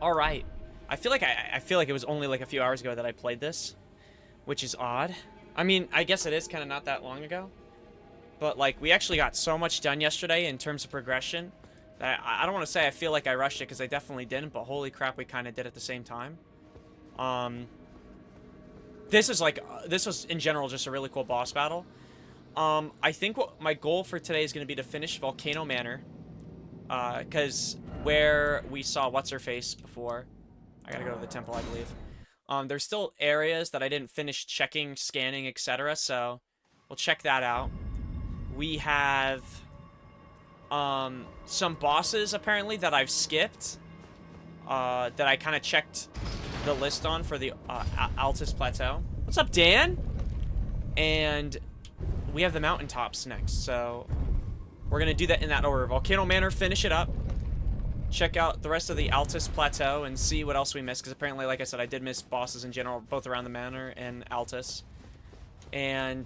All right. I feel like it was only like a few hours ago that I played this, which is odd. I mean, I guess it is kind of not that long ago, but like we actually got so much done yesterday in terms of progression that I don't want to say I feel like I rushed it because I definitely didn't, but holy crap, we kind of did at the same time. Um, this was in general just a really cool boss battle. I think what my goal for today is going to be to finish Volcano Manor, because where we saw what's her face before. I gotta go to the temple, I believe. There's still areas that I didn't finish checking, scanning, etc. So we'll check that out. We have some bosses apparently that I've skipped. That I kind of checked the list on for the Altus Plateau. What's up, Dan? And we have the mountaintops next, so we're gonna do that in that order. Volcano Manor, finish it up. Check out the rest of the Altus Plateau and see what else we missed, because apparently, like I said, I did miss bosses in general, both around the manor and Altus. And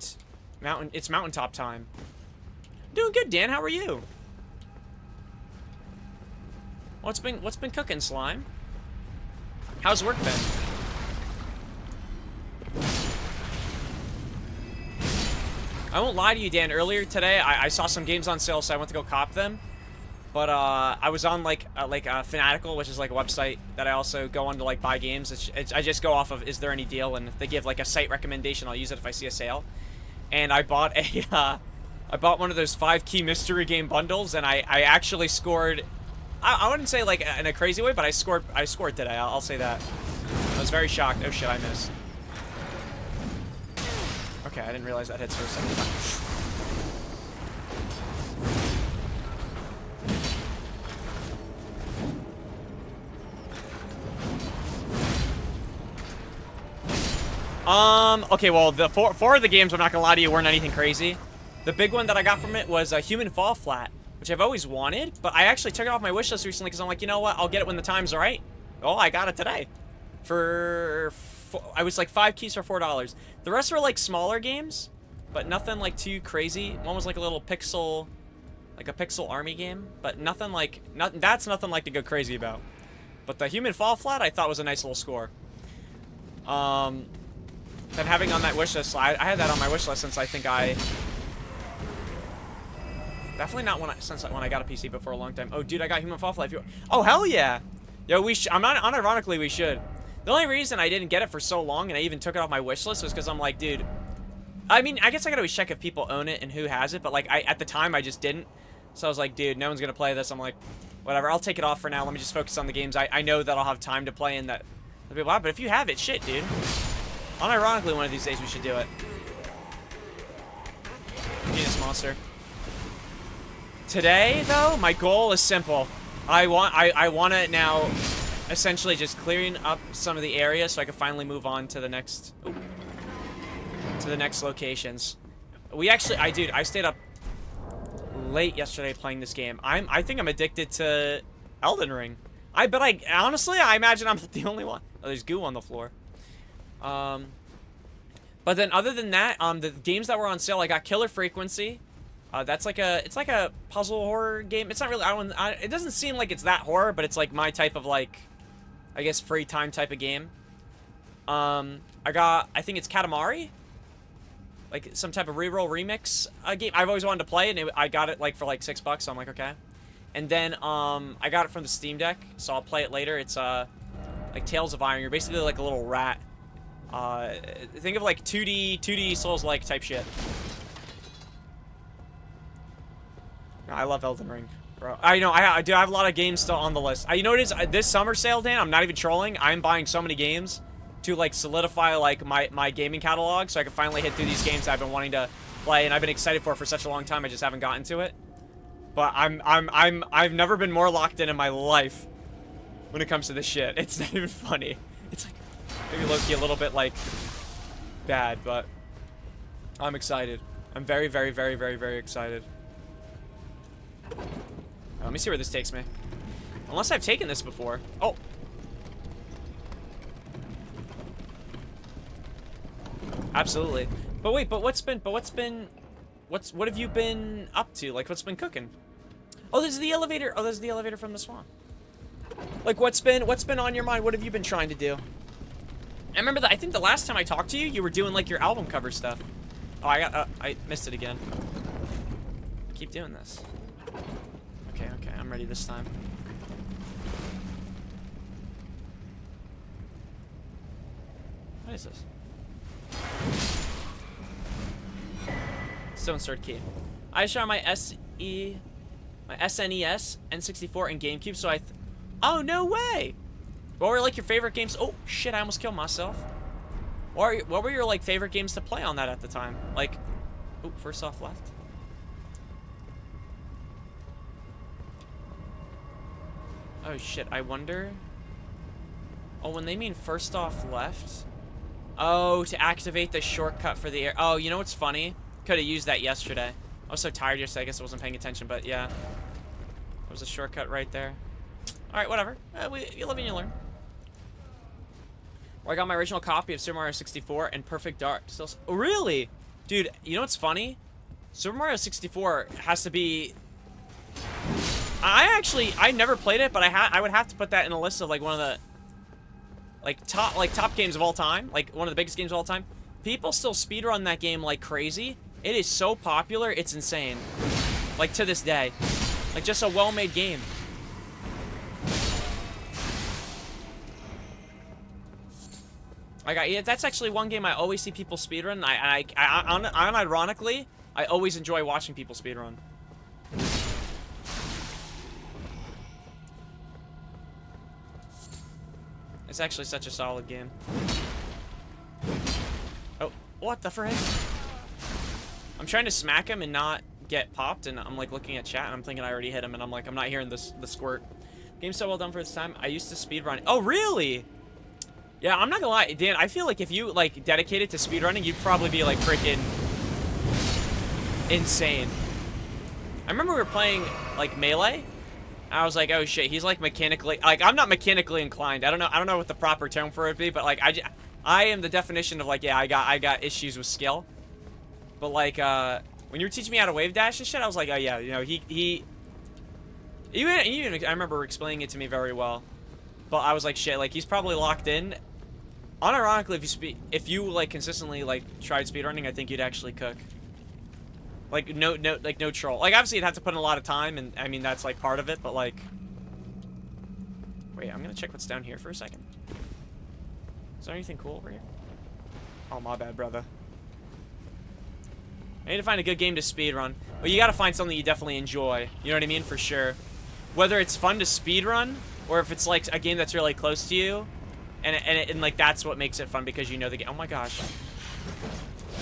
it's mountaintop time. Doing good, Dan. How are you? What's been cooking, Slime? How's work been? I won't lie to you, Dan. Earlier today, I saw some games on sale, so I went to go cop them. But I was on like Fanatical, which is like a website that I also go on to like buy games. I just go off of is there any deal, and if they give like a site recommendation, I'll use it if I see a sale. And I bought a I bought one of those 5-key mystery game bundles, and I actually scored. I wouldn't say like in a crazy way, but I scored today. I'll say that. I was very shocked. Oh shit, I missed. Okay, I didn't realize that hits for a second. Okay, well, the four of the games, I'm not gonna lie to you, weren't anything crazy. The big one that I got from it was a Human Fall Flat, which I've always wanted, but I actually took it off my wish list recently because I'm like, you know what, I'll get it when the time's right. Oh, I got it today. I was like 5 keys for $4. The rest were like smaller games, but nothing like too crazy. One was like a little pixel, like a pixel army game, but nothing like, that's nothing like to go crazy about. But the Human Fall Flat I thought was a nice little score. Then having on that wish list, I had that on my wish list since I think definitely not since when I got a PC, but for a long time. Oh, dude, I got Human Fall Flat. Oh, hell yeah. Yo, I'm not, unironically, we should. The only reason I didn't get it for so long, and I even took it off my wish list, was because I'm like, dude, I mean, I guess I could always check if people own it and who has it, but like, at the time, I just didn't. So I was like, dude, no one's gonna play this. I'm like, whatever, I'll take it off for now. Let me just focus on the games I know that I'll have time to play, and that, wow, but if you have it, shit, dude. Unironically, one of these days we should do it. Genius monster. Today, though, my goal is simple. I want to now essentially just clearing up some of the areas so I can finally move on to the next locations. We actually, dude, I stayed up late yesterday playing this game. I think I'm addicted to Elden Ring. Honestly, I imagine I'm the only one. Oh, there's goo on the floor. But then other than that, the games that were on sale, I got Killer Frequency. It's like a puzzle horror game. It's not really, it doesn't seem like it's that horror, but it's like my type of like, I guess free time type of game. I think it's Katamari. Like some type of reroll remix game. I've always wanted to play, and I got it like for like $6, so I'm like, okay. And then, I got it from the Steam Deck, so I'll play it later. It's, like Tales of Iron. You're basically like a little rat. Think of like 2D Souls-like type shit. I love Elden Ring, bro. I know, I do have a lot of games still on the list. You know what it is? This summer sale, Dan, I'm not even trolling. I'm buying so many games to like solidify like my gaming catalog so I can finally hit through these games that I've been wanting to play and I've been excited for such a long time. I just haven't gotten to it. But I've never been more locked in my life when it comes to this shit. It's not even funny. It's like maybe low-key a little bit like bad, but I'm excited. I'm very, very, very, very, very excited. Let me see where this takes me. Unless I've taken this before. Oh. Absolutely. But wait, what have you been up to? Like, what's been cooking? Oh, this is the elevator. Oh, this is the elevator from the swamp. Like, what's been on your mind? What have you been trying to do? I remember that. I think the last time I talked to you, you were doing like your album cover stuff. Oh, I missed it again. Keep doing this. Okay, I'm ready this time. What is this? Stone Sword Key. I share my SNES, N64, and GameCube, so oh, no way! What were, like, your favorite games? Oh, shit, I almost killed myself. What were your, like, favorite games to play on that at the time? Like, oh, first off left. Oh, shit, I wonder... Oh, when they mean first off left... Oh, to activate the shortcut for the air... Oh, you know what's funny? Could have used that yesterday. I was so tired yesterday, I guess I wasn't paying attention, but yeah. There was a shortcut right there. Alright, whatever. You live and you learn. Well, I got my original copy of Super Mario 64 and Perfect Dark. Still, oh, really? Dude, you know what's funny? Super Mario 64 has to be... I never played it, but I would have to put that in a list of, like, one of the... top games of all time. Like, one of the biggest games of all time. People still speedrun that game like crazy. It is so popular, it's insane. Like, to this day. Like, just a well-made game. Like, yeah, that's actually one game I always see people speedrun. Unironically, I always enjoy watching people speedrun. It's actually such a solid game. Oh, what the frick? I'm trying to smack him and not get popped, and I'm like looking at chat and I'm thinking I already hit him, and I'm like, I'm not hearing the squirt. Game's so well done for its time. I used to speedrun. Oh, really? Yeah, I'm not gonna lie, Dan, I feel like if you like dedicated to speedrunning, you'd probably be like freaking insane. I remember we were playing like Melee. I was like, oh shit, he's like mechanically, like, I'm not mechanically inclined. I don't know what the proper term for it would be, but like, I am the definition of like, yeah, I got issues with skill. But like, when you were teaching me how to wave dash and shit, I was like, oh yeah, you know, even I remember explaining it to me very well. But I was like, shit, like, he's probably locked in. Unironically, if you like consistently like tried speedrunning, I think you'd actually cook. Like, no troll. Like, obviously, you'd have to put in a lot of time, and, I mean, that's, like, part of it, but, like... Wait, I'm gonna check what's down here for a second. Is there anything cool over here? Oh, my bad, brother. I need to find a good game to speedrun. But you gotta find something you definitely enjoy. You know what I mean? For sure. Whether it's fun to speedrun, or if it's, like, a game that's really close to you, and like, that's what makes it fun, because you know the game. Oh, my gosh.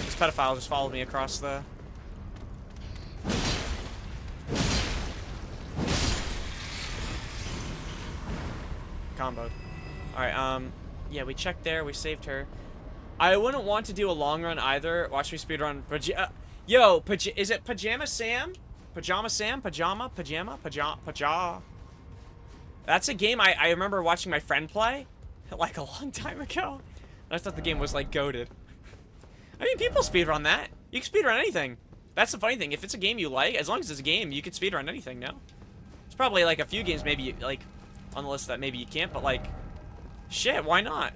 This pedophile just followed me across the... Comboed. Alright, yeah, we checked there, we saved her. I wouldn't want to do a long run either. Watch me speedrun. Is it Pajama Sam? Pajama Sam? Pajama? That's a game I remember watching my friend play, like, a long time ago. I thought the game was, like, goated. I mean, people speedrun that. You can speedrun anything. That's the funny thing. If it's a game you like, as long as it's a game, you can speedrun anything, no? There's probably, like, a few games maybe, like, on the list that maybe you can't, but, like, shit, why not?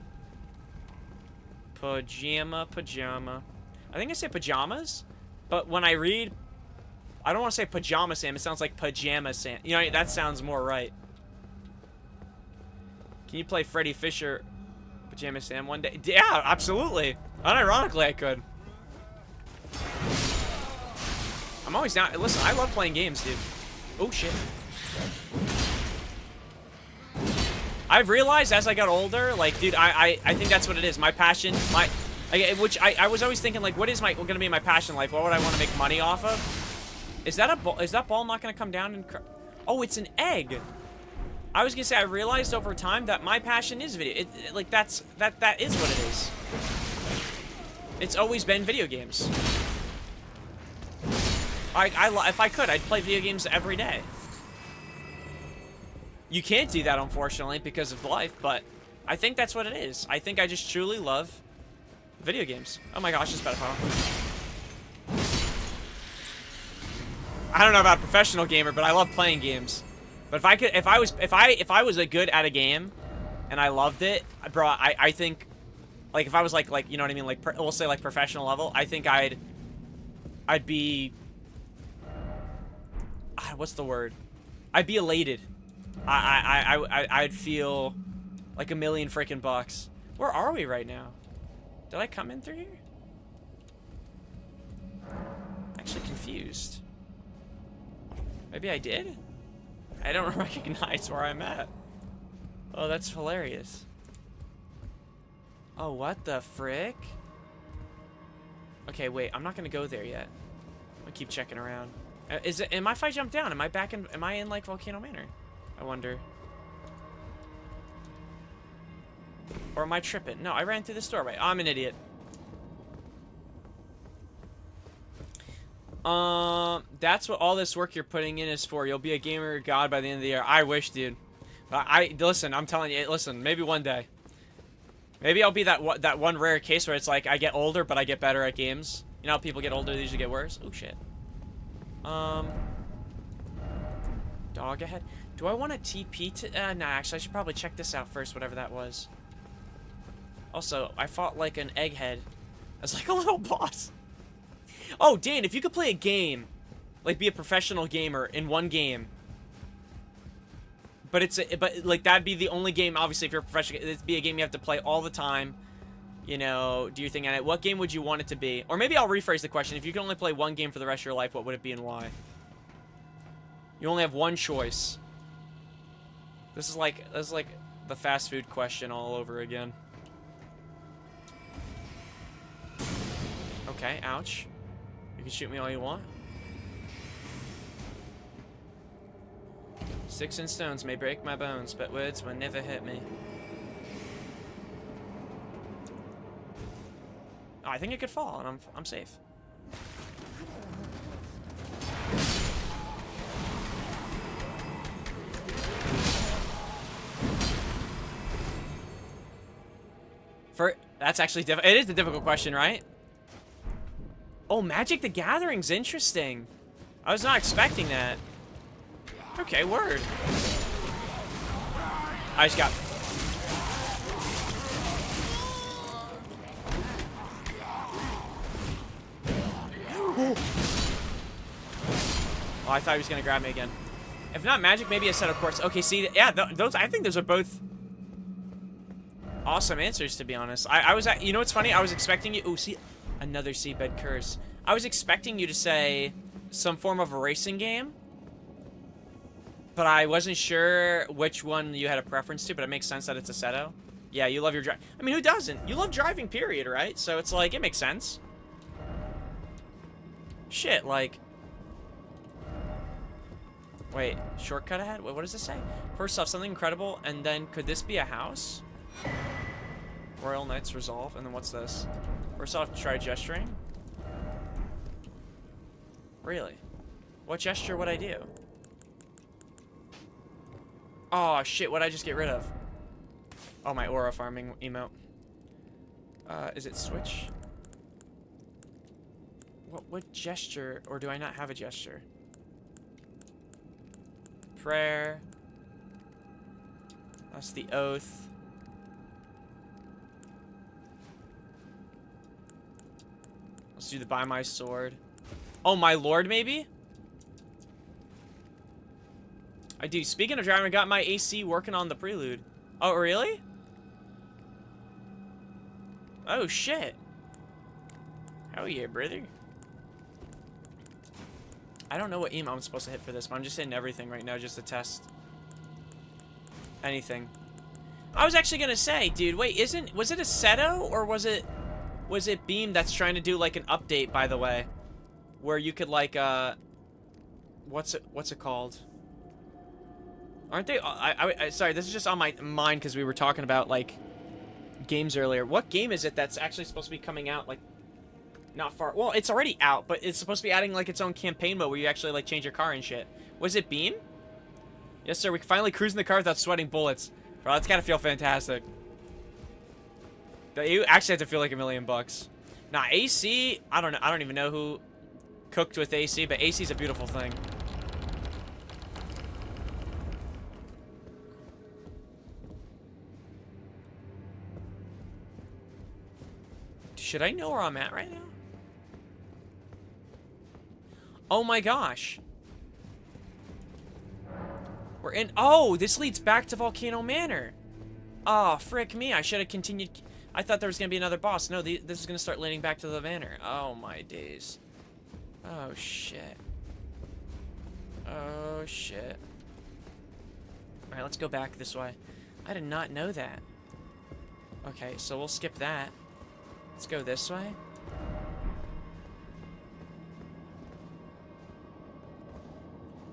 Pajama. I think I say pajamas, but when I read, I don't want to say Pajama Sam. It sounds like Pajama Sam. You know, that sounds more right. Can you play Freddy Fisher Pajama Sam one day? Yeah, absolutely. Unironically, I could. I'm always down. Listen, I love playing games, dude. Oh, shit. I've realized as I got older, like, dude, I think that's what it is. My passion, which I was always thinking, like, what is gonna be my passion in life? What would I want to make money off of? Is that a ball? Is that ball not gonna come down and? Oh, it's an egg. I was gonna say I realized over time that my passion is video. Like that is what it is. It's always been video games. If I could, I'd play video games every day. You can't do that, unfortunately, because of life, but I think that's what it is. I think I just truly love video games. Oh my gosh, it's pedophile. I don't know about a professional gamer, but I love playing games. But if I was a good at a game, and I loved it, bro, I think, like, if I was like, you know what I mean, like, we'll say, like, professional level, I think I'd be, what's the word? I'd be elated. I'd feel like $1 million freaking bucks. Where are we right now? Did I come in through here? Actually confused. Maybe I did? I don't recognize where I'm at. Oh, that's hilarious. Oh, what the frick? Okay, wait, I'm not gonna go there yet. I'm gonna keep checking around. Am I, if I jump down, am I in like Volcano Manor? I wonder. Or am I tripping? No, I ran through this doorway. I'm an idiot. That's what all this work you're putting in is for. You'll be a gamer god by the end of the year. I wish, dude. Listen, I'm telling you, listen, maybe one day. Maybe I'll be that one rare case where it's like I get older, but I get better at games. You know how people get older, they usually get worse? Oh, shit. Dog ahead. Do I want to TP to... nah, actually, I should probably check this out first, whatever that was. Also, I fought like an egghead as like a little boss. Oh, Dan, if you could play a game, like be a professional gamer in one game, but like that'd be the only game, obviously, if you're a professional, it'd be a game you have to play all the time, you know, do your thing at it. What game would you want it to be? Or maybe I'll rephrase the question. If you could only play one game for the rest of your life, what would it be and why? You only have one choice. This is like the fast food question all over again. Okay, ouch. You can shoot me all you want. Sticks and stones may break my bones, but words will never hurt me. Oh, I think it could fall, and I'm safe. That's actually it is a difficult question, right? Oh, Magic the Gathering's interesting. I was not expecting that. Okay, word. I just got... Oh, I thought he was gonna grab me again. If not Magic, maybe a set of quartz. Okay, see, yeah, those, I think those are both awesome answers, to be honest. I was, you know what's funny? I was expecting you, oh, see, another seabed curse. I was expecting you to say some form of a racing game, but I wasn't sure which one you had a preference to, but it makes sense that it's a Seto. Yeah, you love your drive. I mean, who doesn't? You love driving, period, right? So it's like, it makes sense. Shit, like... Wait, shortcut ahead? What does this say? First off, something incredible, and then could this be a house? Royal Knights Resolve, and then what's this? First off, try gesturing. Really? What gesture would I do? Oh shit, what'd I just get rid of? Oh, my aura farming emote. Is it switch? What gesture, or do I not have a gesture? Prayer. That's the oath. Let's do the buy my sword. Oh, my lord, maybe? I do. Speaking of driving, I got my AC working on the prelude. Oh, really? Oh, shit. Hell yeah, brother. I don't know what email I'm supposed to hit for this, but I'm just hitting everything right now just to test. Anything. I was actually gonna say, dude, wait, was it a Seto, or was it Beam that's trying to do, like, an update, by the way? Where you could, like, what's it called? Aren't they, sorry, this is just on my mind because we were talking about, like, games earlier. What game is it that's actually supposed to be coming out, like, not far? Well, it's already out, but it's supposed to be adding, like, its own campaign mode where you actually, like, change your car and shit. Was it Beam? Yes, sir, we can finally cruise in the car without sweating bullets. Bro, that's gotta feel fantastic. You actually have to feel like $1 million bucks. Nah, AC, I don't know. I don't even know who cooked with AC, but AC is a beautiful thing. Should I know where I'm at right now? Oh my gosh. We're in... Oh, this leads back to Volcano Manor. Oh, frick me. I should have continued... I thought there was going to be another boss. No, this is going to start leading back to the manor. Oh, my days. Oh, shit. Oh, shit. Alright, let's go back this way. I did not know that. Okay, so we'll skip that. Let's go this way.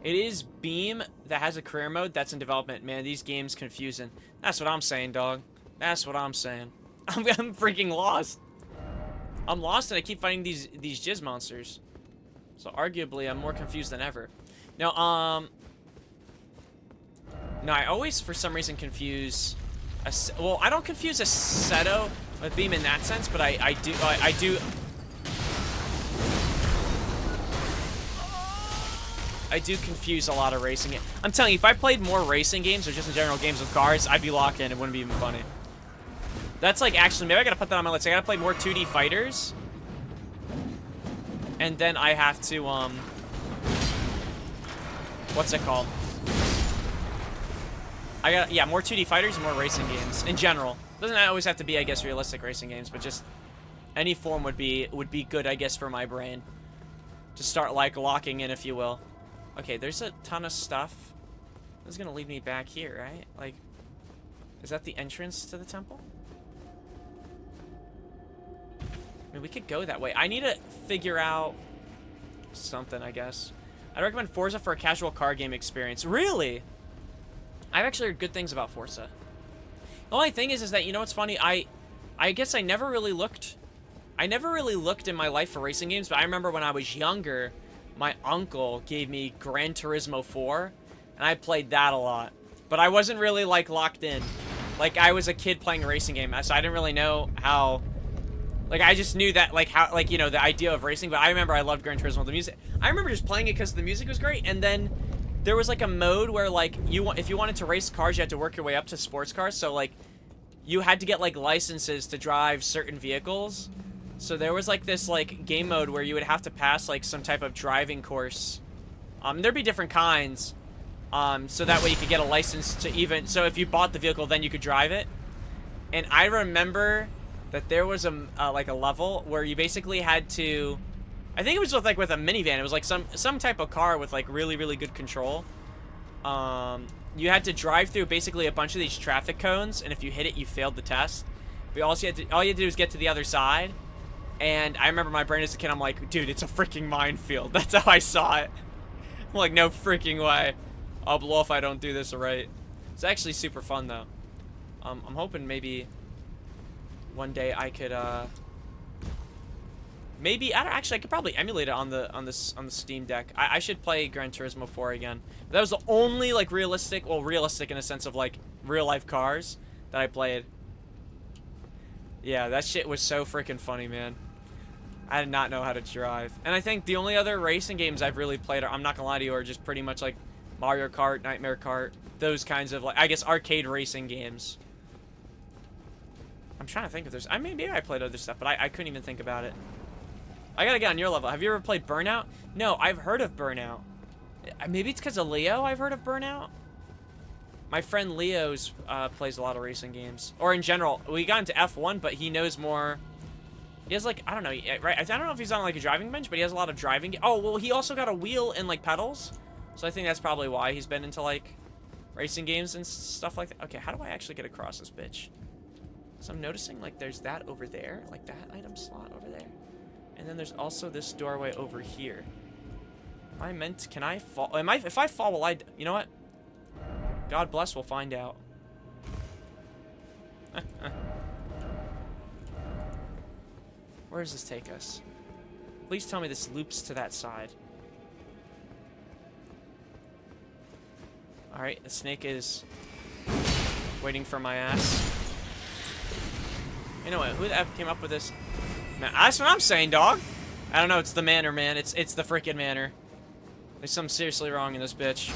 It is Beam that has a career mode that's in development. Man, these games confusing. That's what I'm saying, dog. That's what I'm saying. I'm freaking lost. I'm lost and I keep fighting these jizz monsters. So arguably, I'm more confused than ever. Now, no, I always, for some reason, confuse... well, I don't confuse a Seto with Beam in that sense, but I do... I do confuse a lot of racing. I'm telling you, if I played more racing games or just in general games with cars, I'd be locked in. It wouldn't be even funny. That's like, actually, maybe I gotta put that on my list. I gotta play more 2D fighters. And then I have to, what's it called? Yeah, more 2D fighters and more racing games in general. Doesn't always have to be, I guess, realistic racing games, but just any form would be good, I guess, for my brain. To start, like, locking in, if you will. Okay, there's a ton of stuff. This is gonna lead me back here, right? Like, is that the entrance to the temple? I mean, we could go that way. I need to figure out something, I guess. I'd recommend Forza for a casual car game experience. Really? I've actually heard good things about Forza. The only thing is that, you know what's funny? I guess I never really looked in my life for racing games, but I remember when I was younger, my uncle gave me Gran Turismo 4, and I played that a lot. But I wasn't really, like, locked in. Like, I was a kid playing a racing game, so I didn't really know how... Like, I just knew that, like, how, like, you know, the idea of racing, but I remember I loved Gran Turismo. The music... I remember just playing it because the music was great, and then there was, like, a mode where, like, if you wanted to race cars, you had to work your way up to sports cars, so, like, you had to get, like, licenses to drive certain vehicles. So there was, like, this, like, game mode where you would have to pass, like, some type of driving course. There'd be different kinds. So that way you could get a license to even... So if you bought the vehicle, then you could drive it. And I remember that there was like, a level where you basically had to... I think it was with a minivan. It was, like, some type of car with, like, really, really good control. You had to drive through basically a bunch of these traffic cones, and if you hit it, you failed the test. But all you had to do was get to the other side. And I remember my brain as a kid, I'm like, dude, it's a freaking minefield. That's how I saw it. I'm like, no freaking way. I'll blow if I don't do this right. It's actually super fun, though. I'm hoping maybe one day I could, maybe, actually, I could probably emulate it on the Steam Deck. I should play Gran Turismo 4 again. That was the only, like, realistic in a sense of, like, real-life cars that I played. Yeah, that shit was so freaking funny, man. I did not know how to drive. And I think the only other racing games I've really played, I'm not gonna lie to you, are just pretty much like Mario Kart, Nightmare Kart, those kinds of, like, I guess, arcade racing games. I'm trying to think if there's... maybe I played other stuff, but I couldn't even think about it. I gotta get on your level. Have you ever played Burnout? No, I've heard of Burnout. Maybe it's because of Leo I've heard of Burnout? My friend Leo's plays a lot of racing games. Or in general, we got into F1, but he knows more... He has, like, I don't know, right? I don't know if he's on, like, a driving bench, but he has a lot of driving... Oh, well, he also got a wheel and, like, pedals. So I think that's probably why he's been into, like, racing games and stuff like that. Okay, how do I actually get across this bitch? So I'm noticing, like, there's that over there. Like, that item slot over there. And then there's also this doorway over here. Am I meant... Can I fall... If I fall, will I... You know what? God bless, we'll find out. Where does this take us? Please tell me this loops to that side. Alright, the snake is waiting for my ass. You know what? Who the F came up with this? Man, that's what I'm saying, dog. I don't know. It's the manor, man. It's the freaking manor. There's something seriously wrong in this bitch.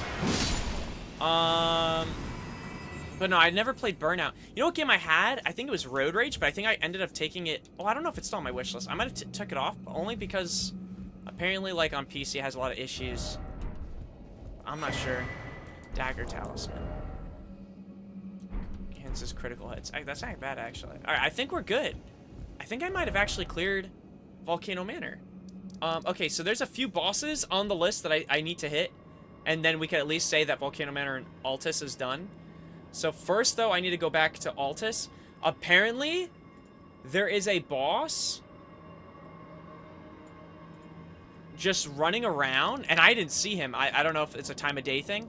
But But no, I never played Burnout. You know what game I had? I think it was Road Rage, but I think I ended up taking it... Oh, I don't know if it's still on my wish list. I might have took it off, but only because apparently, like, on PC it has a lot of issues. I'm not sure. Dagger Talisman. Enhances critical hits. That's not bad, actually. Alright, I think we're good. I think I might have actually cleared Volcano Manor. Okay, so there's a few bosses on the list that I need to hit. And then we can at least say that Volcano Manor and Altus is done. So first, though, I need to go back to Altus. Apparently, there is a boss just running around. And I didn't see him. I don't know if it's a time of day thing.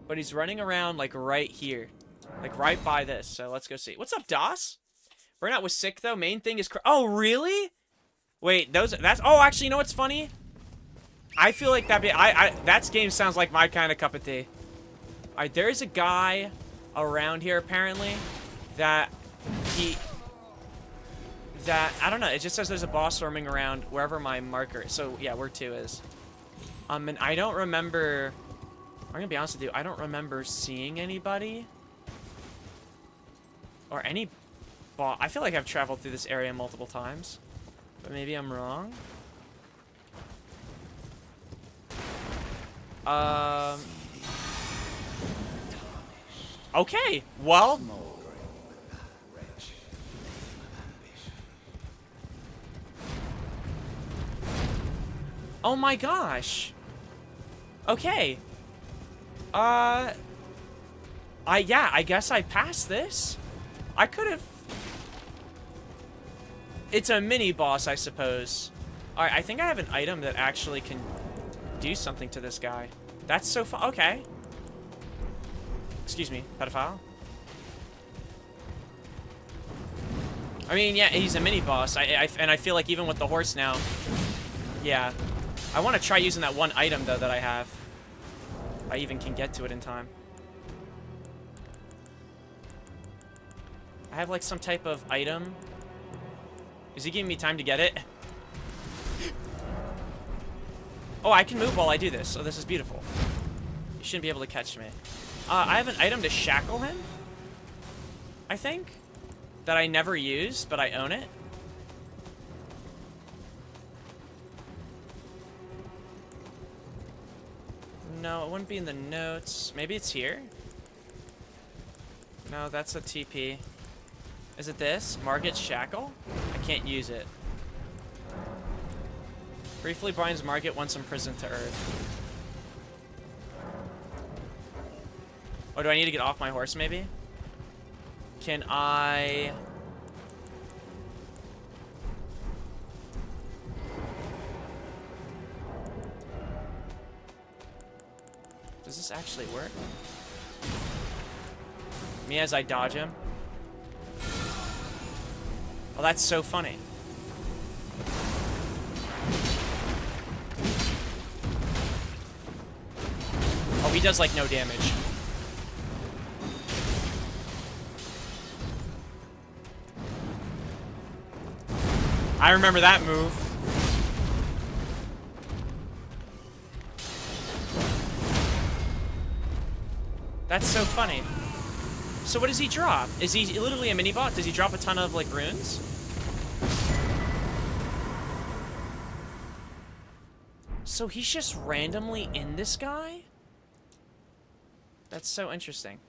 But he's running around, like, right here. Like, right by this. So let's go see. What's up, DOS? Burnout was sick, though. Main thing is... Oh, really? Wait, that's... Oh, actually, you know what's funny? I feel like that game sounds like my kind of cup of tea. Alright, there is a guy around here, apparently, that I don't know, it just says there's a boss roaming around wherever my marker is. So, yeah, where 2 is. And I don't remember... I'm gonna be honest with you, I don't remember seeing anybody. Or any boss. I feel like I've traveled through this area multiple times. But maybe I'm wrong. Okay, well. Oh my gosh. Okay. Yeah, I guess I passed this. I could have... It's a mini boss, I suppose. Alright, I think I have an item that actually can do something to this guy. That's so fun. Okay. Excuse me, pedophile. I mean, yeah, he's a mini boss. And I feel like even with the horse now, yeah. I want to try using that one item, though, that I have. If I even can get to it in time. I have, like, some type of item. Is he giving me time to get it? Oh, I can move while I do this, so this is beautiful. You shouldn't be able to catch me. I have an item to shackle him, I think, that I never used, but I own it. No, it wouldn't be in the notes. Maybe it's here? No, that's a TP. Is it this? Margit's Shackle? I can't use it. Briefly binds Margit once imprisoned to Earth. Oh, do I need to get off my horse, maybe? Can I... Does this actually work? Me as I dodge him? Oh, that's so funny. Oh, he does, like, no damage. I remember that move. That's so funny. So what does he drop? Is he literally a mini bot? Does he drop a ton of, like, runes? So he's just randomly in this guy? That's so interesting.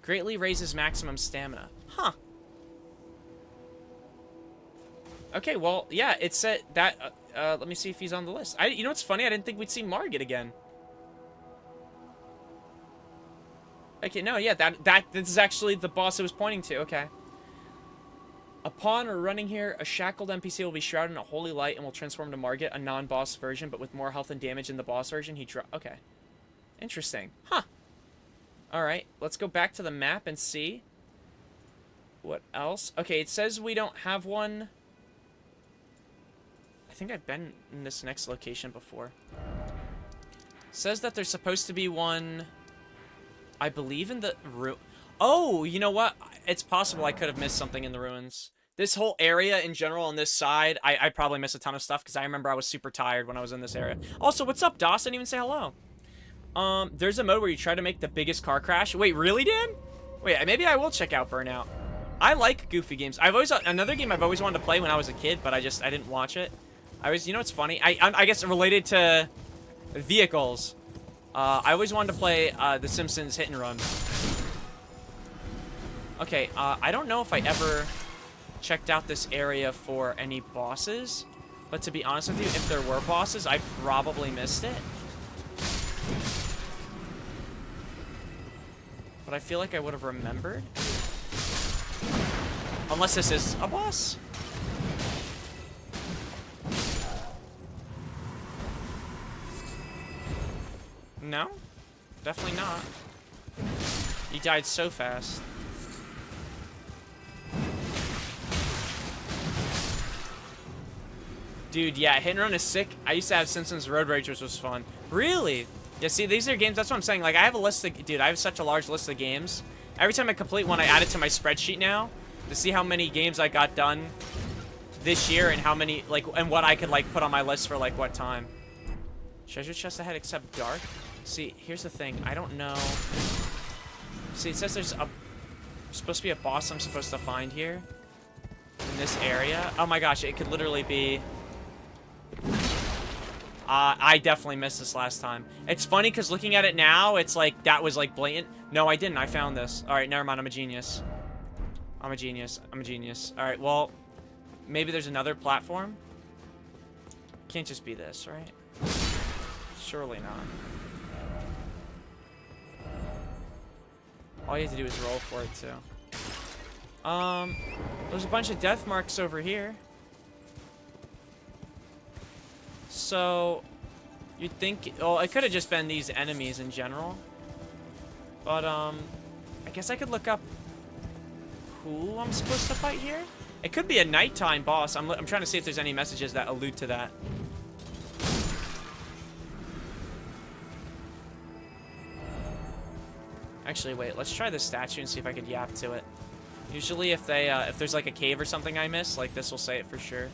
Greatly raises maximum stamina. Huh. Okay, well, yeah, it said that... let me see if he's on the list. You know what's funny? I didn't think we'd see Margit again. Okay, no, yeah, this is actually the boss I was pointing to. Okay. Upon running here, a shackled NPC will be shrouded in a holy light and will transform to Margit, a non-boss version, but with more health and damage in the boss version. Okay. Interesting. Huh. Alright, let's go back to the map and see what else. Okay, it says we don't have one. I think I've been in this next location before. It says that there's supposed to be one, I believe, in the Oh, you know what? It's possible I could have missed something in the ruins. This whole area in general on this side, I probably missed a ton of stuff because I remember I was super tired when I was in this area. Also, what's up, Dawson? Didn't even say hello. There's a mode where you try to make the biggest car crash. Wait, really, Dan? Wait, maybe I will check out Burnout. I like goofy games. I've always another game I've always wanted to play when I was a kid, but I didn't watch it. You know what's funny? I guess related to vehicles. I always wanted to play The Simpsons Hit and Run. Okay, I don't know if I ever checked out this area for any bosses, but to be honest with you, if there were bosses, I probably missed it. But I feel like I would have remembered. Unless this is a boss. No? Definitely not. He died so fast. Dude, yeah, Hit and Run is sick. I used to have Simpsons Road Rage, which was fun. Really? Yeah, see, these are games, that's what I'm saying. Like, I have a list of, dude, I have such a large list of games. Every time I complete one, I add it to my spreadsheet now to see how many games I got done this year and how many, like, and what I could, like, put on my list for, like, what time. Treasure chest ahead except dark? See, here's the thing. I don't know. See, it says there's supposed to be a boss I'm supposed to find here in this area. Oh my gosh, it could literally be... I definitely missed this last time. It's funny because looking at it now, it's like, that was like blatant. No, I didn't. I found this. All right, never mind. I'm a genius. I'm a genius. I'm a genius. All right, well, maybe there's another platform. Can't just be this, right? Surely not. All you have to do is roll for it, too. There's a bunch of death marks over here. So, you'd think... Well, it could have just been these enemies in general. But, I guess I could look up who I'm supposed to fight here. It could be a nighttime boss. I'm trying to see if there's any messages that allude to that. Actually, wait. Let's try this statue and see if I could yap to it. Usually, if there's like a cave or something I miss, like this will say it for sure.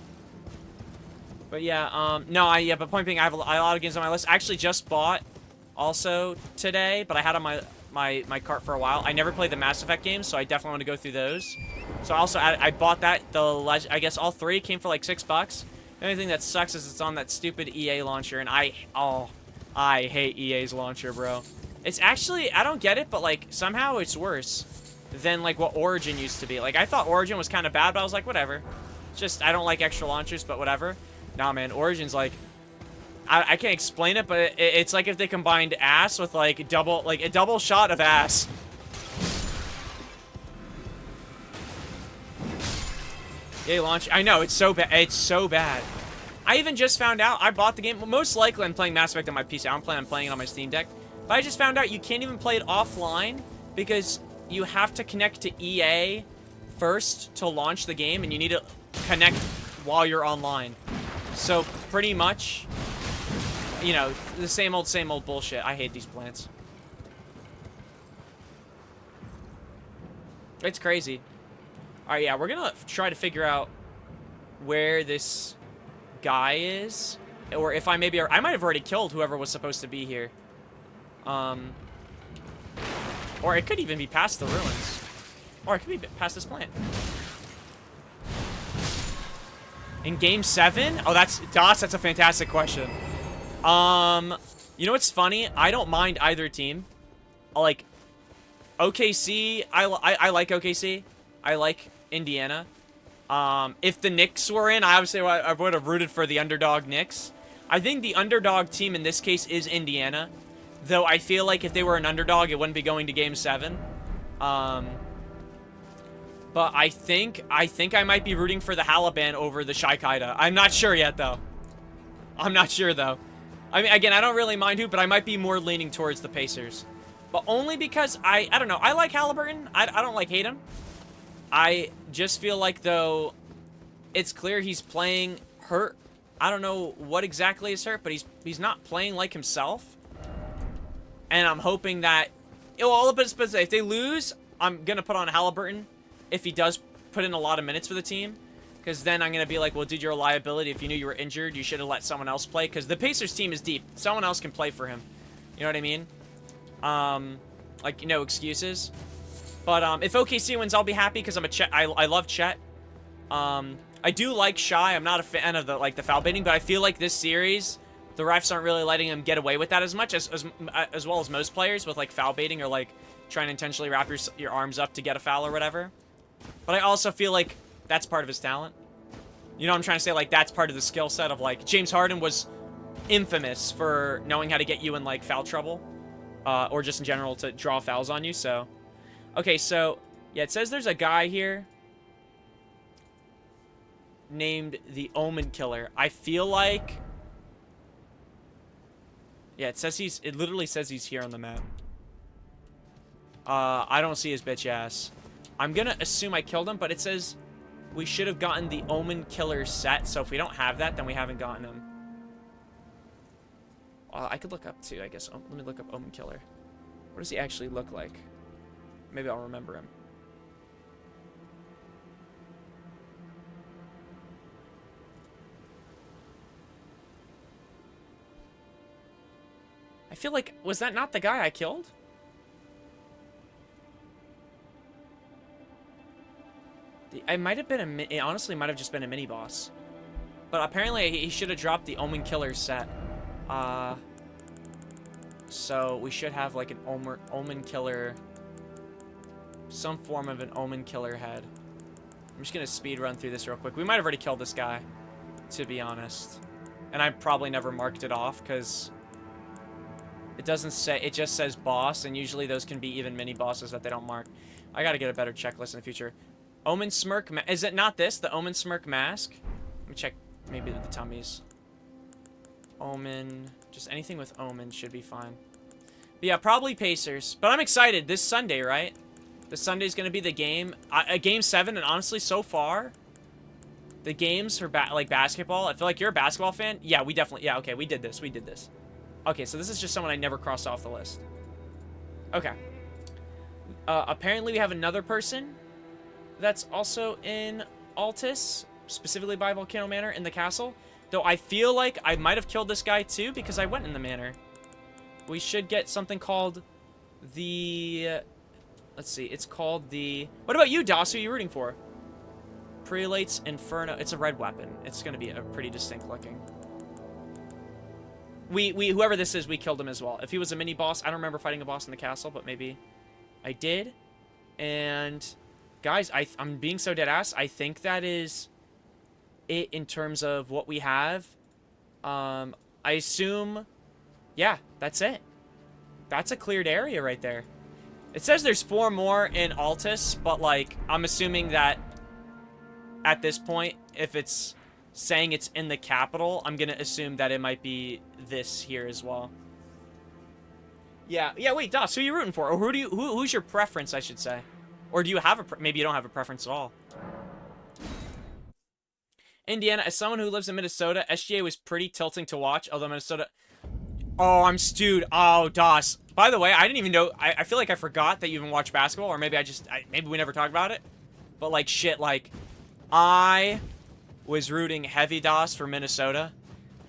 But yeah, but point being, I have a lot of games on my list. I actually just bought also today, but I had on my cart for a while. I never played the Mass Effect games, so I definitely want to go through those. So I bought that. I guess all three came for like $6. The only thing that sucks is it's on that stupid EA launcher, and I hate EA's launcher, bro. It's actually, I don't get it, but like somehow it's worse than like what Origin used to be. Like I thought Origin was kind of bad, but I was like, whatever. It's just, I don't like extra launchers, but whatever. Nah, man, Origin's like, I can't explain it, but it's like if they combined ass with like a double shot of ass. Yay, launch. I know, it's so bad. It's so bad. I even just found out, I bought the game. Well, most likely I'm playing Mass Effect on my PC. I don't plan on playing it on my Steam Deck. But I just found out you can't even play it offline because you have to connect to EA first to launch the game, and you need to connect while you're online. So, pretty much, you know, the same old bullshit. I hate these plants. It's crazy. Alright, yeah, we're gonna try to figure out where this guy is. Or if I might have already killed whoever was supposed to be here. Or it could even be past the ruins. Or it could be past this plant. In Game 7? Oh, that's a fantastic question. You know what's funny? I don't mind either team. Like, OKC, I like OKC. I like Indiana. If the Knicks were in, I would have rooted for the underdog Knicks. I think the underdog team in this case is Indiana. Though I feel like if they were an underdog, it wouldn't be going to Game 7. But I think I might be rooting for the Halaban over the Shaikaida. I'm not sure yet, though. I'm not sure, though. I mean, again, I don't really mind who, but I might be more leaning towards the Pacers. But only because I don't know. I like Halliburton. I don't like hate him. I just feel like, though, it's clear he's playing hurt. I don't know what exactly is hurt, but he's not playing like himself. And I'm hoping that, well, if they lose, I'm going to put on Halliburton if he does put in a lot of minutes for the team. Because then I'm going to be like, well, dude, you're a liability. If you knew you were injured, you should have let someone else play. Because the Pacers team is deep. Someone else can play for him. You know what I mean? Like, no excuses. But if OKC wins, I'll be happy because I'm a Chet. I love Chet. I do like Shy. I'm not a fan of the foul baiting, but I feel like this series, the refs aren't really letting him get away with that as much as well as most players with like foul baiting or like trying to intentionally wrap your arms up to get a foul or whatever. But I also feel like that's part of his talent. You know what I'm trying to say? Like, that's part of the skill set of, like, James Harden was infamous for knowing how to get you in, like, foul trouble. Or just in general to draw fouls on you, so. Okay, so, yeah, it says there's a guy here named the Omen Killer. I feel like... Yeah, it literally says he's here on the map. I don't see his bitch ass. I'm gonna assume I killed him, but it says... We should have gotten the Omen Killer set, so if we don't have that, then we haven't gotten him. I could look up, too, I guess. Let me look up Omen Killer. What does he actually look like? Maybe I'll remember him. I feel like... Was that not the guy I killed? It might have been it honestly might have just been a mini boss. But apparently he should have dropped the Omen Killer set. So we should have like an Omen Killer, some form of an Omen Killer head. I'm just gonna speed run through this real quick. We might have already killed this guy, to be honest. And I probably never marked it off because it doesn't say, it just says boss, and usually those can be even mini bosses that they don't mark. I gotta get a better checklist in the future. Omen Smirk, is it not this? The Omen Smirk mask? Let me check maybe the tummies. Omen, just anything with Omen should be fine. But yeah, probably Pacers. But I'm excited. This Sunday, right? This Sunday's going to be the game. Game 7, and honestly, so far, the games for like basketball, I feel like you're a basketball fan. Yeah, we definitely, yeah, okay, we did this. We did this. Okay, so this is just someone I never crossed off the list. Okay. Apparently, we have another person that's also in Altus, specifically by Volcano Manor in the castle. Though I feel like I might have killed this guy too because I went in the manor. We should get something called the... Let's see, it's called the... What about you, Das? Who are you rooting for? Prelate's Inferno. It's a red weapon. It's going to be a pretty distinct looking. Whoever this is, we killed him as well. If he was a mini boss, I don't remember fighting a boss in the castle, but maybe I did. And... Guys, I'm being so dead ass. I think that is it in terms of what we have. I assume, yeah, that's it. That's a cleared area right there. It says there's 4 more in Altus, but like, I'm assuming that at this point, if it's saying it's in the capital, I'm gonna assume that it might be this here as well. Yeah, wait, Das, who are you rooting for? Or who's your preference, I should say? Or do you have maybe you don't have a preference at all? Indiana, as someone who lives in Minnesota, SGA was pretty tilting to watch, although Minnesota... Oh, I'm stewed. Oh, Das. By the way, I didn't even know... I feel like I forgot that you even watch basketball, or maybe maybe we never talked about it. But, like, shit, like... I was rooting heavy, Das, for Minnesota.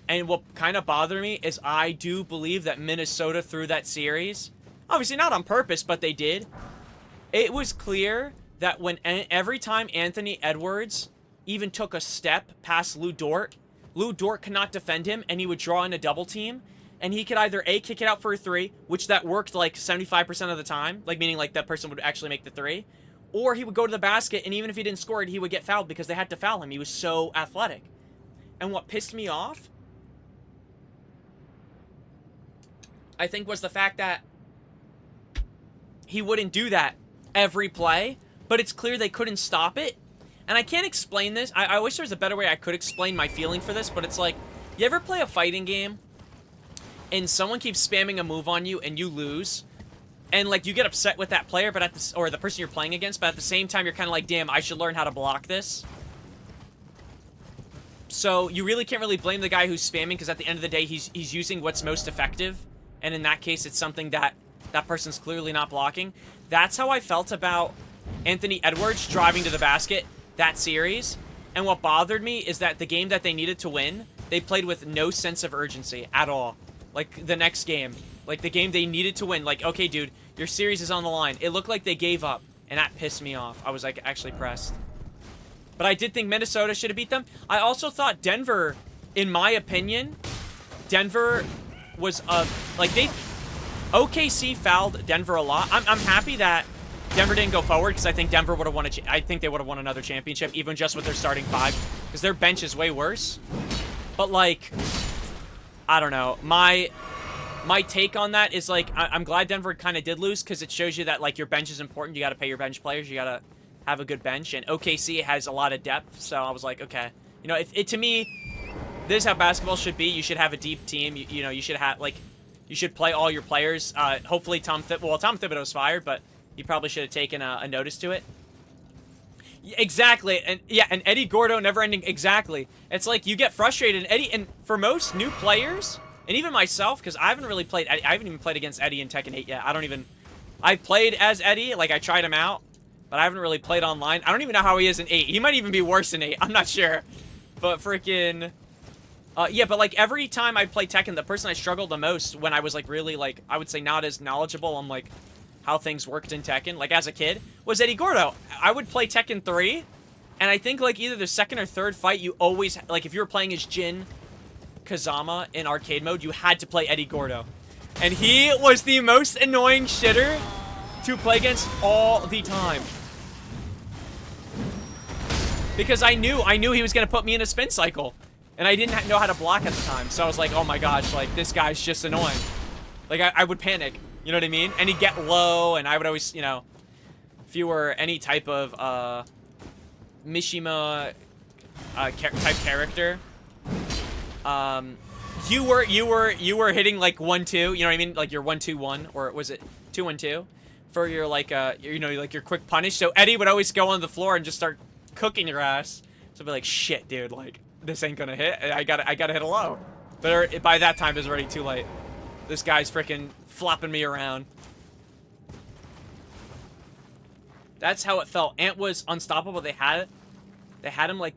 And what kind of bothered me is I do believe that Minnesota threw that series. Obviously, not on purpose, but they did. It was clear that every time Anthony Edwards even took a step past Lou Dort cannot defend him, and he would draw in a double team, and he could either A, kick it out for a 3, which that worked like 75% of the time, like meaning like that person would actually make the 3, or he would go to the basket, and even if he didn't score it, he would get fouled because they had to foul him. He was so athletic. And what pissed me off, I think, was the fact that he wouldn't do that every play, but it's clear they couldn't stop it. And I can't explain this. I wish there was a better way I could explain my feeling for this, but it's like, you ever play a fighting game and someone keeps spamming a move on you and you lose, and like you get upset with that player, but or the person you're playing against, but at the same time you're kind of like, damn, I should learn how to block this. So you really can't really blame the guy who's spamming, because at the end of the day he's using what's most effective, and in that case it's something that person's clearly not blocking. That's how I felt about Anthony Edwards driving to the basket that series. And what bothered me is that the game that they needed to win, they played with no sense of urgency at all. Like, the next game. Like, the game they needed to win. Like, okay, dude, your series is on the line. It looked like they gave up. And that pissed me off. I was like actually pressed. But I did think Minnesota should have beat them. I also thought Denver, in my opinion, Denver was like OKC fouled Denver a lot. I'm happy that Denver didn't go forward because I think Denver would have won I think they would have won another championship even just with their starting 5 because their bench is way worse. But like, I don't know. My take on that is like I'm glad Denver kind of did lose because it shows you that like your bench is important. You got to pay your bench players. You got to have a good bench, and OKC has a lot of depth. So I was like, okay, you know, if to me, this is how basketball should be. You should have a deep team. You know, you should have like, you should play all your players. Hopefully Tom Thibodeau's fired, but he probably should have taken a notice to it. Exactly, and yeah, and Eddie Gordo never ending. Exactly, it's like you get frustrated. And for most new players, and even myself, because I haven't really played. I haven't even played against Eddie in Tekken 8 yet. I played as Eddie, like I tried him out, but I haven't really played online. I don't even know how he is in 8. He might even be worse in 8. I'm not sure, but freaking. Yeah, but like every time I play Tekken, the person I struggled the most when I was like really like, I would say not as knowledgeable on like how things worked in Tekken, like as a kid, was Eddie Gordo. I would play Tekken 3, and I think like either the second or third fight, you always, like if you were playing as Jin Kazama in arcade mode, you had to play Eddie Gordo. And he was the most annoying shitter to play against all the time. Because I knew he was going to put me in a spin cycle. And I didn't know how to block at the time. So I was like, oh my gosh, like, this guy's just annoying. Like, I would panic. You know what I mean? And he'd get low, and I would always, you know, if you were any type of Mishima type character, you were hitting like 1-2, you know what I mean? Like your 1-2-1, or was it 2-1-2 for your like you know, like your quick punish. So Eddie would always go on the floor and just start cooking your ass. So I'd be like, shit, dude, like this ain't gonna hit. I gotta hit a low. But by that time, it was already too late. This guy's freaking flopping me around. That's how it felt. Ant was unstoppable. They had him like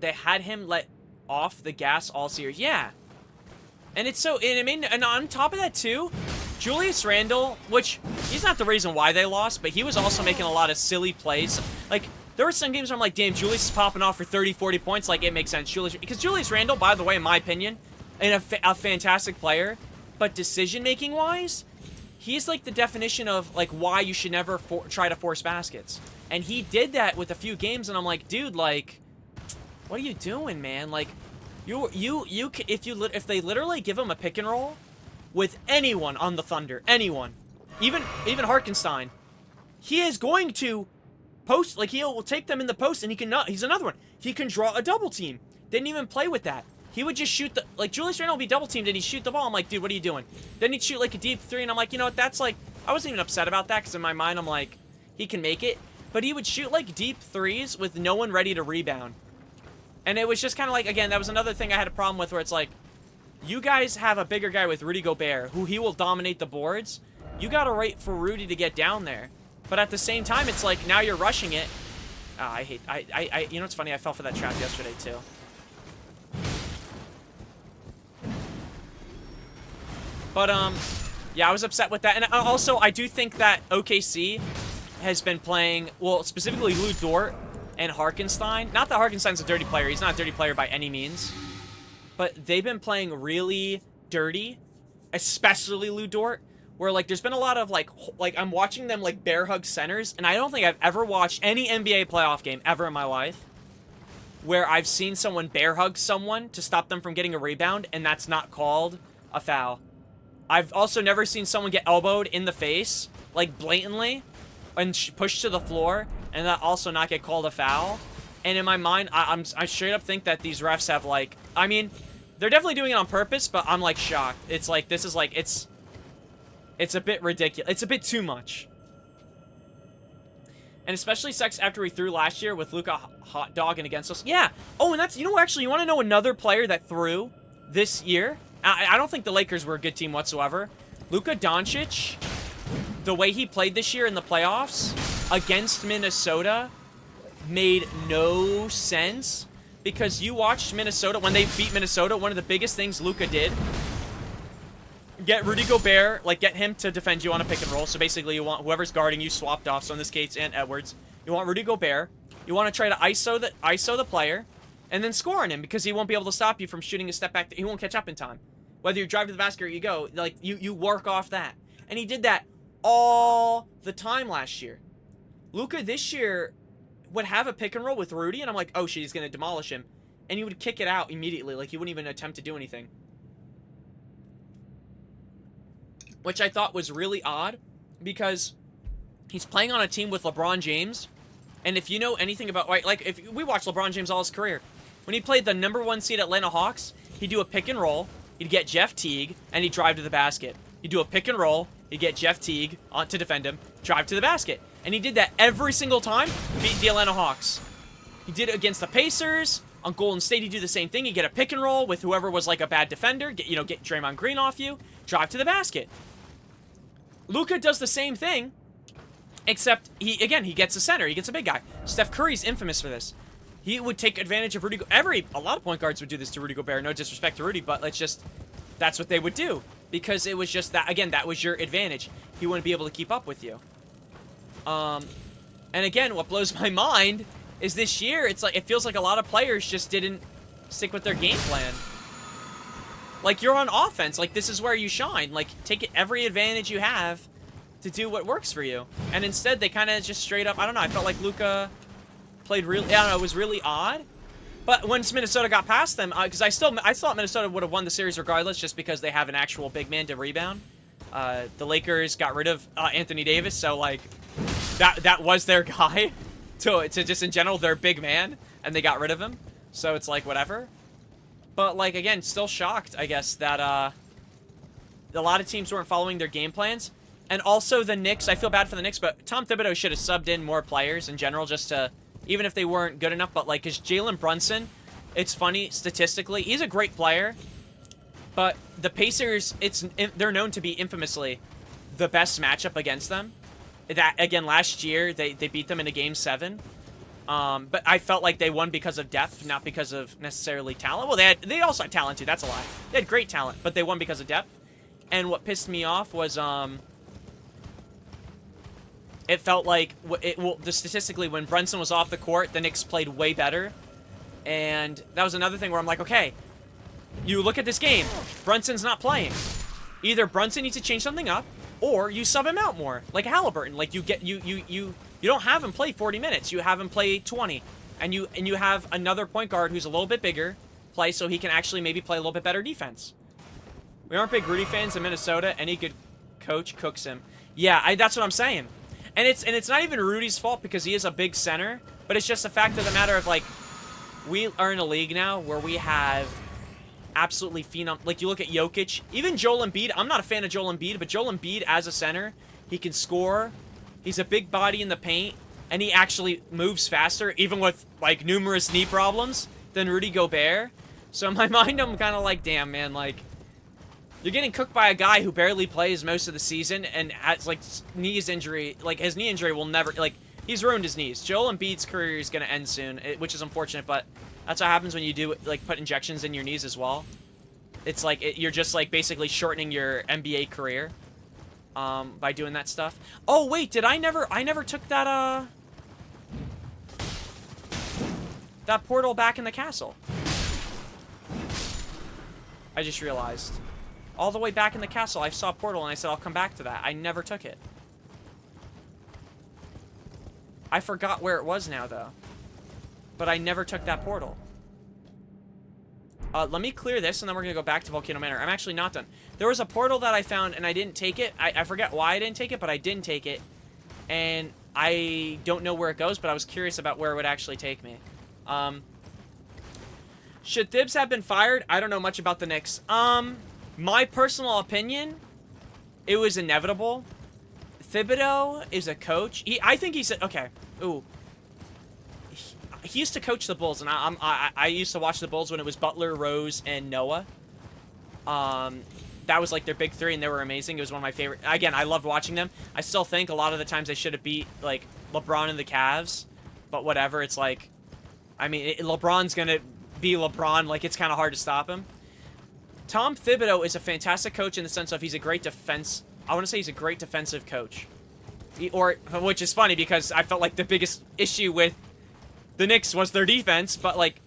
they had him let off the gas all series. Yeah. And it's so, and I mean, and on top of that too, Julius Randle, which he's not the reason why they lost, but he was also making a lot of silly plays. Like, there were some games where I'm like, damn, Julius is popping off for 30, 40 points. Like, it makes sense. Because Julius Randle, by the way, in my opinion, and a fantastic player, but decision-making wise, he's like the definition of like why you should never try to force baskets. And he did that with a few games, and I'm like, dude, like, what are you doing, man? Like, if they literally give him a pick and roll with anyone on the Thunder, anyone, even Harkenstein, he is going to post, like, he'll take them in the post, and he's another one. He can draw a double team. Didn't even play with that. He would just shoot like, Julius Randle would be double teamed, and he'd shoot the ball. I'm like, dude, what are you doing? Then he'd shoot, like, a deep 3, and I'm like, you know what, that's, like, I wasn't even upset about that, because in my mind, I'm like, he can make it. But he would shoot, like, deep 3s with no one ready to rebound. And it was just kind of like, again, that was another thing I had a problem with, where it's like, you guys have a bigger guy with Rudy Gobert, who he will dominate the boards. You gotta wait for Rudy to get down there. But at the same time, it's like, now you're rushing it. You know what's funny? I fell for that trap yesterday, too. But, yeah, I was upset with that. And also, I do think that OKC has been playing, well, specifically Lou Dort and Harkenstein. Not that Harkenstein's a dirty player. He's not a dirty player by any means. But they've been playing really dirty, especially Lou Dort, where, like, there's been a lot of, like, I'm watching them, like, bear hug centers, and I don't think I've ever watched any NBA playoff game ever in my life where I've seen someone bear hug someone to stop them from getting a rebound, and that's not called a foul. I've also never seen someone get elbowed in the face, like, blatantly, and pushed to the floor, and that also not get called a foul. And in my mind, I straight up think that these refs have, like, I mean, they're definitely doing it on purpose, but I'm, like, shocked. It's like, this is, like, it's a bit ridiculous. It's a bit too much. And especially sucks after we threw last year with Luka hot dogging against us. Yeah. Oh, and that's, you know, actually, you want to know another player that threw this year? I don't think the Lakers were a good team whatsoever. Luka Doncic, the way he played this year in the playoffs against Minnesota made no sense, because you watched Minnesota, when they beat Minnesota, one of the biggest things Luka did get Rudy Gobert, like, get him to defend you on a pick and roll. So basically, you want whoever's guarding you swapped off. So in this case, Ant Edwards. You want Rudy Gobert. You want to try to ISO the player, and then score on him because he won't be able to stop you from shooting a step back. He won't catch up in time. Whether you drive to the basket or you go, like, you work off that. And he did that all the time last year. Luka this year would have a pick and roll with Rudy, and I'm like, oh shit, he's gonna demolish him. And he would kick it out immediately, like he wouldn't even attempt to do anything. Which I thought was really odd, because he's playing on a team with LeBron James, and if you know anything about, like, if we watched LeBron James all his career, when he played the #1 seed Atlanta Hawks, he'd do a pick and roll, he'd get Jeff Teague, and he'd drive to the basket. He'd do a pick and roll, he'd get Jeff Teague on to defend him, drive to the basket. And he did that every single time, beat the Atlanta Hawks. He did it against the Pacers. On Golden State, he'd do the same thing. He'd get a pick and roll with whoever was like a bad defender, get Draymond Green off you, drive to the basket. Luka does the same thing, except he gets a center. He gets a big guy. Steph Curry's infamous for this. He would take advantage of Rudy. A lot of point guards would do this to Rudy Gobert. No disrespect to Rudy, but that's what they would do. Because it was just that, again, that was your advantage. He wouldn't be able to keep up with you. And again, what blows my mind is this year, it's like, it feels like a lot of players just didn't stick with their game plan. Like, you're on offense. Like, this is where you shine. Like, take every advantage you have to do what works for you. And instead, they kind of just straight up, I don't know, I felt like Luka played really, I don't know, it was really odd. But once Minnesota got past them, because I thought Minnesota would have won the series regardless, just because they have an actual big man to rebound. The Lakers got rid of Anthony Davis, so, like, that was their guy to just, in general, their big man, and they got rid of him. So it's like, whatever. But, like, again, still shocked, I guess, that a lot of teams weren't following their game plans. And also the Knicks, I feel bad for the Knicks, but Tom Thibodeau should have subbed in more players in general, just to, even if they weren't good enough. But, like, because Jalen Brunson, it's funny, statistically, he's a great player, but the Pacers, they're known to be infamously the best matchup against them. That, again, last year, they beat them in a Game 7. But I felt like they won because of depth, not because of necessarily talent. Well, they also had talent, too. That's a lie. They had great talent, but they won because of depth. And what pissed me off was, it felt like, statistically, when Brunson was off the court, the Knicks played way better. And that was another thing where I'm like, okay, you look at this game, Brunson's not playing. Either Brunson needs to change something up, or you sub him out more, like Halliburton. Like, you don't have him play 40 minutes. You have him play 20, and you have another point guard who's a little bit bigger play, so he can actually maybe play a little bit better defense. We aren't big Rudy fans in Minnesota. Any good coach cooks him. Yeah, that's what I'm saying. And it's not even Rudy's fault, because he is a big center, but it's just a fact of the matter of, like, we are in a league now where we have absolutely phenom. Like, you look at Jokic, even Joel Embiid. I'm not a fan of Joel Embiid, but Joel Embiid as a center, he can score. He's a big body in the paint, and he actually moves faster, even with, like, numerous knee problems, than Rudy Gobert. So in my mind, I'm kind of like, damn, man, like, you're getting cooked by a guy who barely plays most of the season and has, like, knees injury. Like, his knee injury will never, like, he's ruined his knees. Joel Embiid's career is going to end soon, which is unfortunate, but that's what happens when you do, like, put injections in your knees as well. It's like, you're just, like, basically shortening your NBA career by doing that stuff. Oh, wait, I never took that, that portal back in the castle. I just realized. All the way back in the castle, I saw a portal, and I said, I'll come back to that. I never took it. I forgot where it was now, though. But I never took that portal. Let me clear this, and then we're going to go back to Volcano Manor. I'm actually not done. There was a portal that I found, and I didn't take it. I forget why I didn't take it, but I didn't take it. And I don't know where it goes, but I was curious about where it would actually take me. Should Thibs have been fired? I don't know much about the Knicks. My personal opinion, it was inevitable. Thibodeau is a coach. I think he said, okay, ooh. He used to coach the Bulls, and I used to watch the Bulls when it was Butler, Rose, and Noah. That was like their big three, and they were amazing. It was one of my favorite. Again, I loved watching them. I still think a lot of the times they should have beat, like, LeBron and the Cavs, but whatever. It's like, I mean, LeBron's gonna be LeBron. Like, it's kind of hard to stop him. Tom Thibodeau is a fantastic coach in the sense of he's a great defense. I want to say he's a great defensive coach. Which is funny because I felt like the biggest issue with the Knicks was their defense, but like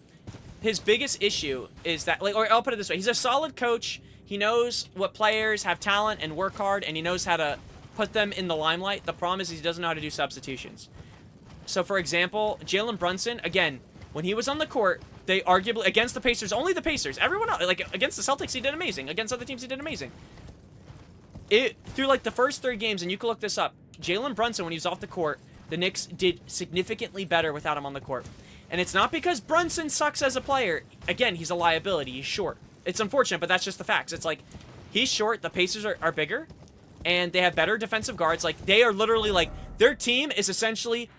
his biggest issue is that, like, or I'll put it this way, he's a solid coach. He knows what players have talent and work hard, and he knows how to put them in the limelight. The problem is he doesn't know how to do substitutions. So, for example, Jalen Brunson, again, when he was on the court, they arguably, against the Pacers, only the Pacers, everyone else, like, against the Celtics, he did amazing. Against other teams, he did amazing. Through, like, the first 3 games, and you can look this up, Jalen Brunson, when he was off the court, the Knicks did significantly better without him on the court. And it's not because Brunson sucks as a player. Again, he's a liability. He's short. It's unfortunate, but that's just the facts. It's like, he's short, the Pacers are bigger, and they have better defensive guards. Like, they are literally, like, their team is essentially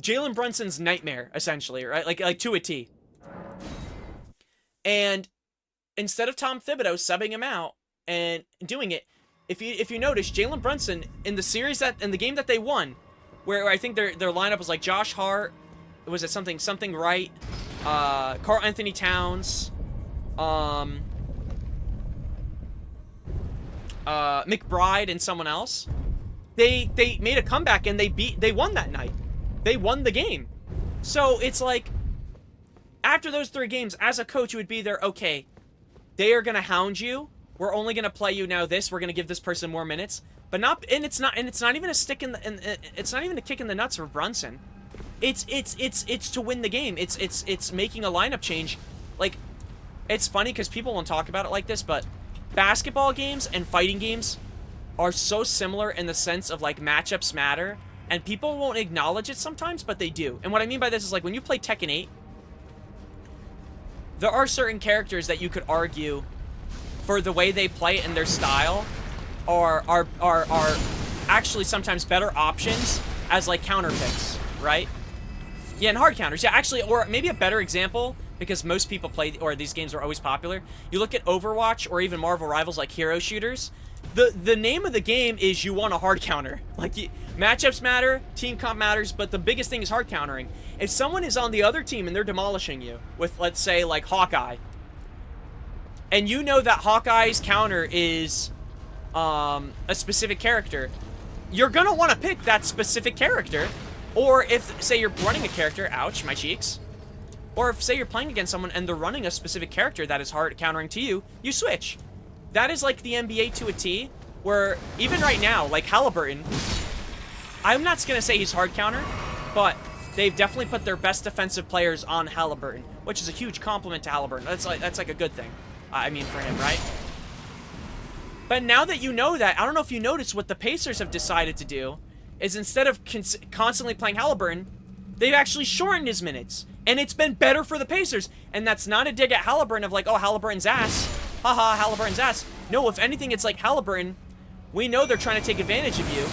Jalen Brunson's nightmare, essentially, right? Like to a T. And instead of Tom Thibodeau subbing him out and doing it, if you notice, Jalen Brunson in the game that they won, where I think their lineup was like Josh Hart, was it something right, Karl Anthony Towns, McBride and someone else. They made a comeback and they won that night. They won the game. So it's like, after those 3 games, as a coach, you would be there, okay, they are gonna hound you. We're only gonna play you now we're gonna give this person more minutes. But it's not even a stick it's not even a kick in the nuts for Brunson. It's to win the game. It's making a lineup change. Like, it's funny because people won't talk about it like this, but basketball games and fighting games are so similar in the sense of, like, matchups matter, and people won't acknowledge it sometimes, but they do. And what I mean by this is, like, when you play Tekken 8, there are certain characters that you could argue, for the way they play and their style, are actually sometimes better options as, like, counter picks, right? Yeah, and hard counters. Yeah, actually, or maybe a better example, because most people play, or these games are always popular. You look at Overwatch or even Marvel Rivals, like hero shooters. The name of the game is you want a hard counter. Like, matchups matter, team comp matters, but the biggest thing is hard countering. If someone is on the other team and they're demolishing you with, let's say, like Hawkeye, and you know that Hawkeye's counter is a specific character, you're gonna want to pick that specific character. Or if, say, you're running a character, ouch, my cheeks. Or if, say, you're playing against someone and they're running a specific character that is hard countering to you, you switch. That is like the NBA to a T, where even right now, like Halliburton, I'm not gonna say he's hard counter, but they've definitely put their best defensive players on Halliburton, which is a huge compliment to Halliburton. That's like a good thing. I mean, for him, right? But now that you know that, I don't know if you noticed what the Pacers have decided to do, is instead of constantly playing Halliburton, they've actually shortened his minutes. And it's been better for the Pacers. And that's not a dig at Halliburton of like, oh, Halliburton's ass. Haha, Halliburton's ass. No, if anything, it's like, Halliburton, we know they're trying to take advantage of you.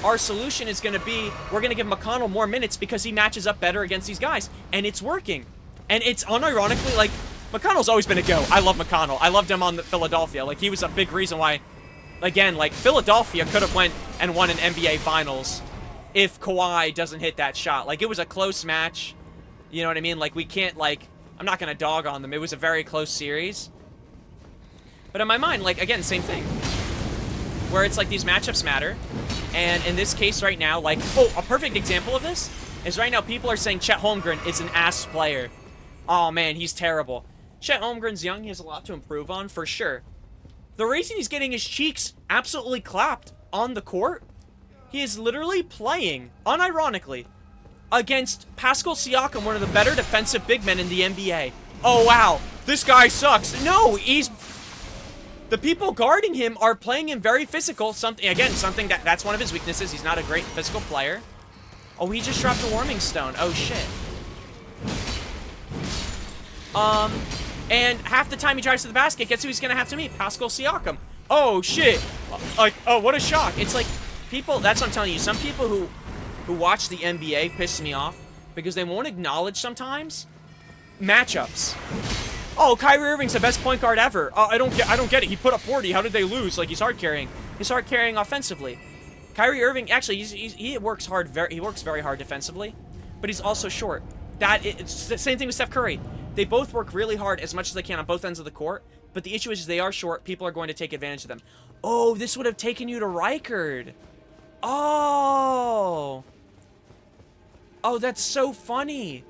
Our solution is going to be, we're going to give McConnell more minutes because he matches up better against these guys. And it's working. And it's unironically, like, McConnell's always been a go. I love McConnell. I loved him on Philadelphia. Like, he was a big reason why, again, like, Philadelphia could have went and won an NBA Finals if Kawhi doesn't hit that shot. Like, it was a close match. You know what I mean? Like, we can't, like, I'm not going to dog on them. It was a very close series. But in my mind, like, again, same thing. Where it's like these matchups matter. And in this case right now, like, oh, a perfect example of this is right now people are saying Chet Holmgren is an ass player. Oh, man, he's terrible. Chet Holmgren's young. He has a lot to improve on, for sure. The reason he's getting his cheeks absolutely clapped on the court, he is literally playing, unironically, against Pascal Siakam, one of the better defensive big men in the NBA. Oh, wow. This guy sucks. No, he's... The people guarding him are playing him very physical. Something that's one of his weaknesses. He's not a great physical player. Oh, he just dropped a warming stone. Oh, shit. And half the time he drives to the basket, guess who he's gonna have to meet? Pascal Siakam. Oh, shit. Like, oh, what a shock. It's like, people, that's what I'm telling you. Some people who watch the NBA piss me off because they won't acknowledge sometimes matchups. Oh, Kyrie Irving's the best point guard ever. I don't get it. He put up 40. How did they lose? Like, he's hard carrying. He's hard carrying offensively. Kyrie Irving, actually, he works hard. He works very hard defensively, but he's also short. It's the same thing with Steph Curry. They both work really hard as much as they can on both ends of the court, But the issue is they are short. People are going to take advantage of them. Oh, this would have taken you to Reichard. Oh. Oh, that's so funny.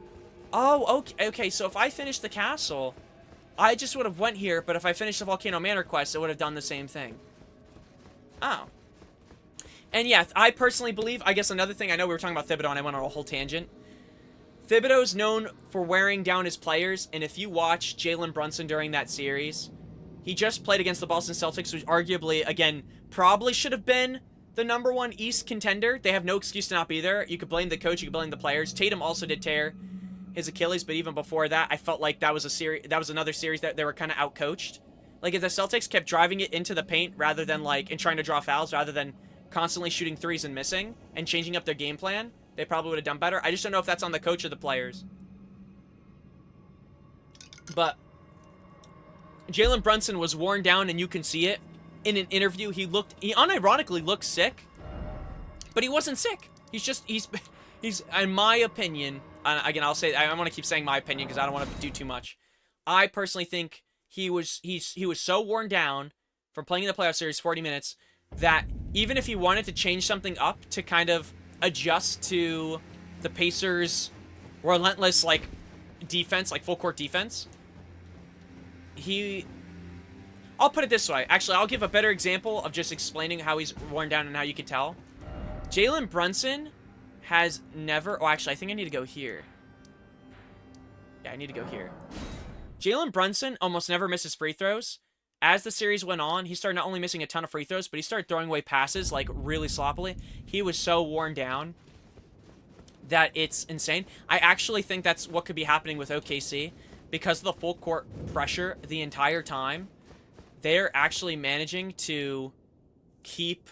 Oh, okay. Okay, so if I finished the castle, I just would have went here, but if I finished the Volcano Manor quest, it would have done the same thing. Oh. And yeah, I personally believe, I guess another thing, I know we were talking about Thibodeau and I went on a whole tangent. Thibodeau's known for wearing down his players, and if you watch Jalen Brunson during that series, he just played against the Boston Celtics, which arguably, again, probably should have been the #1 East contender. They have no excuse to not be there. You could blame the coach, you could blame the players. Tatum also did tear his Achilles, but even before that, I felt like that was another series that they were kind of outcoached. Like, if the Celtics kept driving it into the paint rather than, like, and trying to draw fouls rather than constantly shooting threes and missing and changing up their game plan, they probably would have done better. I just don't know if that's on the coach or the players. But Jalen Brunson was worn down, and you can see it. In an interview, he unironically looked sick, but he wasn't sick. He's, in my opinion, again, I'll say, I want to keep saying my opinion because I don't want to do too much. I personally think he was so worn down from playing in the playoff series 40 minutes that even if he wanted to change something up to kind of adjust to the Pacers' relentless, like, defense, like full court defense, I'll put it this way. Actually, I'll give a better example of just explaining how he's worn down and how you could tell. Jalen Brunson has never... Oh, actually, I think I need to go here. Yeah, I need to go here. Jalen Brunson almost never misses free throws. As the series went on, he started not only missing a ton of free throws, but he started throwing away passes, like, really sloppily. He was so worn down that it's insane. I actually think that's what could be happening with OKC. Because of the full court pressure the entire time, they're actually managing to keep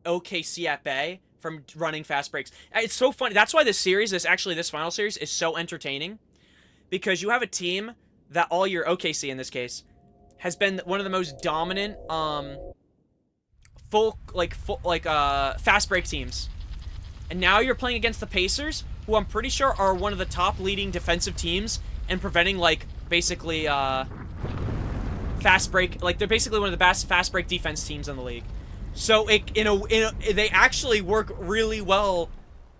OKC at bay from running fast breaks. It's so funny. That's why this final series is so entertaining. Because you have a team that all year, OKC in this case, has been one of the most dominant fast break teams. And now you're playing against the Pacers, who I'm pretty sure are one of the top leading defensive teams and preventing, like, basically, fast break. Like, they're basically one of the best fast break defense teams in the league. So, they actually work really well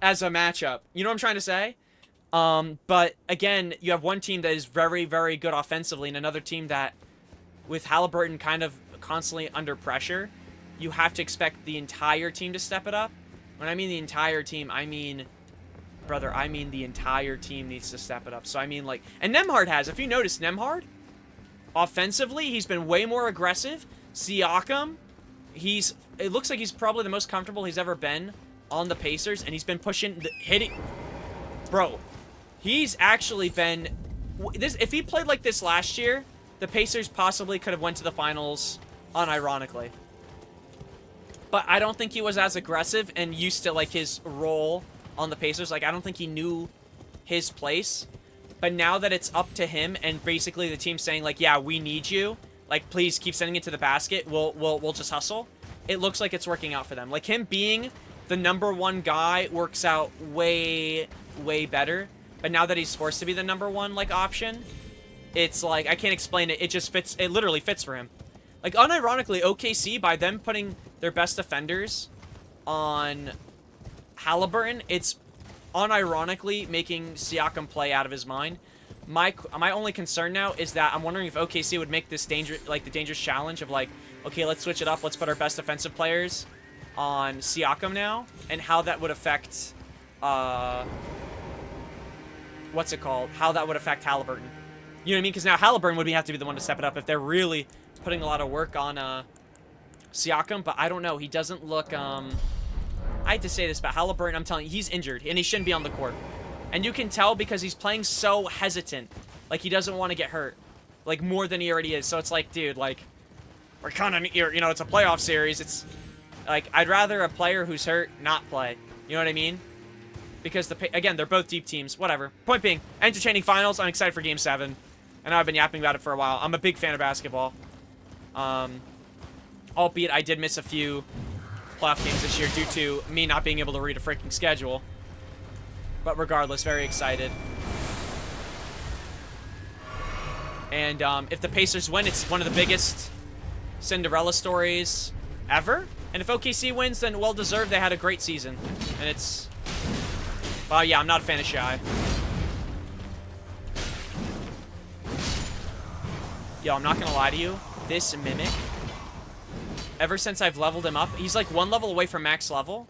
as a matchup. You know what I'm trying to say? But, again, you have one team that is very, very good offensively, and another team that, with Halliburton kind of constantly under pressure, you have to expect the entire team to step it up. When I mean the entire team, I mean... Brother, I mean the entire team needs to step it up. So I mean, like, and Nembhard has. If you notice, Nembhard, offensively, he's been way more aggressive. Siakam, it looks like he's probably the most comfortable he's ever been on the Pacers, and he's been hitting. Bro, he's actually been, if he played like this last year, the Pacers possibly could have went to the finals, unironically. But I don't think he was as aggressive and used to, like, his role on the Pacers. Like, I don't think he knew his place. But now that it's up to him and basically the team saying, like, yeah, we need you, like, please keep sending it to the basket, we'll just hustle, it looks like it's working out for them. Like, him being the #1 guy works out way, way better. But now that he's forced to be the #1, like, option, it's like, I can't explain it. It just fits. It literally fits for him. Like, unironically, OKC, by them putting their best defenders on Halliburton, it's unironically making Siakam play out of his mind. My only concern now is that I'm wondering if OKC would make this the dangerous challenge of, like, okay, let's switch it up. Let's put our best defensive players on Siakam now, and how that would affect, what's it called? How that would affect Halliburton. You know what I mean? Because now Halliburton would have to be the one to step it up if they're really putting a lot of work on Siakam, but I don't know. He doesn't look, I hate to say this, but Halliburton, I'm telling you, he's injured, and he shouldn't be on the court. And you can tell because he's playing so hesitant. Like, he doesn't want to get hurt. Like, more than he already is. So it's like, dude, like, we're kind of, you know, it's a playoff series. It's, like, I'd rather a player who's hurt not play. You know what I mean? Because, again, they're both deep teams. Whatever. Point being, entertaining finals. I'm excited for Game 7. And I've been yapping about it for a while. I'm a big fan of basketball. Albeit I did miss a few playoff games this year due to me not being able to read a freaking schedule. But regardless, very excited. And if the Pacers win, it's one of the biggest Cinderella stories ever. And if OKC wins, then well-deserved. They had a great season. And it's... Well, yeah, I'm not a fan of Shy. Yo, I'm not gonna lie to you. This Mimic, ever since I've leveled him up, he's like 1 level away from max level.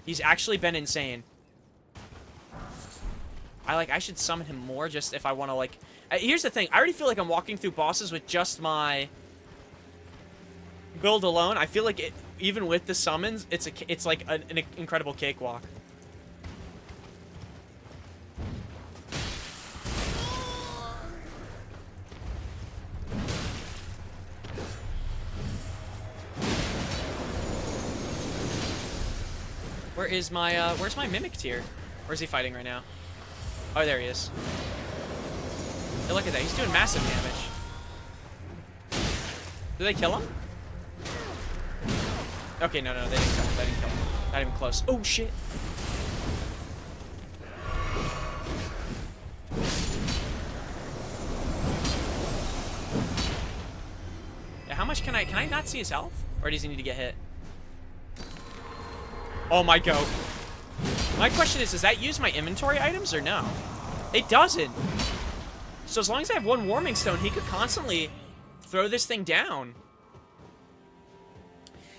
He's actually been insane. I should summon him more just if I want to, like... here's the thing. I already feel like I'm walking through bosses with just my build alone. I feel like even with the summons, it's like an incredible cakewalk. Where's my Mimic tier? Where's he fighting right now? Oh, there he is. Hey, look at that. He's doing massive damage. Did they kill him? Okay, no, they didn't kill him. They didn't kill him. Not even close. Oh, shit. Yeah, how much can I not see his health? Or does he need to get hit? Oh my god. My question is, does that use my inventory items or no? It doesn't. So as long as I have 1 warming stone, he could constantly throw this thing down.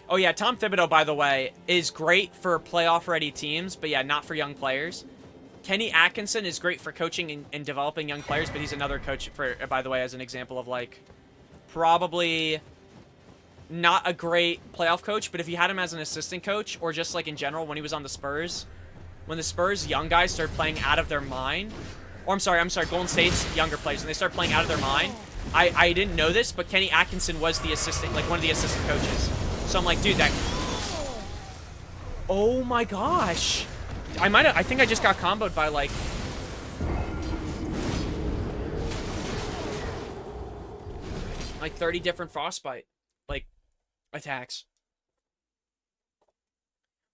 Oh yeah, Tom Thibodeau, by the way, is great for playoff-ready teams, but yeah, not for young players. Kenny Atkinson is great for coaching and developing young players, but he's another coach for, by the way, as an example of like, probably not a great playoff coach, but if you had him as an assistant coach, or just like in general when he was on the Spurs, when the Spurs young guys started playing out of their mind, or I'm sorry, Golden State's younger players, when they start playing out of their mind, I didn't know this, but Kenny Atkinson was the assistant, like one of the assistant coaches. So I'm like, dude, that... Oh my gosh. I think I just got comboed by like... like 30 different frostbite, like, attacks.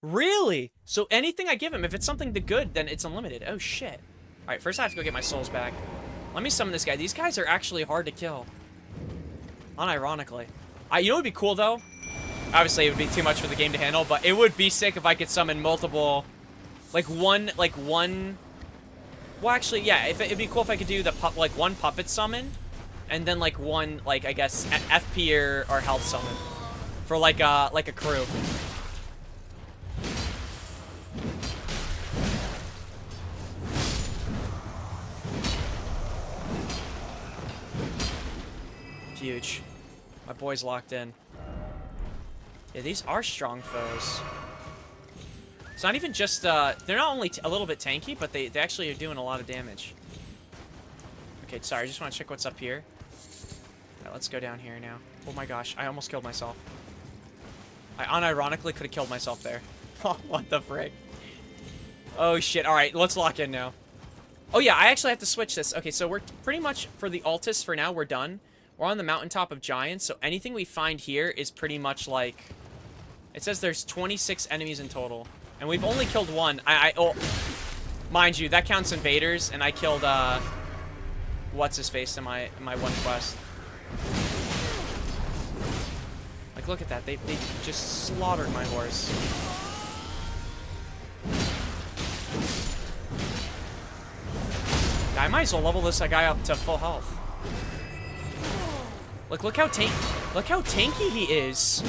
Really? So anything I give him, if it's something to good, then it's unlimited. Oh, shit. Alright, first I have to go get my souls back. Let me summon this guy. These guys are actually hard to kill. Unironically. You know what would be cool, though? Obviously, it would be too much for the game to handle, but it would be sick if I could summon multiple... Like, one... Well, actually, yeah, it'd be cool if I could do the, one puppet summon, and then, like, one, like, I guess, FP or health summon. For, like a crew. Huge. My boy's locked in. Yeah, these are strong foes. It's not even just, they're not only a little bit tanky, but they actually are doing a lot of damage. Okay, sorry, I just want to check what's up here. Alright, let's go down here now. Oh my gosh, I almost killed myself. I unironically could have killed myself there. Oh, what the frick? Oh shit, alright, let's lock in now. Oh yeah, I actually have to switch this. Okay, so we're pretty much, for the Altus for now, we're done. We're on the mountaintop of giants, so anything we find here is pretty much like... It says there's 26 enemies in total. And we've only killed 1. Oh, mind you, that counts invaders, and I killed, what's-his-face in my one quest. Like, look at that. They just slaughtered my horse. I might as well level this guy up to full health. Look how tanky he is.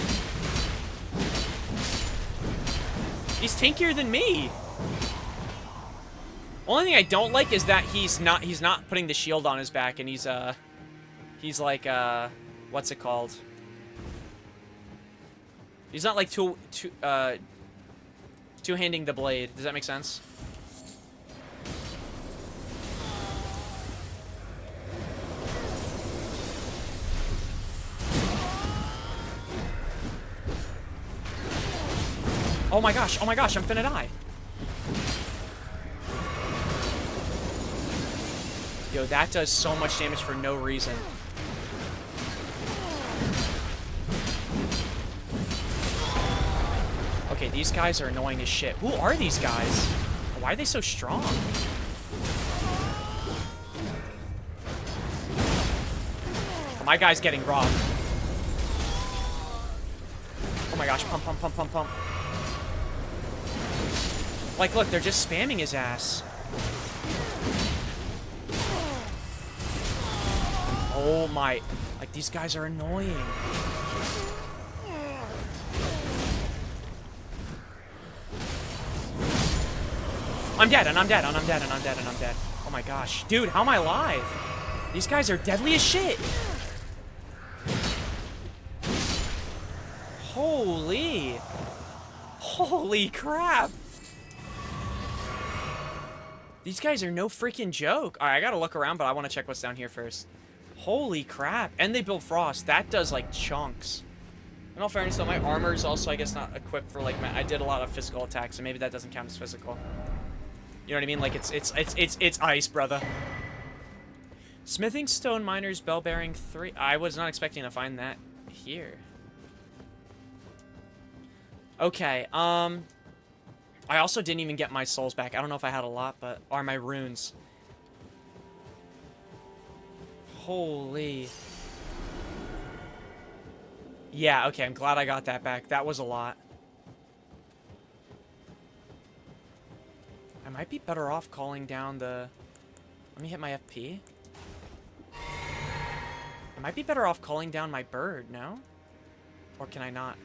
He's tankier than me. Only thing I don't like is that he's not putting the shield on his back, and he's like what's it called? He's not like two-handing the blade. Does that make sense? Oh my gosh, I'm finna die. Yo, that does so much damage for no reason. Okay, these guys are annoying as shit. Who are these guys? Why are they so strong? My guy's getting robbed. Oh my gosh, pump, pump, pump, pump, pump. Like, look, they're just spamming his ass. Oh my... Like, these guys are annoying. I'm dead, and I'm dead, and I'm dead, and I'm dead, and I'm dead. Oh my gosh. Dude, how am I alive? These guys are deadly as shit. Holy. Holy crap. These guys are no freaking joke. All right, I gotta look around, but I want to check what's down here first. Holy crap. And they built Frost. That does, like, chunks. In all fairness, though, my armor is also, I guess, not equipped for, like, I did a lot of physical attacks, so maybe that doesn't count as physical. You know what I mean? Like, it's ice, brother. Smithing stone miners, bell bearing 3. I was not expecting to find that here. Okay, I also didn't even get my souls back. I don't know if I had a lot, but... Or my runes. Holy. Yeah, okay, I'm glad I got that back. That was a lot. I might be better off calling down the... Let me hit my FP. I might be better off calling down my bird, no? Or can I not?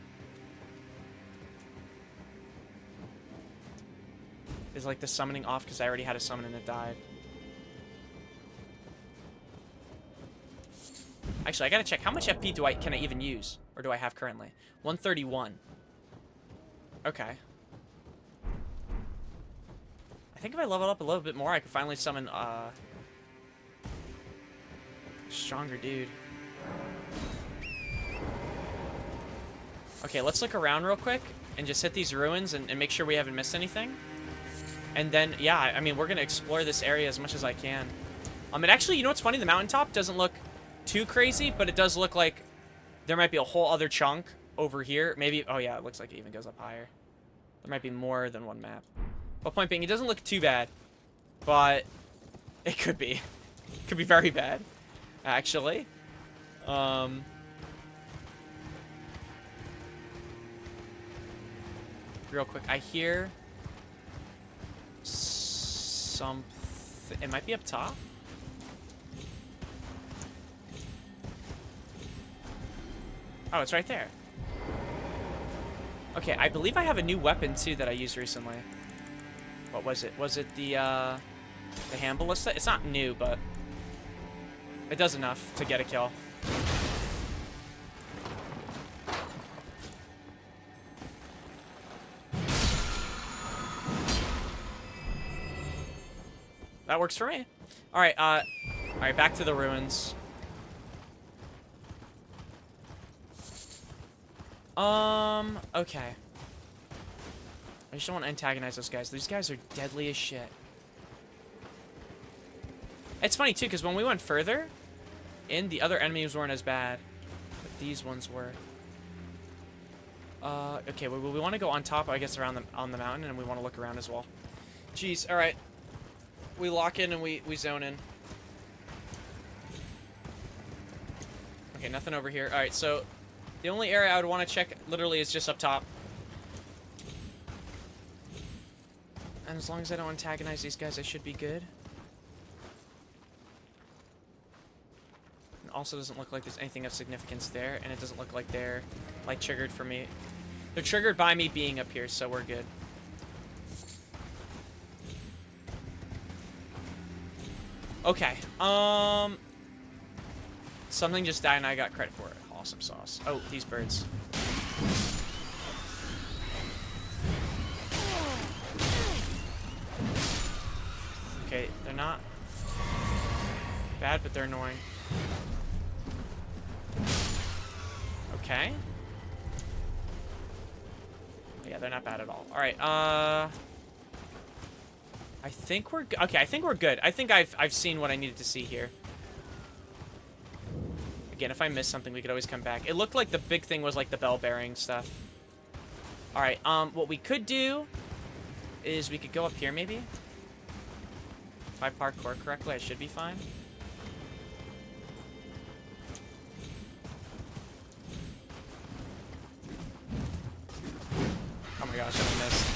Is, like, the summoning off because I already had a summon and it died? Actually, I gotta check. How much FP can I even use? Or do I have currently? 131. Okay. I think if I level up a little bit more, I could finally summon, stronger dude. Okay, let's look around real quick and just hit these ruins and make sure we haven't missed anything. And then, yeah, I mean, we're gonna explore this area as much as I can. And actually, you know what's funny? The mountaintop doesn't look too crazy, but it does look like there might be a whole other chunk over here. Maybe, oh yeah, it looks like it even goes up higher. There might be more than one map. But point being, it doesn't look too bad, but it could be. It could be very bad, actually. Real quick, I hear something. It might be up top. Oh, it's right there. Okay, I believe I have a new weapon, too, that I used recently. What was it? Was it the hand ballista? It's not new, but it does enough to get a kill. That works for me. Alright, back to the ruins. Okay. I just don't want to antagonize those guys. These guys are deadly as shit. It's funny, too, because when we went further, the other enemies weren't as bad. But these ones were. Okay, we want to go on top, I guess, on the mountain, and we want to look around as well. Jeez, alright. We lock in and we zone in. Okay, nothing over here. Alright, so the only area I would want to check literally is just up top. And as long as I don't antagonize these guys, I should be good. It also doesn't look like there's anything of significance there, and it doesn't look like they're, like, triggered for me. They're triggered by me being up here, so we're good. Okay, something just died and I got credit for it. Awesome sauce. Oh, these birds. Okay, they're not bad, but they're annoying. Okay. Yeah, they're not bad at all. Alright, I think we're okay. I think we're good. I think I've seen what I needed to see here. Again, if I miss something, we could always come back. It looked like the big thing was like the bell bearing stuff. All right. What we could do is we could go up here maybe. If I parkour correctly, I should be fine. my gosh, I missed.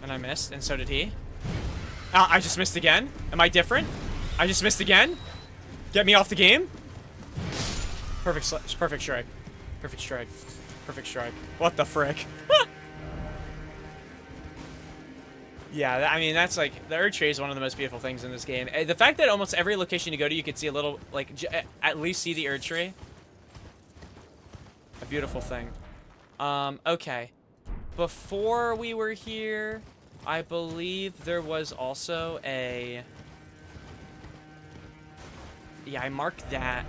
And I missed, and so did he. I just missed again. Am I different? I just missed again? Get me off the game? Perfect strike. Perfect strike. Perfect strike. What the frick? Yeah, I mean, that's like, the Erdtree is one of the most beautiful things in this game. The fact that almost every location you go to, you can see a little, like, at least see the Erdtree. A beautiful thing. Okay. Before we were here, I believe there was also a... Yeah, I marked that.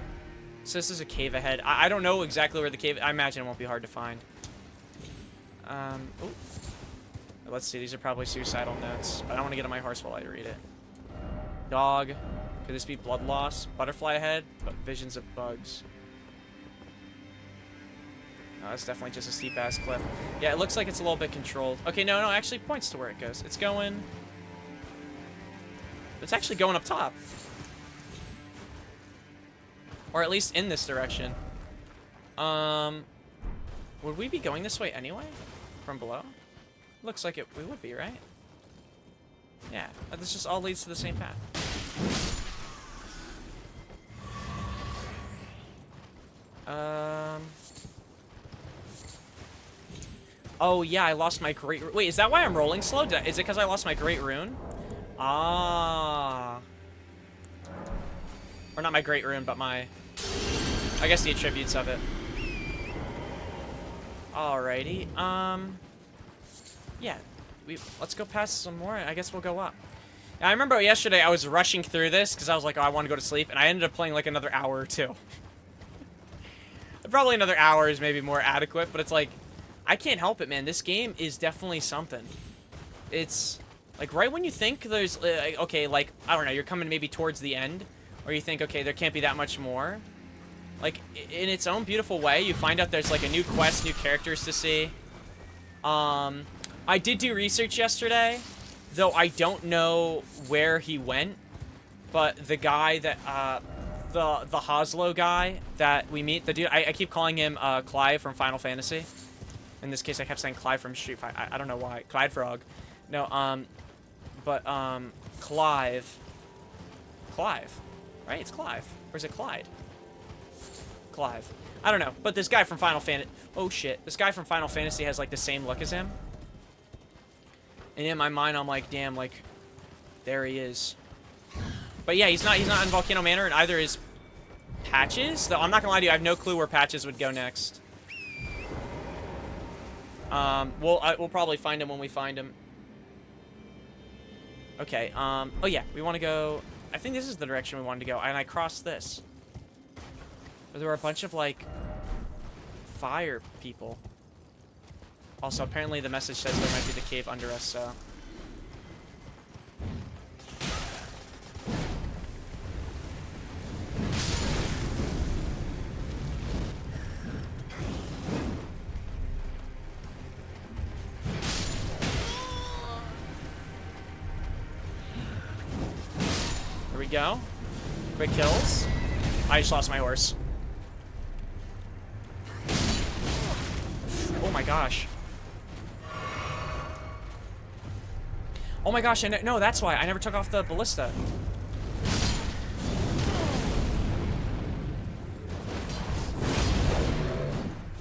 So this is a cave ahead. I don't know exactly where the cave... I imagine it won't be hard to find. Ooh. Let's see. These are probably suicidal notes. But I don't want to get on my horse while I read it. Dog. Could this be blood loss? Butterfly ahead. But visions of bugs. Oh, that's definitely just a steep-ass cliff. Yeah, it looks like it's a little bit controlled. Okay, no, actually points to where it goes. It's going... It's actually going up top. Or at least in this direction. Would we be going this way anyway? From below? Looks like we would be, right? Yeah, this just all leads to the same path. Oh, yeah, I lost my great... Wait, is that why I'm rolling slow? Is it because I lost my great rune? Ah. Or not my great rune, but my... I guess the attributes of it. Alrighty. Yeah. Let's go past some more. I guess we'll go up. Now, I remember yesterday I was rushing through this because I was like, oh, I want to go to sleep. And I ended up playing like another hour or two. Probably another hour is maybe more adequate, but it's like... I can't help it, man. This game is definitely something. It's, like, right when you think there's, okay, like, I don't know, you're coming maybe towards the end, or you think, okay, there can't be that much more. Like, in its own beautiful way, you find out there's, like, a new quest, new characters to see. I did do research yesterday, though I don't know where he went, but the guy that, the Hoslo guy that we meet, the dude, I keep calling him, Clive from Final Fantasy. In this case, I kept saying Clive from Street Fighter. I don't know why. Clyde Frog. No, Clive. Clive. Right? It's Clive. Or is it Clyde? Clive. I don't know. But this guy from Final Fantasy... Oh, shit. This guy from Final Fantasy has, like, the same look as him. And in my mind, I'm like, damn, like, there he is. But yeah, he's not in Volcano Manor, and either is Patches. Though I'm not gonna lie to you, I have no clue where Patches would go next. We'll probably find him when we find him. Okay, oh yeah, we want to go... I think this is the direction we wanted to go, and I crossed this. But there were a bunch of, like, fire people. Also, apparently the message says there might be the cave under us, so... Go. Quick kills. I just lost my horse. Oh my gosh. Oh my gosh, no, that's why. I never took off the ballista.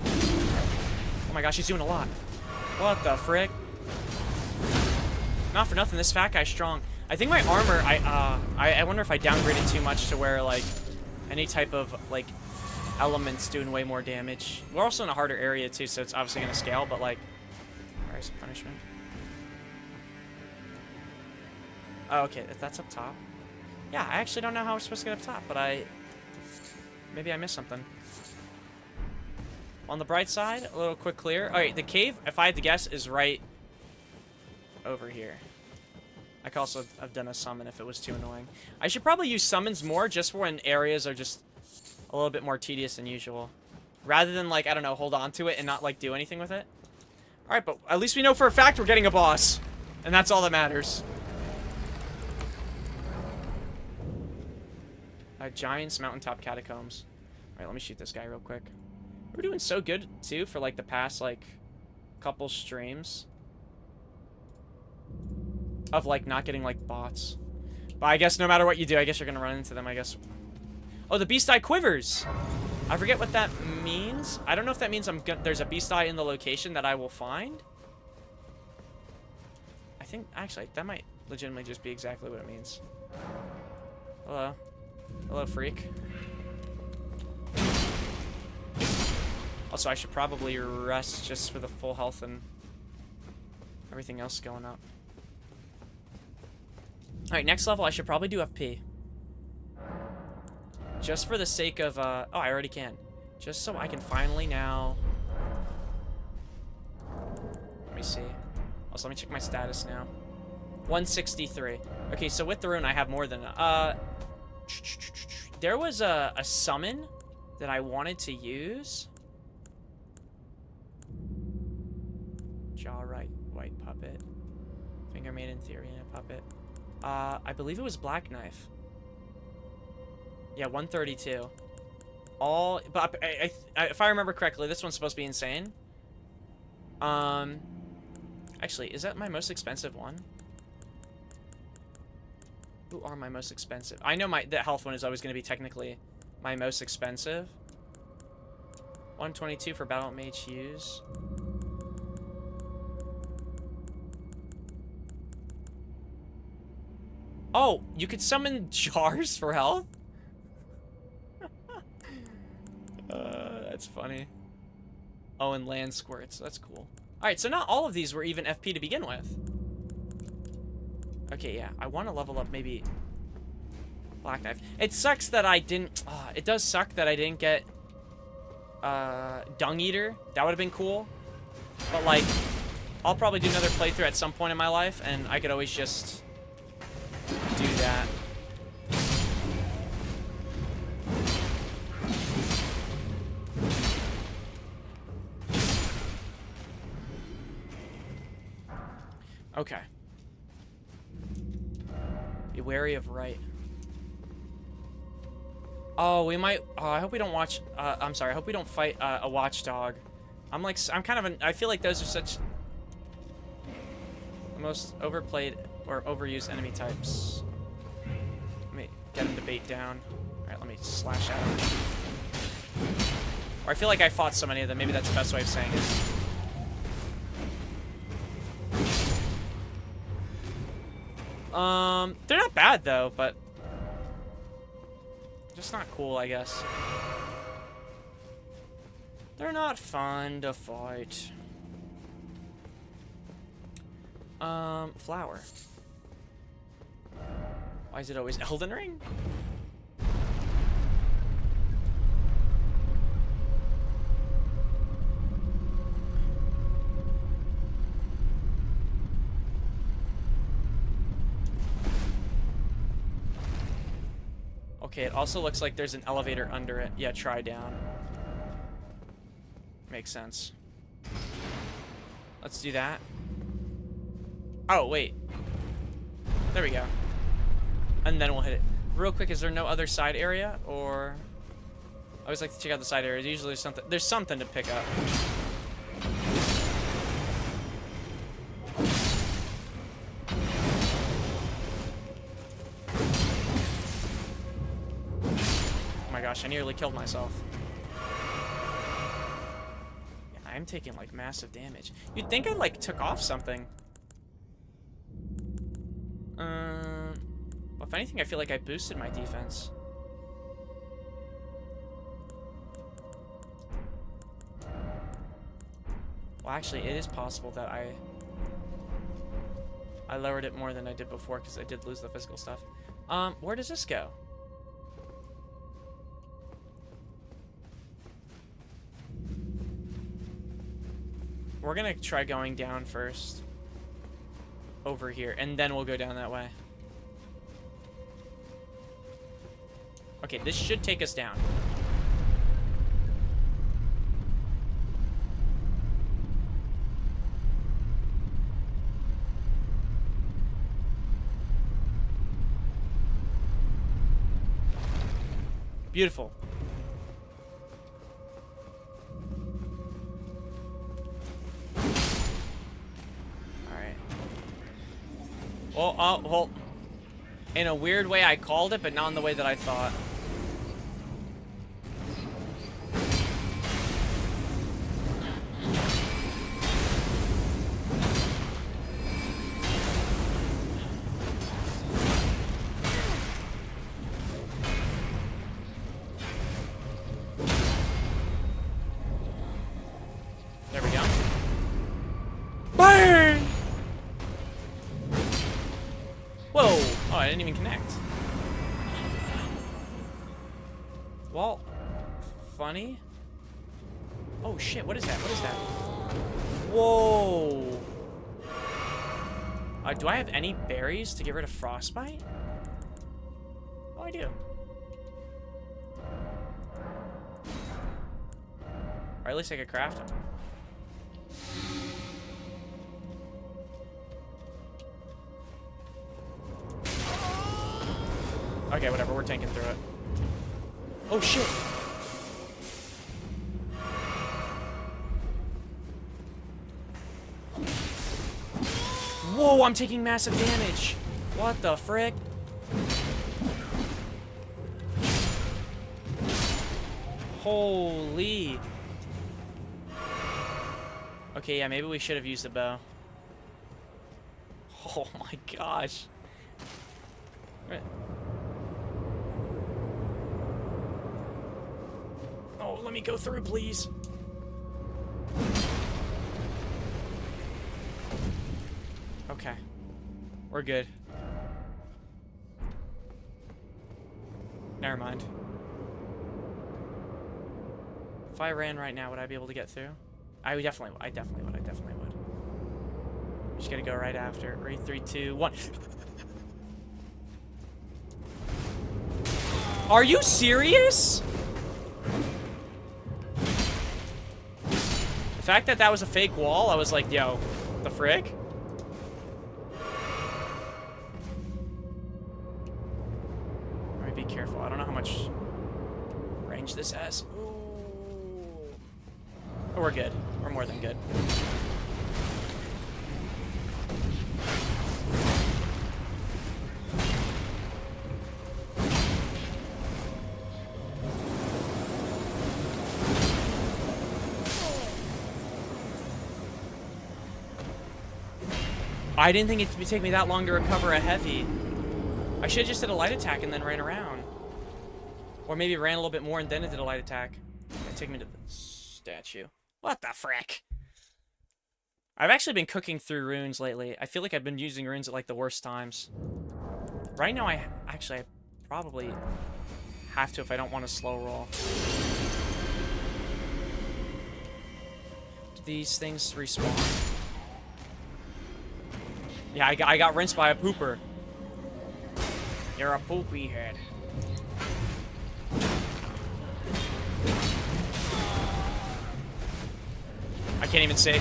Oh my gosh, he's doing a lot. What the frick? Not for nothing, this fat guy's strong. I think my armor, I wonder if I downgraded too much to where, like, any type of, like, elements doing way more damage. We're also in a harder area, too, so it's obviously going to scale, but, like, where's punishment? Oh, okay, that's up top. Yeah, I actually don't know how we're supposed to get up top, but maybe I missed something. On the bright side, a little quick clear. Alright, the cave, if I had to guess, is right over here. I could also have done a summon if it was too annoying. I should probably use summons more just for when areas are just a little bit more tedious than usual. Rather than, like, I don't know, hold on to it and not, like, do anything with it. Alright, but at least we know for a fact we're getting a boss. And that's all that matters. Giants, mountaintop catacombs. All right, let me shoot this guy real quick. We're doing so good, too, for, like, the past, like, couple streams. Of, like, not getting, like, bots. But I guess no matter what you do, I guess you're gonna run into them, I guess. Oh, the beast eye quivers! I forget what that means. I don't know if that means there's a beast eye in the location that I will find. I think, actually, that might legitimately just be exactly what it means. Hello. Hello, freak. Also, I should probably rest just for the full health and everything else going up. Alright, next level, I should probably do FP. Just for the sake of, oh, I already can. Just so I can finally now... Let me see. Also, let me check my status now. 163. Okay, so with the rune, I have more than... There was a summon that I wanted to use. Jaw right, white puppet. Finger made in theory in a puppet. I believe it was Black Knife. Yeah, 132. All, but if I remember correctly, this one's supposed to be insane. Actually, is that my most expensive one? Who are my most expensive? I know the health one is always going to be technically my most expensive. 122 for Battle Mage Hughes. Oh, you could summon jars for health? That's funny. Oh, and land squirts. That's cool. Alright, so not all of these were even FP to begin with. Okay, yeah. I want to level up maybe Black Knife. It sucks that I didn't... it does suck that I didn't get Dung Eater. That would have been cool. But, like, I'll probably do another playthrough at some point in my life, and I could always just do that. Okay. Be wary of right. Oh, we might... Oh, I hope we don't watch... I'm sorry. I hope we don't fight a watchdog. I'm kind of... I feel like those are such... the most overplayed or overused enemy types. Let me get him to bait down. Alright, let me slash at him. Or I feel like I fought so many of them. Maybe that's the best way of saying it. They're not bad, though, but... just not cool, I guess. They're not fun to fight. Flower. Why is it always Elden Ring? Okay, it also looks like there's an elevator under it. Yeah, try down. Makes sense. Let's do that. Oh, wait. There we go. And then we'll hit it. Real quick, is there no other side area? Or... I always like to check out the side areas. Usually there's something to pick up. Oh my gosh, I nearly killed myself. Yeah, I'm taking, like, massive damage. You'd think I, like, took off something. Well, if anything, I feel like I boosted my defense. Well, actually, it is possible that I lowered it more than I did before because I did lose the physical stuff. Where does this go? We're gonna try going down first. Over here, and then we'll go down that way. Okay, this should take us down. Beautiful. Alright. Well, in a weird way I called it, but not in the way that I thought. There we go. Burn! Whoa! Oh, I didn't even connect. Well, funny. Oh shit, what is that? What is that? Whoa! Do I have any berries to get rid of frostbite? Oh, I do. Or at least I could craft them. Okay, whatever, we're tanking through it. Oh shit! Whoa, I'm taking massive damage! What the frick? Holy. Okay, yeah, maybe we should have used the bow. Oh my gosh. Right. Oh, let me go through, please. Okay. We're good. Never mind. If I ran right now, would I be able to get through? I definitely would. Just gotta go right after. 3, 2, 1. Are you serious? The fact that that was a fake wall, I was like, yo, the frick? Alright, be careful. I don't know how much range this has. Ooh. Oh, we're good. We're more than good. I didn't think it would take me that long to recover a heavy. I should have just did a light attack and then ran around. Or maybe ran a little bit more and then it did a light attack. That took me to the statue. What the frick? I've actually been cooking through runes lately. I feel like I've been using runes at like the worst times. Right now I probably have to if I don't want to slow roll. Do these things respawn? Yeah, I got rinsed by a pooper. You're a poopy head. I can't even say.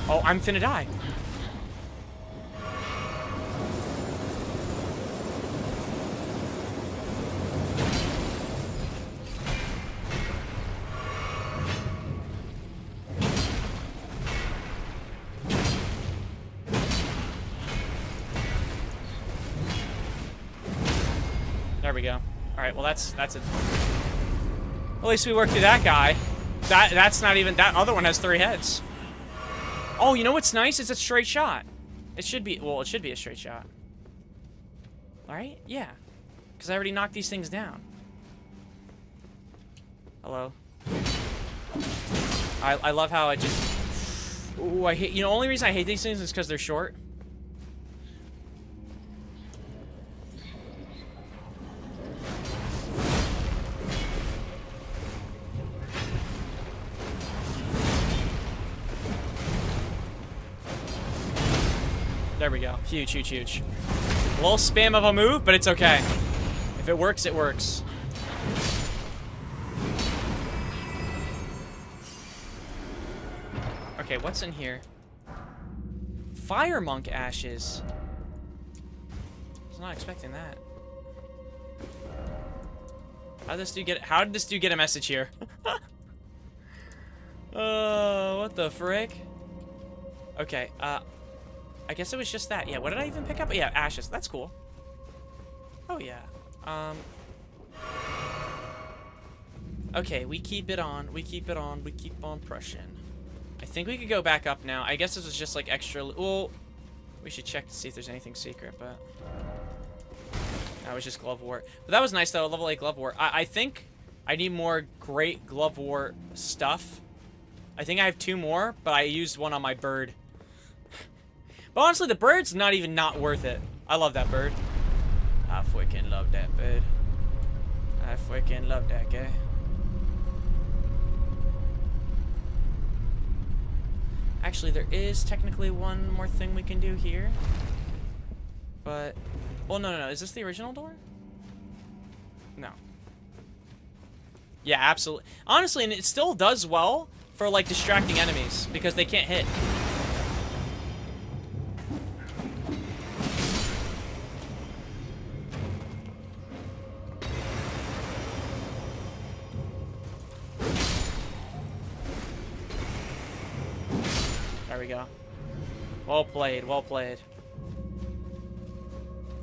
Oh, I'm finna die. There we go. Alright, well that's it. At least we worked through that guy. That's not even... That other one has 3 heads. Oh, you know what's nice? It's a straight shot. It should be... Well, it should be a straight shot. Alright? Yeah. Because I already knocked these things down. Hello? I love how I just... Ooh, I hate... You know, only reason I hate these things is because they're short. There we go. Huge, huge, huge. A little spam of a move, but it's okay. If it works, it works. Okay, what's in here? Fire monk ashes. was not expecting that. How did this dude get a message here? What the frick? Okay, I guess it was just that. Yeah, what did I even pick up? Yeah, ashes. That's cool. Oh, yeah. Okay, we keep it on. We keep it on. We keep on pushing. I think we could go back up now. I guess this was just like extra. Well, we should check to see if there's anything secret, but that was just glove wart. But that was nice though. Level 8 glove wart. I think I need more great glove wart stuff. I think I have 2 more, but I used one on my bird. But honestly, the bird's not even not worth it. I love that bird. I freaking love that bird. I freaking love that guy. Actually, there is technically one more thing we can do here. But, well, no. Is this the original door? No. Yeah, absolutely. Honestly, and it still does well for, like, distracting enemies because they can't hit. There we go. Well played, well played.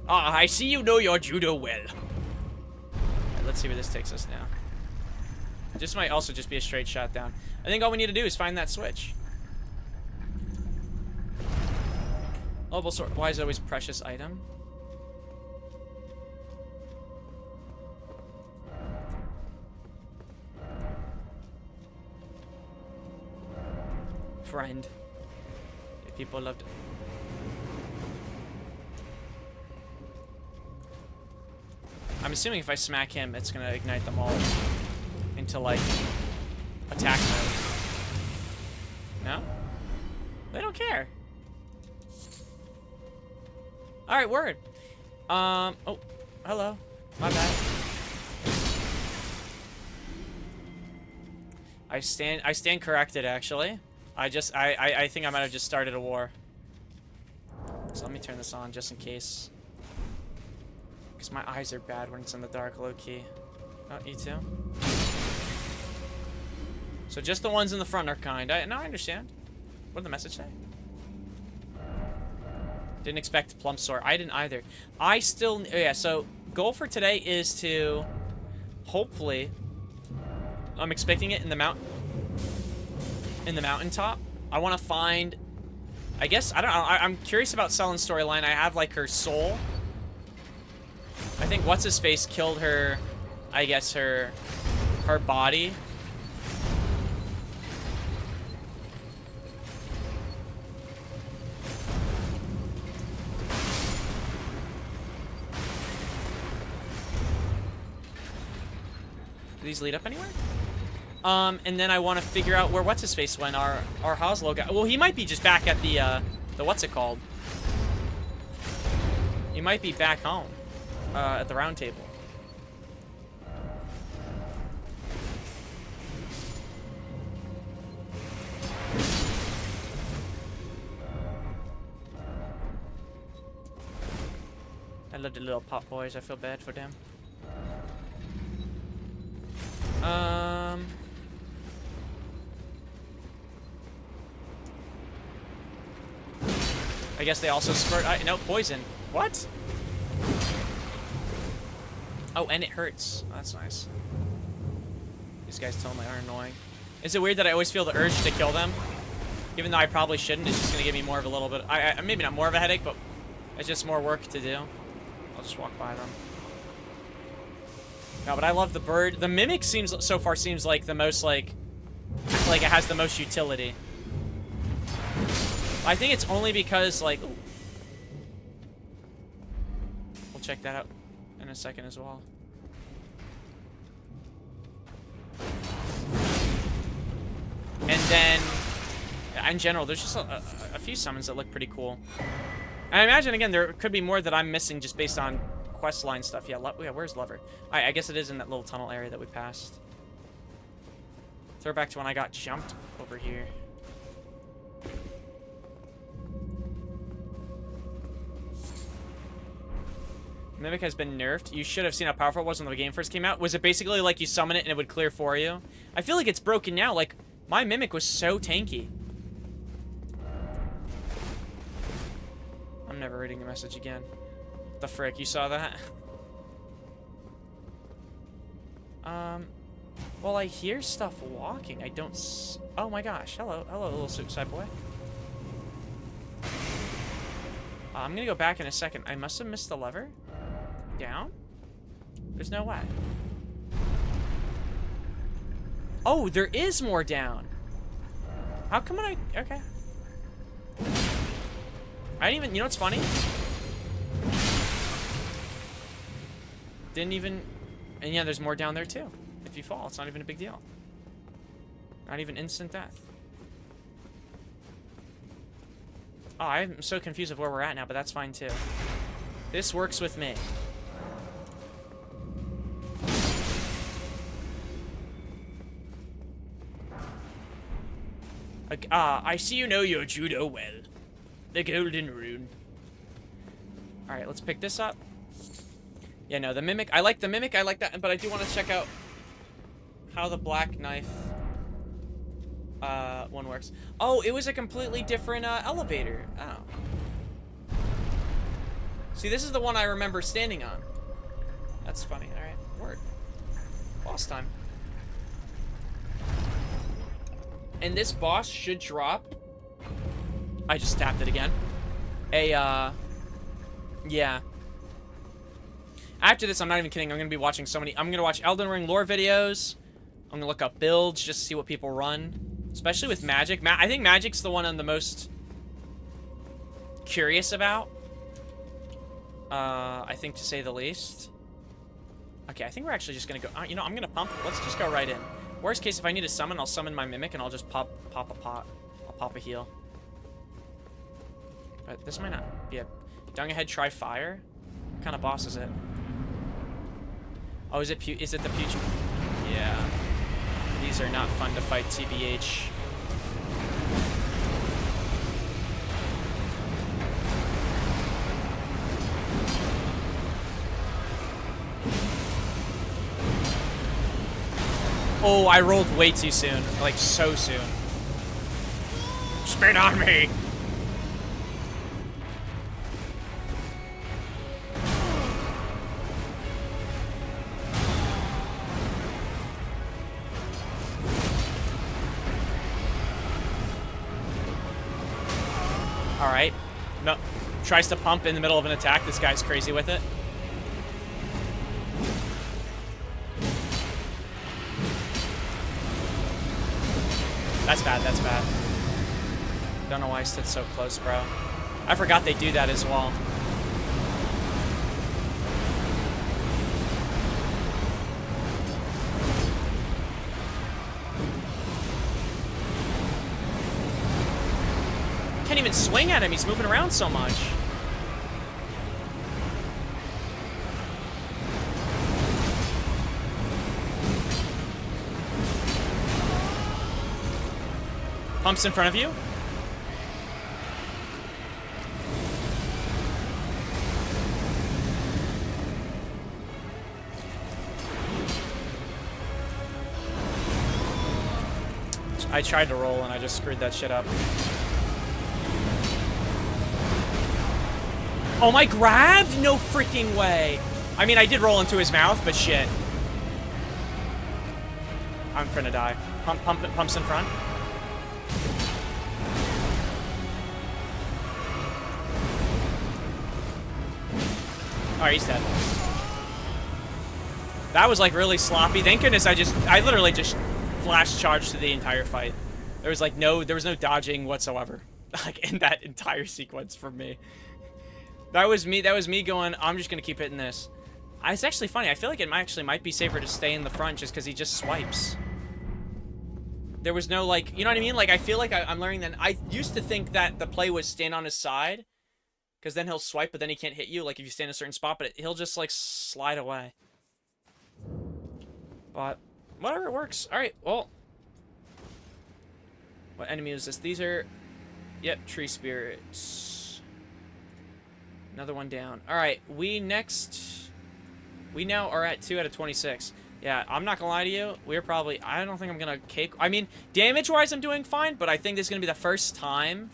Ah, I see you know your judo well. Alright, let's see where this takes us now. This might also just be a straight shot down. I think all we need to do is find that switch. Global sword. Why is it always precious item? Friend. People loved it. I'm assuming if I smack him, it's gonna ignite them all into, like, attack mode. No? They don't care. Alright, word. Oh, hello. My bad. I stand corrected, actually. I think I might have just started a war. So let me turn this on just in case. Because my eyes are bad when it's in the dark, low-key. Oh, you too? So just the ones in the front are kind. No, I understand. What did the message say? Didn't expect plum sword. I didn't either. I still... Oh, yeah, so goal for today is to... Hopefully... I'm expecting it in the mountaintop. I want to find... I guess... I don't know. I'm curious about Sellen's storyline. I have, like, her soul. I think What's-His-Face killed her... I guess her body. Do these lead up anywhere? And then I want to figure out where What's-His-Face went, our Hoslow guy. Well, he might be just back at the what's it called? He might be back home, at the round table. I love the little pop boys. I feel bad for them. I guess they also spurt. No, poison. What? Oh, and it hurts. Oh, that's nice. These guys totally are annoying. Is it weird that I always feel the urge to kill them? Even though I probably shouldn't, it's just gonna give me more of a little bit. Maybe not more of a headache, but it's just more work to do. I'll just walk by them. No, but I love the bird. The mimic so far seems like the most like it has the most utility. I think it's only because like ooh. We'll check that out in a second as well. And then in general, there's just a few summons that look pretty cool. And I imagine again there could be more that I'm missing just based on questline stuff. Yeah, where's Lover? I guess it is in that little tunnel area that we passed. Throw back to when I got jumped over here. Mimic has been nerfed. You should have seen how powerful it was when the game first came out. Was it basically like you summon it and it would clear for you? I feel like it's broken now. Like, my Mimic was so tanky. I'm never reading the message again. What the frick? You saw that? Well, I hear stuff walking. I don't oh my gosh. Hello. Hello, little suicide boy. I'm gonna go back in a second. I must have missed the lever. Down? There's no way. Oh, there is more down. How come okay. I didn't even, you know what's funny? Didn't even, and yeah, there's more down there too. If you fall, it's not even a big deal. Not even instant death. Oh, I'm so confused of where we're at now, but that's fine too. This works with me. I see you know your judo well. The golden rune. Alright, let's pick this up. Yeah, no, the Mimic. I like the Mimic. I like that, but I do want to check out how the black knife one works. Oh, it was a completely different elevator. Oh. See, this is the one I remember standing on. That's funny. Alright, word. Boss time. And this boss should drop. I just tapped it again. Yeah. After this, I'm not even kidding. I'm going to be watching so many. I'm going to watch Elden Ring lore videos. I'm going to look up builds just to see what people run. Especially with Magic. I think Magic's the one I'm the most curious about. I think, to say the least. Okay, I think we're actually just going to go. You know, I'm going to pump. Let's just go right in. Worst case, if I need to summon, I'll summon my Mimic and I'll just pop a pot. I'll pop a heal. But this might not be a... Dung ahead, try fire? What kind of boss is it? Oh, is it the Putrid? Yeah. These are not fun to fight, TBH. Oh, I rolled way too soon. Like, so soon. Spin on me! Alright. No. Tries to pump in the middle of an attack. This guy's crazy with it. That's bad, that's bad. Don't know why I stood so close, bro. I forgot they do that as well. Can't even swing at him, he's moving around so much. Pumps in front of you. I tried to roll and I just screwed that shit up. Oh, my grabbed? No freaking way. I mean, I did roll into his mouth, but shit. I'm finna die. Pumps in front. Alright, he's dead. That was like really sloppy. Thank goodness I literally just flash charged to the entire fight. There was like there was no dodging whatsoever. Like in that entire sequence for me. That was me going, I'm just gonna keep hitting this. It's actually funny, I feel like it might be safer to stay in the front just because he just swipes. There was no like, you know what I mean? Like I feel like I'm learning that. I used to think that the play was stand on his side. Because then he'll swipe, but then he can't hit you, like if you stay in a certain spot, but he'll just like slide away. But whatever, it works. Alright, well. What enemy is this? These are, yep, tree spirits. Another one down. All right, we now are at 2 out of 26. Yeah, I'm not gonna lie to you. We're probably, I don't think I'm gonna cake. I mean, damage-wise, I'm doing fine, but I think this is gonna be the first time,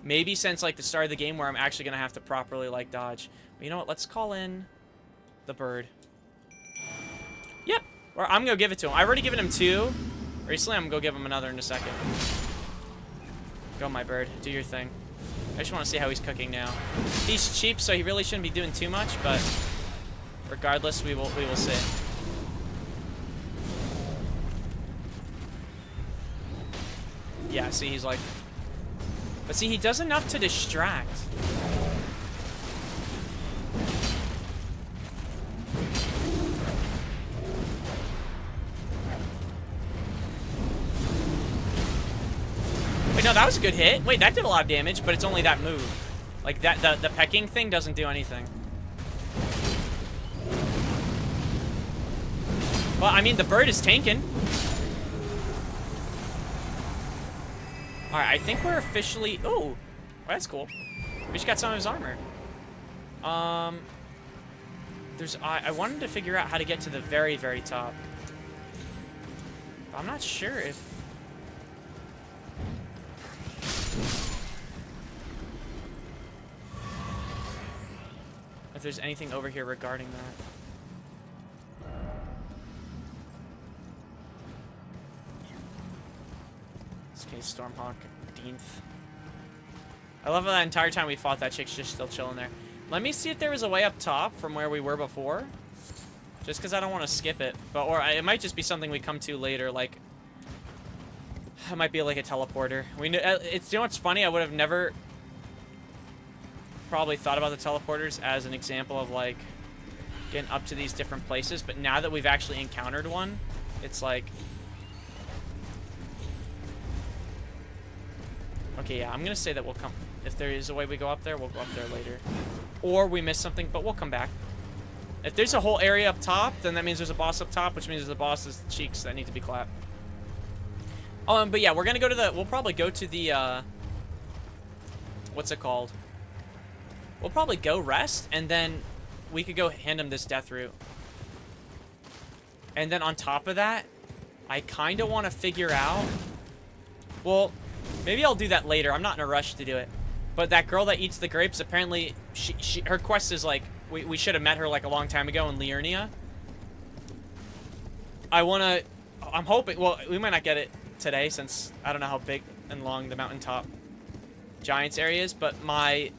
maybe since like the start of the game, where I'm actually gonna have to properly like dodge. But you know what? Let's call in the bird. Yep. Or I'm gonna give it to him. I've already given him 2 recently. I'm gonna go give him another in a second. Go, my bird. Do your thing. I just want to see how he's cooking now. He's cheap, so he really shouldn't be doing too much, but regardless, we will see. Yeah, see, he's like... But see, he does enough to distract. Wait, no, that was a good hit. Wait, that did a lot of damage, but it's only that move. Like, that the pecking thing doesn't do anything. Well, I mean, the bird is tanking. Alright, I think we're officially... Ooh, well, that's cool. We just got some of his armor. I wanted to figure out how to get to the very, very top. But I'm not sure if... If there's anything over here regarding that. Okay, Stormhawk, Deanth. I love how that entire time we fought, that chick's just still chilling there. Let me see if there was a way up top from where we were before. Just because I don't want to skip it. Or it might just be something we come to later, like... It might be like a teleporter. You know what's funny? I would have never probably thought about the teleporters as an example of, like, getting up to these different places. But now that we've actually encountered one, it's like... Okay, yeah, I'm gonna say that we'll come... If there is a way we go up there, we'll go up there later. Or we miss something, but we'll come back. If there's a whole area up top, then that means there's a boss up top, which means there's a boss's cheeks that need to be clapped. But yeah, we're gonna go to the... We'll probably go to the, what's it called? We'll probably go rest, and then we could go hand him this death root. And then on top of that, I kind of want to figure out... Well... Maybe I'll do that later. I'm not in a rush to do it. But that girl that eats the grapes, apparently, her quest is like, we should have met her like a long time ago in Liurnia. I'm hoping, well, we might not get it today since I don't know how big and long the mountaintop giants area is, but my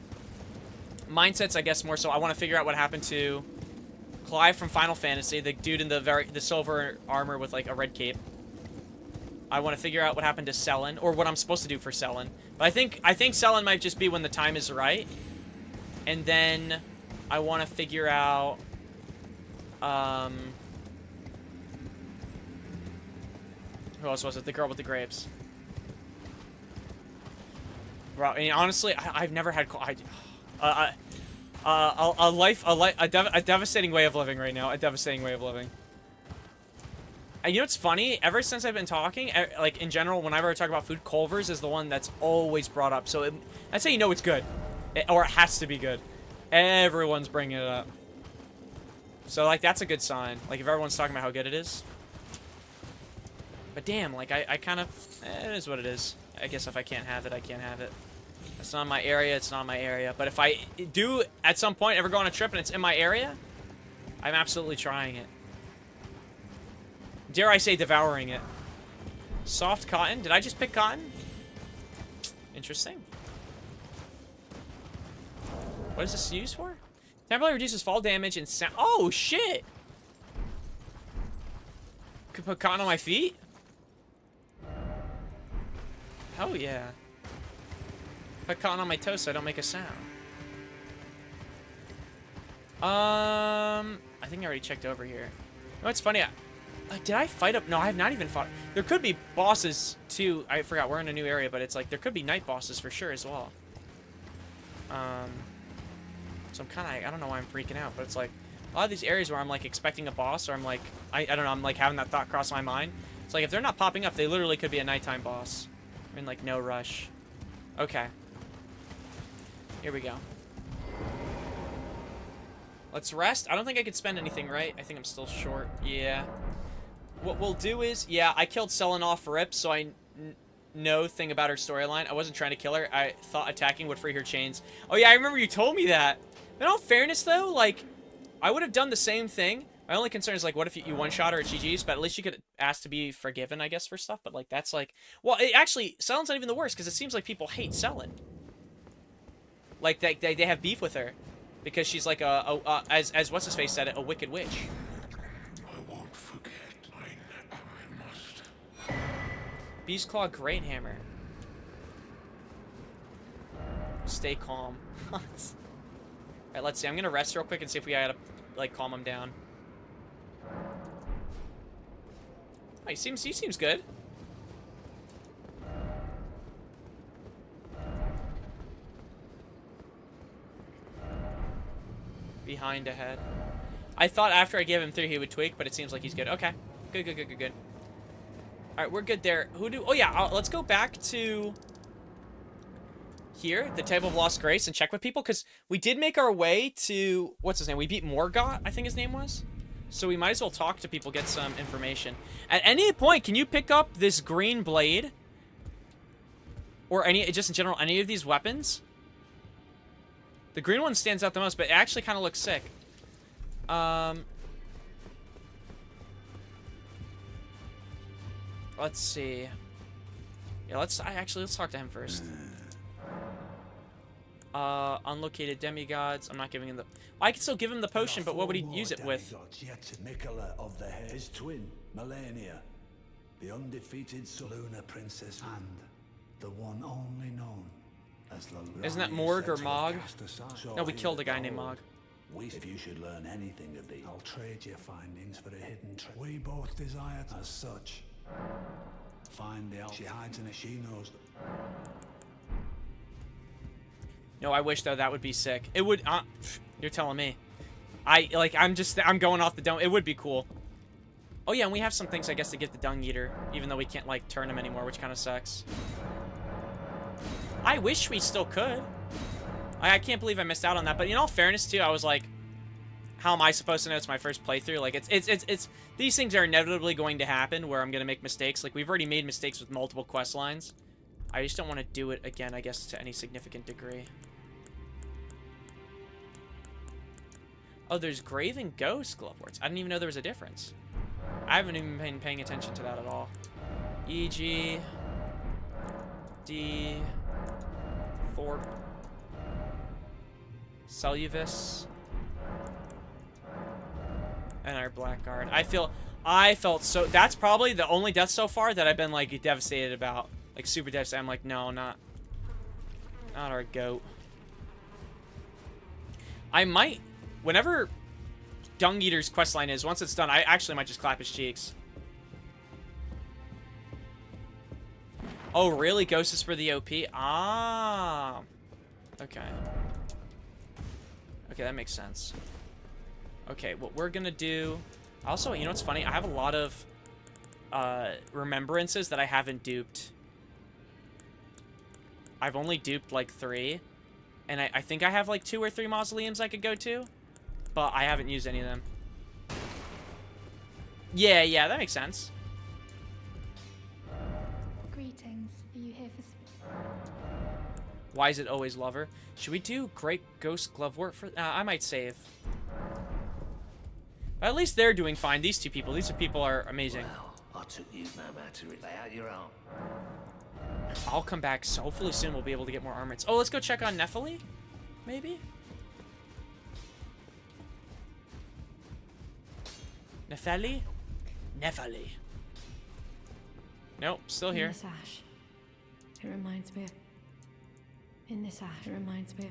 mindset's, I guess, more so I want to figure out what happened to Clive from Final Fantasy, the dude in the silver armor with like a red cape. I want to figure out what happened to Selen, or what I'm supposed to do for Selen. But I think Selen might just be when the time is right. And then I want to figure out who else was it? The girl with the grapes. Bro, I mean, honestly, I've never had a devastating way of living right now. A devastating way of living. And you know what's funny? Ever since I've been talking, like, in general, whenever I talk about food, Culver's is the one that's always brought up. So that's how you know it's good. Or it has to be good. Everyone's bringing it up. So, like, that's a good sign. Like, if everyone's talking about how good it is. But damn, like, I kind of... it is what it is. I guess if I can't have it, I can't have it. It's not my area, it's not my area. But if I do, at some point, ever go on a trip and it's in my area, I'm absolutely trying it. Dare I say devouring it. Soft cotton? Did I just pick cotton? Interesting. What is this used for? Temporarily reduces fall damage and sound. Oh, shit! Could put cotton on my feet? Hell yeah. Put cotton on my toes so I don't make a sound. I think I already checked over here. You know what's funny? Did I fight up? No, I have not even fought. There could be bosses, too. I forgot. We're in a new area, but it's like, there could be night bosses for sure as well. So I'm kind of, I don't know why I'm freaking out, but it's like, a lot of these areas where I'm like expecting a boss, or I'm like, I don't know, I'm like having that thought cross my mind. It's like, if they're not popping up, they literally could be a nighttime boss. I'm in like no rush. Okay. Here we go. Let's rest. I don't think I could spend anything, right? I think I'm still short. Yeah. What we'll do is, yeah, I killed Selen off rip, so I know thing about her storyline. I wasn't trying to kill her. I thought attacking would free her chains. Oh yeah, I remember you told me that. In all fairness, though, like, I would have done the same thing. My only concern is, like, what if you one-shot her at GG's, but at least you could ask to be forgiven, I guess, for stuff. But, like, that's, like... Well, actually, Selen's not even the worst, because it seems like people hate Selen. Like, they have beef with her. Because she's, like, as What's-His-Face said it, a wicked witch. I won't forget. I must. Beast Claw Great Hammer. Stay calm. Alright, let's see. I'm gonna rest real quick and see if we gotta, like, calm him down. Oh, he seems good. Behind ahead. I thought after I gave him 3 he would tweak, but it seems like he's good. Okay. Good. Alright, we're good there. Oh yeah, let's go back to here, the Table of Lost Grace, and check with people, because we did make our way to, what's his name? We beat Morgott, I think his name was. So we might as well talk to people, get some information. At any point, can you pick up this green blade? Or just in general, any of these weapons? The green one stands out the most, but it actually kind of looks sick. Let's see. Yeah, let's talk to him first. Unlocated demigods. I'm not giving him the... I could still give him the potion, but what would he use it with? Nicola of the Hair, his twin, Melania, the undefeated Lunar princess, and the one only known as the... Isn't that Morg or Mog? No, we killed a guy named Mog. If you should learn anything of these, I'll trade your findings for a hidden treasure. We both desire as such. Find the... She hides in it, she knows them. No, I wish, though, that would be sick. It would, you're telling me. I'm going off the dome. It would be cool. Oh, yeah, and we have some things, I guess, to get the Dung Eater, even though we can't, like, turn him anymore, which kind of sucks. I wish we still could. I can't believe I missed out on that, but in all fairness, too, I was like, how am I supposed to know it's my first playthrough? Like, it's these things are inevitably going to happen where I'm going to make mistakes. Like, we've already made mistakes with multiple quest lines. I just don't want to do it again, I guess, to any significant degree. Oh, there's Graven Ghost Gloveworts. I didn't even know there was a difference. I haven't even been paying attention to that at all. E.G. D. Thorpe. Celluvis. And our Blackguard. I felt so... That's probably the only death so far that I've been, like, devastated about. Like, super devastated. I'm like, no, not our goat. I might... Whenever Dung Eater's questline is, once it's done, I actually might just clap his cheeks. Oh, really? Ghost is for the OP? Ah. Okay. Okay, that makes sense. Okay, what we're gonna do... Also, you know what's funny? I have a lot of remembrances that I haven't duped. I've only duped, like, 3. And I think I have, like, 2 or 3 mausoleums I could go to. But I haven't used any of them. Yeah, that makes sense. Greetings. Are you here for... Why is it always lover? Should we do Great Ghost Glovewort for... I might save. But at least they're doing fine. These two people. These two people are amazing. Well, I took you no matter to lay out your own. I'll come back. So hopefully soon we'll be able to get more armors. Oh, let's go check on Nephili? Maybe? Nephili? Nephili. Nope, still here. In this ash, it reminds me of... In this ash, it reminds me of...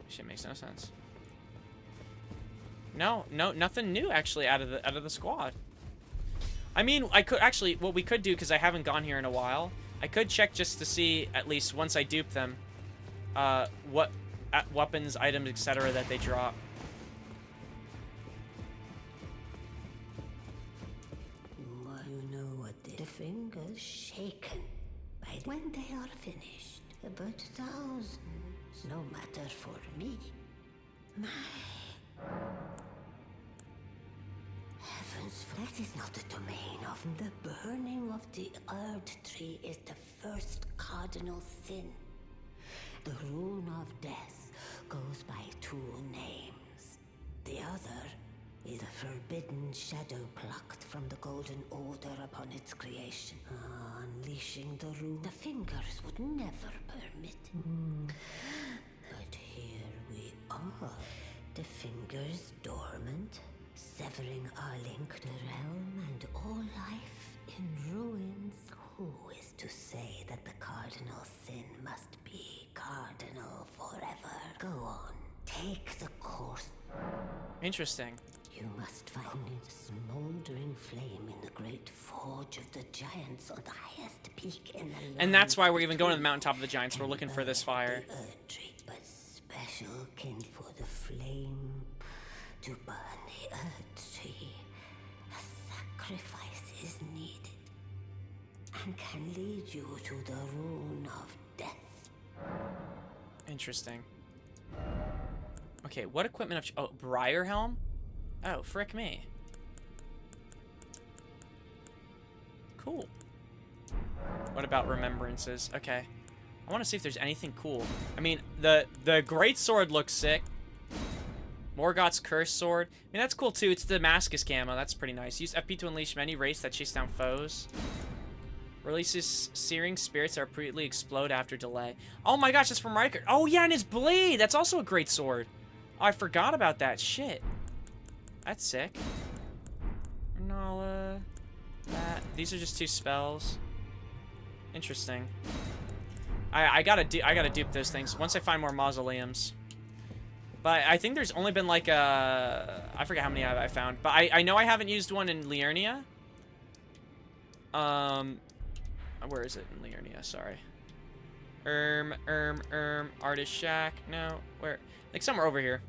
Shit makes no sense. No, nothing new actually out of the squad. I mean, I could actually, what we could do, because I haven't gone here in a while, I could check just to see, at least once I dupe them, what weapons, items, etc. that they drop. You know what the fingers shaken by when they are finished. But thousands, no matter for me. My Heavens, that is not the domain of the burning of the Erd tree is the first cardinal sin. The rune of death goes by 2 names. The other is a forbidden shadow plucked from the Golden Order upon its creation. Unleashing the rune, the fingers would never permit. But here we are. The fingers dormant, severing our link to the realm and all life in ruins. Who is to say that the cardinal sin must be cardinal forever? Go on, take the course. Interesting. You must find the smoldering flame in the great forge of the giants on the highest peak in the land. And that's why we're even going to the mountaintop of the giants. We're looking for this fire. The Earth tree, but special kin for the flame to burn the Earth tree. A sacrifice is needed and can lead you to the rune of death. Interesting. Okay, what equipment of... Oh, Briar Helm? Oh, frick me. Cool. What about remembrances? Okay. I want to see if there's anything cool. I mean, the great sword looks sick. Morgoth's cursed sword. I mean, that's cool too. It's the Damascus camo. That's pretty nice. Use FP to unleash many wraiths that chase down foes. Releases searing spirits that repeatedly explode after delay. Oh my gosh, that's from Riker. Oh yeah, and his blade. That's also a great sword. Oh, I forgot about that. Shit. That's sick. Renala. That. These are just 2 spells. Interesting. I gotta dupe those things once I find more mausoleums. But I think there's only been like I forget how many I found, but I know I haven't used one in Liurnia. Where is it in Liurnia? Sorry. Artist Shack. No, where? Like somewhere over here.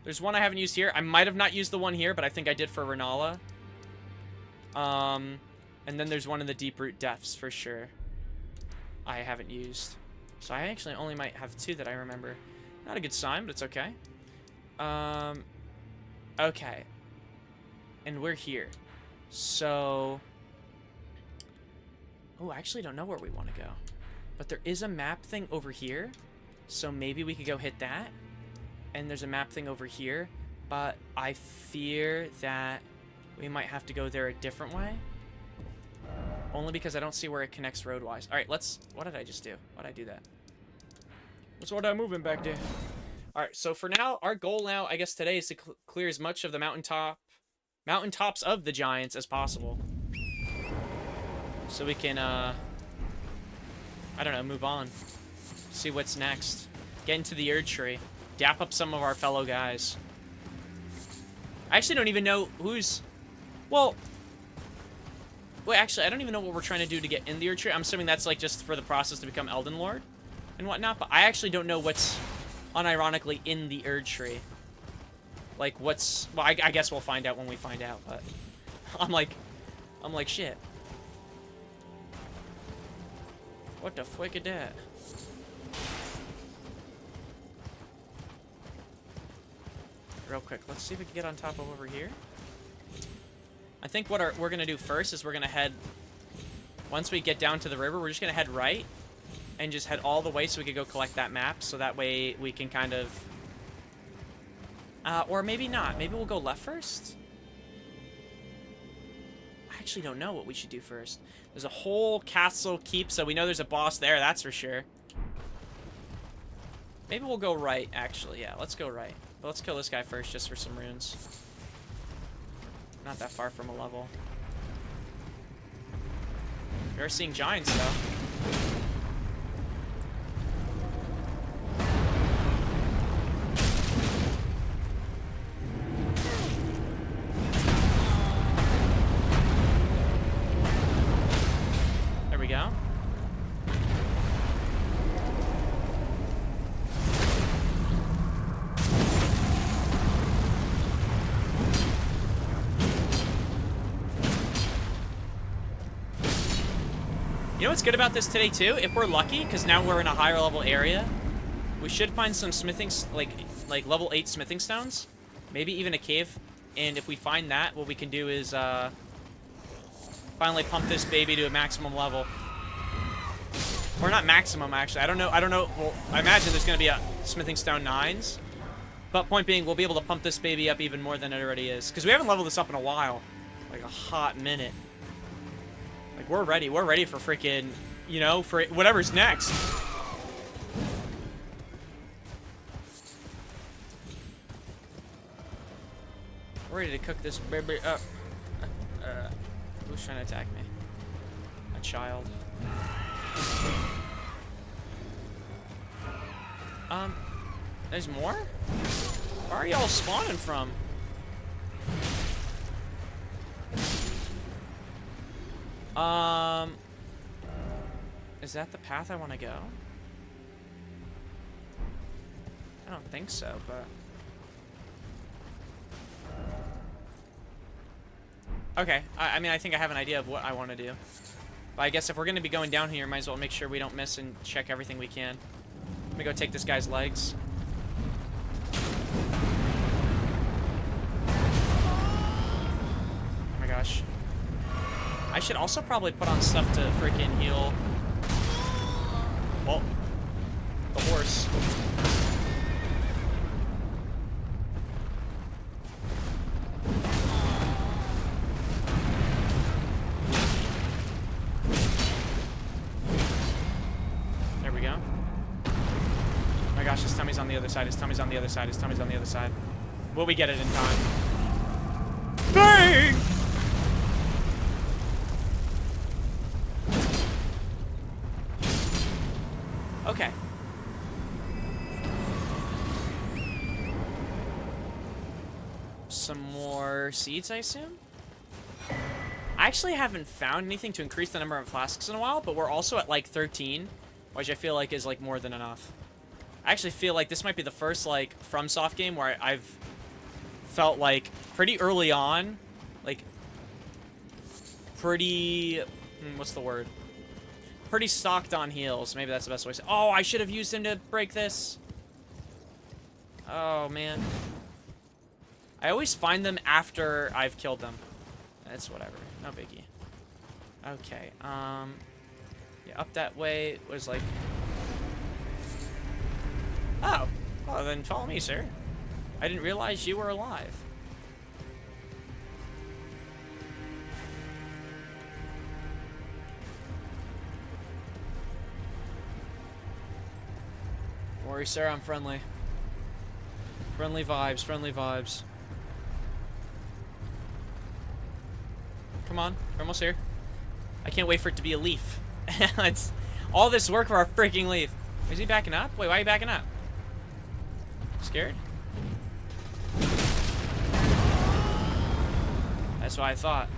There's one I haven't used here. I might have not used the one here, but I think I did for Renala. And then there's one in the Deep Root Depths for sure. I haven't used. So I actually only might have 2 that I remember. Not a good sign, but it's okay. Okay. And we're here. So... Oh, I actually don't know where we want to go. But there is a map thing over here. So maybe we could go hit that. And there's a map thing over here. But I fear that we might have to go there a different way. Only because I don't see where it connects road-wise. Alright, let's... What did I just do? Why did I do that? What's what I'm moving back there? Alright, so for now, our goal now, I guess today, is to clear as much of the mountaintops of the giants as possible. So we can, I don't know, move on. See what's next. Get into the Erd tree. Dap up some of our fellow guys. I actually don't even know who's... Well... Wait, actually, I don't even know what we're trying to do to get in the Erd tree. I'm assuming that's, like, just for the process to become Elden Lord and whatnot. But I actually don't know what's, unironically, in the Erd tree. Like, what's... Well, I guess we'll find out when we find out, but... I'm like, shit. What the frick is that? Real quick, let's see if we can get on top of over here. I think what we're gonna do first is we're gonna head... Once we get down to the river, we're just gonna head right. And just head all the way so we can go collect that map. So that way we can kind of... or maybe not. Maybe we'll go left first? I actually don't know what we should do first. There's a whole castle keep, so we know there's a boss there, that's for sure. Maybe we'll go right, actually. Yeah, let's go right. But let's kill this guy first, just for some runes. Not that far from a level. We are seeing giants, though. There we go. You know what's good about this today, too? If we're lucky, because now we're in a higher level area, we should find some smithing, like level 8 smithing stones. Maybe even a cave. And if we find that, what we can do is finally pump this baby to a maximum level. Or not maximum, actually. I don't know. Well, I imagine there's going to be a smithing stone 9s. But point being, we'll be able to pump this baby up even more than it already is. Because we haven't leveled this up in a while. Like a hot minute. Like, we're ready. We're ready for freaking, you know, for whatever's next. We're ready to cook this baby up. Who's trying to attack me? A child. There's more? Where are y'all spawning from? Is that the path I want to go? I don't think so, but... Okay, I mean, I think I have an idea of what I want to do. But I guess if we're going to be going down here, might as well make sure we don't miss and check everything we can. Let me go take this guy's legs. Oh my gosh. I should also probably put on stuff to freaking heal. Well, the horse. There we go. Oh my gosh, his tummy's on the other side, his tummy's on the other side, his tummy's on the other side. Will we get it in time? Bang! Okay. Some more seeds, I assume? I actually haven't found anything to increase the number of flasks in a while, but we're also at like 13, which I feel like is like more than enough. I actually feel like this might be the first like FromSoft game where I've felt like pretty early on, like pretty, what's the word? Pretty stocked on heals. Maybe that's the best way to say. Oh, I should have used him to break this. Oh, man. I always find them after I've killed them. It's whatever. No biggie. Okay. Yeah, up that way was like... Oh. Well, then follow me, sir. I didn't realize you were alive. Don't worry, sir, I'm friendly. Friendly vibes, friendly vibes. Come on, we're almost here. I can't wait for it to be a leaf. It's all this work for a freaking leaf. Is he backing up? Wait, why are you backing up? Scared? That's what I thought.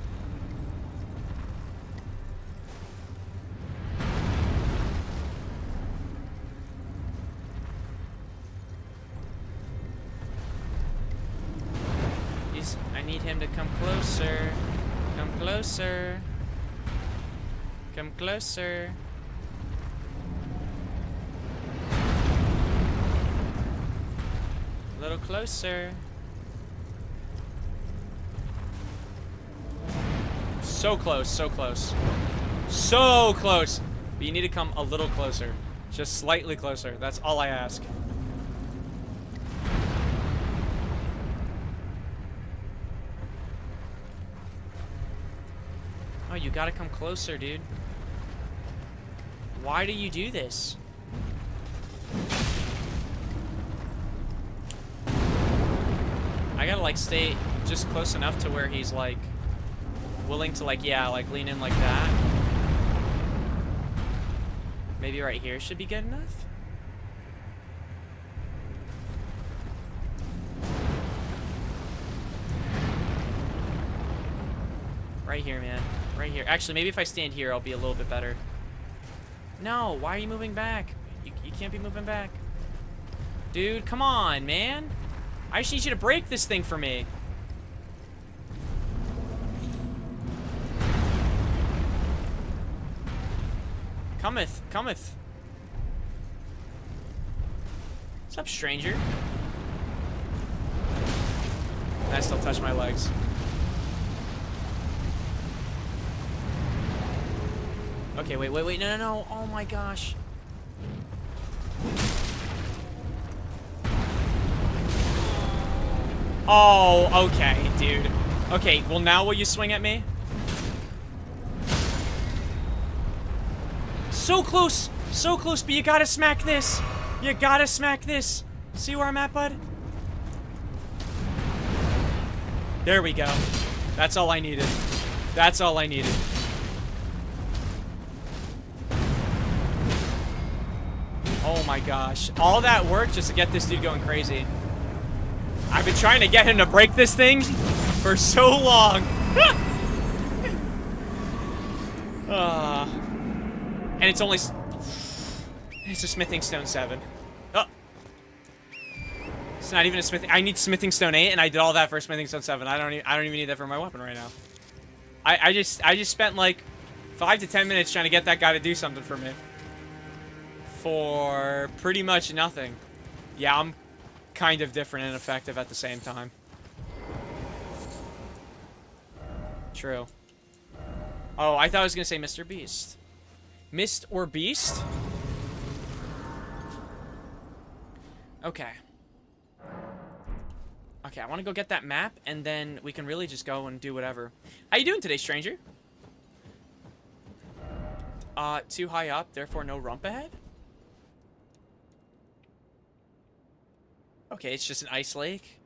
I need him to come closer. Come closer. Come closer. A little closer. So close, so close. So close! But you need to come a little closer. Just slightly closer. That's all I ask. Oh, you gotta come closer, dude. Why do you do this? I gotta, like, stay just close enough to where he's, like, willing to, like, yeah, like, lean in like that. Maybe right here should be good enough? Right here, man. Right here. Actually, maybe if I stand here, I'll be a little bit better. No, why are you moving back? You can't be moving back. Dude, come on, man. I just need you to break this thing for me. Cometh, cometh. What's up, stranger? And I still touch my legs. Okay, wait, no. Oh my gosh. Oh, okay, dude. Okay, well now will you swing at me? So close, but you gotta smack this. You gotta smack this. See where I'm at, bud? There we go. That's all I needed. That's all I needed. Oh my gosh. All that work just to get this dude going crazy. I've been trying to get him to break this thing for so long. And it's only... It's a smithing stone 7. Oh. It's not even a smithing... I need smithing stone 8, and I did all that for smithing stone 7. I don't even need that for my weapon right now. I just spent like 5 to 10 minutes trying to get that guy to do something for me. For pretty much nothing. Yeah, I'm kind of different and effective at the same time. True. Oh, I thought I was gonna say Mr. Beast. Mist or Beast? Okay. Okay, I want to go get that map, and then we can really just go and do whatever. How you doing today, stranger? Too high up, therefore no rump ahead? Okay, it's just an ice lake.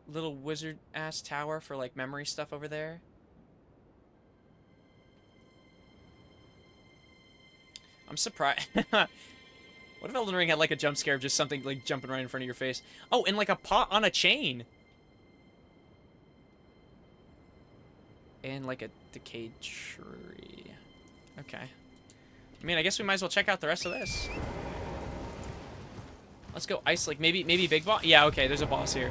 Little wizard-ass tower for, like, memory stuff over there. I'm surprised. What if Elden Ring had, like, a jump scare of just something, like, jumping right in front of your face? Oh, and, like, a pot on a chain. And, like, a decayed tree. Okay. I mean, I guess we might as well check out the rest of this. Let's go ice lake. Maybe big boss? Yeah, okay, there's a boss here.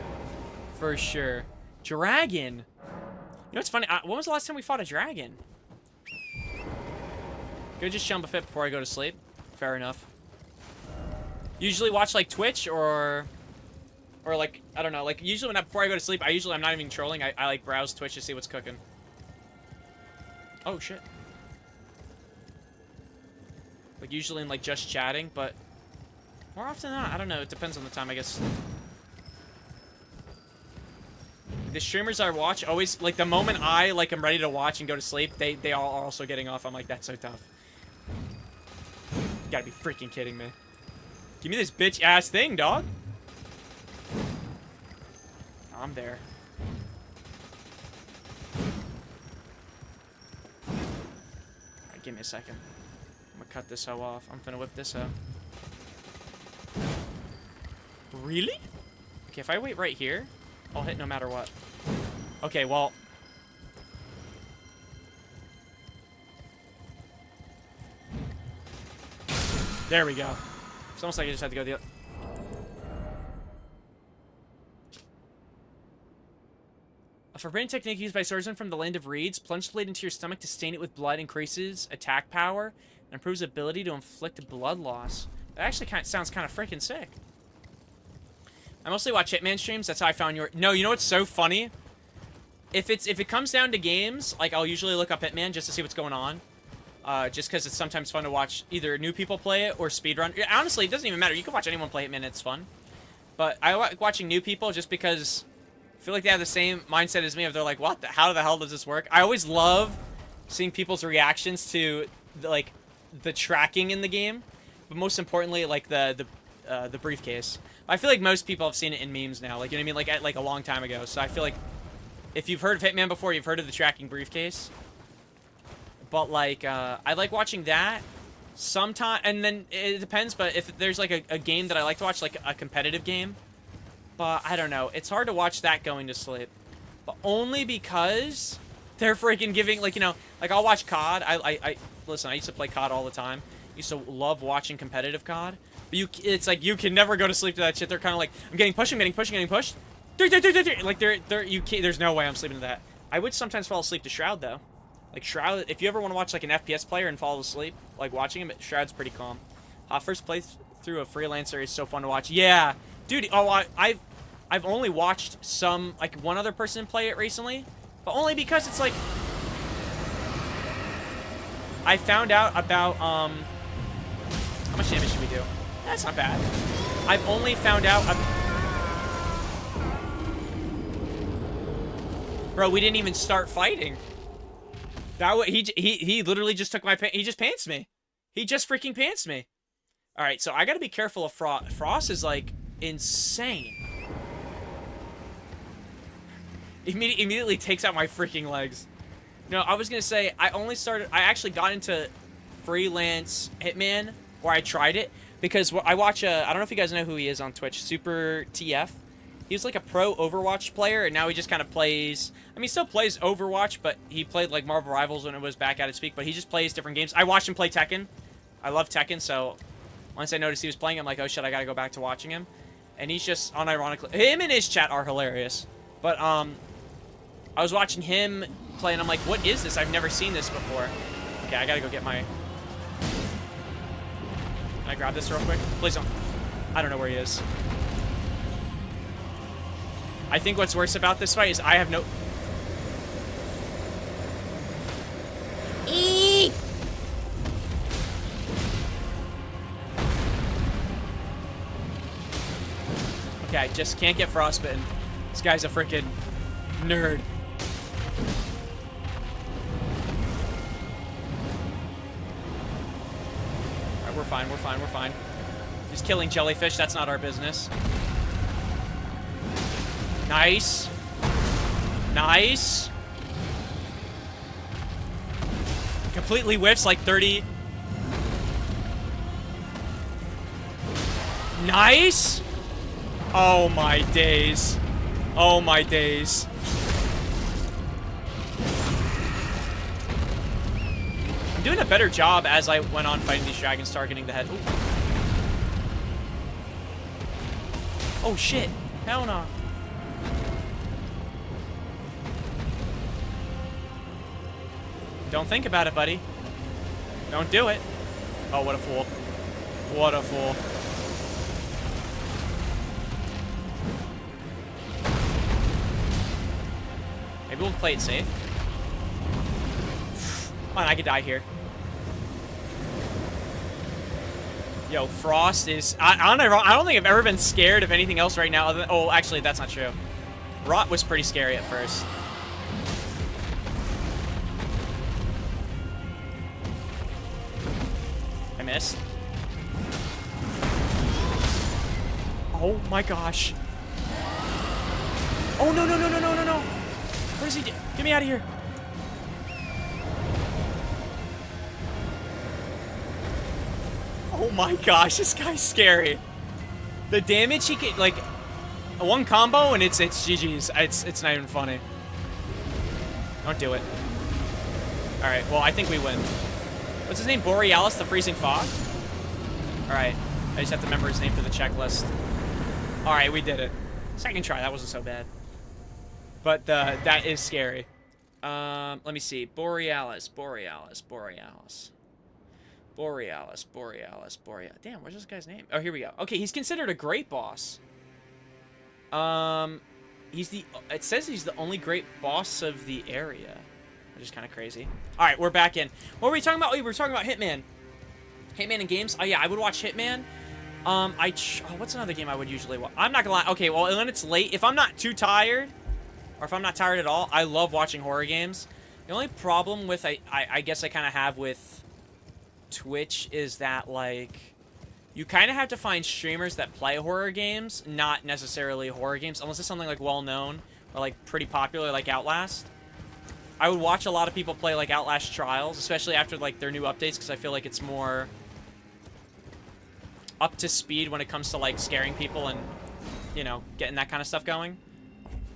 For sure. Dragon. You know what's funny? When was the last time we fought a dragon? Go just jump a bit before I go to sleep. Fair enough. Usually watch like Twitch or like, I don't know, like usually before I go to sleep, I'm not even trolling. I like browse Twitch to see what's cooking. Oh shit. Like usually in like just chatting, but more often than not, I don't know. It depends on the time, I guess. The streamers I watch always, like, the moment I, like, am ready to watch and go to sleep, they all are also getting off. I'm like, that's so tough. You gotta be freaking kidding me. Give me this bitch-ass thing, dog. I'm there. Alright, give me a second. I'm gonna cut this hoe off. I'm gonna whip this hoe. Really? Okay, if I wait right here, I'll hit no matter what. Okay, well. There we go. It's almost like I just had to go the other. A forbidden technique used by swordsmen from the land of reeds. Plunge the blade into your stomach to stain it with blood, increases attack power, and improves ability to inflict blood loss. That actually sounds kind of freaking sick. I mostly watch Hitman streams. That's how I found your... No, you know what's so funny? If it comes down to games, like, I'll usually look up Hitman just to see what's going on. Just because it's sometimes fun to watch either new people play it or speedrun. Honestly, it doesn't even matter. You can watch anyone play Hitman. It's fun. But I like watching new people just because I feel like they have the same mindset as me. If they're like, what? How the hell does this work? I always love seeing people's reactions to, the tracking in the game. But most importantly, like, the briefcase. I feel like most people have seen it in memes now, like, you know what I mean, like a long time ago. So I feel like if you've heard of Hitman before, you've heard of the tracking briefcase. But like, I like watching that sometime, and then it depends. But if there's like a game that I like to watch, like a competitive game, but I don't know, it's hard to watch that going to sleep. But only because they're freaking giving, like, you know, like I'll watch COD. Listen, I used to play COD all the time. Used to love watching competitive COD. But it's like you can never go to sleep to that shit. They're kind of like, I'm getting pushed, I'm getting pushed, I'm getting pushed. Like there's no way I'm sleeping to that. I would sometimes fall asleep to Shroud though. Like Shroud, if you ever want to watch like an FPS player and fall asleep, like watching him, Shroud's pretty calm. First playthrough of Freelancer is so fun to watch. Yeah, dude. Oh, I've only watched some, like, one other person play it recently, but only because it's like, I found out about, how much damage should we do? That's not bad. I've only found out, bro, we didn't even start fighting. He literally just took my he just pantsed me. He just freaking pantsed me. All right, so I gotta be careful of Frost. Frost is like insane. Immediately takes out my freaking legs. No, I was gonna say I actually got into freelance Hitman, or I tried it because I watch I don't know if you guys know who he is on Twitch, Super TF. He was like a pro Overwatch player, and now he just kind of plays. I mean, he still plays Overwatch, but he played like Marvel Rivals when it was back at its peak. But he just plays different games. I watched him play Tekken. I love Tekken, so once I noticed he was playing, I'm like, oh shit, I gotta go back to watching him. And he's just unironically, him and his chat are hilarious. But I was watching him play, and I'm like, what is this? I've never seen this before. Okay, I gotta go get my. Can I grab this real quick? Please don't. I don't know where he is. I think what's worse about this fight is I have no... Eek! Okay, I just can't get frostbitten. This guy's a freaking nerd. Alright, we're fine, we're fine, we're fine. He's killing jellyfish, that's not our business. Nice. Nice. Completely whiffs like 30. Nice. Oh my days. Oh my days. I'm doing a better job as I went on fighting these dragons, targeting the head. Ooh. Oh shit. Hell no. Don't think about it, buddy. Don't do it. Oh, what a fool. What a fool. Maybe we'll play it safe. Come on, I could die here. Yo, Frost is... I don't think I've ever been scared of anything else right now other than... Oh, actually, that's not true. Rot was pretty scary at first. I missed. Oh my gosh. Oh, no, no, no, no, no, no, no. What is he do? Get me out of here. Oh my gosh, this guy's scary. The damage he can, like, one combo and it's GG's. It's not even funny. Don't do it. Alright, well, I think we win. What's his name? Borealis, the Freezing Fog? Alright. I just have to remember his name for the checklist. Alright, we did it. Second try, that wasn't so bad. But that is scary. Let me see. Borealis. Borealis. Damn, where's this guy's name? Oh, here we go. Okay, he's considered a great boss. It says he's the only great boss of the area. Which is kind of crazy. All right, we're back in. What were we talking about? Oh, we were talking about Hitman. Hitman in games. Oh, yeah, I would watch Hitman. What's another game I would usually watch? I'm not gonna lie. Okay, well, when it's late, if I'm not too tired, or if I'm not tired at all, I love watching horror games. The only problem with, I guess I kind of have with Twitch is that, like, you kind of have to find streamers that play horror games, not necessarily horror games, unless it's something, like, well-known or, like, pretty popular, like Outlast. I would watch a lot of people play, like, Outlast Trials, especially after, like, their new updates, because I feel like it's more up to speed when it comes to, like, scaring people and, you know, getting that kind of stuff going.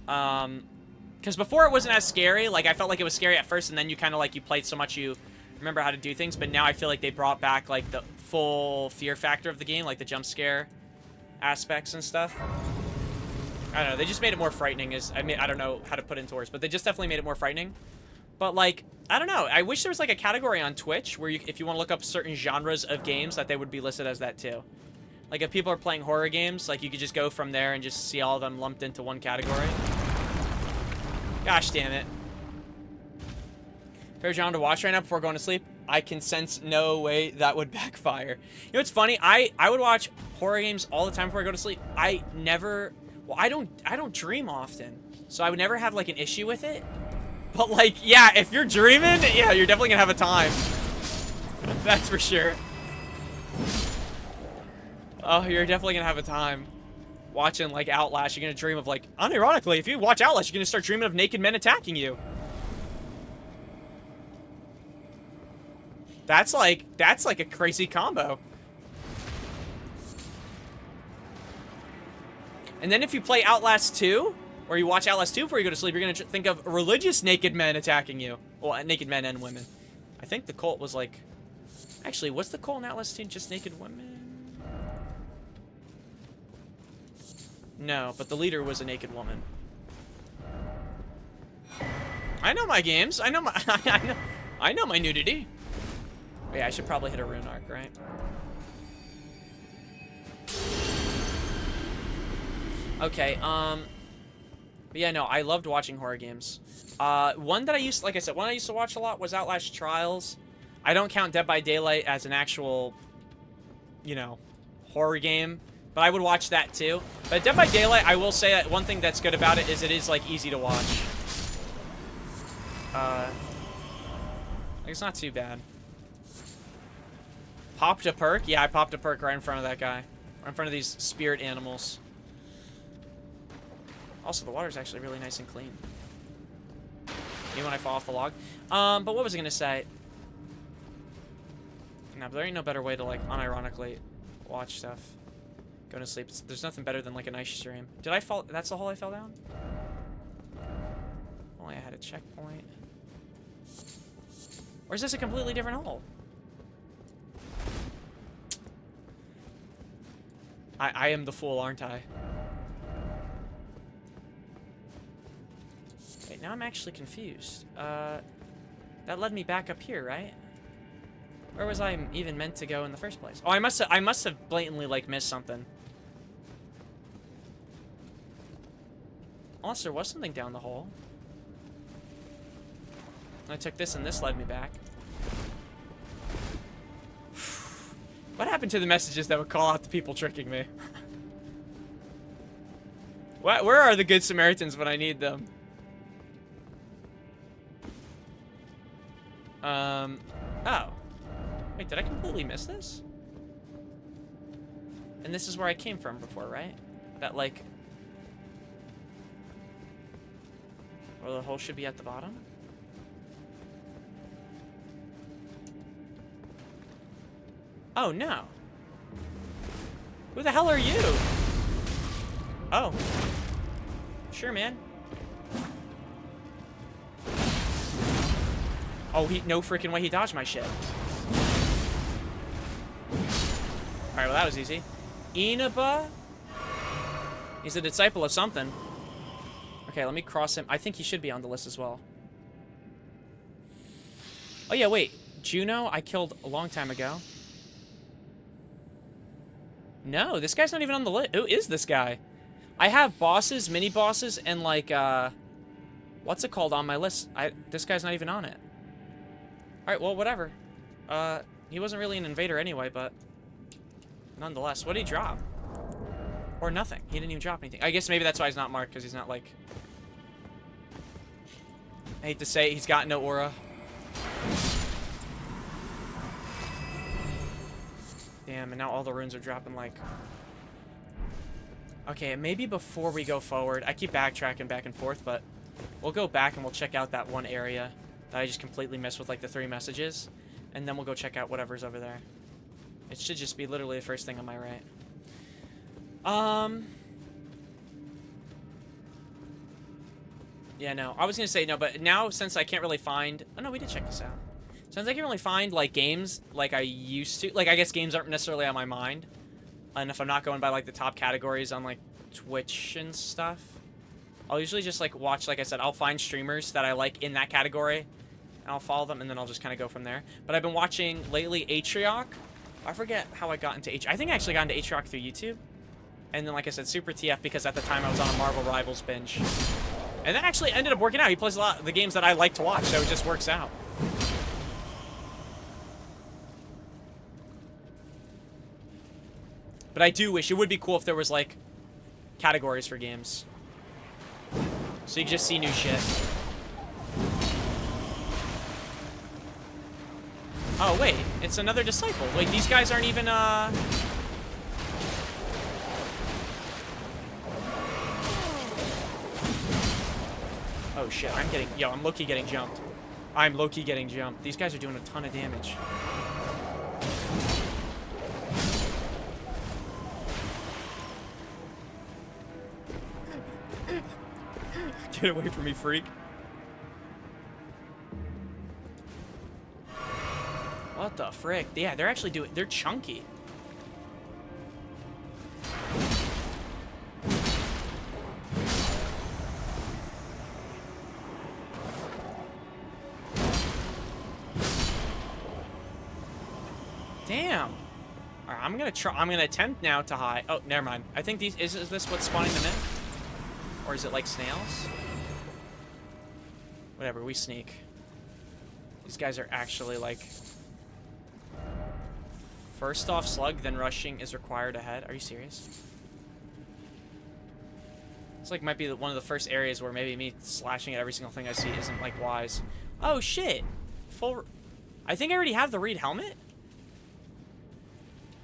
Because before it wasn't as scary. Like, I felt like it was scary at first, and then you kind of, like, you played so much you remember how to do things. But now I feel like they brought back, like, the full fear factor of the game, like the jump scare aspects and stuff. I don't know. They just made it more frightening. I don't know how to put it into words, but they just definitely made it more frightening. But, like, I don't know. I wish there was, like, a category on Twitch where if you want to look up certain genres of games, that they would be listed as that, too. Like, if people are playing horror games, like, you could just go from there and just see all of them lumped into one category. Gosh damn it. Favorite genre to watch right now before going to sleep? I can sense no way that would backfire. You know what's funny? I would watch horror games all the time before I go to sleep. I never... Well, I don't dream often. So I would never have, like, an issue with it. But, like, yeah, if you're dreaming, yeah, you're definitely gonna have a time. That's for sure. Oh, you're definitely gonna have a time watching, like, Outlast. You're gonna dream of, like... Unironically, if you watch Outlast, you're gonna start dreaming of naked men attacking you. That's like a crazy combo. And then if you play Outlast 2, or you watch Outlast 2 before you go to sleep, you're gonna think of religious naked men attacking you. Well, naked men and women. I think the cult was like... Actually, what's the cult in Outlast 2? Just naked women? No, but the leader was a naked woman. I know my games. I know my... I know my nudity. But yeah, I should probably hit a rune arc, right? Okay, but yeah, no, I loved watching horror games. One that I used, like I said, one I used to watch a lot was Outlast Trials. I don't count Dead by Daylight as an actual, you know, horror game, but I would watch that too. But Dead by Daylight, I will say that one thing that's good about it is it is, like, easy to watch. Like, it's not too bad. Popped a perk? Yeah, I popped a perk right in front of that guy. Right in front of these spirit animals. Also, the water's actually really nice and clean. Even when I fall off the log. But what was I gonna say? No, but there ain't no better way to, like, unironically watch stuff. Go to sleep. There's nothing better than, like, a nice stream. Did I fall? That's the hole I fell down? Only I had a checkpoint. Or is this a completely different hole? I am the fool, aren't I? Wait, now I'm actually confused. That led me back up here, right? Where was I even meant to go in the first place? Oh, I must have blatantly, like, missed something. Unless there was something down the hole. I took this and this led me back. What happened to the messages that would call out the people tricking me? Where are the good Samaritans when I need them? Oh. Wait, did I completely miss this? And this is where I came from before, right? That, like... Well, the hole should be at the bottom? Oh, no. Who the hell are you? Oh. Sure, man. Oh, no freaking way he dodged my shit. Alright, well, that was easy. Inaba? He's a disciple of something. Okay, let me cross him. I think he should be on the list as well. Oh, yeah, wait. Juno, I killed a long time ago. No, this guy's not even on the list. Who is this guy? I have bosses, mini-bosses, and, like, what's it called on my list? This guy's not even on it. Alright, well, whatever. He wasn't really an invader anyway, but... Nonetheless, what did he drop? Or nothing. He didn't even drop anything. I guess maybe that's why he's not marked, because he's not, like... I hate to say it, he's got no aura. Damn, and now all the runes are dropping, like... Okay, maybe before we go forward... I keep backtracking back and forth, but... We'll go back and we'll check out that one area that I just completely missed with, like, the 3 messages. And then we'll go check out whatever's over there. It should just be literally the first thing on my right. Yeah, no. I was gonna say no, but now since I can't really find... Oh, no, we did check this out. Since I can't really find, like, games like I used to... Like, I guess games aren't necessarily on my mind. And if I'm not going by, like, the top categories on, like, Twitch and stuff, I'll usually just, like, watch, like I said, I'll find streamers that I like in that category, and I'll follow them, and then I'll just kind of go from there. But I've been watching, lately, Atrioc, I forget how I got into H. I think I actually got into H-Rock through YouTube. And then, like I said, Super TF because at the time I was on a Marvel Rivals binge. And that actually ended up working out. He plays a lot of the games that I like to watch, so it just works out. But I do wish it would be cool if there was, like, categories for games. So you could just see new shit. Oh, wait. It's another disciple. Wait, these guys aren't even, Oh, shit. I'm low-key getting jumped. I'm low-key getting jumped. These guys are doing a ton of damage. Get away from me, freak. What the frick? Yeah, they're actually doing... They're chunky. Damn. Alright, I'm gonna attempt now to hide. Oh, never mind. I think these... Is this what's spawning them in? Or is it like snails? Whatever, we sneak. These guys are actually like... First off slug, then rushing is required ahead. Are you serious? It's like might be one of the first areas where maybe me slashing at every single thing I see isn't like wise. Oh shit! Full... I think I already have the Reed helmet?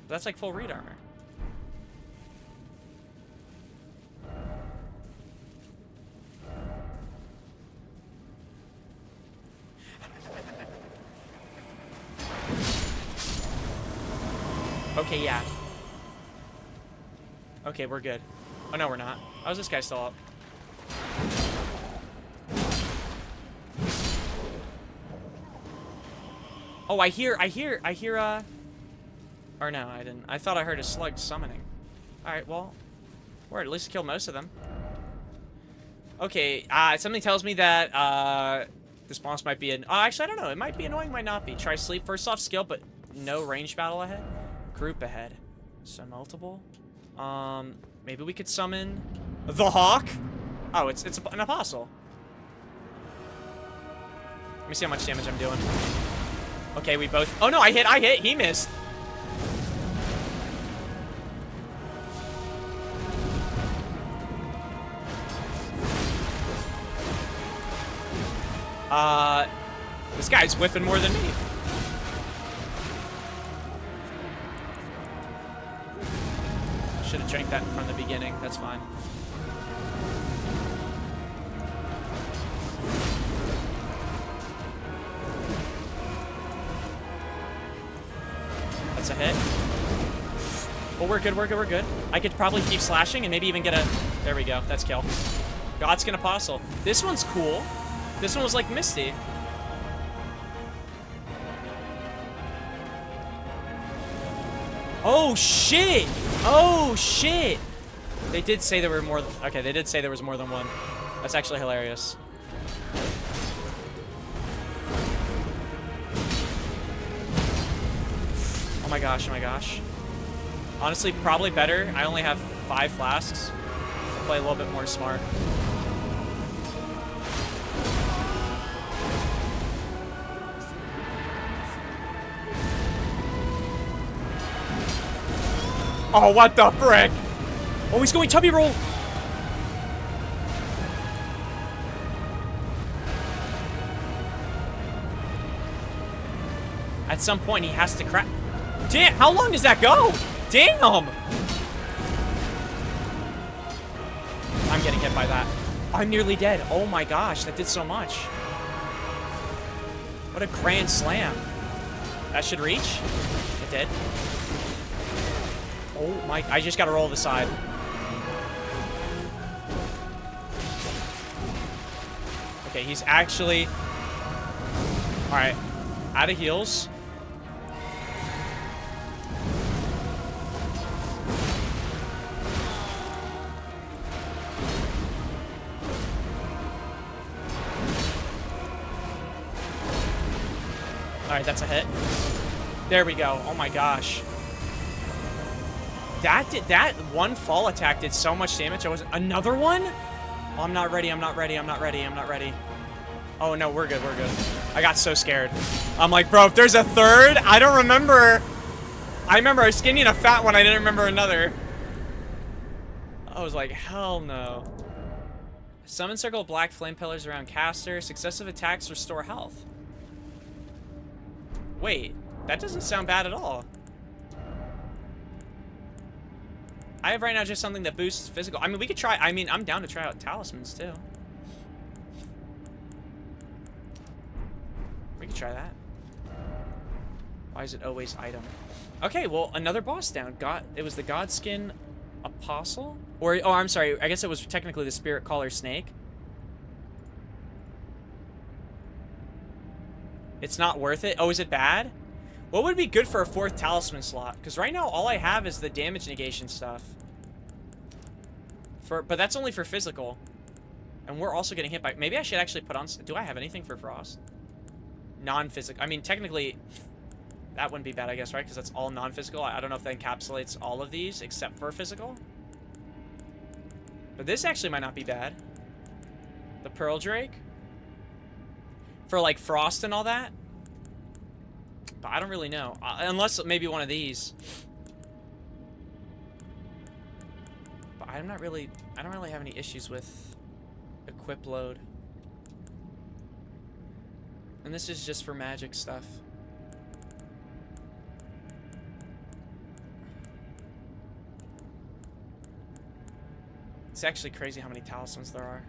That's like full Reed armor. Okay, yeah. Okay, we're good. Oh, no, we're not. How's this guy still up? Oh, I hear, or no, I didn't. I thought I heard a slug summoning. Alright, well, we're at least killed most of them. Okay, something tells me that, this boss might be actually, I don't know. It might be annoying, might not be. Try sleep. First off, skill, but no range battle ahead. Group ahead. So multiple. Maybe we could summon the Hawk. Oh, it's an apostle. Let me see how much damage I'm doing. Okay, we both... Oh, no, I hit. He missed. This guy's whiffing more than me. Should have drank that from the beginning. That's fine. That's a hit. Well, we're good, we're good, we're good. I could probably keep slashing and maybe even get a... There we go. That's kill. Godskin Apostle. This one's cool. This one was like Misty. Oh, shit! Oh, shit! They did say there were more... Okay, they did say there was more than one. That's actually hilarious. Oh my gosh, oh my gosh. Honestly, probably better. I only have 5 flasks. I'll play a little bit more smart. Oh, what the frick? Oh, he's going tubby roll. At some point, he has to crack. Damn, how long does that go? Damn. I'm getting hit by that. I'm nearly dead. Oh my gosh, that did so much. What a grand slam. That should reach. It did. Oh my, I just gotta roll the side. Okay, he's actually... Alright, out of heals. Alright, that's a hit. There we go. Oh my gosh. That one fall attack did so much damage. I wasn't. Another one? Oh, I'm not ready. I'm not ready. I'm not ready. I'm not ready. Oh no, we're good. We're good. I got so scared. I'm like, bro, if there's a third, I don't remember. I remember I was skinny and a fat one. I didn't remember another. I was like, hell no. Summon circle black flame pillars around caster. Successive attacks restore health. Wait, that doesn't sound bad at all. I have right now just something that boosts physical. I mean, we could try. I mean, I'm down to try out talismans too. We could try that. Why is it always item? Okay, well, another boss down. It was the Godskin Apostle? Or, oh, I'm sorry. I guess it was technically the Spirit Caller Snake. It's not worth it? Oh, is it bad? What would be good for a 4th talisman slot? Because right now, all I have is the damage negation stuff. But that's only for physical. And we're also getting hit by... Maybe I should actually put on... Do I have anything for frost? Non-physical. I mean, technically... That wouldn't be bad, I guess, right? Because that's all non-physical. I don't know if that encapsulates all of these except for physical. But this actually might not be bad. The Pearl Drake. For, like, frost and all that. But I don't really know. Unless maybe one of these. But I don't really have any issues with equip load. And this is just for magic stuff. It's actually crazy how many talismans there are.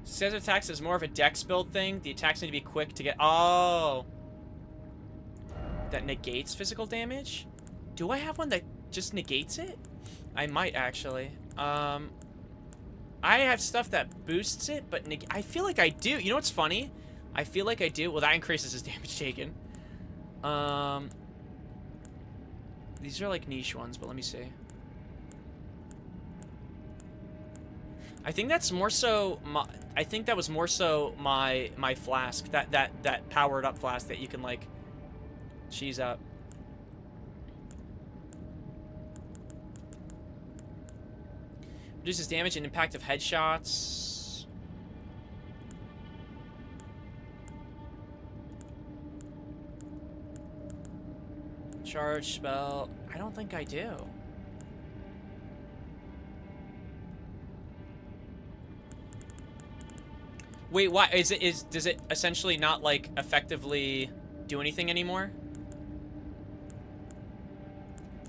Says attacks is more of a dex build thing. The attacks need to be quick to get... Oh! That negates physical damage? Do I have one that just negates it? I might, actually. I have stuff that boosts it, but I feel like I do. You know what's funny? I feel like I do. Well, that increases his damage taken. These are like niche ones, but let me see. I think that's more so my... I think that was more so my flask. That powered up flask that you can like cheese up. Reduces damage and impact of headshots. Charge spell. I don't think I do. Wait, why does it essentially not like effectively do anything anymore?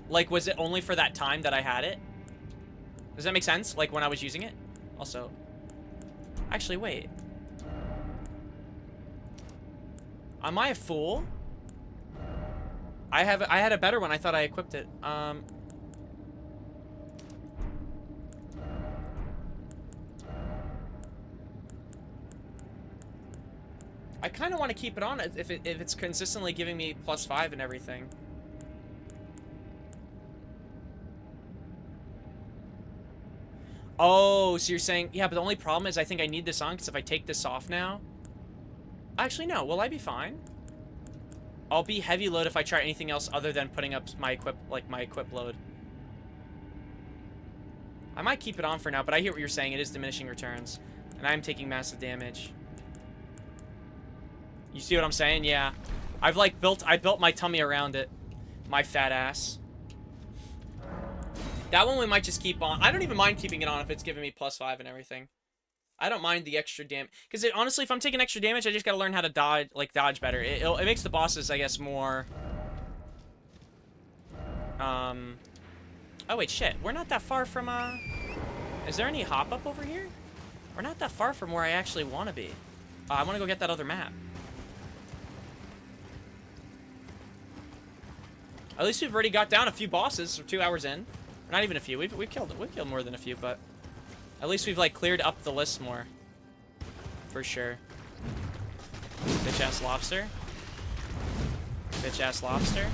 Like, was it only for that time that I had it? Does that make sense? Like when I was using it? Also, actually, wait. Am I a fool? I had a better one. I thought I equipped it. I kind of want to keep it on if it's consistently giving me +5 and everything. Oh, so you're saying, yeah, but the only problem is I think I need this on because if I take this off now... Actually, no. Will I be fine? I'll be heavy load if I try anything else other than putting up my equip load. I might keep it on for now, but I hear what you're saying. It is diminishing returns. And I'm taking massive damage. You see what I'm saying? Yeah. I built my tummy around it. My fat ass. That one we might just keep on. I don't even mind keeping it on if it's giving me +5 and everything. I don't mind the extra damage. Because honestly, if I'm taking extra damage, I just gotta learn how to dodge better. It makes the bosses, I guess, more... Oh, wait, shit. We're not that far from, Is there any hop-up over here? We're not that far from where I actually want to be. I want to go get that other map. At least we've already got down a few bosses. We're 2 hours in. Or not even a few. We've killed more than a few, but at least we've like cleared up the list more. For sure. Bitch ass lobster. Bitch ass lobster.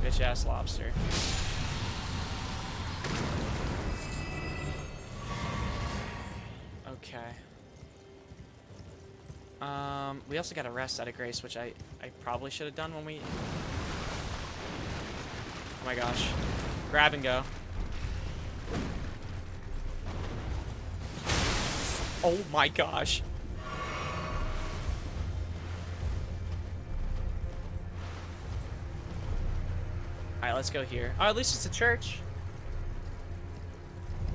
Bitch ass lobster. Okay. We also got a rest out of grace, which I probably should have done when we... Oh my gosh. Grab and go. Oh my gosh. Alright, let's go here. Oh, at least it's a church.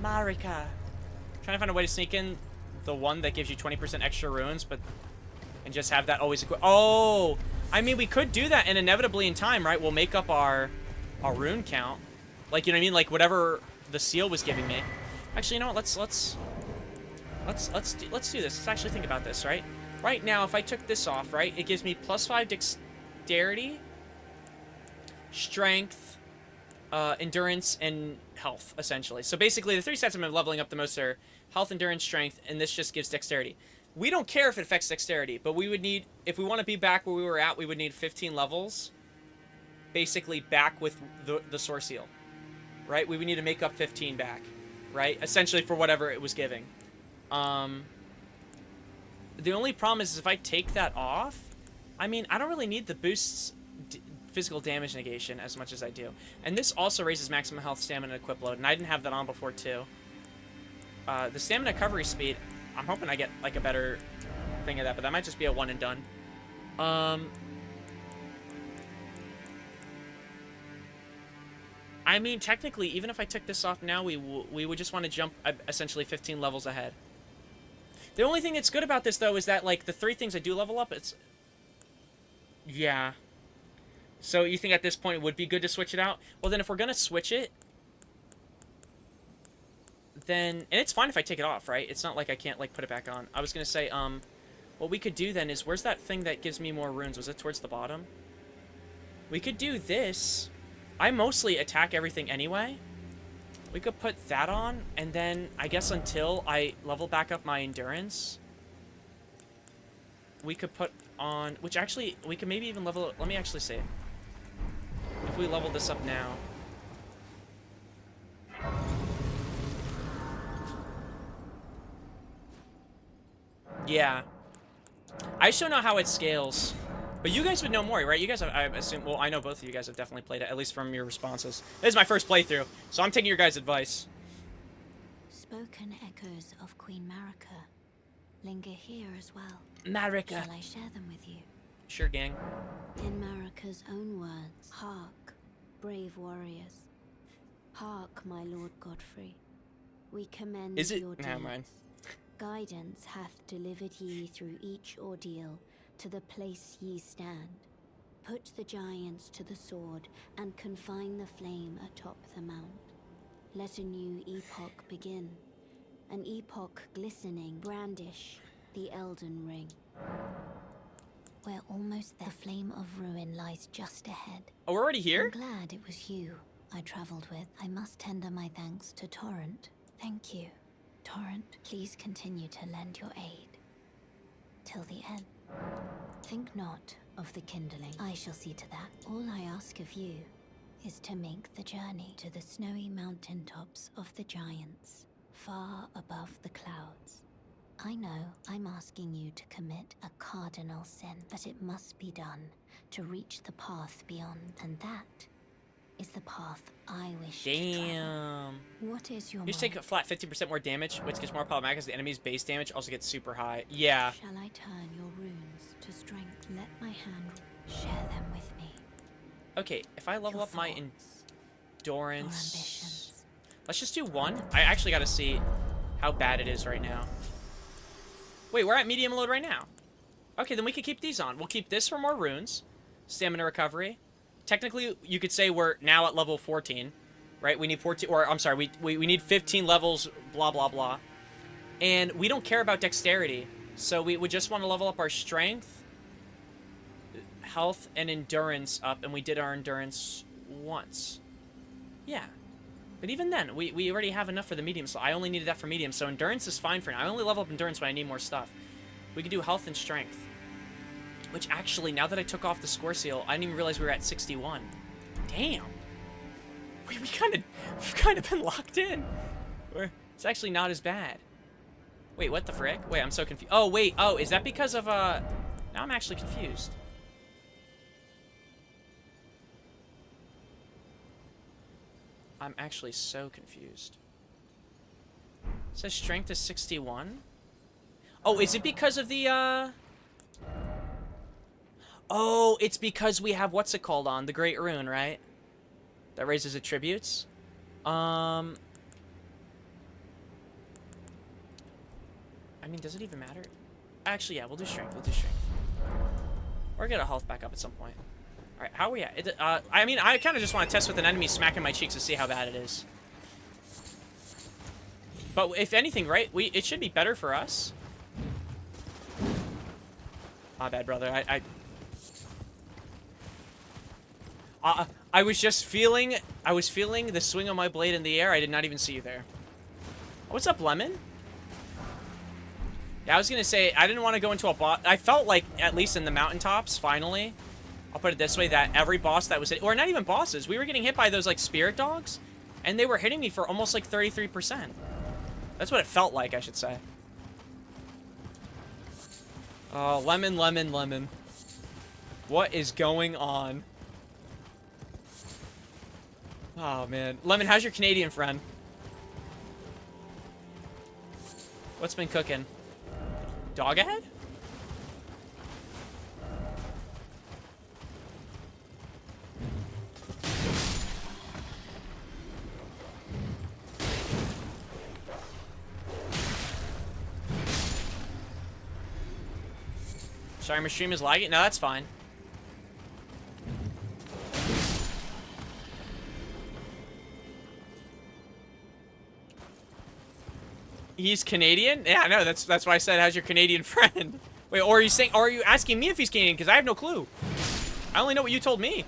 Marika. Trying to find a way to sneak in the one that gives you 20% extra runes, but... And just have that always equip. Oh! I mean, we could do that, and inevitably in time, right? We'll make up our rune count. Like, you know what I mean? Like, whatever the seal was giving me. Actually, you know what? Let's do this. Let's actually think about this, right? Right now, if I took this off, right? It gives me +5 dexterity, strength, endurance, and health, essentially. So basically, the 3 stats I've been leveling up the most are health, endurance, strength, and this just gives dexterity. We don't care if it affects dexterity, but we would need, if we want to be back where we were at, we would need 15 levels, basically back with the source seal, right? We would need to make up 15 back, right? Essentially for whatever it was giving. The only problem is if I take that off, I mean, I don't really need the boosts physical damage negation as much as I do. And this also raises maximum health, stamina, and equip load, and I didn't have that on before too. The stamina recovery speed, I'm hoping I get like a better thing of that, but that might just be a one and done. I mean, technically, even if I took this off now, we would just want to jump essentially 15 levels ahead. The only thing that's good about this, though, is that, like, the 3 things I do level up, it's... Yeah. So you think at this point it would be good to switch it out? Well, then if we're going to switch it, then... And it's fine if I take it off, right? It's not like I can't, like, put it back on. I was going to say, what we could do then is... Where's that thing that gives me more runes? Was it towards the bottom? We could do this. I mostly attack everything anyway. We could put that on, and then, I guess until I level back up my endurance, we could put on... Which actually, we could maybe even level... Let me actually see. If we level this up now... Yeah. I just don't know how it scales. But you guys would know more, right? You guys have, I assume... Well, I know both of you guys have definitely played it, at least from your responses. This is my first playthrough, so I'm taking your guys' advice. Spoken echoes of Queen Marika linger here as well. Marika. Shall I share them with you? Sure, gang. In Marika's own words, hark, brave warriors. Hark, my lord Godfrey. We commend Is it? your deeds. Never mind. Guidance hath delivered ye through each ordeal to the place ye stand. Put the giants to the sword and confine the flame atop the mount. Let a new epoch begin. An epoch glistening, brandish the Elden Ring. We're almost there. The flame of ruin lies just ahead. Oh, we're already here? I'm glad it was you I traveled with. I must tender my thanks to Torrent. Thank you. Torrent, please continue to lend your aid. Till the end. Think not of the kindling. I shall see to that. All I ask of you is to make the journey to the snowy mountaintops of the giants, far above the clouds. I know I'm asking you to commit a cardinal sin, but it must be done to reach the path beyond, and that is the path I wish to travel. Damn. What is your You just take a flat 15% more damage, which gets more problematic as the enemy's base damage also gets super high. Yeah. Shall I turn your runes to strength? Let my hand share them with me. Okay, if I level Your up my thoughts, endurance... your ambitions. Let's just do 1. I actually gotta see how bad it is right now. Wait, we're at medium load right now. Okay, then we can keep these on. We'll keep this for more runes. Stamina recovery. Technically, you could say we're now at level 14, right? We need 14, or I'm sorry, we need 15 levels, blah, blah, blah. And we don't care about dexterity, so we would just want to level up our strength, health, and endurance up, and we did our endurance once. Yeah. But even then, we already have enough for the medium, so I only needed that for medium, so endurance is fine for now. I only level up endurance when I need more stuff. We could do health and strength. Which actually, now that I took off the score seal, I didn't even realize we were at 61. Damn. We've kind of been locked in. It's actually not as bad. Wait, what the frick? Wait, I'm so confused. Oh, wait. Oh, is that because of, Now I'm actually confused. I'm actually so confused. It says strength is 61. Oh, is it because of the, Oh, it's because we have what's it called on? The Great Rune, right? That raises attributes. I mean, does it even matter? Actually, yeah, we'll do strength. We'll do strength. Or get a health back up at some point. Alright, how are we at? I mean, I kind of just want to test with an enemy smacking my cheeks to see how bad it is. But if anything, right, it should be better for us. My bad, brother. I was just feeling, I was feeling the swing of my blade in the air. I did not even see you there. What's up, Lemon? Yeah, I was gonna say, I didn't want to go into a boss. I felt like, at least in the mountaintops, finally, I'll put it this way, that every boss that was hit, or not even bosses, we were getting hit by those, like, spirit dogs, and they were hitting me for almost, like, 33%. That's what it felt like, I should say. Oh, lemon, lemon, lemon. What is going on? Oh, man. Lemon, how's your Canadian friend? What's been cooking? Dog ahead? Sorry, my stream is lagging. No, that's fine. He's Canadian? Yeah, I know. That's why I said, how's your Canadian friend? Wait, or are you asking me if he's Canadian? Because I have no clue. I only know what you told me.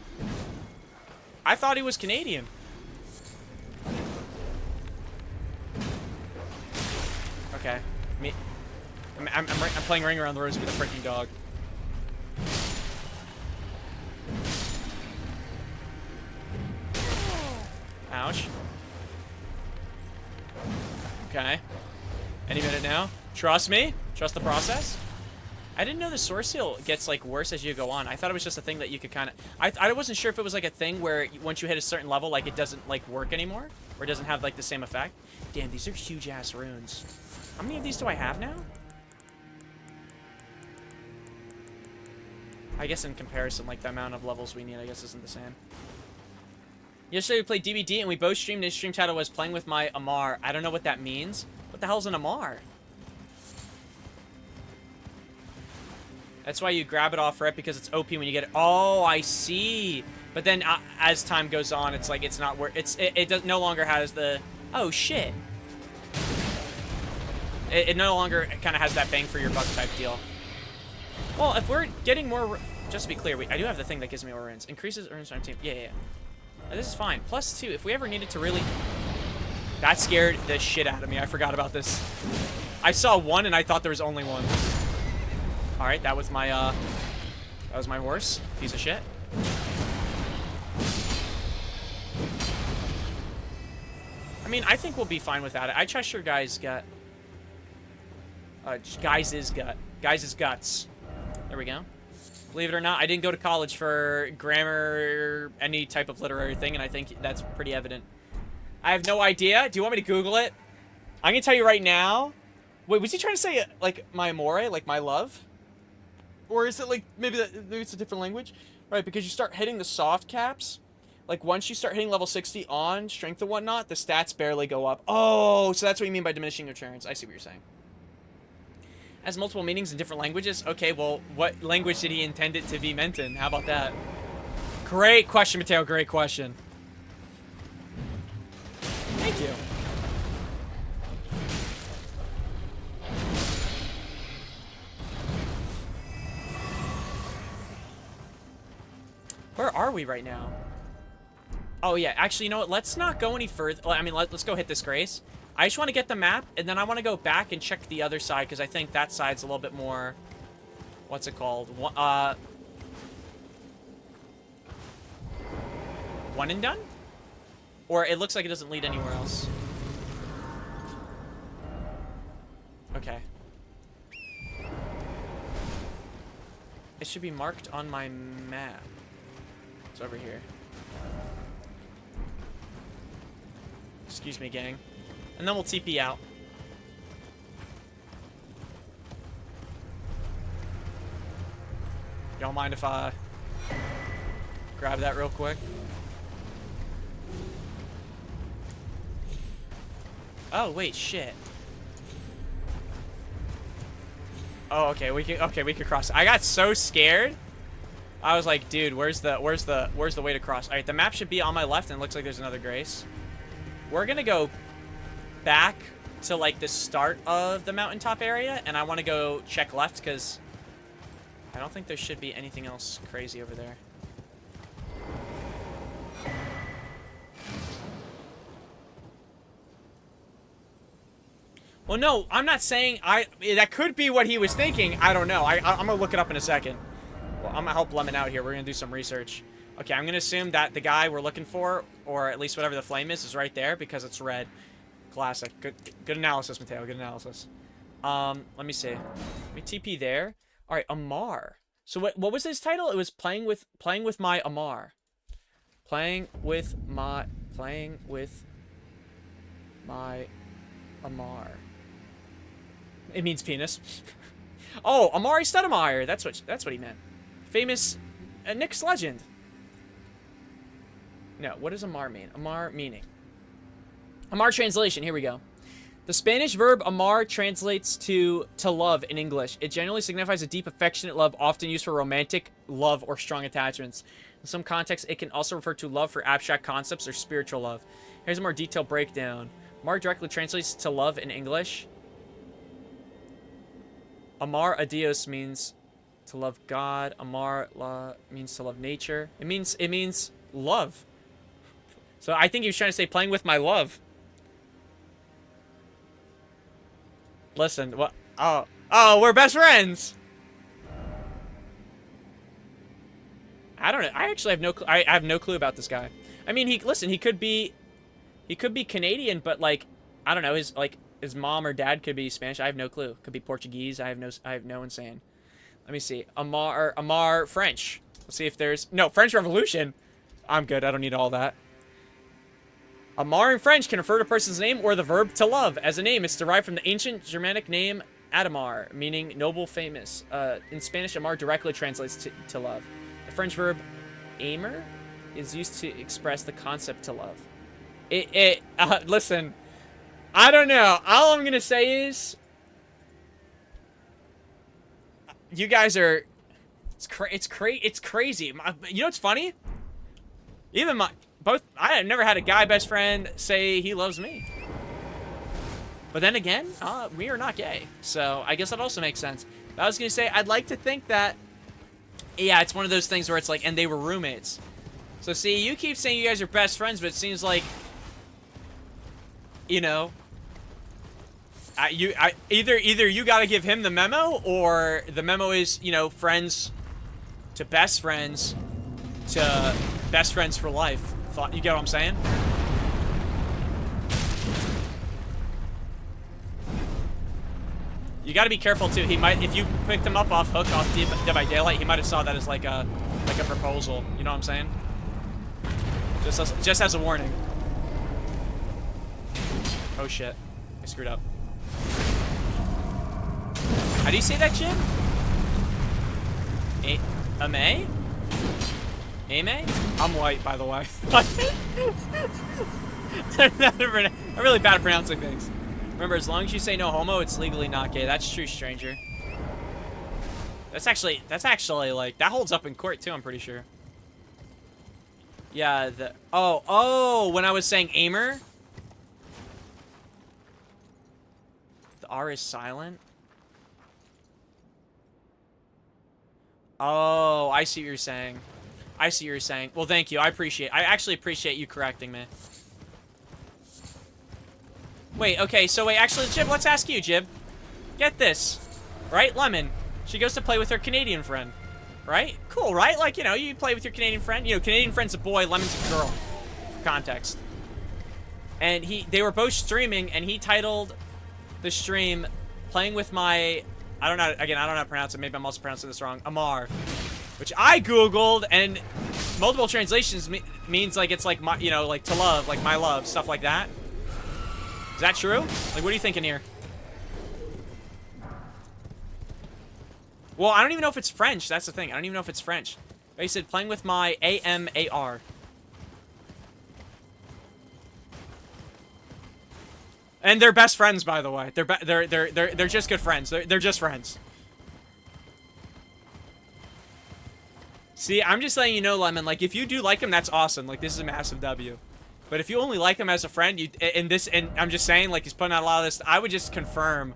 I thought he was Canadian. Okay. I'm playing Ring Around the Rosy with a freaking dog. Ouch. Okay. Any minute now. Trust me. Trust the process. I didn't know the source seal gets, like, worse as you go on. I thought it was just a thing that you could kind of... I wasn't sure if it was, like, a thing where once you hit a certain level, like, it doesn't, like, work anymore. Or it doesn't have, like, the same effect. Damn, these are huge-ass runes. How many of these do I have now? I guess in comparison, like, the amount of levels we need, I guess, isn't the same. Yesterday we played DBD and we both streamed. His stream title was Playing with My Amar. I don't know what that means. What the hell's an Amar? That's why you grab it off rep, because it's OP when you get it. Oh, I see. But then as time goes on, it's like it's not worth. It no longer has the. Oh shit. It no longer kind of has that bang for your buck type deal. Well, if we're getting more, just to be clear, I do have the thing that gives me more runes. Increases runes on team. Yeah. This is fine. Plus 2, if we ever needed to really... That scared the shit out of me. I forgot about this. I saw one and I thought there was only one. Alright, that was my horse. Piece of shit. I mean, I think we'll be fine without it. I trust your guys' gut. Guys' gut. Guys' guts. There we go. Believe it or not, I didn't go to college for grammar, any type of literary thing, and I think that's pretty evident. I have no idea. Do you want me to Google it? I'm gonna tell you right now. Wait, was he trying to say, like, my amore, like my love? Or is it, like, maybe it's a different language? Right, because you start hitting the soft caps. Like, once you start hitting level 60 on strength and whatnot, the stats barely go up. Oh, so that's what you mean by diminishing returns. I see what you're saying. Has multiple meanings in different languages? Okay, well, what language did he intend it to be meant in? How about that? Great question, Mateo. Great question. Thank you. Where are we right now? Oh, yeah. Actually, you know what? Let's not go any further. I mean, let's go hit this Grace. I just want to get the map, and then I want to go back and check the other side, because I think that side's a little bit more... What's it called? One and done? Or it looks like it doesn't lead anywhere else. Okay. It should be marked on my map. It's over here. Excuse me, gang. And then we'll TP out. You don't mind if I grab that real quick? Oh, wait, shit. Oh, okay, we could cross. I got so scared. I was like, dude, where's the way to cross? All right, the map should be on my left, and it looks like there's another Grace. We're gonna go back to like the start of the mountaintop area, and I want to go check left because I don't think there should be anything else crazy over there. Well, no, I'm not saying that could be what he was thinking. I don't know. I'm gonna look it up in a second. Well, I'm gonna help Lemon out here. We're gonna do some research. Okay, I'm gonna assume that the guy we're looking for, or at least whatever the flame is right there because it's red. Classic. Good analysis, Mateo. Good analysis. Let me see. Let me TP there. All right, Amar. So what was his title? It was playing with my Amar. Playing with my Amar. It means penis. Oh, Amari Stoudemire. That's what he meant. Famous Nick's legend. No, what does Amar mean? Amar meaning. Amar translation. Here we go. The Spanish verb amar translates to love in English. It generally signifies a deep, affectionate love, often used for romantic love or strong attachments. In some contexts, it can also refer to love for abstract concepts or spiritual love. Here's a more detailed breakdown. Amar directly translates to love in English. Amar a Dios means to love God. Amar la means to love nature. It means love. So I think he was trying to say playing with my love. Listen, what? Oh, we're best friends. I don't know. I actually have no clue. I have no clue about this guy. I mean, he could be Canadian, but like, I don't know. His mom or dad could be Spanish. I have no clue. Could be Portuguese. I have no insane. Let me see. Amar French. Let's see if there's no French Revolution. I'm good. I don't need all that. Amar in French can refer to a person's name or the verb to love. As a name, it's derived from the ancient Germanic name Adamar, meaning noble, famous. In Spanish, Amar directly translates to love. The French verb aimer is used to express the concept to love. Listen, I don't know. All I'm gonna say is, you guys are, it's crazy. You know what's funny? Even I have never had a guy best friend say he loves me. But then again, we are not gay. So I guess that also makes sense. But I was going to say, I'd like to think that, yeah, it's one of those things where it's like, and they were roommates. So see, you keep saying you guys are best friends, but it seems like, you know, either you got to give him the memo, or the memo is, you know, friends to best friends to best friends for life. You get what I'm saying? You got to be careful too. He might, if you picked him up off hook, off Dead by Daylight, he might have saw that as like a proposal. You know what I'm saying? Just as a warning. Oh shit, I screwed up. How do you say that, Jim? Ame? Ame? I'm white, by the way. I'm really bad at pronouncing things. Remember, as long as you say no homo, it's legally not gay. That's true, stranger. That's actually like, that holds up in court too, I'm pretty sure. Yeah, when I was saying aimer, the R is silent. Oh, I see what you're saying. I see what you're saying. Well, thank you. I actually appreciate you correcting me. Wait, okay, so wait, actually, Jib, let's ask you, Jib. Get this, right? Lemon, she goes to play with her Canadian friend, right? Cool, right? Like, you know, you play with your Canadian friend. You know, Canadian friend's a boy, Lemon's a girl, for context. And they were both streaming, and he titled the stream, playing with my, I don't know, again, I don't know how to pronounce it. Maybe I'm also pronouncing this wrong. Amar, which I Googled, and multiple translations means like it's like my, you know, like to love, like my love, stuff like that. Is that true? Like, what are you thinking here? Well, I don't even know if it's French. That's the thing. I don't even know if it's French. They said playing with my AMAR. And they're best friends, by the way. They're just good friends. They're just friends. See, I'm just letting you know, Lemon. Like, if you do like him, that's awesome. Like, this is a massive W. But if you only like him as a friend, and I'm just saying, like, he's putting out a lot of this. I would just confirm.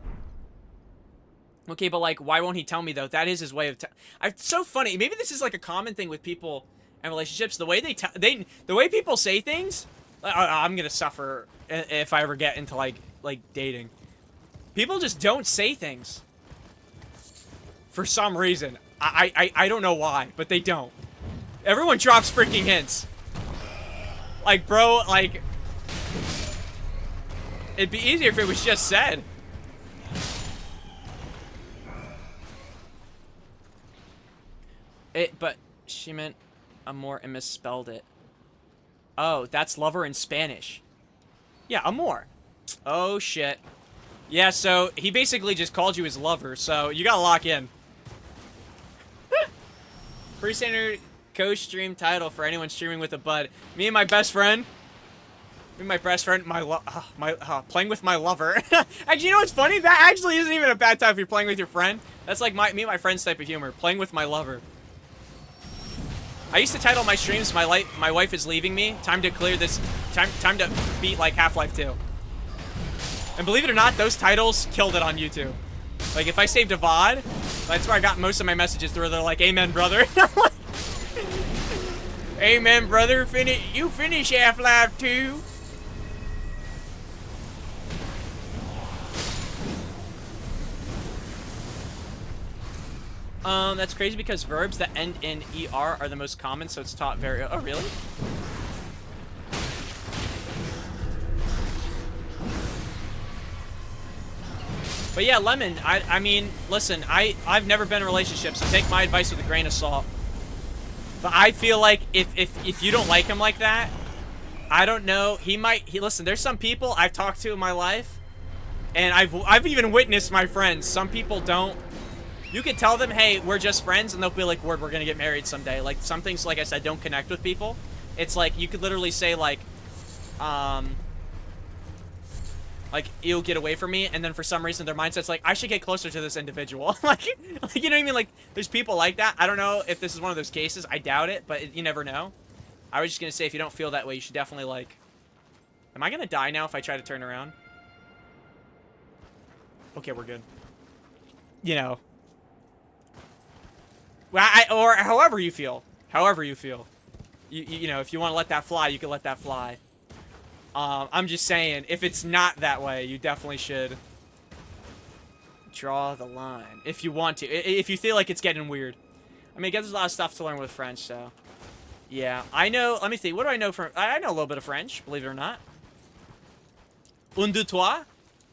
Okay, but like, why won't he tell me though? That is his way of. It's so funny. Maybe this is like a common thing with people and relationships. The way the way people say things. I'm gonna suffer if I ever get into like dating. People just don't say things. For some reason, I don't know why, but they don't. Everyone drops freaking hints. Like, bro, like, it'd be easier if it was just said. But she meant amor and misspelled it. Oh, that's lover in Spanish. Yeah, amor. Oh, shit. Yeah, so he basically just called you his lover, so you gotta lock in. Pre-standard co-stream title for anyone streaming with a bud. Me and my best friend. Me and my best friend, playing with my lover. Actually, you know what's funny? That actually isn't even a bad time if you're playing with your friend. That's like me and my friend's type of humor. Playing with my lover. I used to title my streams, my wife is leaving me. Time to clear this. Time to beat like Half-Life 2. And believe it or not, those titles killed it on YouTube. Like if I saved a VOD, that's where I got most of my messages through. They're like, "Amen, brother." Amen, brother. You finish Half-Life 2. That's crazy because verbs that end in ER are the most common, so it's taught very... Oh, really? But yeah, Lemon, I mean, listen, I've never been in a relationship, so take my advice with a grain of salt. But I feel like if you don't like him like that, I don't know, listen, there's some people I've talked to in my life, and I've even witnessed my friends. Some people don't. You could tell them, hey, we're just friends, and they'll be like, word, we're gonna get married someday. Like, some things, like I said, don't connect with people. It's like, you could literally say, like, you'll get away from me, and then for some reason their mindset's like, I should get closer to this individual. like, you know what I mean? Like, there's people like that. I don't know if this is one of those cases. I doubt it, but you never know. I was just gonna say, if you don't feel that way, you should definitely, like... Am I gonna die now if I try to turn around? Okay, we're good. You know... Well, or however you feel. However you feel. You know, if you want to let that fly, you can let that fly. I'm just saying, if it's not that way, you definitely should draw the line. If you want to. If you feel like it's getting weird. I mean, there's a lot of stuff to learn with French, so... Yeah, I know... Let me see. What do I know from... I know a little bit of French, believe it or not. Un, deux, trois?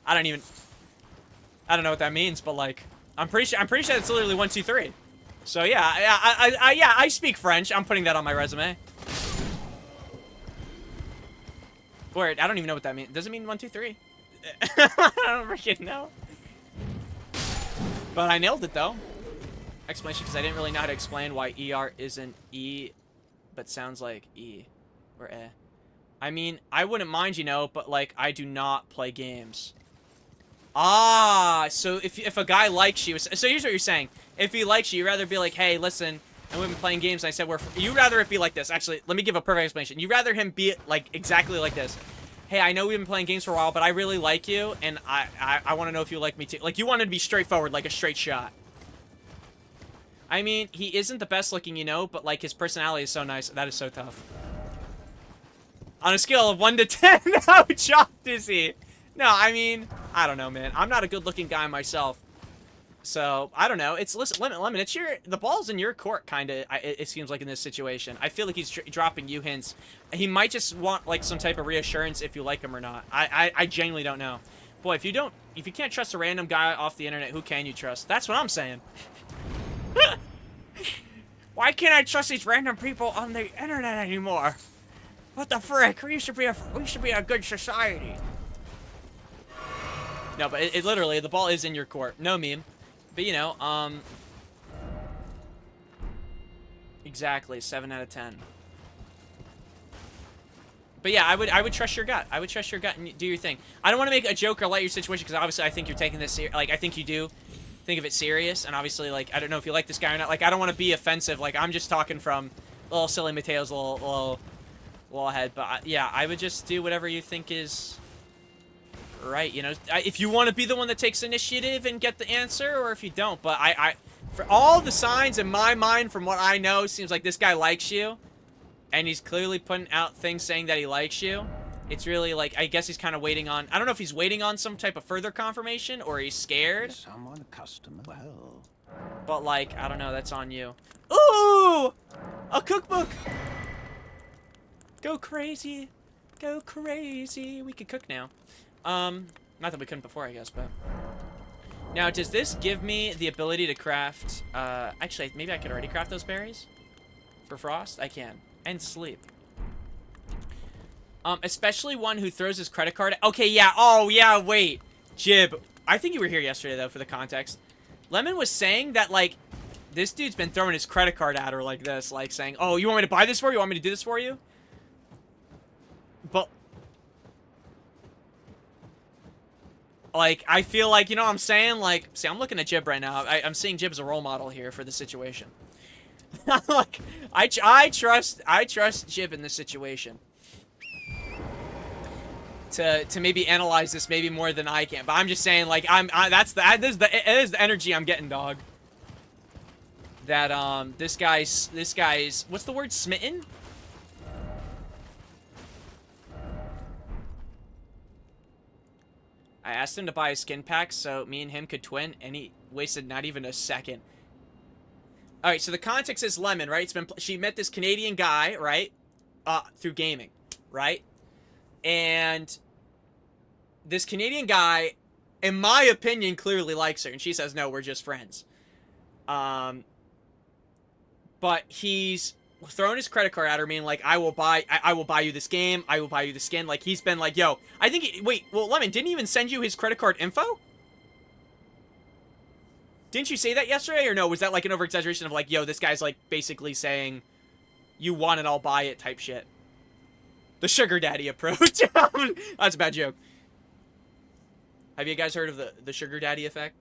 I don't know what that means, but, like... I'm pretty sure it's literally 1, 2, 3. So yeah, I speak French. I'm putting that on my resume. Word, I don't even know what that means. Does it mean 1, 2, 3? I don't freaking know. But I nailed it though. Explanation, because I didn't really know how to explain why ER isn't E, but sounds like E or E. I mean, I wouldn't mind, you know, but like I do not play games. Ah, so if a guy likes you, so here's what you're saying. If he likes you, you'd rather be like, hey, listen, and we've been playing games, and I said you'd rather it be like this. Actually, let me give a perfect explanation. You'd rather him be like exactly like this. Hey, I know we've been playing games for a while, but I really like you, and I want to know if you like me too. Like, you want to be straightforward, like a straight shot. I mean, he isn't the best looking, you know, but like his personality is so nice. That is so tough. On a scale of 1 to 10, how chopped is he? No, I mean, I don't know, man. I'm not a good-looking guy myself. So, I don't know. Listen, Lemon, it's the ball's in your court, kind of, it seems like in this situation. I feel like he's dropping you hints. He might just want, like, some type of reassurance if you like him or not. I genuinely don't know. Boy, if you can't trust a random guy off the internet, who can you trust? That's what I'm saying. Why can't I trust these random people on the internet anymore? What the frick? We should be a good society. No, but it literally, the ball is in your court. No meme. But you know, exactly, 7 out of 10. But yeah, I would trust your gut. I would trust your gut and do your thing. I don't want to make a joke or light your situation because obviously I think you're taking this like I think you do think of it serious, and obviously like I don't know if you like this guy or not. Like I don't want to be offensive. Like I'm just talking from little silly Mateo's little head. But yeah, I would just do whatever you think is right. You know, if you want to be the one that takes initiative and get the answer, or if you don't. But for all the signs in my mind, from what I know, seems like this guy likes you. And he's clearly putting out things saying that he likes you. It's really like, I guess he's kind of waiting on, I don't know if he's waiting on some type of further confirmation or he's scared. Someone customer. Well. But like, I don't know, that's on you. Ooh! A cookbook! Go crazy. Go crazy. We can cook now. Not that we couldn't before, I guess, but. Now, does this give me the ability to craft, actually, maybe I could already craft those berries? For frost? I can. And sleep. Especially one who throws his credit card. Okay, yeah. Oh, yeah, wait. Jib. I think you were here yesterday, though, for the context. Lemon was saying that, like, this dude's been throwing his credit card at her like this. Like, saying, oh, you want me to buy this for you? You want me to do this for you? But, like, I feel like, you know what I'm saying? Like, see, I'm looking at Jib right now. I'm seeing Jib as a role model here for the situation. Like, I trust Jib in this situation to maybe analyze this maybe more than I can. But I'm just saying, like, this is the energy I'm getting, dog. That this guy's what's the word? Smitten? I asked him to buy a skin pack so me and him could twin, and he wasted not even a second. All right, so the context is Lemon, right? She met this Canadian guy, right? Through gaming, right? And this Canadian guy, in my opinion, clearly likes her, and she says, "No, we're just friends." But he's throwing his credit card at her, meaning like, I will buy you this game, I will buy you the skin. Like he's been like, "Yo, I think." Wait, well, Lemon didn't he even send you his credit card info? Didn't you say that yesterday, or no? Was that like an over-exaggeration of like, yo, this guy's like basically saying, you want it, I'll buy it type shit? The sugar daddy approach. That's a bad joke. Have you guys heard of the sugar daddy effect?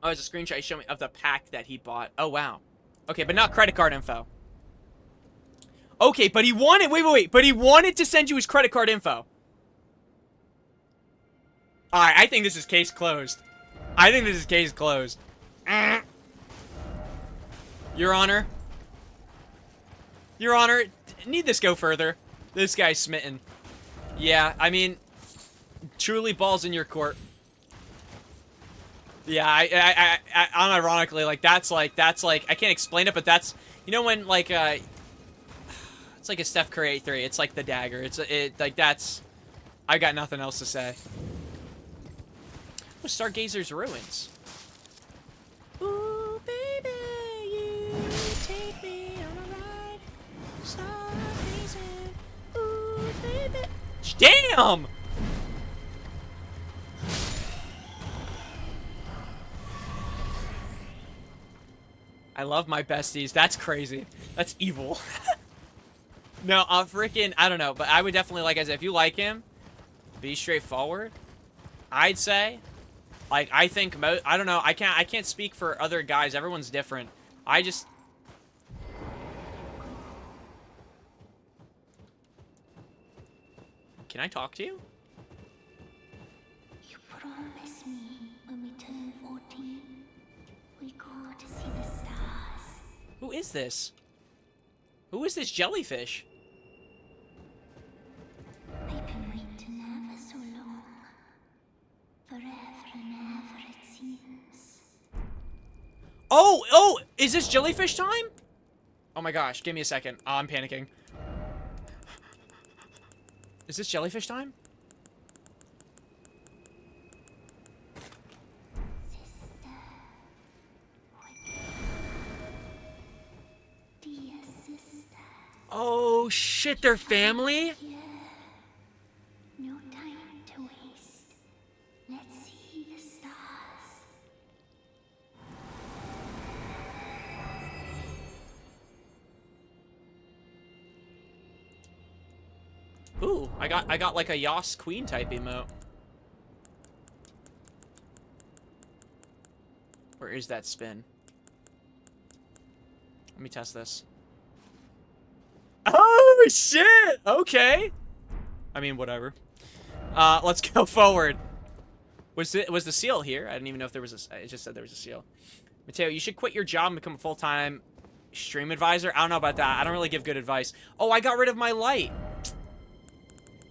Oh, it's a screenshot showing me of the pack that he bought. Oh, wow. Okay, but not credit card info. Okay, but he wanted, wait, but he wanted to send you his credit card info. Alright, I think this is case closed. I think this is case closed. Your Honor. Your Honor, need this go further? This guy's smitten. Yeah, I mean, truly balls in your court. Yeah, I unironically, like, that's like, I can't explain it, but that's, you know when, like, it's like a Steph Curry 8-3. It's like the dagger. Like, that's... I got nothing else to say. Oh, Stargazer's Ruins. Ooh, baby, you take me on a ride. Stargazer. Ooh, baby. Damn! I love my besties. That's crazy. That's evil. No, freaking, I don't know, but I would definitely, like I said, if you like him, be straightforward. I'd say, like, I think, I don't know, I can't speak for other guys, everyone's different. I just... Can I talk to you? You promised me when we turn 14, we go to see the stars. Who is this? Who is this jellyfish? I've been waiting ever so long. Forever and ever, it seems. Oh, is this jellyfish time? Oh my gosh, give me a second. Oh, I'm panicking. Is this jellyfish time? Dear sister, Oh shit, they're family? no time to waste. Let's see the stars. Ooh, I got like a Yas Queen type emote. Where is that spin? Let me test this. Oh shit! Okay. I mean, whatever. Let's go forward. Was the seal here? I didn't even know if there was a. It just said there was a seal. Mateo, you should quit your job and become a full-time stream advisor. I don't know about that. I don't really give good advice. Oh, I got rid of my light.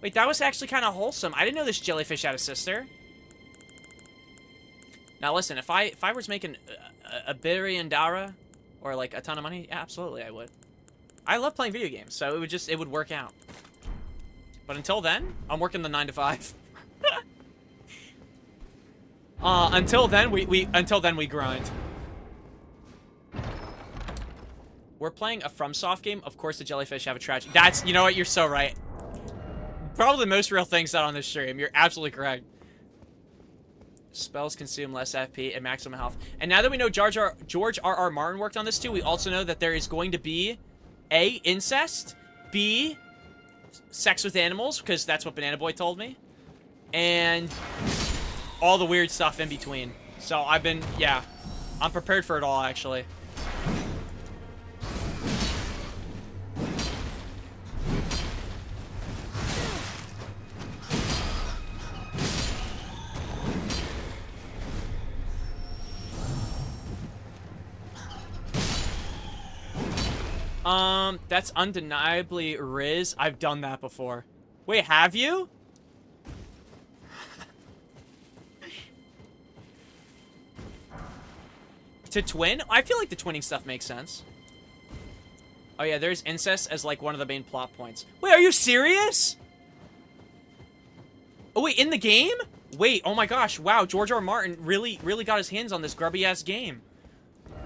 Wait, that was actually kind of wholesome. I didn't know this jellyfish had a sister. Now listen, if I was making a billion dara or like a ton of money, yeah, absolutely I would. I love playing video games, so it would work out. But until then, I'm working the 9 to 5. Until then we grind. We're playing a FromSoft game. Of course, the jellyfish have a tragedy. That's, you know what? You're so right. Probably the most real thing said on this stream. You're absolutely correct. Spells consume less FP and maximum health. And now that we know George R.R. Martin worked on this too, we also know that there is going to be A, incest, B, sex with animals, because that's what Banana Boy told me, and all the weird stuff in between. So I'm prepared for it all, actually. That's undeniably Riz. I've done that before. Wait, have you? To twin? I feel like the twinning stuff makes sense. Oh yeah, there's incest as like one of the main plot points. Wait, are you serious? Oh wait, in the game? Wait, oh my gosh, wow, George R. R. Martin really got his hands on this grubby ass game.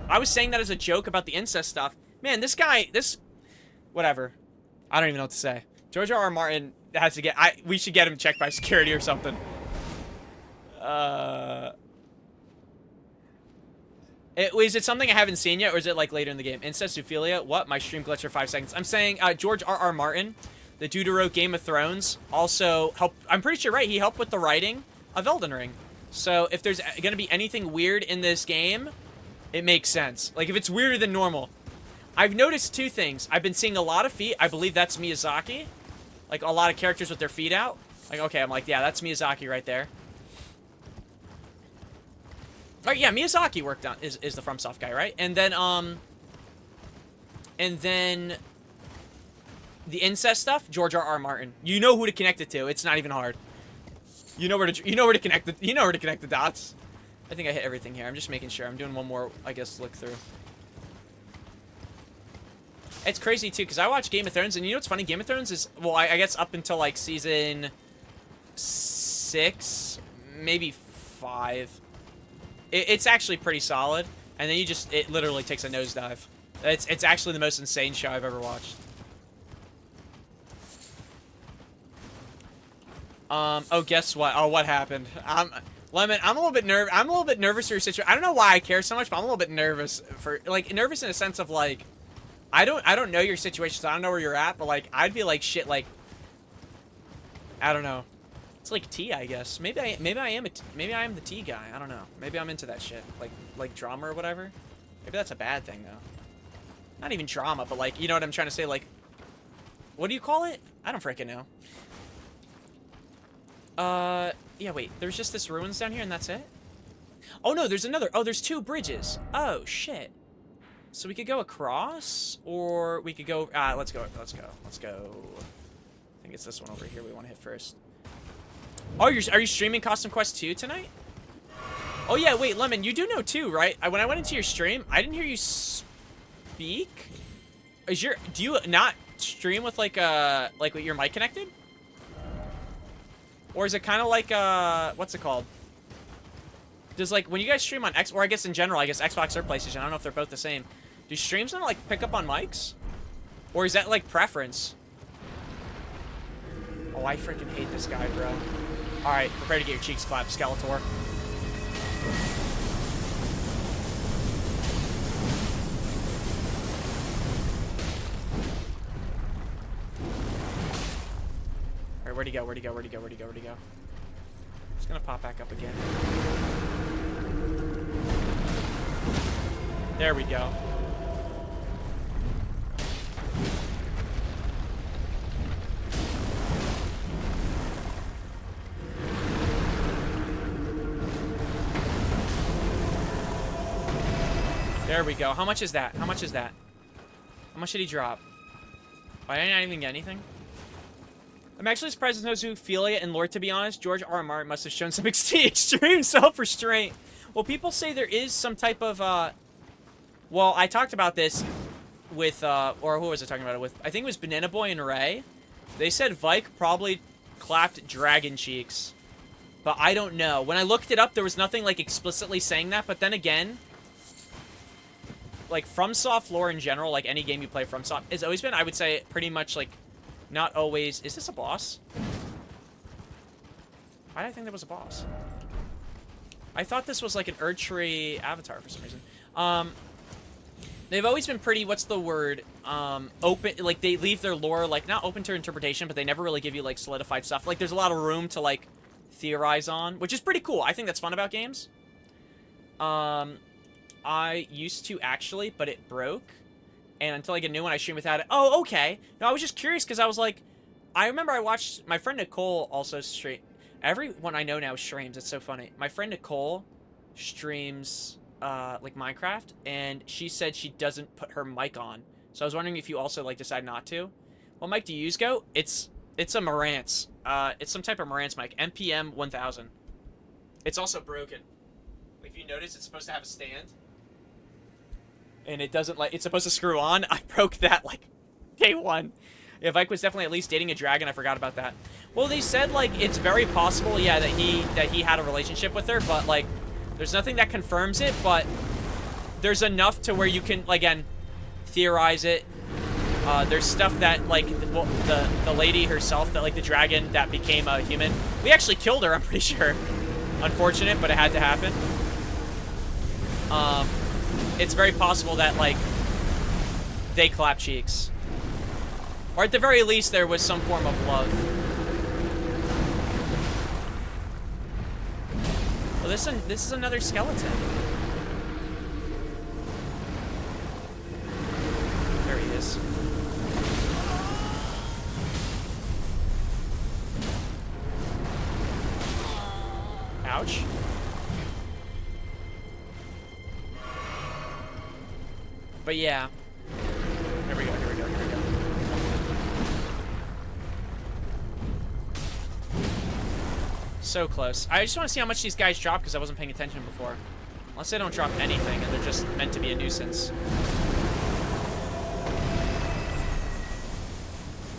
I was saying that as a joke about the incest stuff. Man, this guy, whatever. I don't even know what to say. George R. R. Martin has to get, we should get him checked by security or something. Is it something I haven't seen yet, or is it like later in the game? Incestophilia? What? My stream glitched for 5 seconds. I'm saying George R. R. Martin, the dude who wrote Game of Thrones, also helped, I'm pretty sure, right? He helped with the writing of Elden Ring. So if there's gonna be anything weird in this game, it makes sense. Like if it's weirder than normal. I've noticed 2 things. I've been seeing a lot of feet. I believe that's Miyazaki. Like a lot of characters with their feet out. Like, okay, I'm like, yeah, that's Miyazaki right there. Oh yeah, Miyazaki worked on is the FromSoft guy, right? And then the incest stuff, George R. R. Martin. You know who to connect it to. It's not even hard. You know where to connect the dots. I think I hit everything here. I'm just making sure. I'm doing one more, I guess, look through. It's crazy too, because I watch Game of Thrones, and you know what's funny? Game of Thrones is, well, I guess up until like season 6, maybe 5. It's actually pretty solid, and then it literally takes a nosedive. It's actually the most insane show I've ever watched. Oh, guess what? Oh, what happened? Lemon, I'm a little bit nervous for your situation. I don't know why I care so much, but I'm a little bit nervous nervous in a sense of like, I don't know your situation, so I don't know where you're at, but like, I'd be like shit, like, I don't know. It's like tea, I guess. Maybe I am the tea guy. I don't know. Maybe I'm into that shit, like drama or whatever. Maybe that's a bad thing though. Not even drama, but like, you know what I'm trying to say? Like, what do you call it? I don't freaking know. Yeah, wait. There's just this ruins down here, and that's it. Oh no, there's another. Oh, there's 2 bridges. Oh shit. So we could go across, or we could go. Let's go. I think it's this one over here we want to hit first. Oh, are you streaming Custom Quest 2 tonight? Oh yeah, wait, Lemon, you do know too, right? When I went into your stream, I didn't hear you speak. Do you not stream with like with your mic connected? Or is it kind of like what's it called? Does like when you guys stream on X, or I guess in general, I guess Xbox or PlayStation, I don't know if they're both the same. Do streams not like pick up on mics? Or is that like preference? Oh, I freaking hate this guy, bro. All right, prepare to get your cheeks clapped, Skeletor. Alright, where'd he go? Where'd he go? Where'd he go? Where'd he go? Where'd he go? He's gonna pop back up again. There we go. There we go. How much is that? How much is that? How much did he drop? Why didn't I even get anything? I'm actually surprised there's no Zoophilia and lore, to be honest. George R. R. Martin must have shown some extreme self-restraint. Well, people say there is some type of, well, I talked about this with, or who was I talking about it with? I think it was Banana Boy and Ray. They said Vike probably clapped dragon cheeks. But I don't know. When I looked it up, there was nothing, like, explicitly saying that. But then again, like, FromSoft lore in general, like, any game you play FromSoft, has always been, I would say, pretty much, like, not always... Is this a boss? Why did I think there was a boss? I thought this was, like, an Erdtree avatar for some reason. They've always been pretty, what's the word, open, like, they leave their lore, like, not open to interpretation, but they never really give you, like, solidified stuff. Like, there's a lot of room to, like, theorize on, which is pretty cool. I think that's fun about games. I used to, actually, but it broke. And until I get a new one, I stream without it. Oh, okay. No, I was just curious, because I was like, I remember I watched, my friend Nicole also stream. Everyone I know now streams. It's so funny. My friend Nicole streams, like, Minecraft, and she said she doesn't put her mic on. So I was wondering if you also, like, decide not to. What mic do you use, Go? It's a Marantz. It's some type of Marantz mic. NPM 1000. It's also broken. If you notice, it's supposed to have a stand. And it doesn't, like, it's supposed to screw on. I broke that, like, day one. Yeah, Vike was definitely at least dating a dragon. I forgot about that. Well, they said, like, it's very possible, yeah, that he had a relationship with her, but, like, there's nothing that confirms it, but there's enough to where you can, again, theorize it. There's stuff that, like, well, the lady herself, that, like, the dragon that became a human. We actually killed her, I'm pretty sure. Unfortunate, but it had to happen. It's very possible that, like, they clap cheeks. Or at the very least, there was some form of love. Well, this is another skeleton. There he is. Ouch. But yeah. Here we go, here we go, here we go. So close. I just want to see how much these guys drop because I wasn't paying attention before. Unless they don't drop anything and they're just meant to be a nuisance.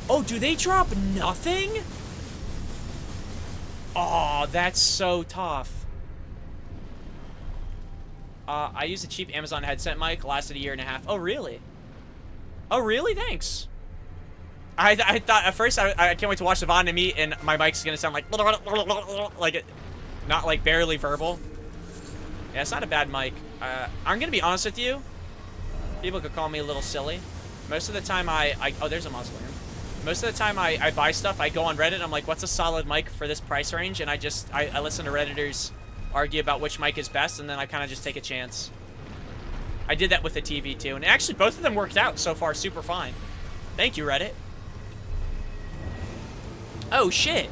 Oh, do they drop nothing? Oh, that's so tough. I used a cheap Amazon headset mic, lasted a year and a half. Oh, really? Oh, really? Thanks. I thought at first I can't wait to watch the VOD and meet, and my mic's gonna sound like it, not like barely verbal. Yeah, it's not a bad mic. I'm gonna be honest with you. People could call me a little silly. Most of the time oh, there's a mausoleum. Most of the time I buy stuff, I go on Reddit, I'm like, what's a solid mic for this price range? And I listen to Redditors argue about which mic is best, and then I kind of just take a chance. I did that with the TV too, and actually both of them worked out so far super fine. Thank you, Reddit. Oh, shit.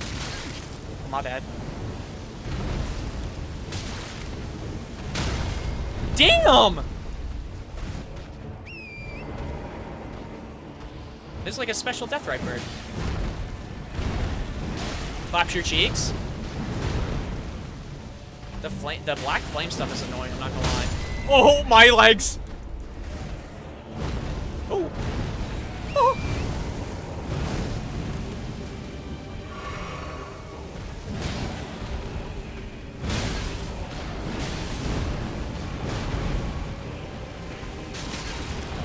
Oh, my bad. Damn! This is like a special death right bird. Claps your cheeks. The black flame stuff is annoying, I'm not gonna lie. Oh, my legs!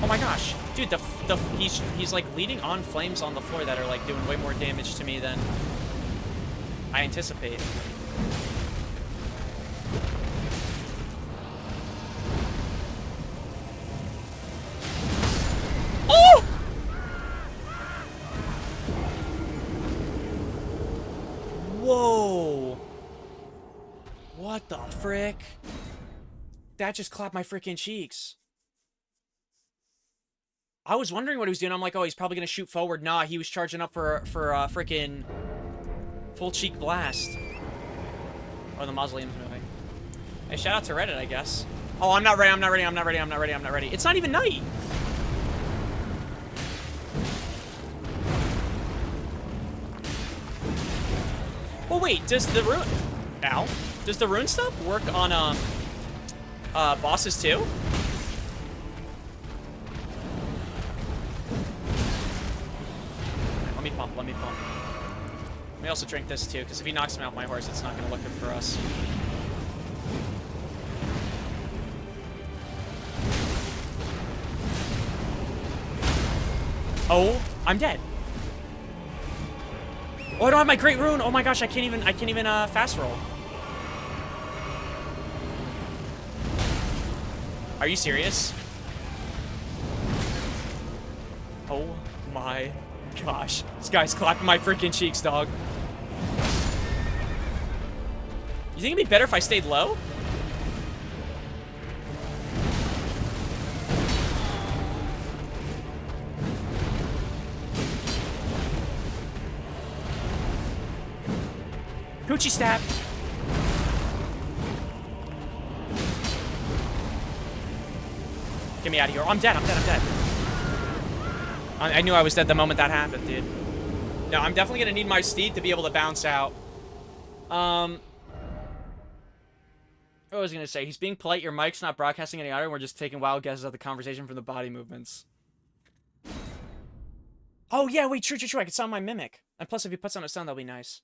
Oh my gosh. Dude, he's like leading on flames on the floor that are like doing way more damage to me than I anticipate. Oh! Whoa. What the frick? That just clapped my freaking cheeks. I was wondering what he was doing. I'm like, oh, he's probably gonna shoot forward. Nah, he was charging up for a freaking full cheek blast. Oh, the mausoleum's moving. Hey, shout out to Reddit, I guess. Oh, I'm not ready. I'm not ready. I'm not ready. I'm not ready. I'm not ready. It's not even night. Oh wait, does the rune? Ow. Does the rune stuff work on bosses too? Let me pump. Let me pump. Let me also drink this too, because if he knocks me off my horse, it's not gonna look good for us. Oh, I'm dead. Oh, I don't have my great rune. Oh my gosh, I can't even fast roll. Are you serious? Oh my gosh. This guy's clapping my freaking cheeks, dog. You think it'd be better if I stayed low? Coochie stab. Get me out of here. Oh, I'm dead. I'm dead. I'm dead. I knew I was dead the moment that happened, dude. No, I'm definitely going to need my steed to be able to bounce out. What was I going to say? He's being polite. Your mic's not broadcasting any audio. We're just taking wild guesses at the conversation from the body movements. Oh, yeah. Wait, true. I can sound my mimic. And plus, if he puts on a sound, that'll be nice.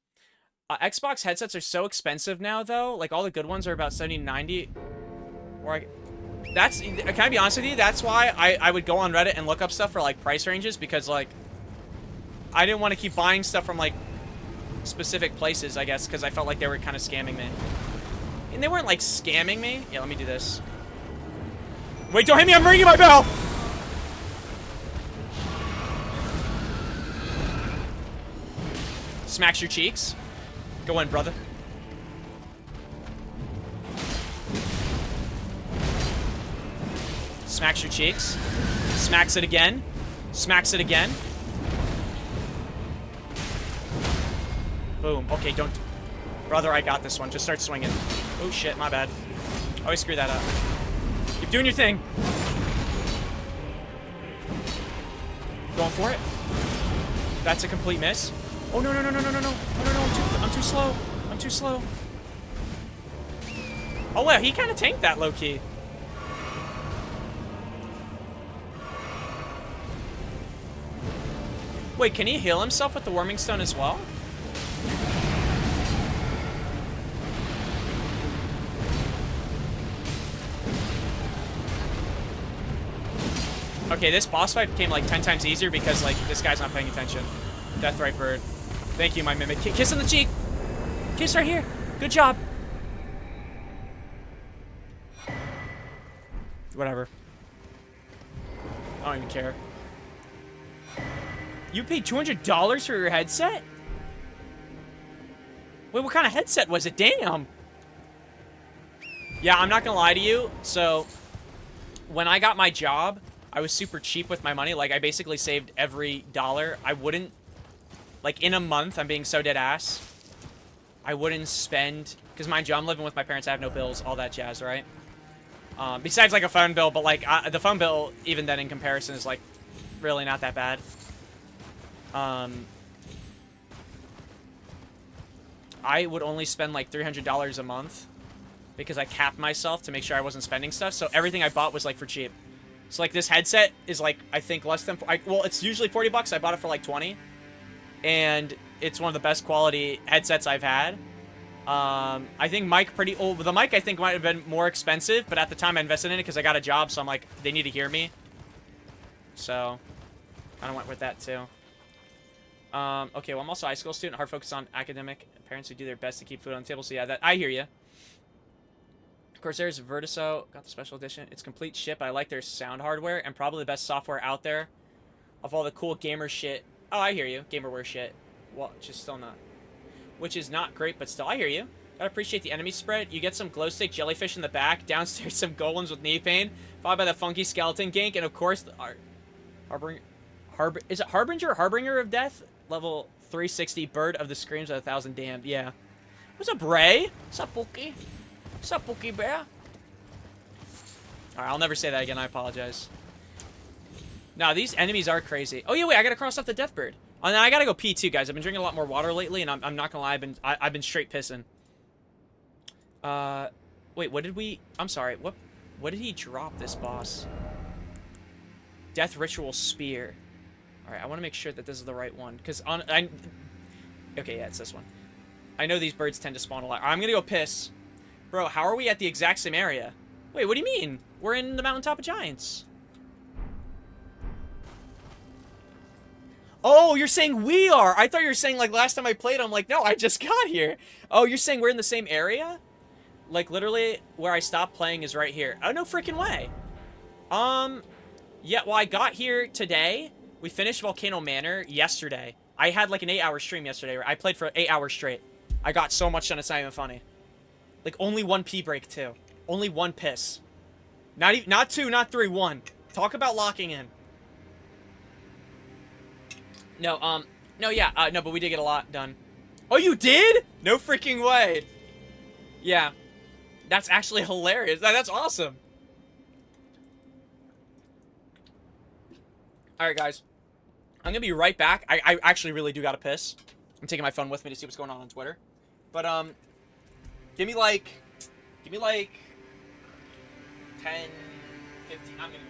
Xbox headsets are so expensive now, though. Like, all the good ones are about 70, 90. Can I be honest with you? That's why I would go on Reddit and look up stuff for, like, price ranges. Because, like, I didn't want to keep buying stuff from, like, specific places, I guess. Because I felt like they were kind of scamming me. And they weren't, like, scamming me. Yeah, let me do this. Wait, don't hit me. I'm ringing my bell. Smacks your cheeks. Go in, brother. Smacks your cheeks. Smacks it again. Smacks it again. Boom. Okay, don't... Brother, I got this one. Just start swinging. Oh, shit. My bad. Always screw that up. Keep doing your thing. Going for it. That's a complete miss. Oh, no. I'm too slow. I'm too slow. Oh, wow. He kind of tanked that low-key. Wait, can he heal himself with the Warming Stone as well? Okay, this boss fight became like 10 times easier because, like, this guy's not paying attention. Deathright Bird. Thank you, my mimic. Kiss on the cheek! Kiss right here! Good job! Whatever. I don't even care. You paid $200 for your headset? Wait, what kind of headset was it? Damn! Yeah, I'm not gonna lie to you. So, when I got my job, I was super cheap with my money. Like, I basically saved every dollar. I wouldn't... Like, in a month, I'm being so dead ass. I wouldn't spend... Because, mind you, I'm living with my parents. I have no bills. All that jazz, right? Besides, like, a phone bill. But, like, the phone bill, even then, in comparison, is, like, really not that bad. I would only spend, like, $300 a month. Because I capped myself to make sure I wasn't spending stuff. So, everything I bought was, like, for cheap. So, like, this headset is, like, I think less than... well, it's usually 40 bucks. I bought it for, like, 20. And it's one of the best quality headsets I've had. I think the mic I think might have been more expensive, but at the time I invested in it because I got a job, so I'm like, they need to hear me. So, kind of went with that too. Okay, well, I'm also a high school student, hard focus on academic. Parents who do their best to keep food on the table. So yeah, that I hear you. Of course, there's Vertiso. Got the special edition. It's complete shit, but I like their sound hardware and probably the best software out there of all the cool gamer shit. Oh, I hear you. Gamerware shit. Well, just still not. Which is not great, but still, I hear you. Gotta appreciate the enemy spread. You get some glow stick jellyfish in the back. Downstairs, some golems with knee pain. Followed by the funky skeleton gank. And of course, the is it Harbinger? Harbinger of Death? Level 360, Bird of the Screams of 1,000 Damned. Yeah. What's up, Ray? What's up, Pookie? What's up, Pookie Bear? Alright, I'll never say that again. I apologize. No, these enemies are crazy. Oh, yeah, wait. I gotta cross off the Deathbird. Oh, now I gotta go pee, too, guys. I've been drinking a lot more water lately, and I'm not gonna lie. I've been straight pissing. Wait, what did we... I'm sorry. What did he drop, this boss? Death Ritual Spear. Alright, I want to make sure that this is the right one. Because okay, yeah, it's this one. I know these birds tend to spawn a lot. I'm gonna go piss. Bro, how are we at the exact same area? Wait, what do you mean? We're in the Mountaintop of Giants. Oh, you're saying we are. I thought you were saying, like, last time I played, I'm like, no, I just got here. Oh, you're saying we're in the same area? Like, literally, where I stopped playing is right here. Oh, no freaking way. Yeah, well, I got here today. We finished Volcano Manor yesterday. I had, like, an 8-hour stream yesterday. I played for 8 hours straight. I got so much done, it's not even funny. Like, only one pee break, too. Only one piss. Not two, not three, one. Talk about locking in. No, no, yeah, no, but we did get a lot done. Oh, you did? No freaking way. Yeah. That's actually hilarious. That's awesome. Alright, guys. I'm gonna be right back. I actually really do gotta piss. I'm taking my phone with me to see what's going on Twitter. But, give me like 10, 15, I'm gonna...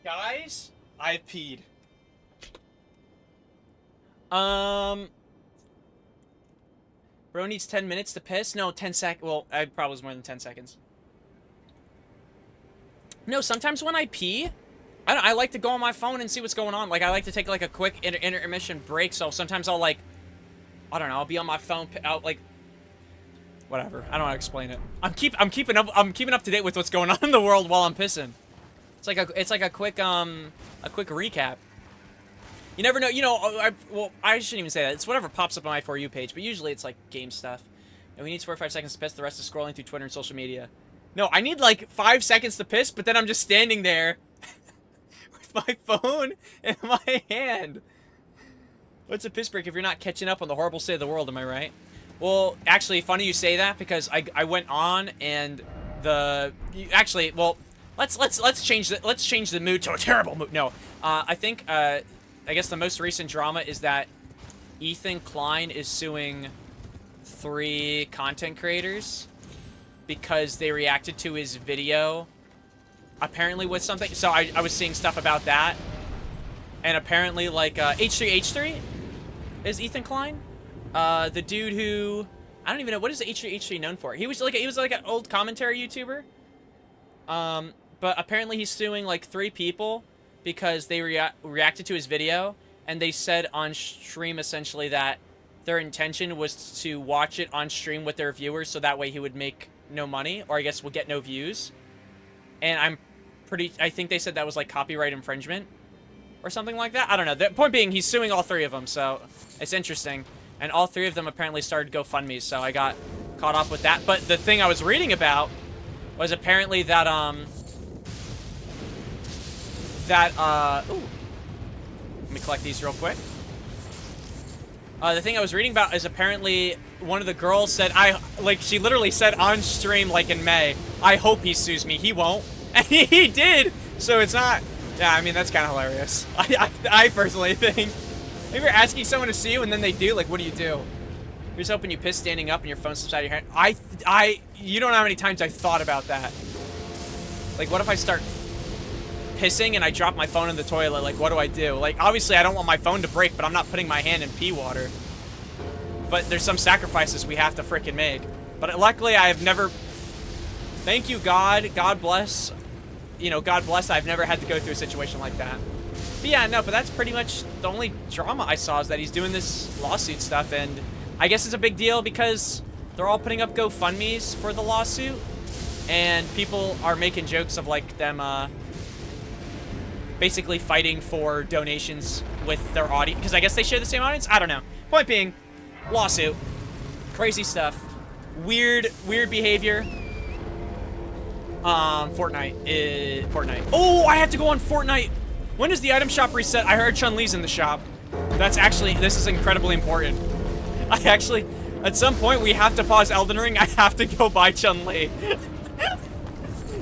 Guys, I peed. Bro needs 10 minutes to piss? No, 10 sec. Well, I probably was more than 10 seconds. No, sometimes when I pee, I like to go on my phone and see what's going on. Like, I like to take, like, a quick intermission break. So sometimes I'll, like, I don't know, I'll be on my phone, out, like, whatever. I don't know how to explain it. I'm keeping up to date with what's going on in the world while I'm pissing. It's like a quick recap. You never know, you know, well, I shouldn't even say that. It's whatever pops up on my For You page, but usually it's like game stuff. And we need 4 or 5 seconds to piss, the rest is scrolling through Twitter and social media. No, I need like 5 seconds to piss, but then I'm just standing there with my phone in my hand. What's a piss break if you're not catching up on the horrible state of the world, am I right? Well, actually, funny you say that, because I went on and actually, well, let's change the mood to a terrible mood. No, I think I guess the most recent drama is that Ethan Klein is suing 3 content creators because they reacted to his video, apparently with something. So I was seeing stuff about that, and apparently like H3H3 is Ethan Klein, the dude who I don't even know what is H3H3 known for. He was like an old commentary YouTuber. But apparently he's suing like 3 people because they reacted to his video, and they said on stream essentially that their intention was to watch it on stream with their viewers, so that way he would make no money, or I guess would get no views. And I think they said that was like copyright infringement or something like that. I don't know. The point being, he's suing all 3 of them, so it's interesting. And all 3 of them apparently started GoFundMe, so I got caught up with that. But the thing I was reading about was apparently that, ooh. Let me collect these real quick. The thing I was reading about is apparently one of the girls said, she literally said on stream, like in May, I hope he sues me. He won't. And he did. So it's not, yeah, I mean, that's kind of hilarious. I personally think. If you're asking someone to sue you and then they do, like, what do? You're just hoping you piss standing up and your phone slips out of your hand. You don't know how many times I thought about that. Like, what if I start pissing and I drop my phone in the toilet? Like, what do I do? Like, obviously I don't want my phone to break, but I'm not putting my hand in pee water. But there's some sacrifices we have to frickin' make. But luckily I have never, thank you God, God bless, you know, God bless, I've never had to go through a situation like that. But yeah, no, but that's pretty much the only drama I saw, is that he's doing this lawsuit stuff, and I guess it's a big deal because they're all putting up GoFundMes for the lawsuit, and people are making jokes of, like, them, basically fighting for donations with their audience, because I guess they share the same audience? I don't know. Point being, lawsuit. Crazy stuff. Weird behavior. Fortnite. Oh, I have to go on Fortnite. When does the item shop reset? I heard Chun-Li's in the shop. That's actually, this is incredibly important. I actually, at some point, we have to pause Elden Ring. I have to go buy Chun-Li.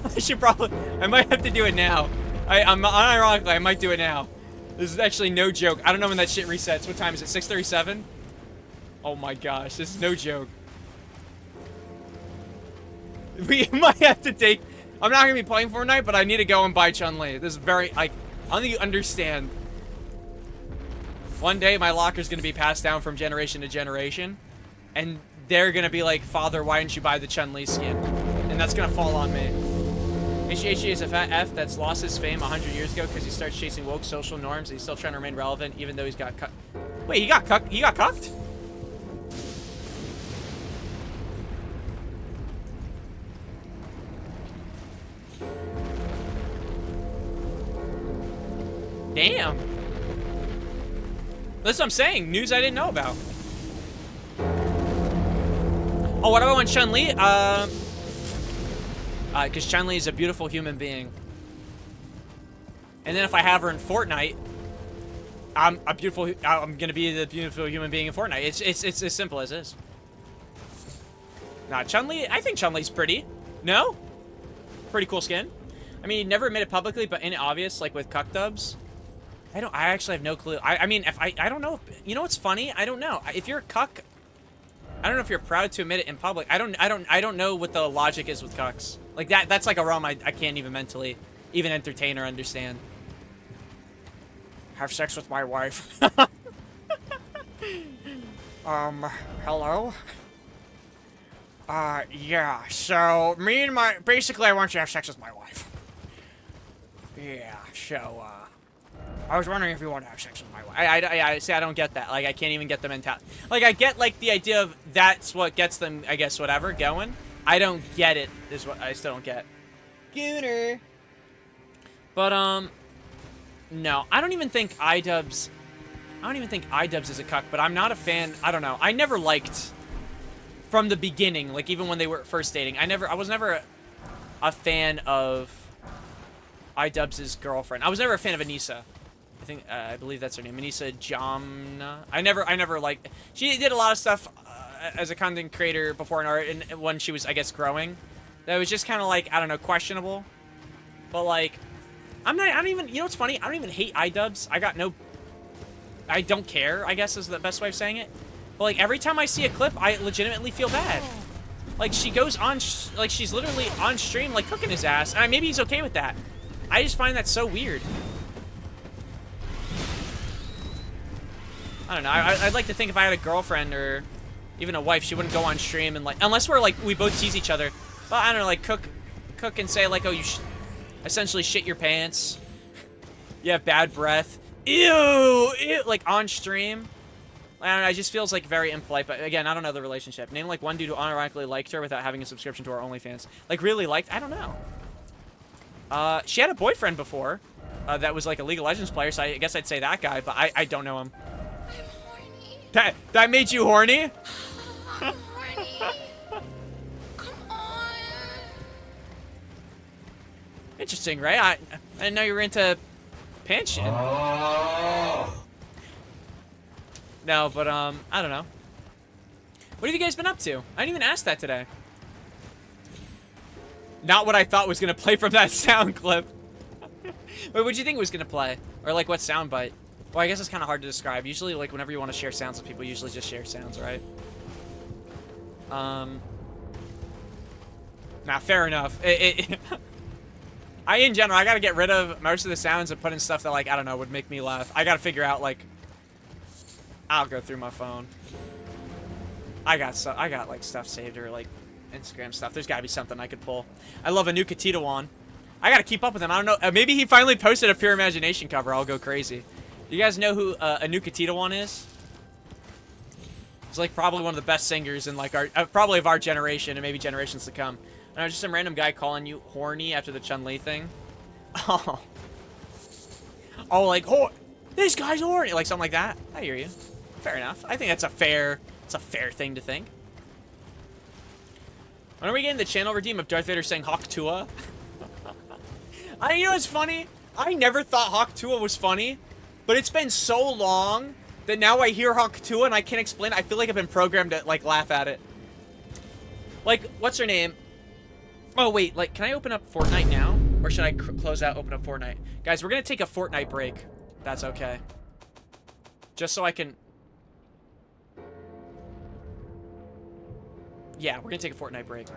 I should probably, I might have to do it now. I'm unironically, I might do it now. This is actually no joke. I don't know when that shit resets. What time is it? 6:37? Oh my gosh, this is no joke. We might have to take, I'm not gonna be playing Fortnite, but I need to go and buy Chun-Li. This is very, I don't think you understand. One day my locker's gonna be passed down from generation to generation, and they're gonna be like, Father, why didn't you buy the Chun-Li skin? And that's gonna fall on me. HGHG is a fat F that's lost his fame 100 years ago because he starts chasing woke social norms and he's still trying to remain relevant even though he's got cut. Wait, he got cucked? He got cucked? Damn. That's what I'm saying. News I didn't know about. Oh, what do I want Chun-Li? Because Chun-Li is a beautiful human being. And then if I have her in Fortnite, I'm gonna be the beautiful human being in Fortnite. It's as simple as this. Nah, Chun-Li, I think Chun-Li's pretty. No? Pretty cool skin. I mean, he never admitted publicly, but in obvious, like with cuck dubs. I actually have no clue. I mean, if I don't know. You know what's funny? I don't know. If you're a cuck, I don't know if you're proud to admit it in public. I don't know what the logic is with cucks. Like that's like a realm I can't even mentally even entertain or understand. Have sex with my wife. Hello? Yeah, so me and basically I want you to have sex with my wife. Yeah, so, I was wondering if you want to have sex with my wife. I see, I don't get that. Like, I can't even get the mentality. Like, I get, like, the idea of that's what gets them, I guess, whatever, going. I don't get it, is what I still don't get. Gooner. But, no. I don't even think iDubbbz is a cuck, but I'm not a fan. I don't know. I never liked, from the beginning, like, even when they were first dating, I was never a fan of iDubbbz's girlfriend. I was never a fan of Anissa. I believe that's her name, Anissa Jamna. I never liked. She did a lot of stuff as a content creator before in art, and when she was, I guess, growing, that was just kind of like, I don't know, questionable. But like, I don't even. You know what's funny? I don't even hate iDubbbz. I don't care, I guess is the best way of saying it. But like every time I see a clip, I legitimately feel bad. Like she goes on, like she's literally on stream, like cooking his ass, and maybe he's okay with that. I just find that so weird. I don't know. I'd like to think if I had a girlfriend or even a wife, she wouldn't go on stream and like, unless we're like, we both tease each other. But I don't know, like cook and say like, oh, you essentially shit your pants. You have bad breath. Ew, like on stream. I don't know, it just feels like very impolite, but again, I don't know the relationship. Name like one dude who unironically liked her without having a subscription to our OnlyFans. Like really liked, I don't know. She had a boyfriend before, that was like a League of Legends player, so I guess I'd say that guy, but I don't know him. I'm horny. That made you horny? I'm horny. Come on. Interesting, right? I didn't know you were into pinching. No, but I don't know. What have you guys been up to? I didn't even ask that today. Not what I thought was gonna play from that sound clip. Wait, what'd you think was gonna play? Or like what sound bite? Well, I guess it's kind of hard to describe. Usually, like whenever you want to share sounds with people, you usually just share sounds, right? Nah, fair enough. In general, I gotta get rid of most of the sounds and put in stuff that, like, I don't know, would make me laugh. I gotta figure out, like, I'll go through my phone. I got like stuff saved or like Instagram stuff. There's gotta be something I could pull. I love Anuka Titawan. I gotta keep up with him. I don't know. Maybe he finally posted a Pure Imagination cover. I'll go crazy. You guys know who Anuka Titawan is? He's like probably one of the best singers in like our probably of our generation and maybe generations to come. I know, just some random guy calling you horny after the Chun-Li thing. Oh. Oh, like, this guy's horny. Like something like that. I hear you. Fair enough. I think that's a fair thing to think. When are we getting the channel redeem of Darth Vader saying Hawk Tua? You know what's funny? I never thought Hawk Tua was funny, but it's been so long that now I hear Hawk Tua and I can't explain it. I feel like I've been programmed to, like, laugh at it. Like, what's her name? Oh, wait, like, can I open up Fortnite now? Or should I close out, open up Fortnite? Guys, we're gonna take a Fortnite break. That's okay. Just so I can... Yeah, we're gonna take a Fortnite break.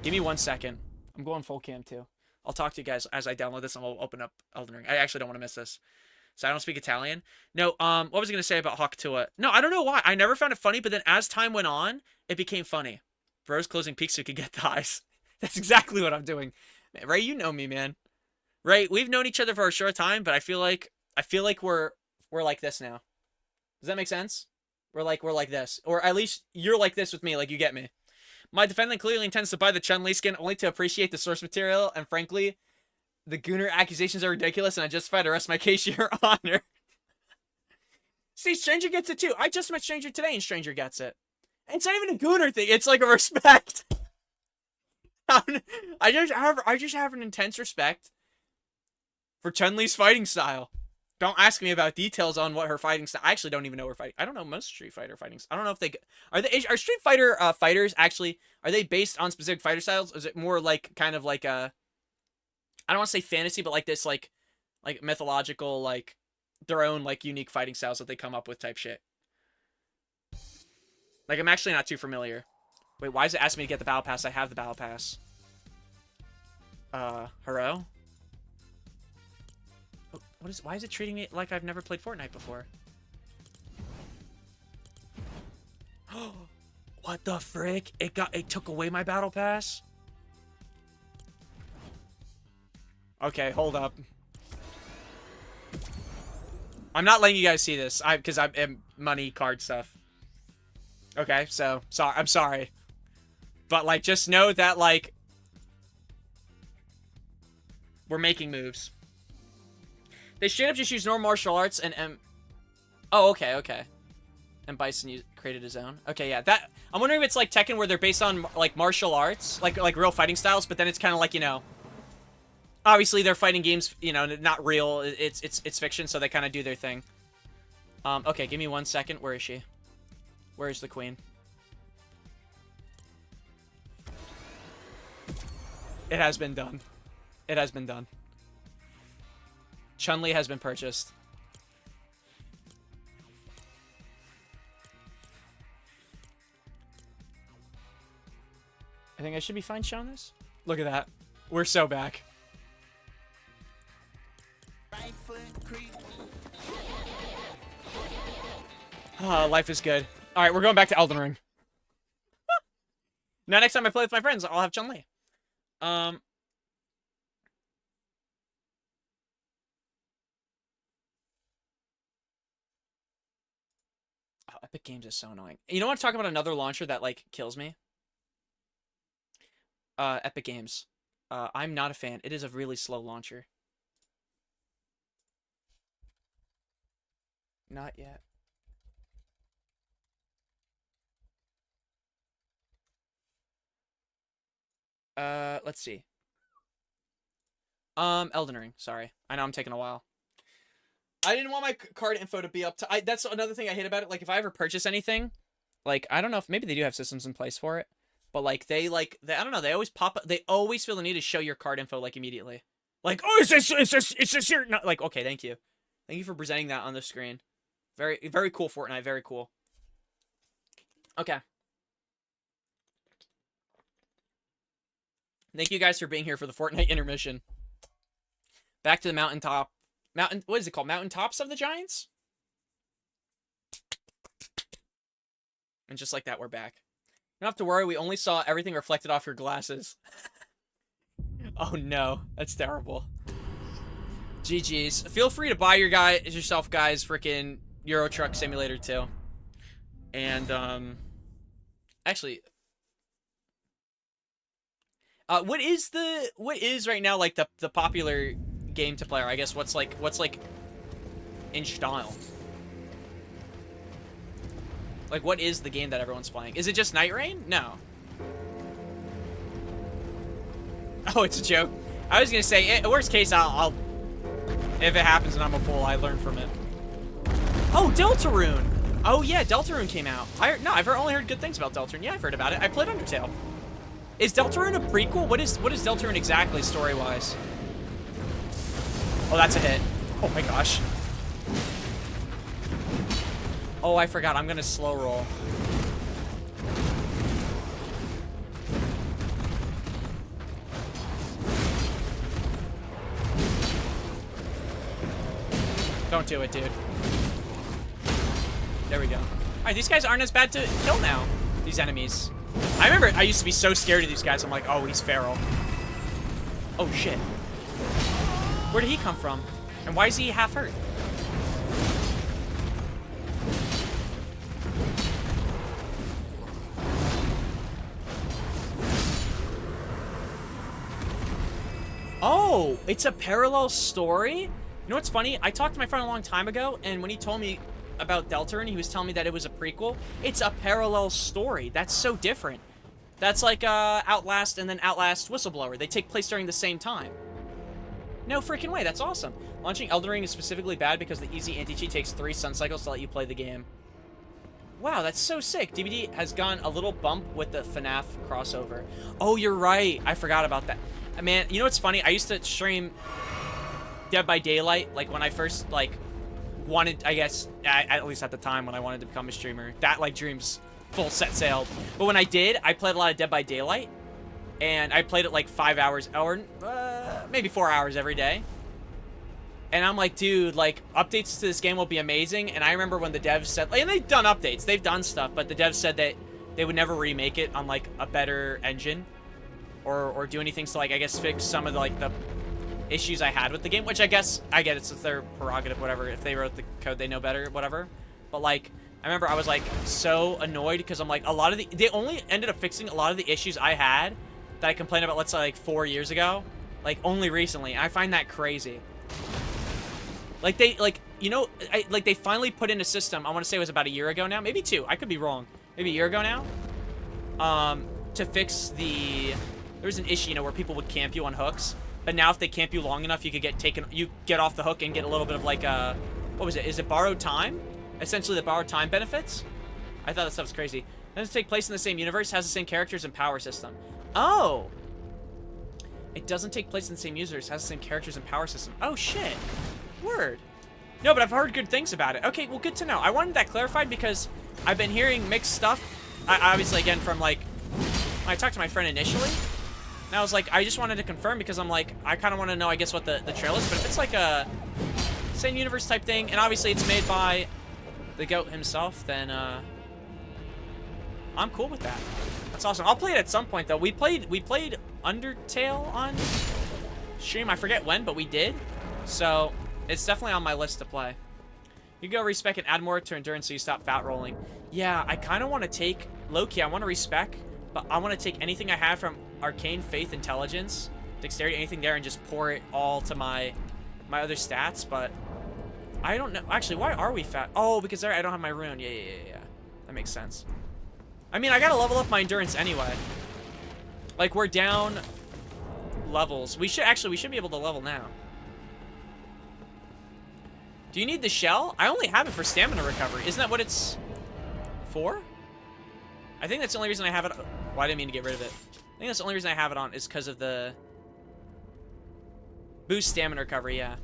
Give me 1 second. I'm going full cam, too. I'll talk to you guys as I download this and I'll open up Elden Ring. I actually don't want to miss this. So I don't speak Italian. No, what was I gonna say about Hawk Tua? No, I don't know why. I never found it funny, but then as time went on, it became funny. Bro's closing peaks so he could get thighs. That's exactly what I'm doing. Ray, you know me, man. Ray, we've known each other for a short time, but I feel like we're like this now. Does that make sense? We're like this. Or at least you're like this with me, like you get me. My defendant clearly intends to buy the Chun-Li skin only to appreciate the source material, and frankly, the Gooner accusations are ridiculous, and I justify to rest my case, Your Honor. See, Stranger gets it too. I just met Stranger today, and Stranger gets it. And it's not even a Gooner thing. It's like a respect. I just have an intense respect for Chun-Li's fighting style. Don't ask me about details on what her fighting style. I actually don't even know her fighting. I don't know most Street Fighter fightings. I don't know if they are Street Fighter fighters actually, are they based on specific fighter styles? Or is it more like kind of like a, I don't want to say fantasy, but like this like mythological, like their own like unique fighting styles that they come up with type shit. Like I'm actually not too familiar. Wait, why is it asking me to get the battle pass? I have the battle pass. Hero? Why is it treating me like I've never played Fortnite before? What the frick? It took away my battle pass? Okay, hold up. I'm not letting you guys see this. Because I'm money card stuff. Okay, so I'm sorry. But like just know that like we're making moves. They straight up just use normal martial arts and oh, okay. And Bison created his own. Okay, yeah. That I'm wondering if it's like Tekken where they're based on like martial arts, like real fighting styles, but then it's kind of like, you know, obviously they're fighting games, you know, not real. It's fiction, so they kind of do their thing. Okay, give me 1 second. Where is she? Where is the queen? It has been done. It has been done. Chun-Li has been purchased. I think I should be fine showing this. Look at that. We're so back. Life is good. Alright, we're going back to Elden Ring. Now next time I play with my friends, I'll have Chun-Li. Epic Games is so annoying. You know what? Talk about another launcher that like kills me. Epic Games. I'm not a fan. It is a really slow launcher. Not yet. Let's see. Elden Ring. Sorry. I know I'm taking a while. I didn't want my card info to be up to... that's another thing I hate about it. Like, if I ever purchase anything, like, I don't know if... Maybe they do have systems in place for it. But, like, they I don't know. They always pop up... They always feel the need to show your card info, like, immediately. Like, oh, is this here? Not, like, okay, thank you. Thank you for presenting that on the screen. Very, very cool, Fortnite. Very cool. Okay. Thank you guys for being here for the Fortnite intermission. Back to the mountaintop. What is it called? Mountaintops of the Giants? And just like that, we're back. You don't have to worry, we only saw everything reflected off your glasses. Oh no, that's terrible. GG's. Feel free to buy yourself, guys, freaking Euro Truck Simulator 2. And, actually... what is right now, like, the popular game to play? Or I guess what's like in style? Like, what is the game that everyone's playing? Is it just Night Rain? No. Oh, it's a joke. I was gonna say, worst case, I'll if it happens and I'm a fool, I learn from it. Oh, Deltarune! Oh yeah, Deltarune came out. I've only heard good things about Deltarune. Yeah, I've heard about it. I played Undertale. Is Deltarune a prequel? What is Deltarune exactly, story-wise? Oh, that's a hit. Oh my gosh. Oh, I forgot. I'm gonna slow roll. Don't do it, dude. There we go. Alright, these guys aren't as bad to kill now. These enemies. I remember I used to be so scared of these guys. I'm like, oh, he's feral. Oh, shit. Where did he come from? And why is he half hurt? Oh, it's a parallel story? You know what's funny? I talked to my friend a long time ago, and when he told me about Deltarune, he was telling me that it was a prequel. It's a parallel story. That's so different. That's like Outlast and then Outlast Whistleblower. They take place during the same time. No freaking way. That's awesome. Launching Elden Ring is specifically bad because the easy anti-cheat takes 3 sun cycles to let you play the game. Wow, that's so sick. DBD has gone a little bump with the FNAF crossover. Oh, you're right. I forgot about that. Man, you know what's funny? I used to stream Dead by Daylight, like, when I first, like, wanted, I guess, at least at the time when I wanted to become a streamer. That, like, dreams full set sailed. But when I did, I played a lot of Dead by Daylight. And I played it, like, 5 hours, or maybe 4 hours every day. And I'm like, dude, like, updates to this game will be amazing. And I remember when the devs said, like, and they've done updates. They've done stuff. But the devs said that they would never remake it on, like, a better engine. Or do anything to, like, I guess, fix some of the, like, the issues I had with the game. Which I guess, I get it's their prerogative, whatever. If they wrote the code, they know better, whatever. But, like, I remember I was, like, so annoyed because I'm like, a lot of the... They only ended up fixing a lot of the issues I had that I complained about, let's say, like, 4 years ago. Like, only recently. I find that crazy. Like, they, like, you know, like, they finally put in a system, I want to say it was about a year ago now. Maybe 2. I could be wrong. Maybe a year ago now. To fix the... There was an issue, you know, where people would camp you on hooks. But now if they camp you long enough, you could get taken... You get off the hook and get a little bit of, like, what was it? Is it borrowed time? Essentially, the borrowed time benefits? I thought that stuff was crazy. Doesn't take place in the same universe, has the same characters and power system. Oh! It doesn't take place in the same universe, has the same characters and power system. Oh, shit. Word. No, but I've heard good things about it. Okay, well, good to know. I wanted that clarified because I've been hearing mixed stuff. Obviously, again, from, like, when I talked to my friend initially. And I was like, I just wanted to confirm because I'm like, I kind of want to know, I guess, what the trail is. But if it's like a same universe type thing, and obviously it's made by the GOAT himself, then I'm cool with that. That's awesome. I'll play it at some point, though. We played Undertale on stream. I forget when, but we did. So it's definitely on my list to play. You go respec and add more to endurance so you stop fat rolling. Yeah, I kind of want to take... Low-key, I want to respec, but I want to take anything I have from Arcane, Faith, Intelligence, Dexterity, anything there, and just pour it all to my other stats, but... I don't know. Actually, why are we fat? Oh, because there I don't have my rune. Yeah. That makes sense. I mean, I gotta level up my endurance anyway. Like, we're down levels. We should be able to level now. Do you need the shell? I only have it for stamina recovery. Isn't that what it's for? I think that's the only reason I have it. Well, I didn't mean to get rid of it. I think that's the only reason I have it on is because of the boost stamina recovery, yeah.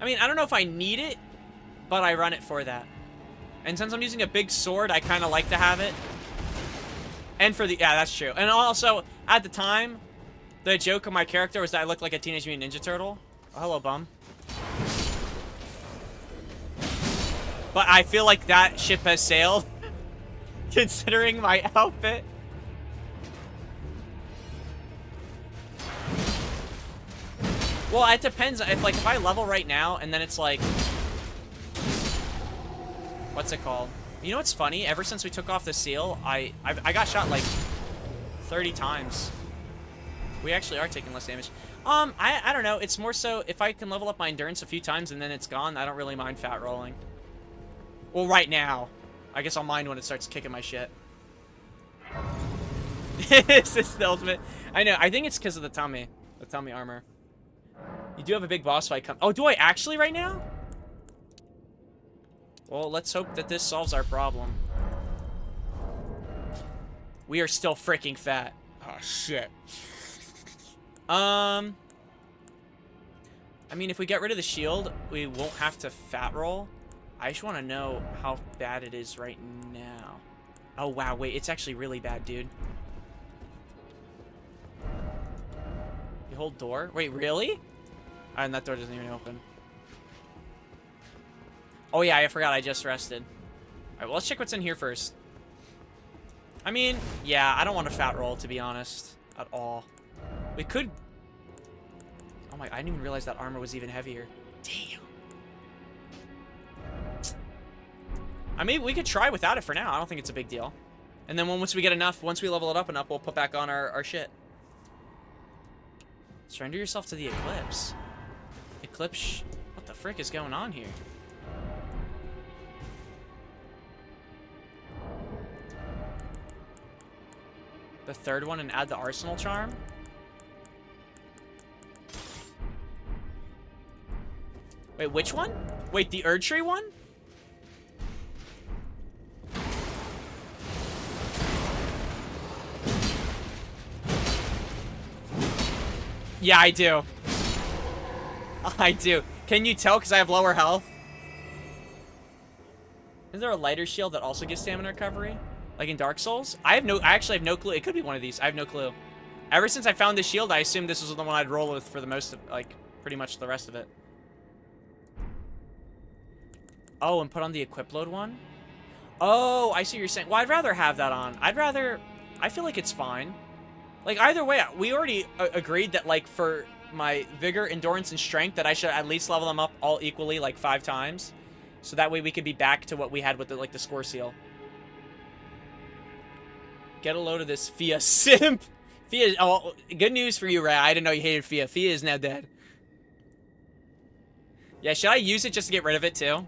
I mean, I don't know if I need it, but I run it for that. And since I'm using a big sword, I kind of like to have it. And for the... Yeah, that's true. And also, at the time, the joke of my character was that I looked like a Teenage Mutant Ninja Turtle. Oh, hello, bum. But I feel like that ship has sailed, considering my outfit. Well, it depends. If I level right now, and then it's like... What's it called? You know what's funny? Ever since we took off the seal, I got shot like 30 times. We actually are taking less damage. I don't know. It's more so if I can level up my endurance a few times and then it's gone, I don't really mind fat rolling. Well, right now. I guess I'll mind when it starts kicking my shit. Is this the ultimate? I know. I think it's because of the tummy armor. You do have a big boss fight come. Oh, do I actually right now? Well, let's hope that this solves our problem. We are still freaking fat. Oh, shit. I mean, if we get rid of the shield, we won't have to fat roll. I just want to know how bad it is right now. Oh, wow. Wait, it's actually really bad, dude. You hold door? Wait, really? And that door doesn't even open. Oh, yeah, I forgot I just rested. Alright, well, let's check what's in here first. I mean, yeah, I don't want to fat roll, to be honest. At all. We could... Oh my, I didn't even realize that armor was even heavier. Damn. I mean, we could try without it for now. I don't think it's a big deal. And then once we get enough, once we level it up enough, we'll put back on our shit. Surrender yourself to the Eclipse. Eclipse... What the frick is going on here? The third one and add the Arsenal Charm? Wait, which one? Wait, the Erdtree one? Yeah, I do. I do. Can you tell because I have lower health? Is there a lighter shield that also gives stamina recovery? Like in Dark Souls? I actually have no clue. It could be one of these. I have no clue. Ever since I found this shield, I assumed this was the one I'd roll with for the most of, like, pretty much the rest of it. Oh, and put on the equip load one? Oh, I see what you're saying. Well, I'd rather have that on. I feel like it's fine. Like, either way, we already agreed that, like, for my vigor, endurance, and strength, that I should at least level them up all equally, like, 5 times. So that way we could be back to what we had with, the, like, the score seal. Get a load of this Fia simp. Fia, oh, good news for you, Ray. I didn't know you hated Fia. Fia is now dead. Yeah, should I use it just to get rid of it, too?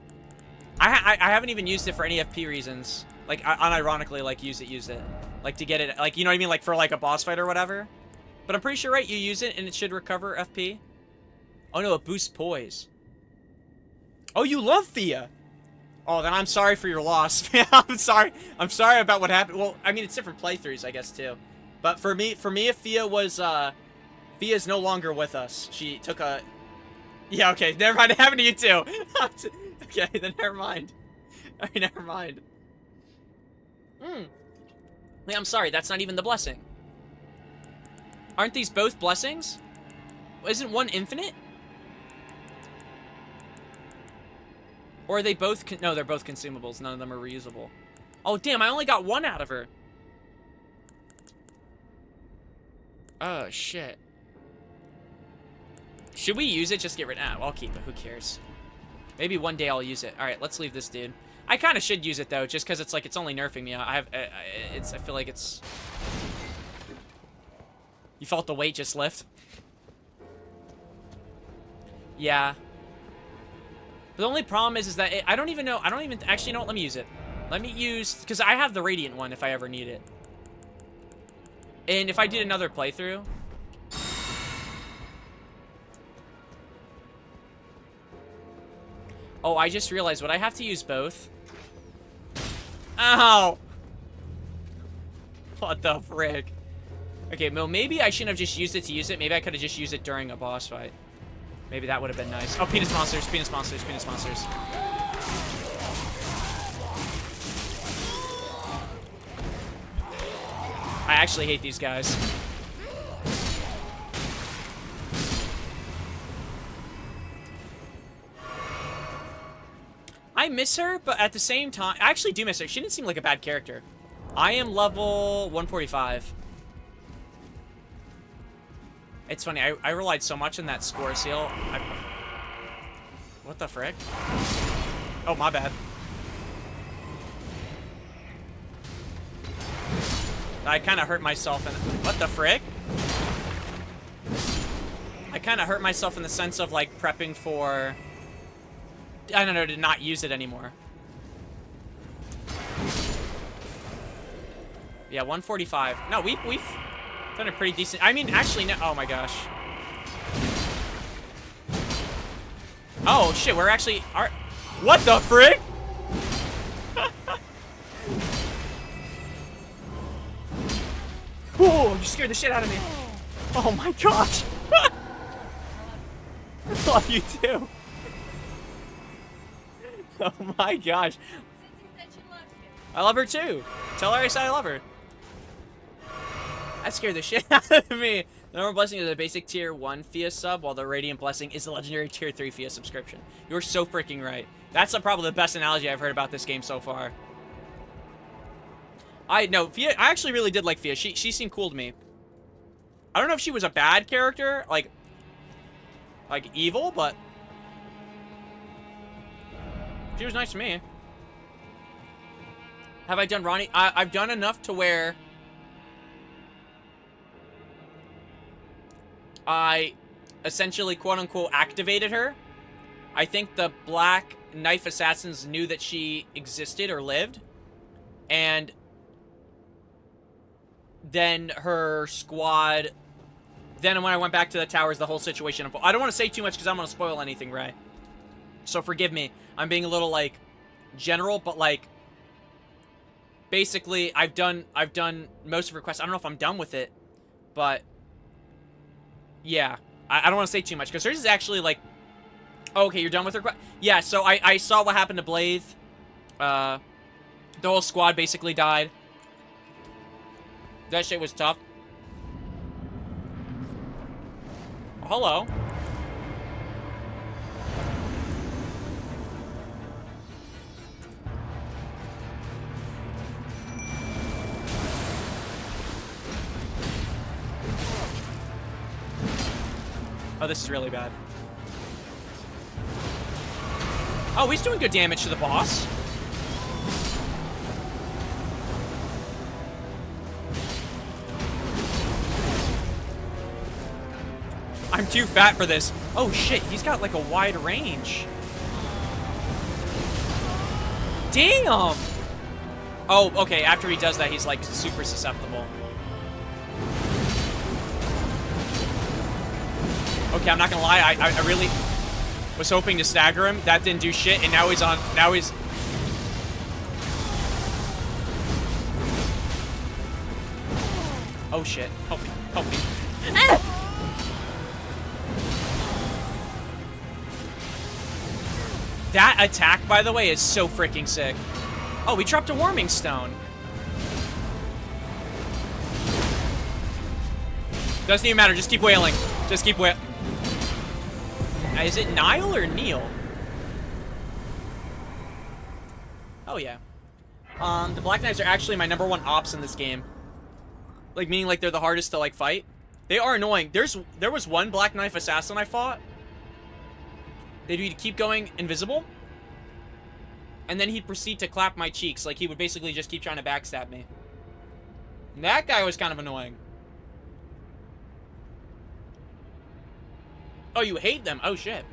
I haven't even used it for any FP reasons. Like, unironically, like, use it. Like, to get it, like, you know what I mean? Like, for, like, a boss fight or whatever. But I'm pretty sure, right, you use it and it should recover FP. Oh, no, it boosts poise. Oh, you love Fia. Oh, then I'm sorry for your loss. I'm sorry. I'm sorry about what happened. Well, I mean, it's different playthroughs, I guess, too. But for me, if Fia was, Fia's no longer with us. She took a... Yeah, okay, never mind. It happened to you, too. Okay, then never mind. Alright, never mind. Yeah, I'm sorry, that's not even the blessing. Aren't these both blessings? Isn't one infinite? Or are they both... No, they're both consumables. None of them are reusable. Oh, damn, I only got one out of her. Oh, shit. Should we use it? Just get rid of it. I'll keep it. Who cares? Maybe one day I'll use it. Alright, let's leave this dude. I kind of should use it though, just because it's like it's only nerfing me. I feel like it's. You felt the weight just lift. Yeah. But the only problem is that I don't even know. I don't even actually know. Let me use it. Let me use because I have the Radiant one if I ever need it. And if I did another playthrough. Oh, I just realized, would I have to use both? Ow! What the frick? Okay, well, maybe I shouldn't have just used it to use it. Maybe I could have just used it during a boss fight. Maybe that would have been nice. Oh, penis monsters, penis monsters, penis monsters. I actually hate these guys. I miss her, but at the same time, I actually do miss her. She didn't seem like a bad character. I am level 145. It's funny, I relied so much on that score seal. What the frick? Oh, my bad. I kind of hurt myself in... What the frick? I kind of hurt myself in the sense of, like, prepping for... I don't know, to not use it anymore. Yeah, 145. No, we've done a pretty decent... I mean, actually, no... Oh, my gosh. Oh, shit, we're actually... What the frick? Whoa, you scared the shit out of me. Oh, my gosh. I love you, too. Oh my gosh. I love her too. Tell her I said I love her. That scared the shit out of me. The normal blessing is a basic tier 1 FIA sub, while the radiant blessing is the legendary tier 3 FIA subscription. You're so freaking right. That's probably the best analogy I've heard about this game so far. No, Fia, I actually really did like Fia. She seemed cool to me. I don't know if she was a bad character, like evil, but she was nice to me. Have I done Ronnie? I've done enough to where I essentially, quote-unquote, activated her. I think the Black Knife Assassins knew that she existed or lived. And then her squad... Then when I went back to the towers, the whole situation... I don't want to say too much because I'm going to spoil anything, Ray. So forgive me. I'm being a little, like, general, but, like... Basically, I've done most of her quests. I don't know if I'm done with it, but... Yeah. I don't want to say too much, because hers is actually, like... Oh, okay, you're done with her quest? Yeah, so I saw what happened to Blathe. The whole squad basically died. That shit was tough. Oh, hello. Oh, this is really bad. Oh, he's doing good damage to the boss. I'm too fat for this. Oh shit, he's got like a wide range. Damn! Oh, okay, after he does that, he's like super susceptible. Okay, I'm not gonna lie, I really was hoping to stagger him. That didn't do shit, and now he's on, now he's... Oh shit, help me, help me. Ah! That attack, by the way, is so freaking sick. Oh, we dropped a warming stone. Doesn't even matter, just keep wailing. Just keep wailing. Is it Nile or Neil? Oh, yeah. The Black Knives are actually my #1 ops in this game. Like, meaning, like, they're the hardest to, like, fight. They are annoying. There was one Black Knife Assassin I fought. They do keep going invisible. And then he'd proceed to clap my cheeks. Like, he would basically just keep trying to backstab me. And that guy was kind of annoying. Oh, you hate them? Oh, shit.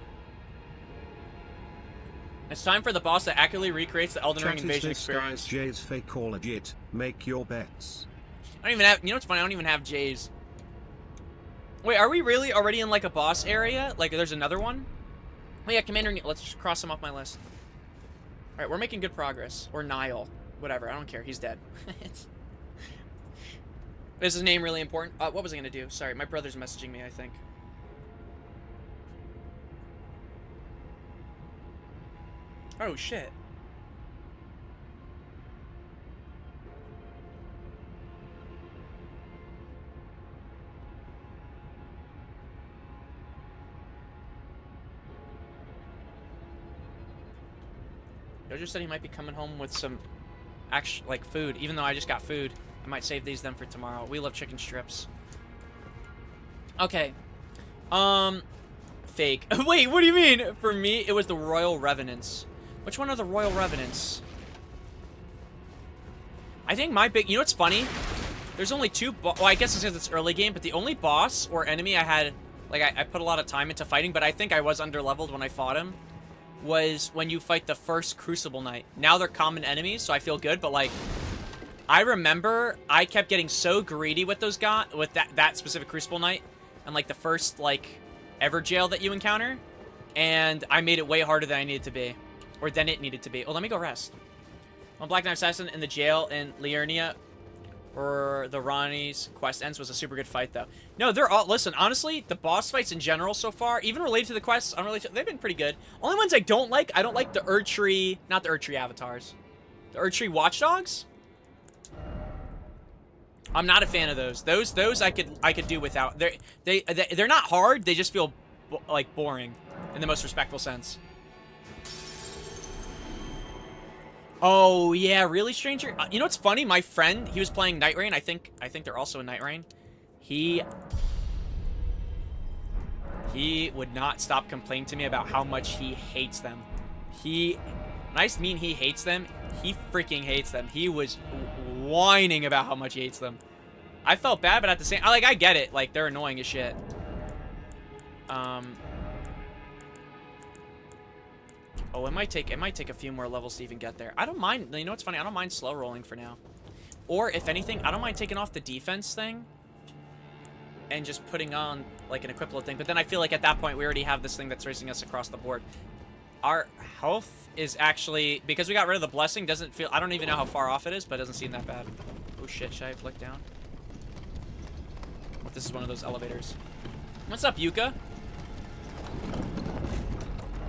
It's time for the boss that accurately recreates the Elden Ring invasion experience. Jay's fake or legit. Make your bets. I don't even have... You know what's funny? I don't even have J's. Wait, are we really already in, like, a boss area? Like, there's another one? Oh, yeah, Commander... Let's just cross him off my list. Alright, we're making good progress. Or Nile. Whatever, I don't care. He's dead. Is his name really important? What was I gonna do? Sorry, my brother's messaging me, I think. Oh, shit. Jojo said he might be coming home with some like food, even though I just got food. I might save these then for tomorrow. We love chicken strips. Okay. Fake. Wait, what do you mean? For me, it was the Royal Revenants. Which one are the Royal Revenants? I think my big... You know what's funny? There's only two... Well, I guess it's because it's early game, but the only boss or enemy I had... Like, I put a lot of time into fighting, but I think I was underleveled when I fought him. Was when you fight the first Crucible Knight. Now they're common enemies, so I feel good, but, like... I remember I kept getting so greedy with those guys... With that specific Crucible Knight. And, like, the first, like, ever jail that you encounter. And I made it way harder than I needed to be. Or than it needed to be. Oh, let me go rest. When Black Knight Assassin in the jail in Liurnia or the Ronnie's quest ends was a super good fight, though. No, they're all... Listen, honestly, the boss fights in general so far, even related to the quests, unrelated, they've been pretty good. Only ones I don't like the Erdtree... Not the Erdtree avatars. The Erdtree watchdogs? I'm not a fan of those. Those I could do without. They're not hard. They just feel like boring in the most respectful sense. Oh yeah, really, stranger. You know what's funny? My friend, he was playing Night Rain. I think they're also in Night Rain. He would not stop complaining to me about how much he hates them. When I mean he hates them, he freaking hates them. He was whining about how much he hates them. I felt bad, but at the same... I get it. Like, they're annoying as shit. Oh, it might take a few more levels to even get there. I don't mind... You know what's funny? I don't mind slow rolling for now. Or, if anything, I don't mind taking off the defense thing. And just putting on, like, an equipment thing. But then I feel like at that point, we already have this thing that's racing us across the board. Our health is actually... Because we got rid of the blessing, doesn't feel... I don't even know how far off it is, but it doesn't seem that bad. Oh, shit. Should I flick down? This is one of those elevators. What's up, Yuka?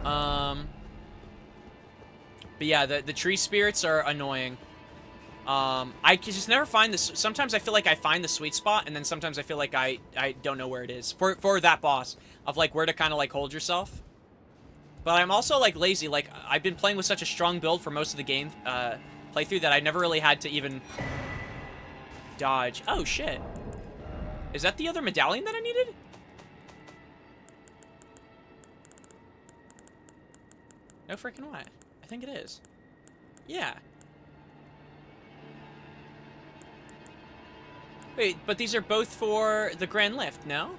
But yeah, the tree spirits are annoying. I can just never find this. Sometimes I feel like I find the sweet spot, and then sometimes I feel like I don't know where it is for that boss of like where to kind of like hold yourself. But I'm also like lazy. Like I've been playing with such a strong build for most of the game playthrough that I never really had to even dodge. Oh shit! Is that the other medallion that I needed? No freaking way. I think it is. Yeah. Wait, but these are both for the Grand Lift, no?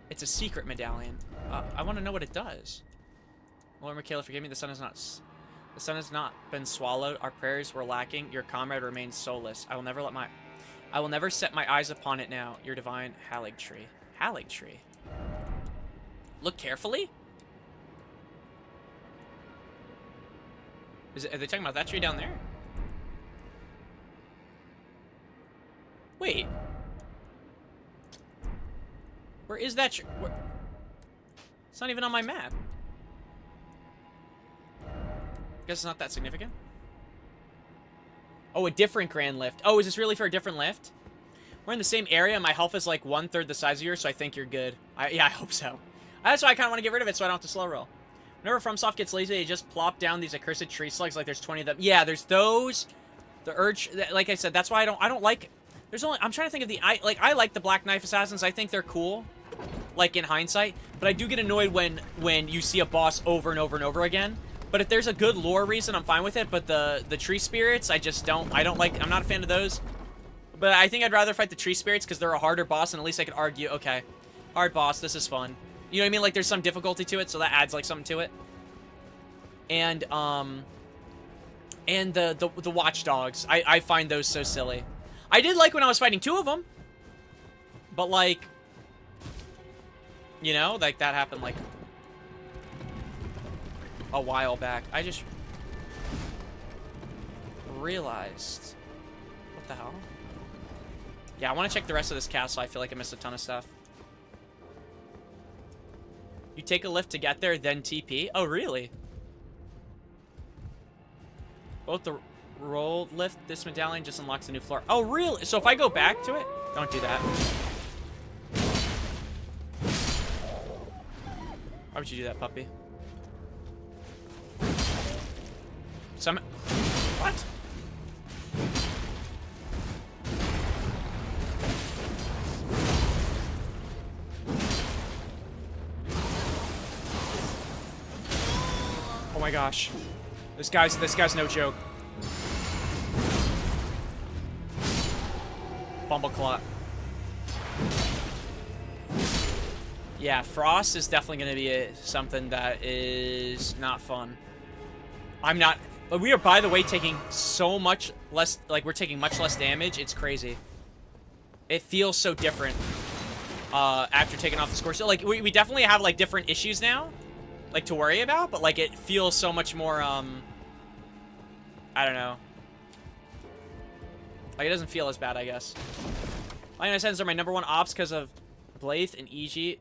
It's a secret medallion. I want to know what it does. Lord Michaela, forgive me. The sun has not been swallowed. Our prayers were lacking. Your comrade remains soulless. I will never set my eyes upon it now. Your divine Halig tree. Halig tree. Look carefully. Are they talking about that tree down there? Wait. Where is that tree? It's not even on my map. Guess it's not that significant. Oh, a different Grand Lift. Oh, is this really for a different lift? We're in the same area. My health is like 1/3 the size of yours, so I think you're good. Yeah, I hope so. That's why I kind of want to get rid of it, so I don't have to slow roll. Whenever FromSoft gets lazy, they just plop down these accursed tree slugs like there's 20 of them. Yeah, there's those. The urge, like I said, that's why I don't like. There's only. I'm trying to think of the. I like the Black Knife Assassins. I think they're cool. like in hindsight, but I do get annoyed when you see a boss over and over and over again. But if there's a good lore reason, I'm fine with it. But the tree spirits, I don't like. I'm not a fan of those. But I think I'd rather fight the tree spirits because they're a harder boss, and at least I could argue, okay, hard boss, this is fun. You know what I mean? Like there's some difficulty to it, so that adds like something to it. And the watchdogs, I find those so silly. I did like when I was fighting 2 of them, but like, you know, like that happened like a while back. I just realized, what the hell? Yeah, I want to check the rest of this castle. I feel like I missed a ton of stuff. You take a lift to get there, then TP? Oh, really? Both the roll lift, this medallion just unlocks a new floor. Oh, really? So if I go back to it? Don't do that. Why would you do that, puppy? What? Oh my gosh. This guy's no joke. Bumbleclot. Yeah, Frost is definitely going to be something that is not fun. But we are, by the way, taking so much less, like, we're taking much less damage. It's crazy. It feels so different after taking off the score. So, like, we definitely have, like, different issues now, like, to worry about, but, like, it feels so much more, I don't know. Like, it doesn't feel as bad, I guess. Lion Ascendants are my #1 ops because of Blaith and EG,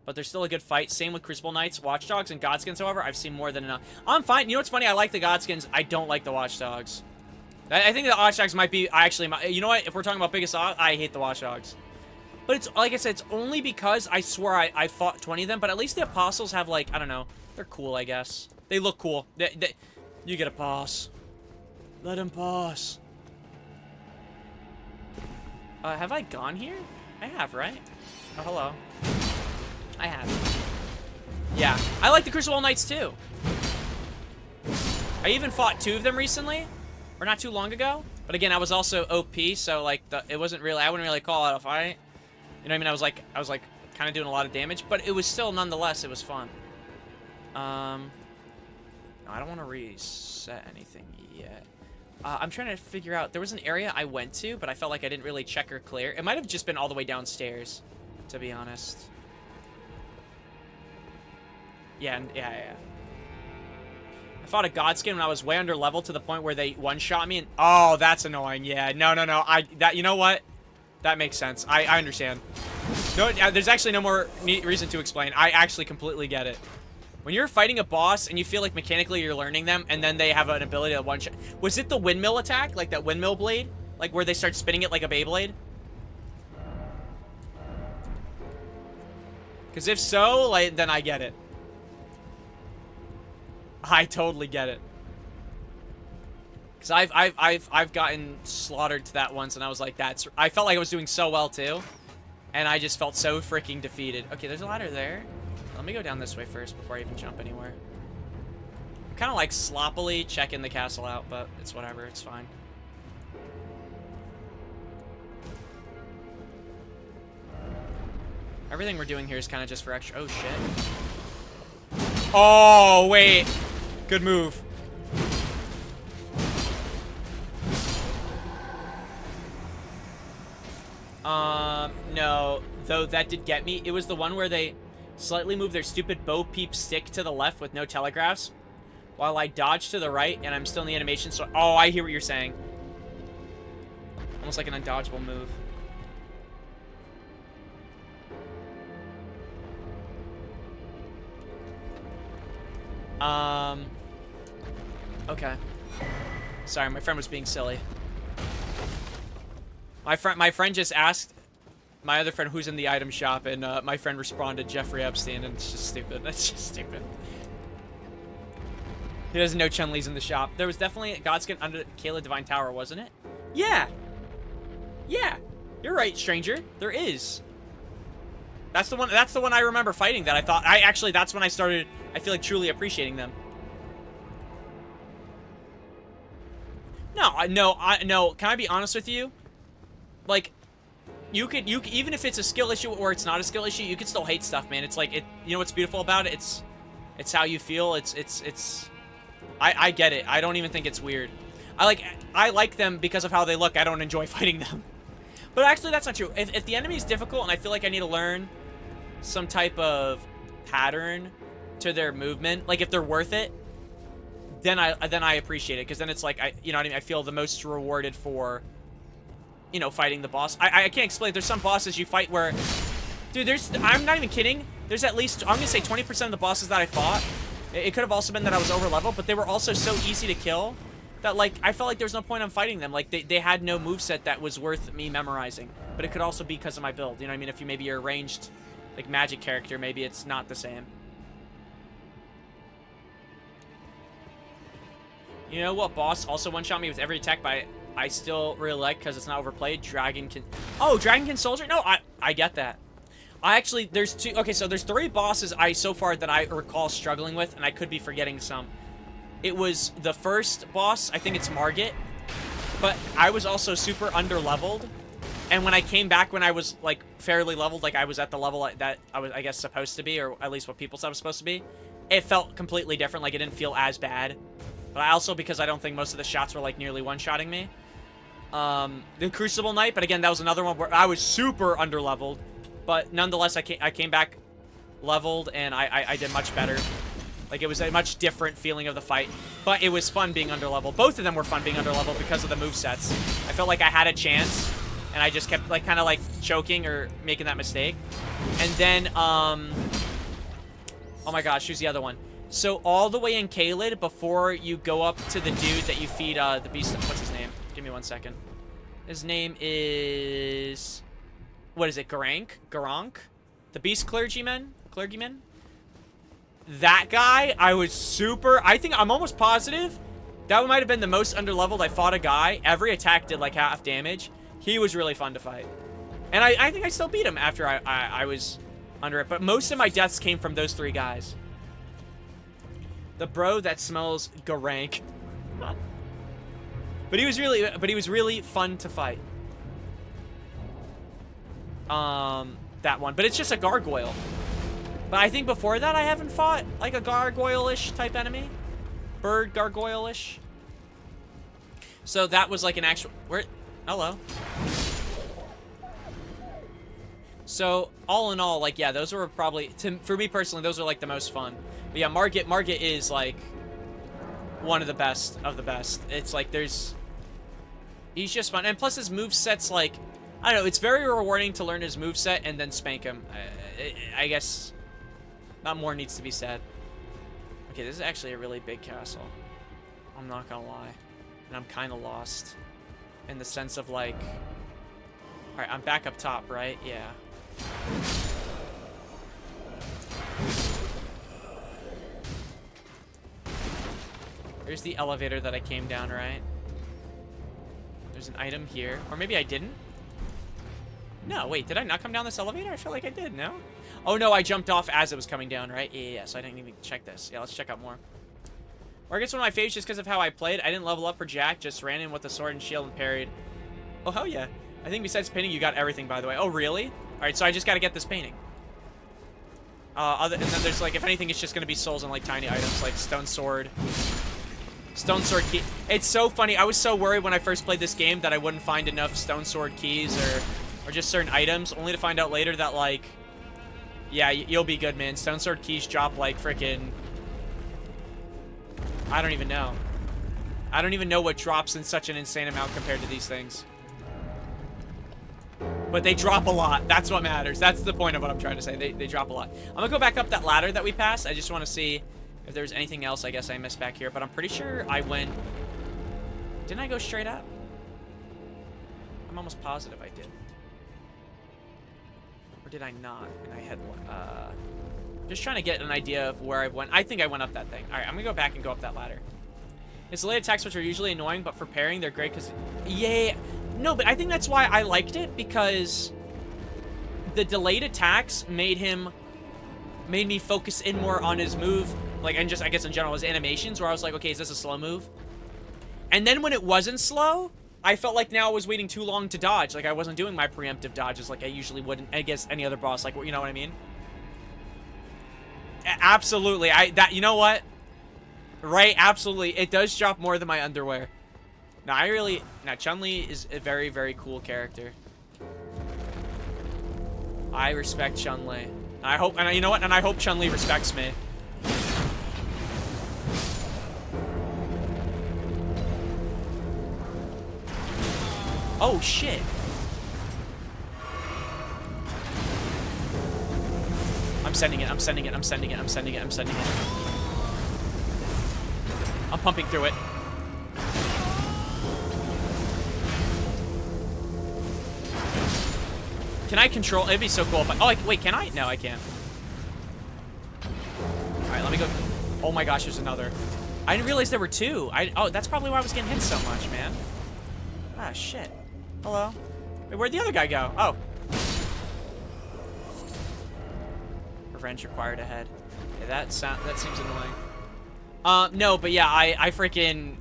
but they're still a good fight. Same with Crucible Knights, Watchdogs, and Godskins, however. I've seen more than enough. I'm fine. You know what's funny? I like the Godskins. I don't like the Watchdogs. I think the Watchdogs might be, you know what? If we're talking about biggest ops, I hate the Watchdogs. But it's, like I said, it's only because I swear I fought 20 of them, but at least the Apostles have, like, I don't know. They're cool, I guess. They look cool. You get a pass. Let him pass. Have I gone here? I have, right? Oh, hello. I have. Yeah, I like the Crucible Knights too. I even fought 2 of them recently, or not too long ago. But again, I was also OP, so like it wasn't really. I wouldn't really call it a fight. You know what I mean? I was like kind of doing a lot of damage, but it was still nonetheless it was fun. No, I don't want to reset anything yet. I'm trying to figure out. There was an area I went to, but I felt like I didn't really check or clear. It might have just been all the way downstairs, to be honest. Yeah. I fought a Godskin when I was way under level to the point where they one-shot me, and oh, that's annoying. Yeah, no. You know what? That makes sense. I understand. No, there's actually no more reason to explain. I actually completely get it. When you're fighting a boss and you feel like mechanically you're learning them, and then they have an ability to one-shot. Was it the windmill attack? Like that windmill blade? Like where they start spinning it like a Beyblade? Because if so, like, then I get it. I totally get it. Because I've gotten slaughtered to that once, and I was like, I felt like I was doing so well too, and I just felt so freaking defeated. Okay, there's a ladder there. Let me go down this way first before I even jump anywhere. I'm kind of like sloppily checking the castle out, but it's whatever. It's fine. Everything we're doing here is kind of just for extra. Oh shit. Oh wait. Good move. No. Though that did get me. It was the one where they slightly moved their stupid Bo Peep stick to the left with no telegraphs, while I dodged to the right, and I'm still in the animation, so... Oh, I hear what you're saying. Almost like an undodgeable move. Okay. Sorry, my friend was being silly. My friend just asked my other friend who's in the item shop, and my friend responded Jeffrey Epstein, and it's just stupid. That's just stupid. He doesn't know Chun-Li's in the shop. There was definitely a Godskin under Kayla Divine Tower, wasn't it? Yeah! Yeah! You're right, stranger. There is. That's the one. That's the one I remember fighting. That I thought. That's when I started. I feel like truly appreciating them. No. Can I be honest with you? Like, you could even if it's a skill issue or it's not a skill issue, you can still hate stuff, man. It's like You know what's beautiful about it? It's how you feel. I get it. I don't even think it's weird. I like them because of how they look. I don't enjoy fighting them. But actually, that's not true. If the enemy is difficult and I feel like I need to learn some type of pattern to their movement, like if they're worth it, then I appreciate it, because then it's like you know what I mean. I feel the most rewarded for, you know, fighting the boss. I can't explain. There's some bosses you fight where, dude, I'm not even kidding. There's at least, I'm gonna say 20% of the bosses that I fought. It could have also been that I was over leveled, but they were also so easy to kill that, like, I felt like there was no point in fighting them. Like, they had no moveset that was worth me memorizing. But it could also be because of my build. You know what I mean? If maybe you're a ranged, like, magic character, maybe it's not the same. You know what boss also one-shot me with every attack, but I still really like because it's not overplayed? Dragonkin Soldier? No, I get that. There's two. Okay, so there's 3 bosses so far that I recall struggling with, and I could be forgetting some. It was the first boss, I think it's Margit, but I was also super under-leveled, and when I came back when I was, like, fairly leveled, like I was at the level that I was, I guess, supposed to be, or at least what people said I was supposed to be, it felt completely different. Like, it didn't feel as bad. But also because I don't think most of the shots were, like, nearly one-shotting me. The Crucible Knight, but again, that was another one where I was super under-leveled. But nonetheless, I came back leveled, and I did much better. Like, it was a much different feeling of the fight. But it was fun being underleveled. Both of them were fun being underleveled because of the movesets. I felt like I had a chance, and I just kept, like, kind of, like, choking or making that mistake. And then, oh my gosh, who's the other one? So, all the way in Caelid, before you go up to the dude that you feed, the beast... What's his name? Give me 1 second. His name is... What is it? Garank? The beast clergyman? That guy, I was super... I'm almost positive that might have been the most underleveled I fought a guy. Every attack did, like, half damage. He was really fun to fight. And I think I still beat him after I was under it. But most of my deaths came from those 3 guys. The bro that smells Garank. But he was really fun to fight. That one. But it's just a gargoyle. But I think before that I haven't fought like a gargoyle-ish type enemy. Bird gargoyle-ish. So that was like an actual... Hello. So, all in all, like, yeah, those were probably... For me personally, those are like the most fun. But yeah, Margit is like one of the best of the best. It's like he's just fun. And plus his moveset's like... I don't know, it's very rewarding to learn his moveset and then spank him. I guess not more needs to be said. Okay, this is actually a really big castle. I'm not gonna lie. And I'm kind of lost. In the sense of like... Alright, I'm back up top, right? Yeah. There's the elevator that I came down, right? There's an item here. Or maybe I didn't? No, wait, did I not come down this elevator? I feel like I did, no? Oh, no, I jumped off as it was coming down, right? Yeah, so I didn't even check this. Yeah, let's check out more. Or I guess one of my favorites just because of how I played. I didn't level up for Jack, just ran in with a sword and shield and parried. Oh, hell yeah. I think besides painting, you got everything, by the way. Oh, really? Alright, so I just gotta get this painting. And then there's, like, if anything, it's just gonna be souls and, like, tiny items, like stone sword. Stone sword key. It's so funny. I was so worried when I first played this game that I wouldn't find enough stone sword keys or just certain items, only to find out later that, like, yeah, you'll be good, man. Stone sword keys drop, like, frickin'... I don't even know. I don't even know what drops in such an insane amount compared to these things. But they drop a lot. That's what matters. That's the point of what I'm trying to say. They drop a lot. I'm gonna go back up that ladder that we passed. I just want to see if there's anything else I guess I missed back here. But I'm pretty sure I went... Didn't I go straight up? I'm almost positive I did. Or did I not? And I had... just trying to get an idea of where I went. I think I went up that thing. Alright, I'm gonna go back and go up that ladder. It's delayed attacks, which are usually annoying, but for parrying, they're great because... Yeah... No, but I think that's why I liked it, because the delayed attacks made me focus in more on his move, like, and just, I guess in general, his animations, where I was like, okay, is this a slow move? And then when it wasn't slow, I felt like now I was waiting too long to dodge. Like, I wasn't doing my preemptive dodges like I usually would in, I guess, any other boss. Like, you know what I mean? Absolutely. You know what? Right, absolutely. It does drop more than my underwear. Now, Chun-Li is a very, very cool character. I respect Chun-Li. I hope, and you know what? And I hope Chun-Li respects me. Oh, shit. I'm sending it, I'm sending it, I'm sending it, I'm sending it, I'm sending it. I'm pumping through it. Can I control? It'd be so cool if I... Oh, wait, can I? No, I can't. Alright, let me go... Oh my gosh, there's another. I didn't realize there were two. Oh, that's probably why I was getting hit so much, man. Ah, shit. Hello? Wait, where'd the other guy go? Oh. Revenge required ahead. Yeah, that seems annoying. No, but yeah, I freaking...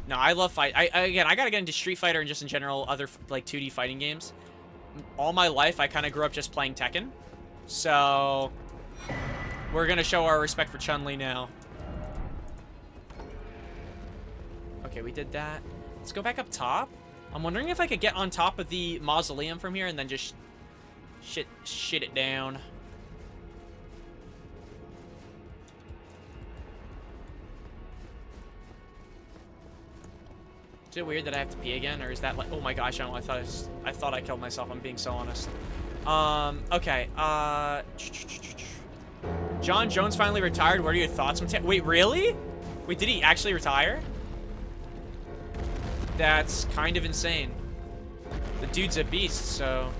No, I love fight. Again, I gotta get into Street Fighter and just in general other, like, 2D fighting games. All my life, I kind of grew up just playing Tekken. So... We're gonna show our respect for Chun-Li now. Okay, we did that. Let's go back up top. I'm wondering if I could get on top of the mausoleum from here and then just shit it down. Is it weird that I have to pee again, or is that like... Oh my gosh, I thought I killed myself. I'm being so honest. Okay. John Jones finally retired. What are your thoughts? Wait, really? Wait, did he actually retire? That's kind of insane. The dude's a beast, so...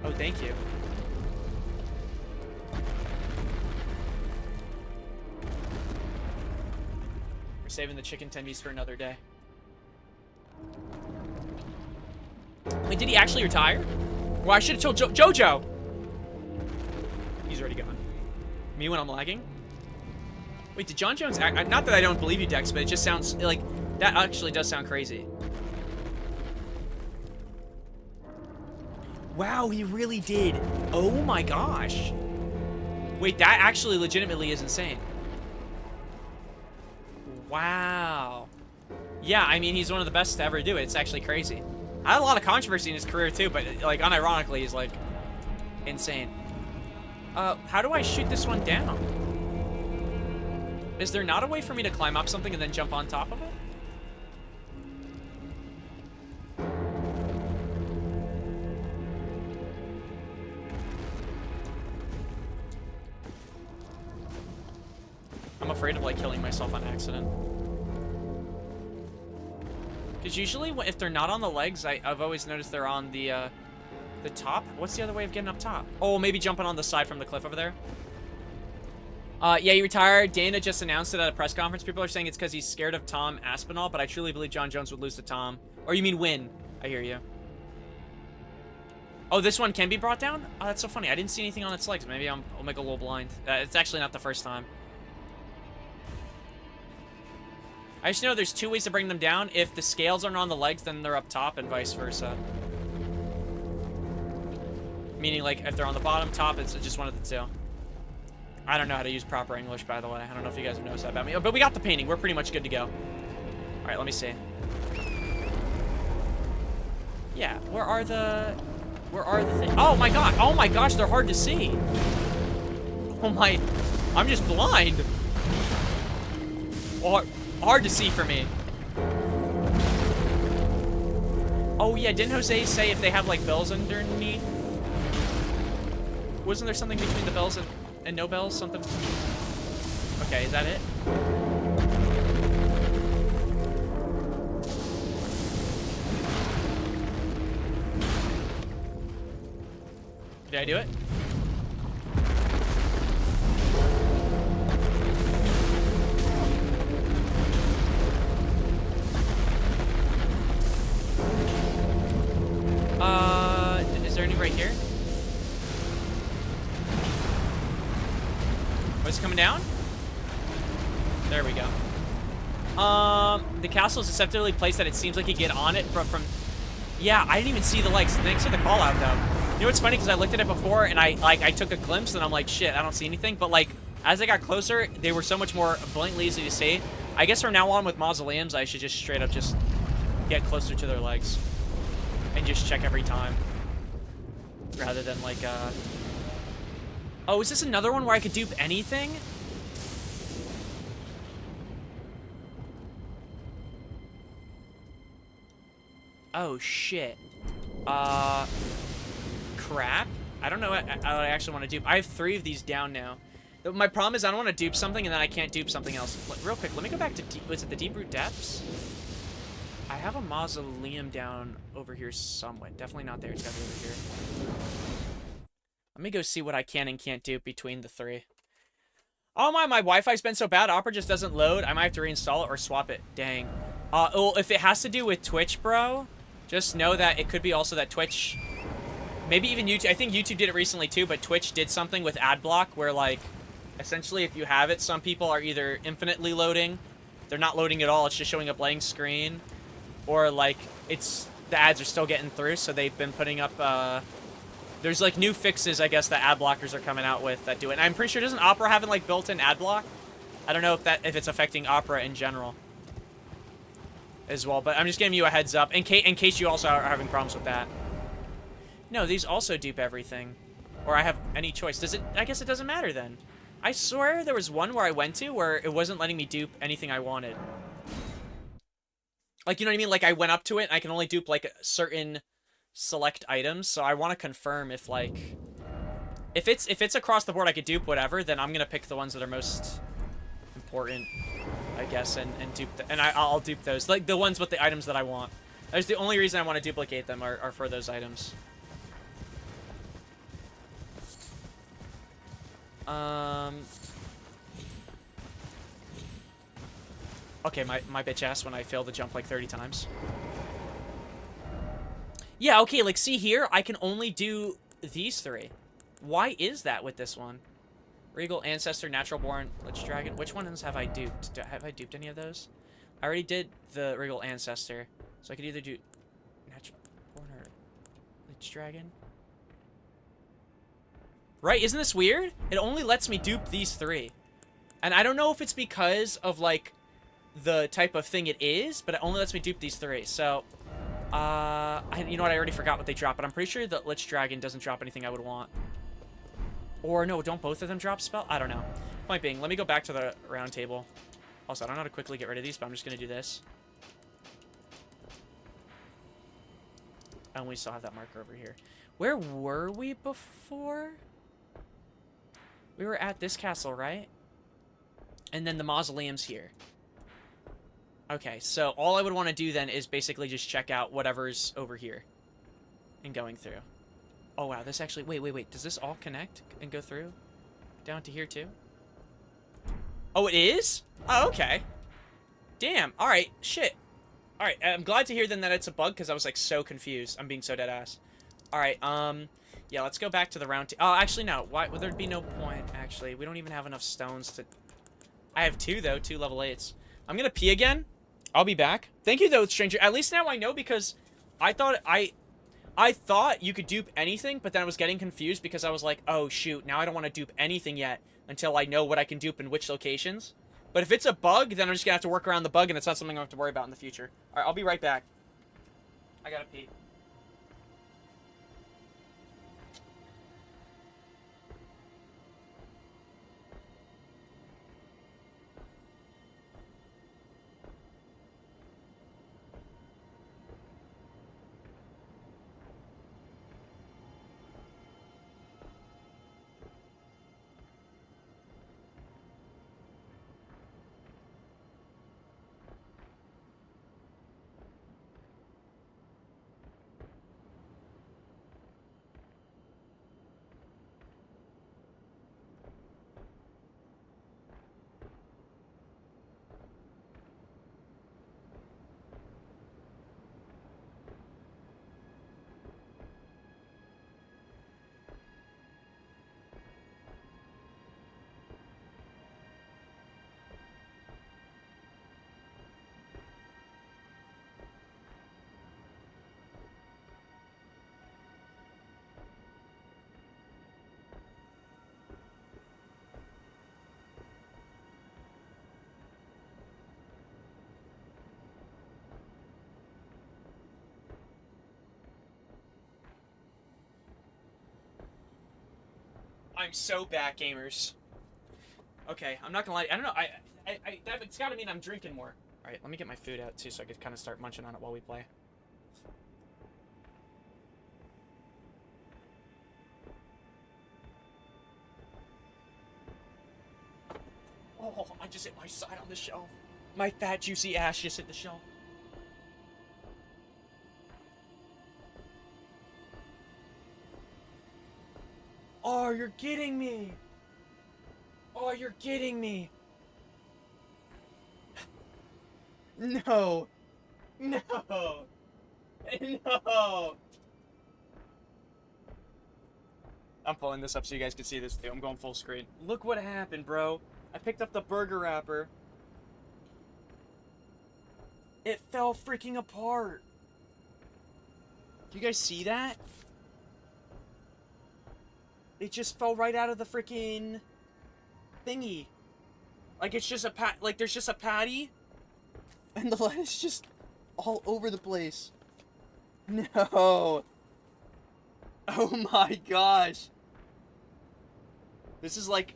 Oh, thank you. We're saving the chicken tendies for another day. Wait, did he actually retire? Well, I should have told Jojo! He's already gone. Me when I'm lagging? Wait, did John Jones act? Not that I don't believe you, Dex, but it just sounds like... That actually does sound crazy. Wow, he really did. Oh my gosh. Wait, that actually legitimately is insane. Wow. Yeah, I mean, he's one of the best to ever do it. It's actually crazy. I had a lot of controversy in his career too, but like unironically, he's like insane. How do I shoot this one down? Is there not a way for me to climb up something and then jump on top of it? I'm afraid of like killing myself on accident. Because usually, if they're not on the legs, I've always noticed they're on the top. What's the other way of getting up top? Oh, maybe jumping on the side from the cliff over there. Yeah, he retired. Dana just announced it at a press conference. People are saying it's because he's scared of Tom Aspinall, but I truly believe John Jones would lose to Tom. Or you mean win? I hear you. Oh, this one can be brought down? Oh, that's so funny. I didn't see anything on its legs. Maybe I'll make a little blind. It's actually not the first time. I just know there's two ways to bring them down. If the scales aren't on the legs, then they're up top, and vice versa. Meaning, like, if they're on the bottom, top, it's just one of the two. I don't know how to use proper English, by the way. I don't know if you guys have noticed that about me. Oh, but we got the painting. We're pretty much good to go. All right, let me see. Yeah, where are the things? Oh my god! Oh my gosh, they're hard to see. Oh my, I'm just blind. Or hard to see for me. Oh yeah, didn't Jose say if they have like bells underneath? Wasn't there something between the bells and no bells? Something. Okay, is that it? Did I do it? Was it coming down? There we go. The castle is deceptively placed that it seems like you get on it from... Yeah, I didn't even see the legs. Thanks for the call out, though. You know what's funny? Because I looked at it before, and I took a glimpse, and I'm like, shit, I don't see anything. But, like, as I got closer, they were so much more blatantly easy to see. I guess from now on with mausoleums, I should just straight up just get closer to their legs. And just check every time. Rather than, like, Oh, is this another one where I could dupe anything? Oh, shit. Crap. I don't know what I actually want to dupe. I have 3 of these down now. My problem is I don't want to dupe something and then I can't dupe something else. Real quick, let me go back to was it the Deep Root Depths? I have a mausoleum down over here somewhere. Definitely not there. It's gotta be over here. Let me go see what I can and can't dupe between the 3. Oh my Wi-Fi's been so bad, Opera just doesn't load. I might have to reinstall it or swap it. Dang. Well, if it has to do with Twitch, bro, just know that it could be also that Twitch, maybe even YouTube, I think YouTube did it recently too, but Twitch did something with ad block where, like, essentially if you have it, some people are either infinitely loading, they're not loading at all, it's just showing a blank screen, or, like, the ads are still getting through, so they've been putting up, there's, like, new fixes, I guess, that ad blockers are coming out with that do it. And I'm pretty sure, doesn't Opera have, like, built-in ad block? I don't know if it's affecting Opera in general as well, but I'm just giving you a heads up in case you also are having problems with that. No, these also dupe everything. Or I have any choice. Does it? I guess it doesn't matter then. I swear there was one where I went to where it wasn't letting me dupe anything I wanted. Like, you know what I mean? Like, I went up to it and I can only dupe, like, certain select items, so I want to confirm if, like, if it's across the board I could dupe whatever, then I'm gonna pick the ones that are most important, I guess, and dupe I'll dupe those, like the ones with the items that I want. That's the only reason I want to duplicate them are for those items. Okay, my bitch ass when I fail to jump like 30 times. Yeah, okay, like, see here, I can only do these 3. Why is that with this one? Regal, Ancestor, Natural Born, Lich Dragon. Which ones have I duped? Have I duped any of those? I already did the Regal Ancestor. So I could either do Natural Born or Lich Dragon. Right, isn't this weird? It only lets me dupe these 3. And I don't know if it's because of, like, the type of thing it is, but it only lets me dupe these 3. So, you know what? I already forgot what they drop, but I'm pretty sure that Lich Dragon doesn't drop anything I would want. Or, no, don't both of them drop spell? I don't know. Point being, let me go back to the round table. Also, I don't know how to quickly get rid of these, but I'm just going to do this. And we still have that marker over here. Where were we before? We were at this castle, right? And then the mausoleum's here. Okay, so all I would want to do then is basically just check out whatever's over here. And going through. Oh, wow, this actually... Wait. Does this all connect and go through? Down to here, too? Oh, it is? Oh, okay. Damn. All right. Shit. All right. I'm glad to hear then that it's a bug, because I was, like, so confused. I'm being so dead ass. All right. Yeah, let's go back to the round... Oh, actually, no. Why would there be no point, actually? We don't even have enough stones to... I have 2, though. 2 level 8s. I'm gonna pee again. I'll be back. Thank you, though, stranger. At least now I know, because I thought you could dupe anything, but then I was getting confused because I was like, oh, shoot, now I don't want to dupe anything yet until I know what I can dupe in which locations. But if it's a bug, then I'm just going to have to work around the bug, and it's not something I have to worry about in the future. All right, I'll be right back. I gotta pee. I'm so bad, gamers. Okay, I'm not gonna lie. I don't know. It's gotta mean I'm drinking more. All right, let me get my food out too, so I can kind of start munching on it while we play. Oh, I just hit my side on the shelf. My fat, juicy ass just hit the shelf. Oh, you're kidding me. Oh, you're kidding me. No. No. No. I'm pulling this up so you guys can see this too. I'm going full screen. Look what happened, bro. I picked up the burger wrapper. It fell freaking apart. Do you guys see that? It just fell right out of the freaking thingy. Like it's just like there's just a patty and the lettuce just all over the place. No. Oh my gosh. This is like...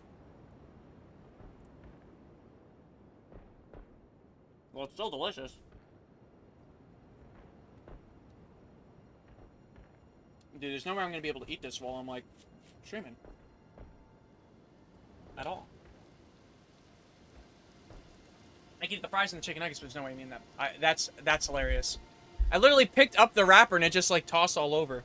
Well, it's still delicious. Dude, there's no way I'm gonna be able to eat this while I'm like streaming. At all. I can eat the fries and the chicken nuggets, but there's no way I mean that. That's hilarious. I literally picked up the wrapper and it just like tossed all over.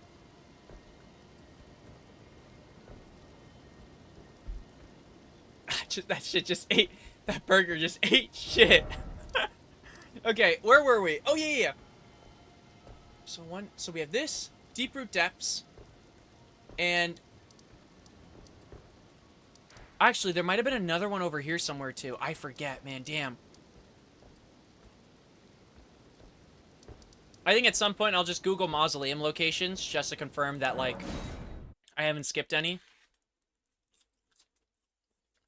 That shit just ate. That burger just ate shit. Okay, where were we? Oh yeah. So we have this deep root depths, and actually there might have been another one over here somewhere too. I forget, man. Damn. I think at some point I'll just Google mausoleum locations just to confirm that like I haven't skipped any.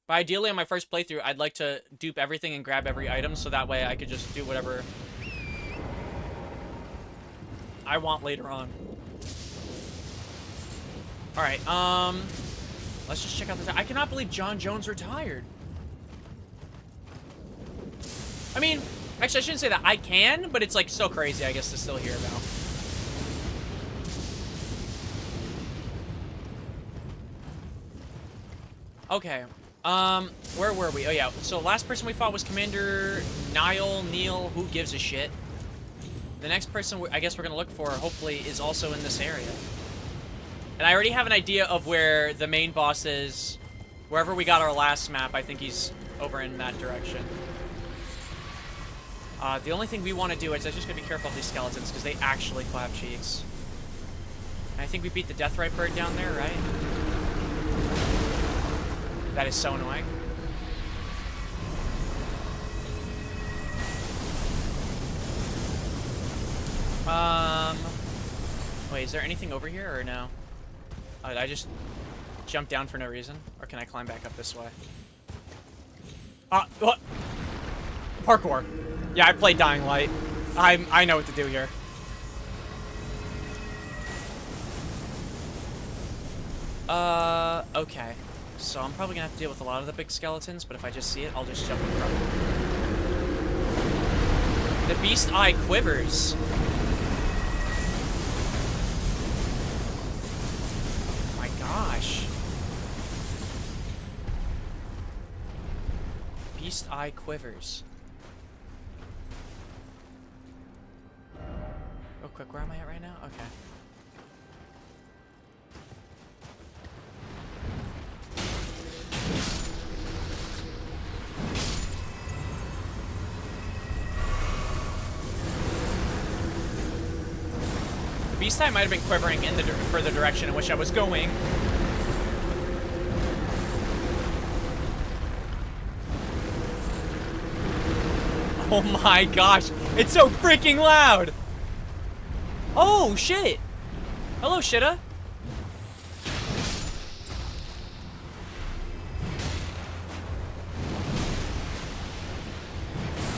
But ideally on my first playthrough, I'd like to dupe everything and grab every item so that way I could just do whatever I want later on. Alright, let's just check out the... I cannot believe John Jones retired. I mean, actually I shouldn't say that. I can, but it's like so crazy I guess to still hear about. Okay. Where were we? Oh, yeah. So, last person we fought was Commander Neil, who gives a shit. The next person I guess we're gonna look for, hopefully, is also in this area. And I already have an idea of where the main boss is. Wherever we got our last map, I think he's over in that direction. The only thing we want to do is I'm just gonna be careful of these skeletons, because they actually clap cheeks. And I think we beat the Deathrite bird down there, right? That is so annoying. Wait, is there anything over here or no? Did I just jump down for no reason? Or can I climb back up this way? What? Parkour. Yeah, I played Dying Light. I know what to do here. Okay. So I'm probably gonna have to deal with a lot of the big skeletons, but if I just see it, I'll just jump in front. The beast eye quivers. Oh my gosh. Beast eye quivers. Real quick, where am I at right now? Okay. The beast eye might have been quivering in the further direction in which I was going. Oh my gosh, it's so freaking loud! Oh shit! Hello, Shitta.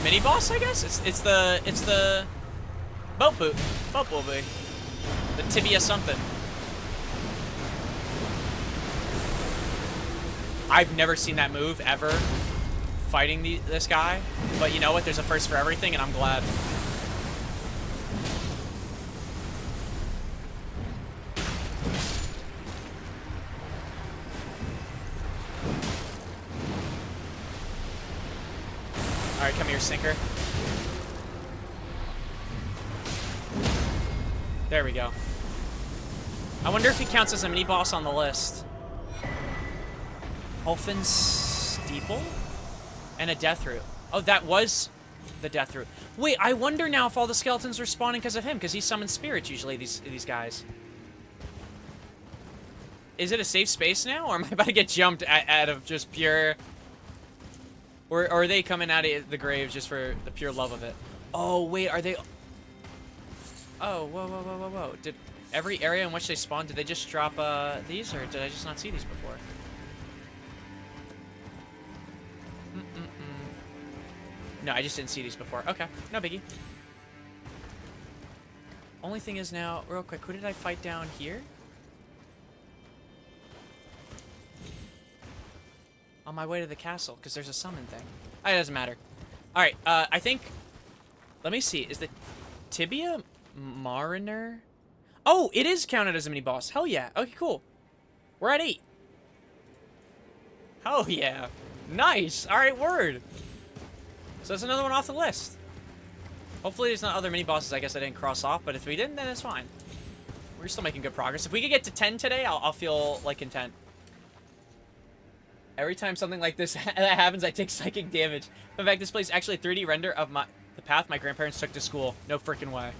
Mini boss, I guess. It's the boat booby, the tibia something. I've never seen that move ever fighting this guy. But you know what? There's a first for everything, and I'm glad. Alright, come here, Sinker. There we go. I wonder if he counts as a mini-boss on the list. Ulfin's Steeple? And a Death Root. Oh, that was the Death Root. Wait, I wonder now if all the skeletons are spawning because of him, because he summons spirits usually, these guys. Is it a safe space now, or am I about to get jumped out of just pure... Or are they coming out of the grave just for the pure love of it? Oh, wait, are they... Oh, whoa, whoa, whoa, whoa, whoa. Did every area in which they spawn, did they just drop these, or did I just not see these before? No, I just didn't see these before. Okay, no biggie. Only thing is now, real quick, who did I fight down here? On my way to the castle, because there's a summon thing. Oh, it doesn't matter. Alright, I think... Let me see. Is the Tibia Mariner? Oh, it is counted as a mini-boss. Hell yeah. Okay, cool. We're at 8. Hell yeah. Nice. Alright, word. So that's another one off the list. Hopefully there's not other mini-bosses I guess I didn't cross off, but if we didn't, then it's fine. We're still making good progress. If we could get to 10 today, I'll feel, like, content. Every time something like this that happens, I take psychic damage. In fact, this plays actually a 3D render of the path my grandparents took to school. No freaking way.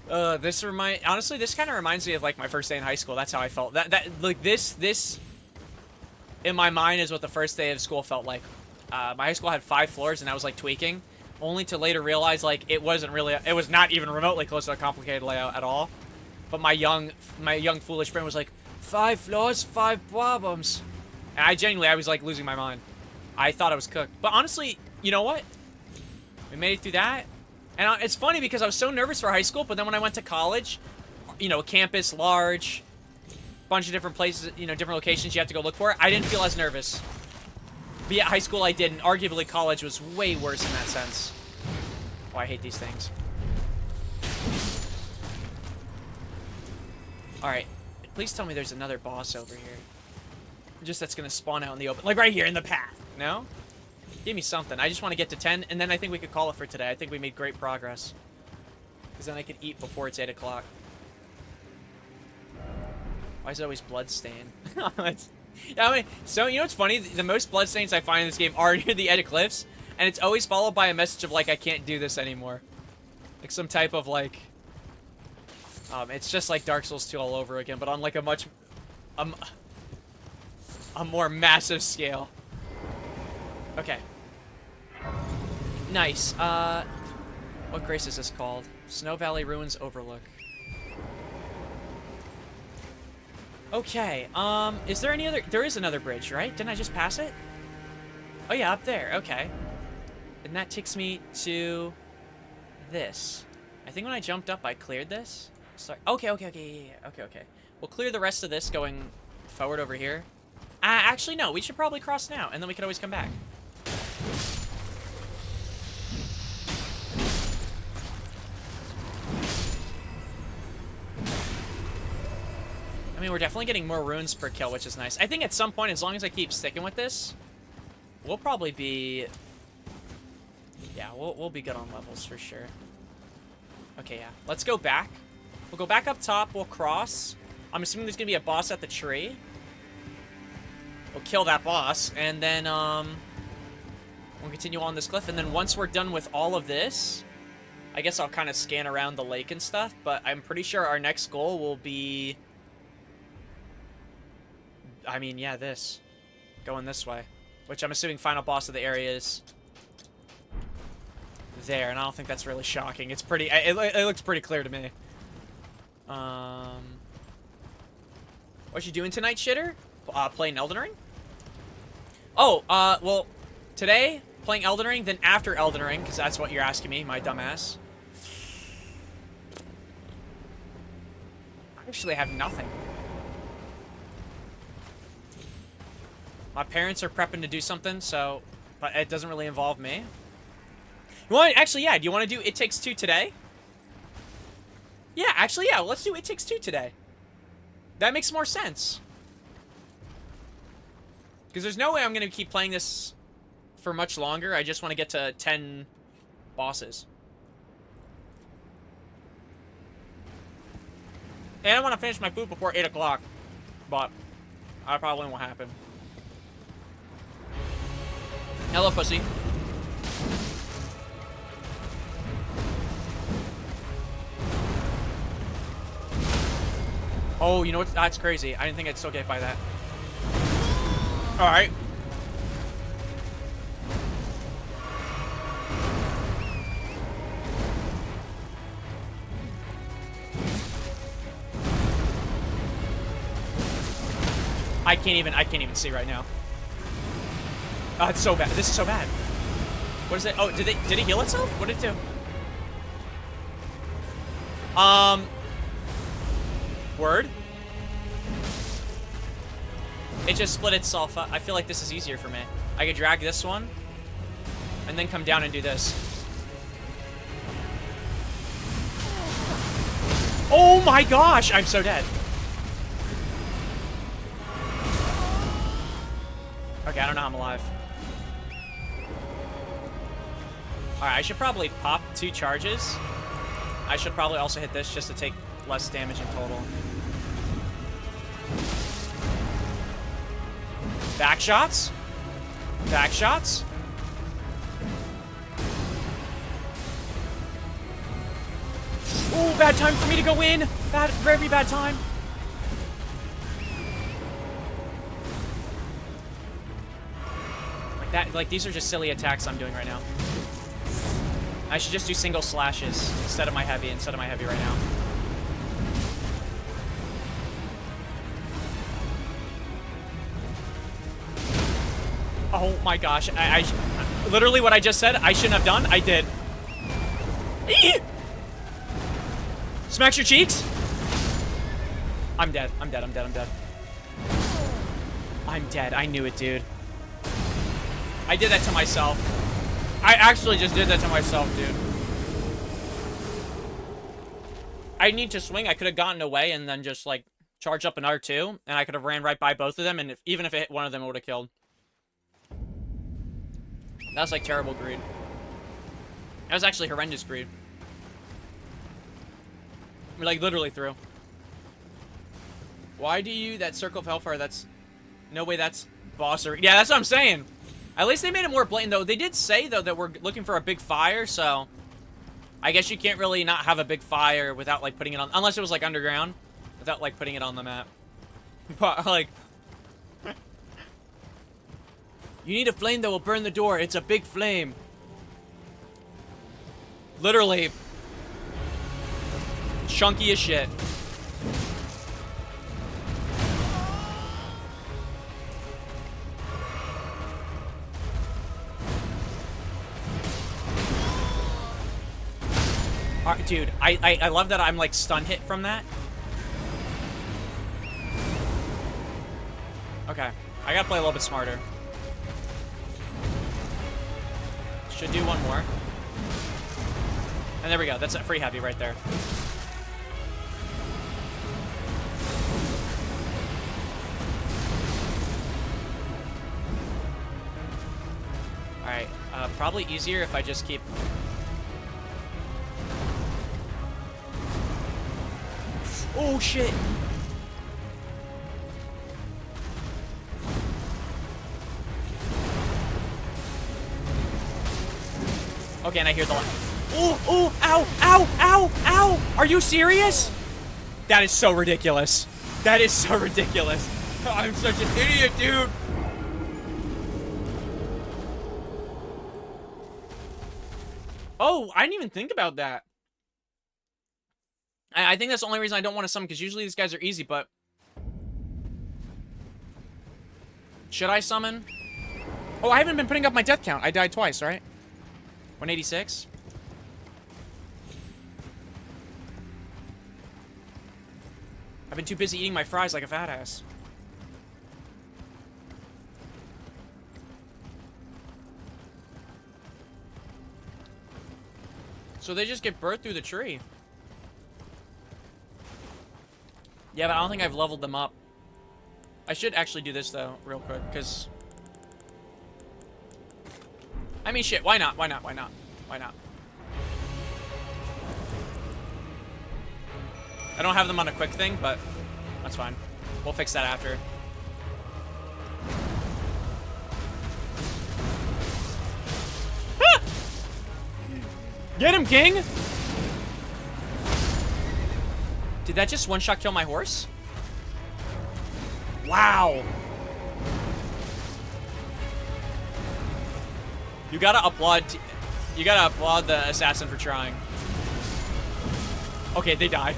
Honestly, this kind of reminds me of like my first day in high school. That's how I felt. Like this in my mind is what the first day of school felt like. My high school had 5 floors, and I was like tweaking, only to later realize like it was not even remotely close to a complicated layout at all. But my young foolish brain was like, 5 floors, 5 problems. And I was like losing my mind. I thought I was cooked. But honestly, you know what? We made it through that. And it's funny because I was so nervous for high school, but then when I went to college, you know, campus, large, bunch of different places, you know, different locations you have to go look for, I didn't feel as nervous. But yeah, high school I did, and arguably college was way worse in that sense. Oh, I hate these things. Alright. Please tell me there's another boss over here. Just that's gonna spawn out in the open. Like right here in the path. No? Give me something. I just want to get to 10, and then I think we could call it for today. I think we made great progress. Because then I could eat before it's 8 o'clock. Why is it always bloodstained? Yeah, I mean, so, you know what's funny? The most bloodstains I find in this game are near the edge of cliffs, and it's always followed by a message of, like, I can't do this anymore. Like, some type of, like... it's just like Dark Souls 2 all over again, but on, like, a much... a more massive scale. Okay. Nice. What grace is this called? Snow Valley Ruins Overlook. Okay, is there any other... There is another bridge, right? Didn't I just pass it? Oh, yeah, up there. Okay. And that takes me to this. I think when I jumped up, I cleared this. Sorry. Okay, yeah. Okay. We'll clear the rest of this going forward over here. Actually, no. We should probably cross now, and then we can always come back. I mean, we're definitely getting more runes per kill, which is nice. I think at some point, as long as I keep sticking with this, we'll probably be... Yeah, we'll be good on levels for sure. Okay, yeah. Let's go back. We'll go back up top. We'll cross. I'm assuming there's going to be a boss at the tree. We'll kill that boss. And then, we'll continue on this cliff. And then once we're done with all of this, I guess I'll kind of scan around the lake and stuff. But I'm pretty sure our next goal will be... I mean, yeah, this. Going this way. Which I'm assuming final boss of the area is... there, and I don't think that's really shocking. It's pretty... It looks pretty clear to me. What you doing tonight, shitter? Playing Elden Ring? Oh, well, today, playing Elden Ring, then after Elden Ring, because that's what you're asking me, my dumbass. I actually have nothing. My parents are prepping to do something, so... But it doesn't really involve me. You want... Actually, yeah. Do you want to do It Takes Two today? Yeah, actually, yeah. Let's do It Takes Two today. That makes more sense. Because there's no way I'm going to keep playing this for much longer. I just want to get to 10 bosses. And I want to finish my food before 8 o'clock. But that probably won't happen. Hello, pussy. Oh, you know what? That's crazy. I didn't think I'd still get by that. Alright. I can't even see right now. Oh, it's so bad. This is so bad. What is it? Oh, did it heal itself? What did it do? Word? It just split itself up. I feel like this is easier for me. I could drag this one and then come down and do this. Oh my gosh, I'm so dead. Okay, I don't know how I'm alive. Alright, I should probably pop 2 charges. I should probably also hit this just to take less damage in total. Back shots? Back shots? Ooh, bad time for me to go in! Very bad time. Like, these are just silly attacks I'm doing right now. I should just do single slashes instead of my heavy right now. Oh my gosh, I literally what I just said I shouldn't have done, I did. Eee! Smacks your cheeks? I'm dead, I'm dead, I'm dead, I'm dead. I'm dead, I knew it, dude. I did that to myself. I actually just did that to myself, dude. I need to swing. I could have gotten away and then just, like, charge up an R2, and I could have ran right by both of them, and even if it hit one of them, it would have killed. That was, like, terrible greed. That was actually horrendous greed. We're, like, literally through. Why do you... That Circle of Hellfire, that's... No way that's bosser. Yeah, that's what I'm saying. At least they made it more blatant, though. They did say, though, that we're looking for a big fire, so... I guess you can't really not have a big fire without, like, putting it on... Unless it was, like, underground. Without, like, putting it on the map. But, like... You need a flame that will burn the door. It's a big flame. Literally. Chunky as shit. Dude, I love that I'm, like, stun hit from that. Okay. I gotta play a little bit smarter. Should do one more. And there we go. That's a free heavy right there. Alright. Probably easier if I just keep... Oh, shit! Okay, and I hear the line. Ooh, ooh, ow, ow, ow, ow! Are you serious? That is so ridiculous. That is so ridiculous. I'm such an idiot, dude. Oh, I didn't even think about that. I think that's the only reason I don't want to summon, because usually these guys are easy, but... Should I summon? Oh, I haven't been putting up my death count. I died twice, right? 186? I've been too busy eating my fries like a fat ass. So they just get birthed through the tree. Yeah, but I don't think I've leveled them up. I should actually do this, though, real quick, because... I mean, shit, why not? Why not? Why not? Why not? I don't have them on a quick thing, but that's fine. We'll fix that after. Ah! Get him, King! Did that just one-shot kill my horse? Wow. You gotta applaud the assassin for trying. Okay, they died.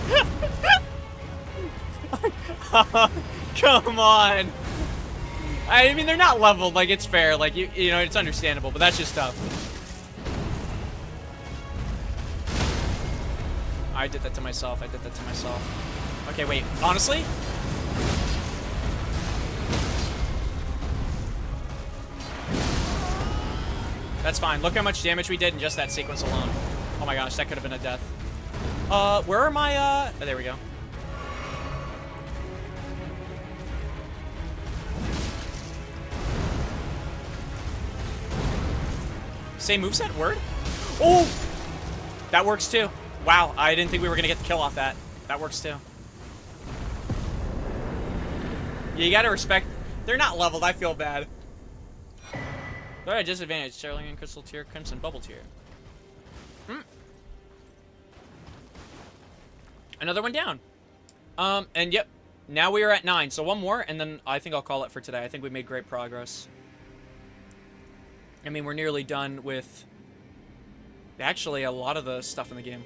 Come on. I mean, they're not leveled. Like, it's fair. Like, you know, it's understandable, but that's just tough. I did that to myself. I did that to myself. Okay, wait. Honestly? That's fine. Look how much damage we did in just that sequence alone. Oh my gosh, that could have been a death. Where are my, oh, there we go. Same moveset? Word? Oh! That works too. Wow, I didn't think we were gonna get the kill off that. That works too. Yeah, you gotta respect... They're not leveled, I feel bad. They're at a disadvantage. Sterling, Crystal Tier, Crimson, Bubble Tier. Another one down. And yep, now we are at 9. So one more, and then I think I'll call it for today. I think we made great progress. I mean, we're nearly done with actually a lot of the stuff in the game.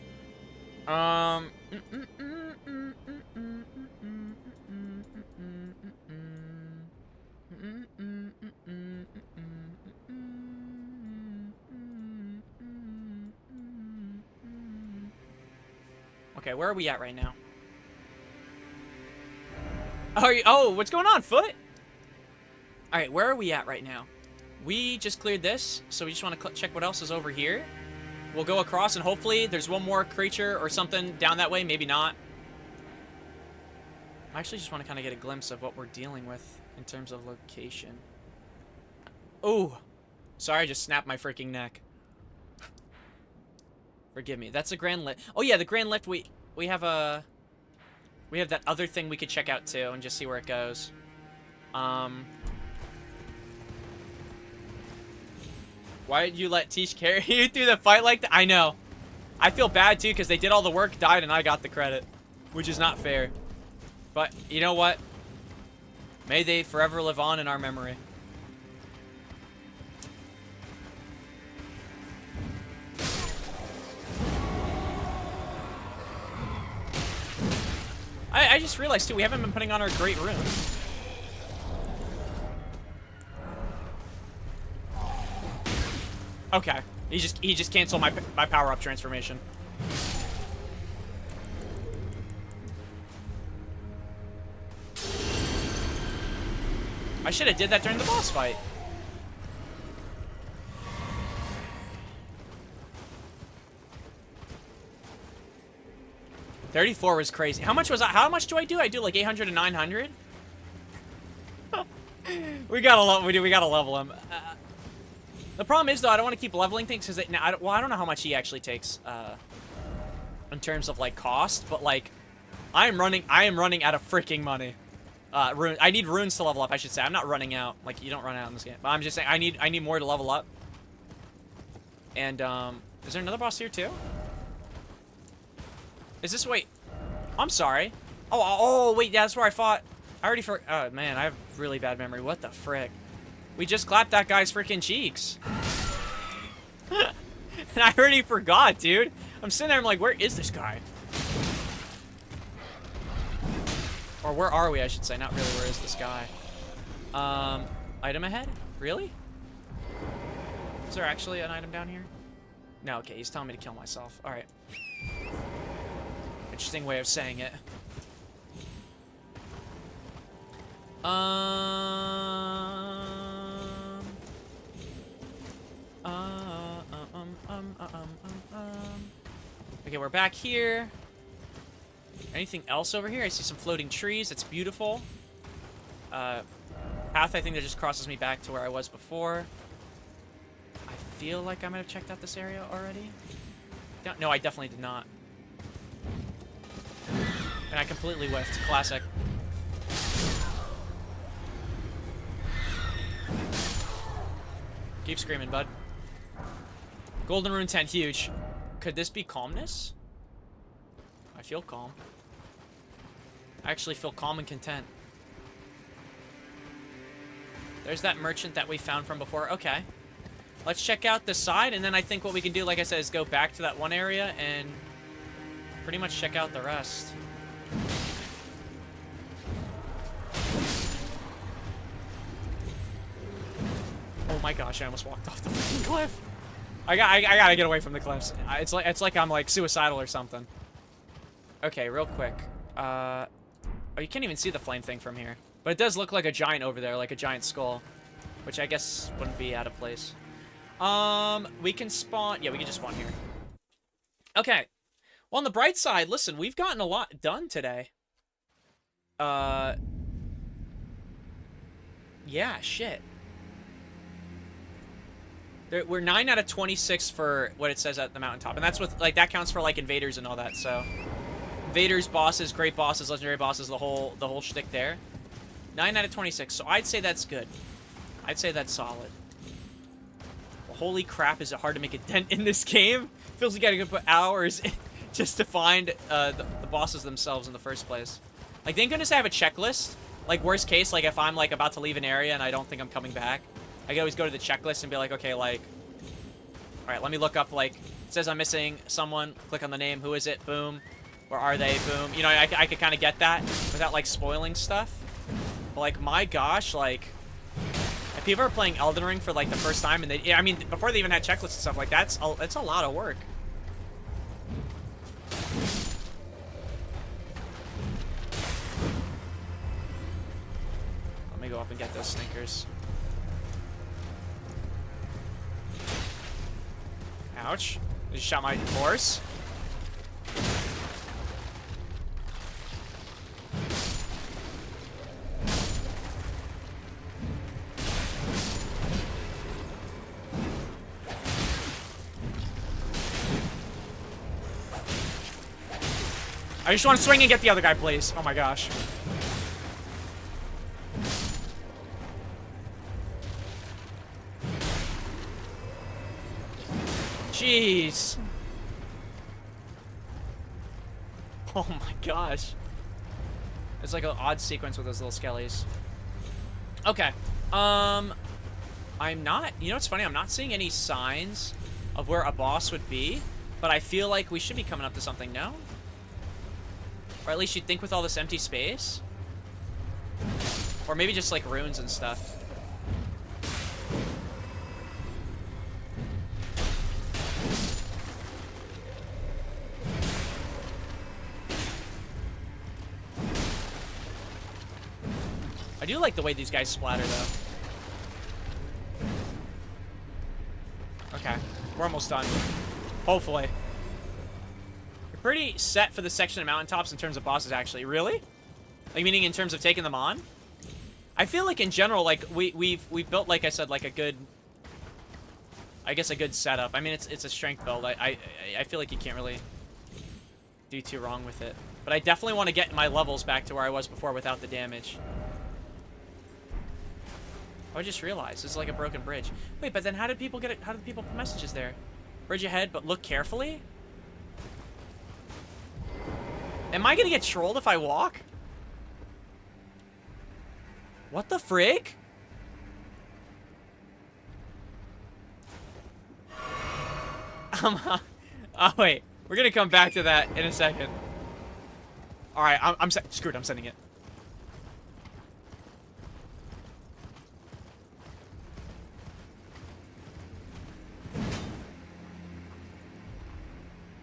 Okay, where are we at right now? Oh, what's going on, Foot? All right, where are we at right now? We just cleared this, so we just want to check what else is over here. We'll go across, and hopefully there's one more creature or something down that way. Maybe not. I actually just want to kind of get a glimpse of what we're dealing with in terms of location. Oh, sorry, I just snapped my freaking neck. Forgive me. That's a grand lift. Oh yeah, the grand lift. We have a that other thing we could check out too and just see where it goes. Why did you let Tish carry you through the fight like that? I know. I feel bad too because they did all the work, died, and I got the credit, which is not fair. But you know what? May they forever live on in our memory. I just realized too, we haven't been putting on our great rune. Okay, he just canceled my power up transformation. I should have did that during the boss fight. $34 was crazy. How much was I? How much do I do? I do like 800 and 900. We gotta level him. The problem is though, I don't want to keep leveling things because I don't know how much he actually takes in terms of like cost, but like I am running out of freaking money. I need runes to level up, I should say. I'm not running out. Like, you don't run out in this game. But I'm just saying, I need more to level up. And, is there another boss here, too? Is this, wait. I'm sorry. Oh, wait, yeah, that's where I fought. I already oh, man, I have really bad memory. What the frick? We just clapped that guy's freaking cheeks. And I already forgot, dude. I'm sitting there, I'm like, where is this guy? Or where are we, I should say. Not really, where is this guy? Item ahead? Really? Is there actually an item down here? No, okay, he's telling me to kill myself. Alright. Interesting way of saying it. Okay, we're back here. Anything else over here? I see some floating trees. It's beautiful. Path, I think, that just crosses me back to where I was before. I feel like I might have checked out this area already. No, I definitely did not. And I completely whiffed. Classic. Keep screaming, bud. Golden Rune 10, huge. Could this be calmness? I feel calm. I actually feel calm and content. There's that merchant that we found from before. Okay. Let's check out the side, and then I think what we can do, like I said, is go back to that one area and pretty much check out the rest. Oh my gosh, I almost walked off the freaking cliff. I gotta get away from the cliffs. It's like I'm like suicidal or something. Okay, real quick. Oh, you can't even see the flame thing from here. But it does look like a giant over there, like a giant skull. Which I guess wouldn't be out of place. We can spawn... Yeah, we can just spawn here. Okay. Well, on the bright side, listen, we've gotten a lot done today. Yeah, shit. We're 9 out of 26 for what it says at the mountaintop. And that's with, like, that counts for, like, invaders and all that, so... Invaders, bosses, great bosses, legendary bosses, the whole shtick there. 9 out of 26, so I'd say that's good. I'd say that's solid. Well, holy crap, is it hard to make a dent in this game? Feels like you gotta put hours just to find the bosses themselves in the first place. Like, thank goodness I have a checklist. Like, worst case, like, if I'm, like, about to leave an area and I don't think I'm coming back, I can always go to the checklist and be like, okay, like... Alright, let me look up, like... It says I'm missing someone. Click on the name. Who is it? Boom. Where are they? Boom. You know, I could kind of get that without, like, spoiling stuff. But, like, my gosh, like... If people are playing Elden Ring for, like, the first time, and they... I mean, before they even had checklists and stuff, like, that's a lot of work. Let me go up and get those snickers. Ouch. I just shot my horse. I just want to swing and get the other guy, please. Oh my gosh. Jeez. Oh my gosh. It's like an odd sequence with those little skellies. Okay. I'm not... You know what's funny? I'm not seeing any signs of where a boss would be, but I feel like we should be coming up to something, no? Or at least you'd think with all this empty space. Or maybe just like runes and stuff. I do like the way these guys splatter though. Okay, we're almost done. Hopefully. Pretty set for the section of mountaintops in terms of bosses, actually. Really? Like, meaning in terms of taking them on? I feel like in general, like, we've built, like I said, like a good... I guess a good setup. I mean, it's a strength build. I feel like you can't really do too wrong with it. But I definitely want to get my levels back to where I was before without the damage. Oh, I just realized. This is like a broken bridge. Wait, but then how did people get it? How did people put messages there? Bridge ahead, but look carefully? Am I gonna get trolled if I walk? What the frig? Oh wait, we're gonna come back to that in a second. All right, I'm screwed. I'm sending it.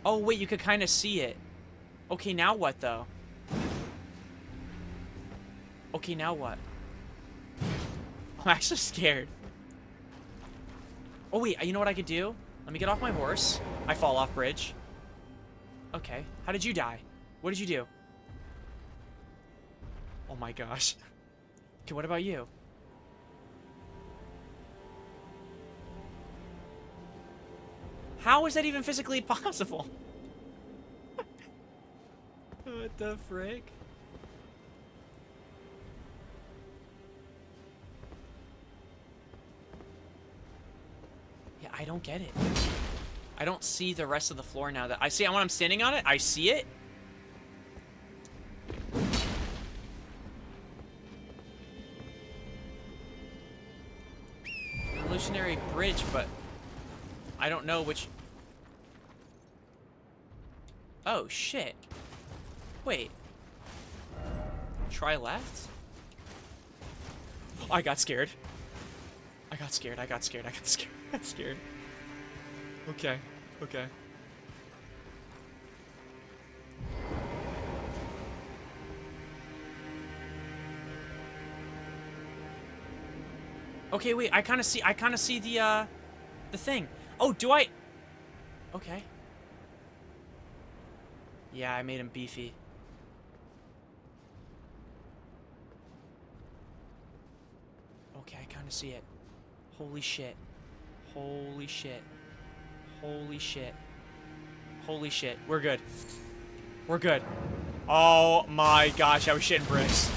Oh wait, you could kind of see it. Okay, now what, though? Okay, now what? I'm actually scared. Oh, wait, you know what I could do? Let me get off my horse. I fall off bridge. Okay. How did you die? What did you do? Oh my gosh. Okay, what about you? How is that even physically possible? What the frick? Yeah, I don't get it. I don't see the rest of the floor now that I see. When I'm standing on it, I see it. An illusionary bridge, but I don't know which. Oh shit. Wait. Try left? I got scared. I got scared. I got scared. I got scared. I got scared. Okay. Okay. Okay, wait. I kind of see the thing. Oh, do I? Okay. Yeah, I made him beefy. Okay, I kind of see it. Holy shit. Holy shit. Holy shit. Holy shit. We're good. We're good. Oh my gosh, I was shitting bricks.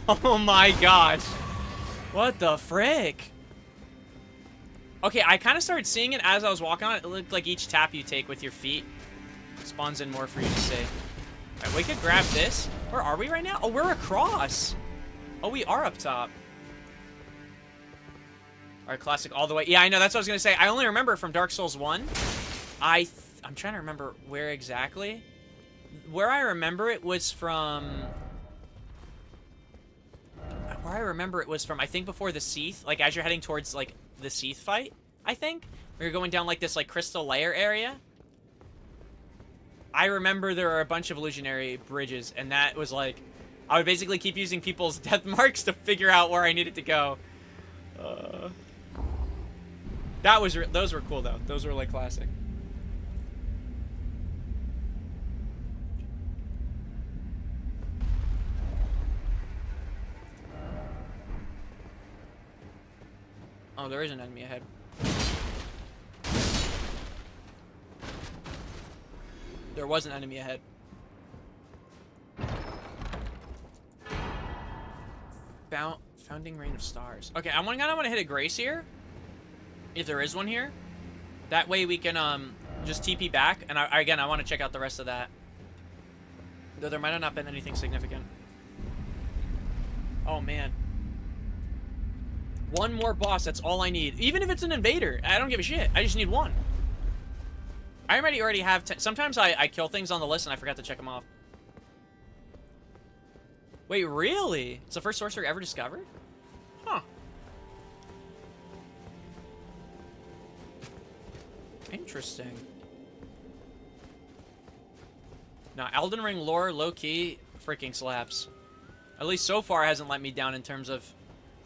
Oh my gosh. What the frick? Okay, I kind of started seeing it as I was walking on it. It looked like each tap you take with your feet spawns in more for you to see. Alright, we could grab this. Where are we right now? Oh, we're across. Oh, we are up top. Alright, classic all the way. Yeah, I know. That's what I was going to say. I only remember it from Dark Souls 1. I'm trying to remember where exactly. Where I remember it was from... Where I remember it was from, I think before the Seath. Like, as you're heading towards, like, the Seath fight, I think. Where you're going down, like, this, like, crystal layer area. I remember there are a bunch of illusionary bridges, and that was, like... I would basically keep using people's death marks to figure out where I needed to go. Those were cool, though. Those were, like, classic. Oh, there is an enemy ahead. There was an enemy ahead. Founding Rain of Stars. Okay, I kind of want to hit a Grace here. If there is one here. That way we can just TP back. And again, I want to check out the rest of that. Though there might have not been anything significant. Oh, man. One more boss, that's all I need. Even if it's an invader, I don't give a shit. I just need one. I already have... Sometimes I kill things on the list and I forgot to check them off. Wait, really? It's the first sorcerer ever discovered? Huh. Interesting. Now, Elden Ring lore, low-key, freaking slaps. At least so far hasn't let me down in terms of,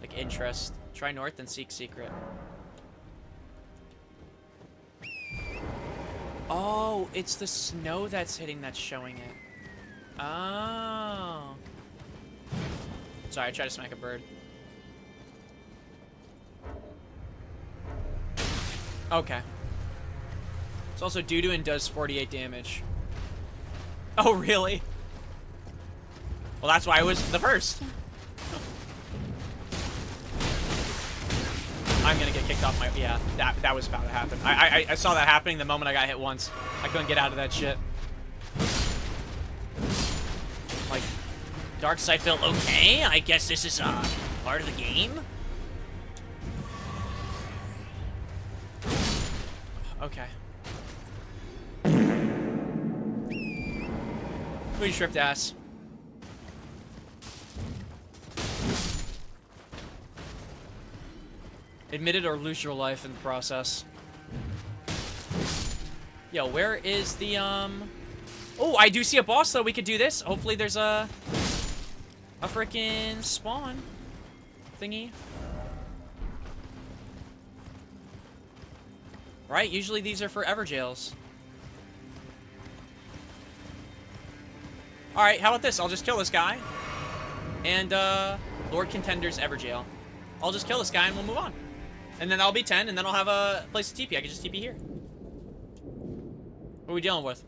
like, interest. Try north and seek secret. Oh, it's the snow that's hitting that's showing it. Oh. Sorry, I tried to smack a bird. Okay. It's also doo-doo and does 48 damage. Oh, really? Well, that's why I was the first. I'm gonna get kicked off my... Yeah, that was about to happen. I saw that happening the moment I got hit once. I couldn't get out of that shit. Like, dark side felt okay. I guess this is part of the game. Okay. Who you stripped ass? Admit it or lose your life in the process. Yo, where is the, Oh, I do see a boss, though. We could do this. Hopefully there's a freaking spawn thingy. Right? Usually these are for Everjails. Alright, how about this? I'll just kill this guy. And, Lord Contender's Everjail. I'll just kill this guy and we'll move on. And then that'll be 10, and then I'll have a place to TP. I can just TP here. What are we dealing with?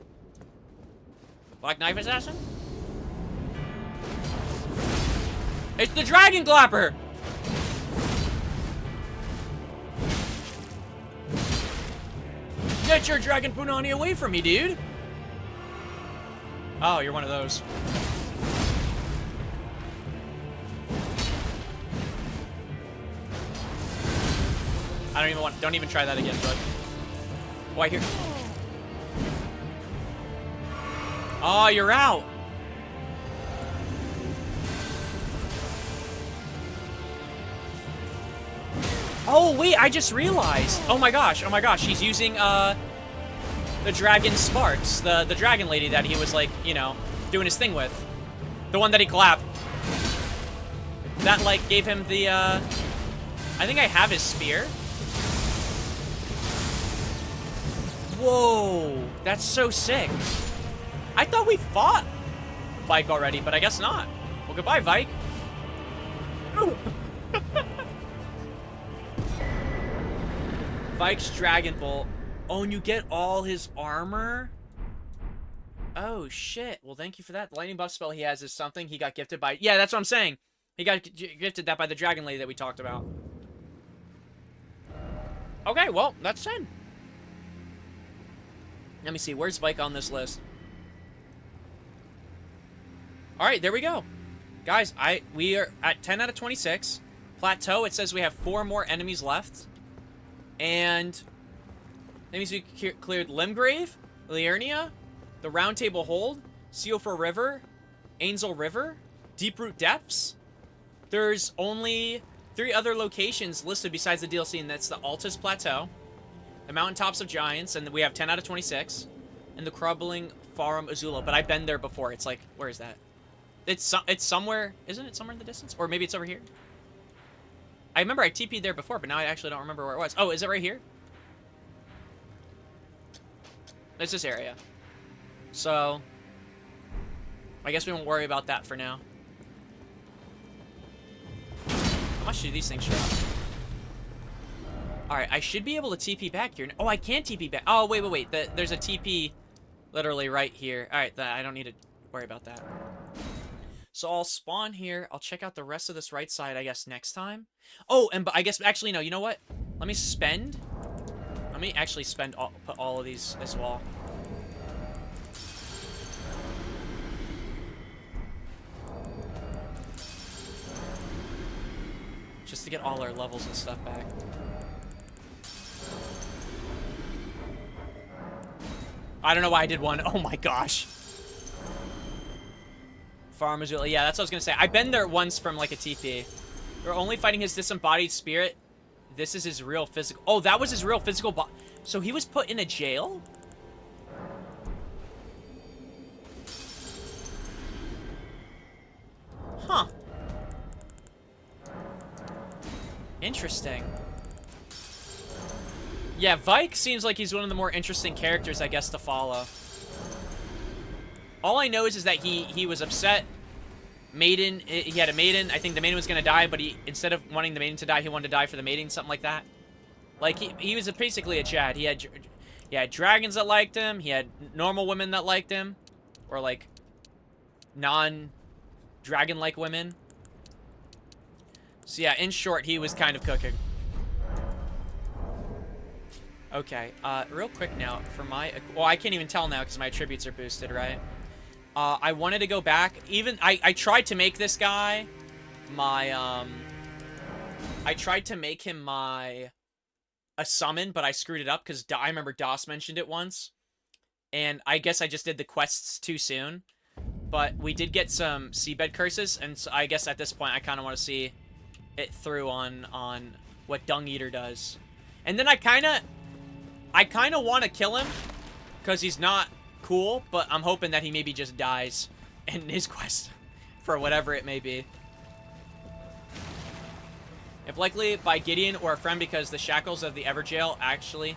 Black Knife Assassin? It's the Dragon Glapper! Get your Dragon Punani away from me, dude! Oh, you're one of those. Don't even try that again, bud. Oh, I hear. Oh, you're out. Oh, wait, I just realized. Oh my gosh, he's using, the Dragon Sparks, the dragon lady that he was, like, you know, doing his thing with. The one that he clapped. That, like, gave him the, I think I have his spear. Whoa, that's so sick. I thought we fought Vike already, but I guess not. Well, goodbye, Vike. Vike's Dragon Bolt. Oh, and you get all his armor? Oh, shit. Well, thank you for that. The lightning buff spell he has is something he got gifted by... Yeah, that's what I'm saying. He got gifted that by the dragon lady that we talked about. Okay, well, that's 10. Let me see. Where's Vike on this list? Alright, there we go. Guys, we are at 10 out of 26. Plateau, it says we have 4 more enemies left. And that means we cleared Limgrave, Liurnia, the Round Table Hold, Seofor River, Angel River, Deeproot Depths. There's only 3 other locations listed besides the DLC, and that's the Altus Plateau, the Mountaintops of Giants, and we have 10 out of 26, and the Crumbling Farum Azula. But I've been there before. It's like, where is that? It's somewhere, isn't it somewhere in the distance? Or maybe it's over here. I remember I TP'd there before, but now I actually don't remember where it was. Oh, is it right here? It's this area. So, I guess we won't worry about that for now. How much do these things drop? Alright, I should be able to TP back here. Oh, I can TP back. Oh, wait. There's a TP literally right here. Alright, I don't need to worry about that. So I'll spawn here. I'll check out the rest of this right side, I guess, next time. Oh, and I guess, actually, no, you know what? Let me spend. Let me actually put all of these as well. Just to get all our levels and stuff back. I don't know why I did one. Oh my gosh. Farm Azula. Yeah, that's what I was gonna say. I've been there once from like a TP. We're only fighting his disembodied spirit. This is his real physical. Oh, that was his real physical body. So he was put in a jail? Huh. Interesting. Yeah, Vike seems like he's one of the more interesting characters, I guess, to follow. All I know is that he was upset. Maiden, he had a maiden. I think the maiden was going to die, but instead of wanting the maiden to die, he wanted to die for the maiden, something like that. Like, he was basically a Chad. He had dragons that liked him. He had normal women that liked him. Or, like, non-dragon-like women. So, yeah, in short, he was kind of cooking. Okay, real quick now, for my... Well, I can't even tell now because my attributes are boosted, right? I wanted to go back. I tried to make this guy my, I tried to make him a summon, but I screwed it up because I remember DOS mentioned it once. And I guess I just did the quests too soon. But we did get some seabed curses, and so I guess at this point I kind of want to see it through on what Dung Eater does. And then I kind of want to kill him because he's not cool, but I'm hoping that he maybe just dies in his quest for whatever it may be. If likely by Gideon or a friend, because the shackles of the Everjail actually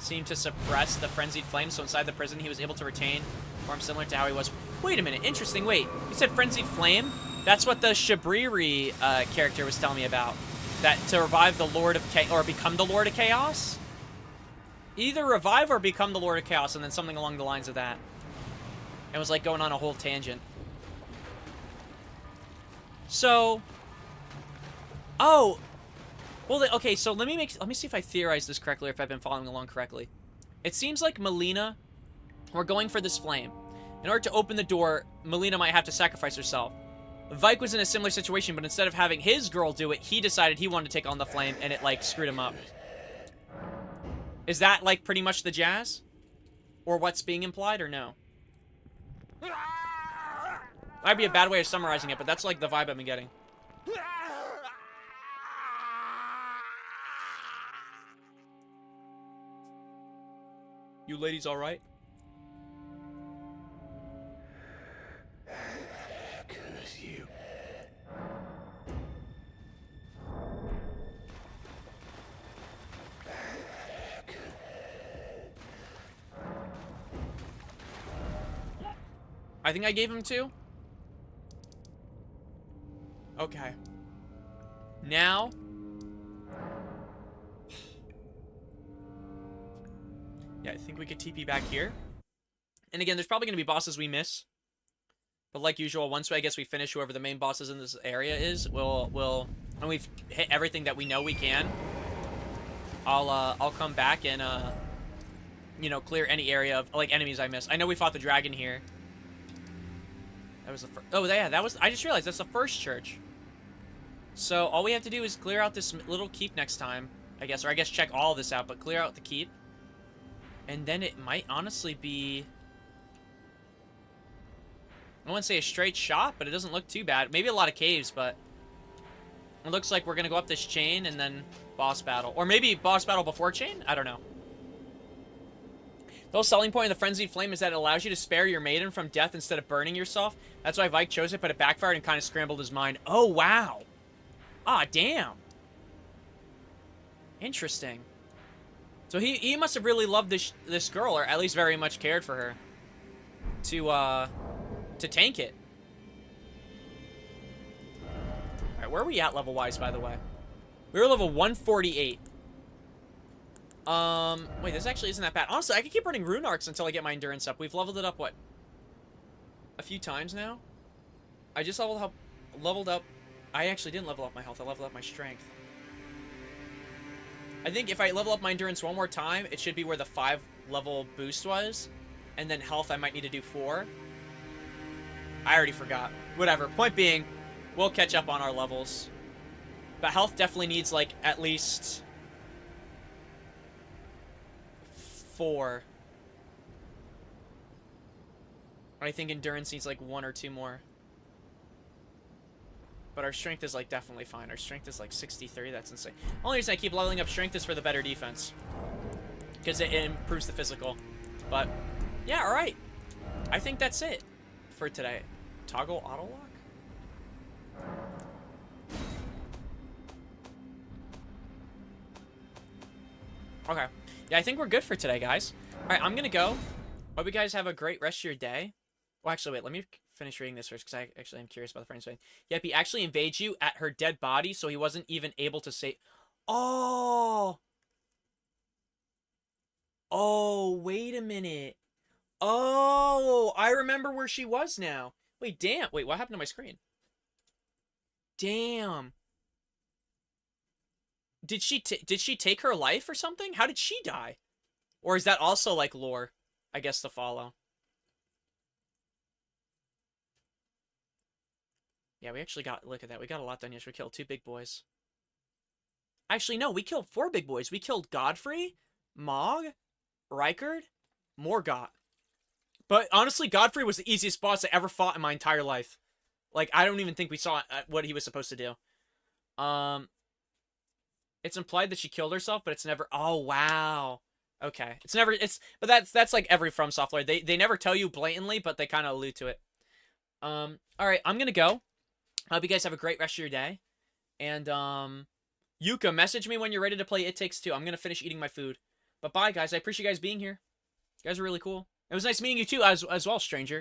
seemed to suppress the frenzied flame, so inside the prison he was able to retain form similar to how he was. Wait a minute, interesting, wait. You said frenzied flame? That's what the Shabriri character was telling me about. That to revive the Lord of Chaos, or become the Lord of Chaos? Either revive or become the Lord of Chaos, and then something along the lines of that. It was like going on a whole tangent. So, oh, well, okay. So let me see if I theorize this correctly, or if I've been following along correctly. It seems like Melina, we're going for this flame. In order to open the door, Melina might have to sacrifice herself. Vike was in a similar situation, but instead of having his girl do it, he decided he wanted to take on the flame, and it like screwed him up. Is that like pretty much the jazz, or what's being implied, or no? Might be a bad way of summarizing it, but that's like the vibe I've been getting. You ladies all right? Curse you. I think I gave him 2. Okay. Now. Yeah, I think we could TP back here. And again, there's probably going to be bosses we miss. But like usual, once I guess we finish whoever the main bosses in this area is, we'll and we've hit everything that we know we can, I'll come back and you know, clear any area of like enemies I missed. I know we fought the dragon here. That was the first. Oh yeah, that was. I just realized that's the first church. So all we have to do is clear out this little keep next time, I guess, or I guess check all of this out, but clear out the keep, and then it might honestly be. I wouldn't say a straight shot, but it doesn't look too bad. Maybe a lot of caves, but it looks like we're gonna go up this chain and then boss battle, or maybe boss battle before chain. I don't know. The whole selling point of the Frenzied Flame is that it allows you to spare your maiden from death instead of burning yourself. That's why Vike chose it, but it backfired and kind of scrambled his mind. Oh, wow. Ah, damn. Interesting. So he must have really loved this girl, or at least very much cared for her. To tank it. Alright, where are we at level-wise, by the way? We were level 148. Wait, this actually isn't that bad. Honestly, I could keep running rune arcs until I get my endurance up. We've leveled it up, what? A few times now? I just leveled up. I actually didn't level up my health. I leveled up my strength. I think if I level up my endurance one more time, it should be where the 5 level boost was. And then health, I might need to do 4. I already forgot. Whatever. Point being, we'll catch up on our levels. But health definitely needs, like, at least 4. I think endurance needs, like, 1 or 2 more. But our strength is, like, definitely fine. Our strength is, like, 63. That's insane. Only reason I keep leveling up strength is for the better defense. Because it improves the physical. But, yeah, alright. I think that's it for today. Toggle auto lock? Okay. Yeah, I think we're good for today, guys. Alright, I'm gonna go. Hope you guys have a great rest of your day. Well, actually, wait, let me finish reading this first, because I actually am curious about the friend's thing. Yep, he actually invades you at her dead body, so he wasn't even able to say... Oh! Oh, wait a minute. Oh, I remember where she was now. Wait, damn. Wait, what happened to my screen? Damn. Did she take her life or something? How did she die? Or is that also like lore, I guess, to follow? Yeah, we actually got, look at that. We got a lot done yesterday. We killed 2 big boys. Actually, no, we killed 4 big boys. We killed Godfrey, Mog, Rykard, Morgott. But honestly, Godfrey was the easiest boss I ever fought in my entire life. Like, I don't even think we saw what he was supposed to do. It's implied that she killed herself, but it's never... Oh, wow. Okay. It's never... But that's like every From Software. They never tell you blatantly, but they kind of allude to it. Alright, I'm gonna go. I hope you guys have a great rest of your day. And, Yuka, message me when you're ready to play It Takes Two. I'm gonna finish eating my food. But bye, guys. I appreciate you guys being here. You guys are really cool. It was nice meeting you too, as well, stranger.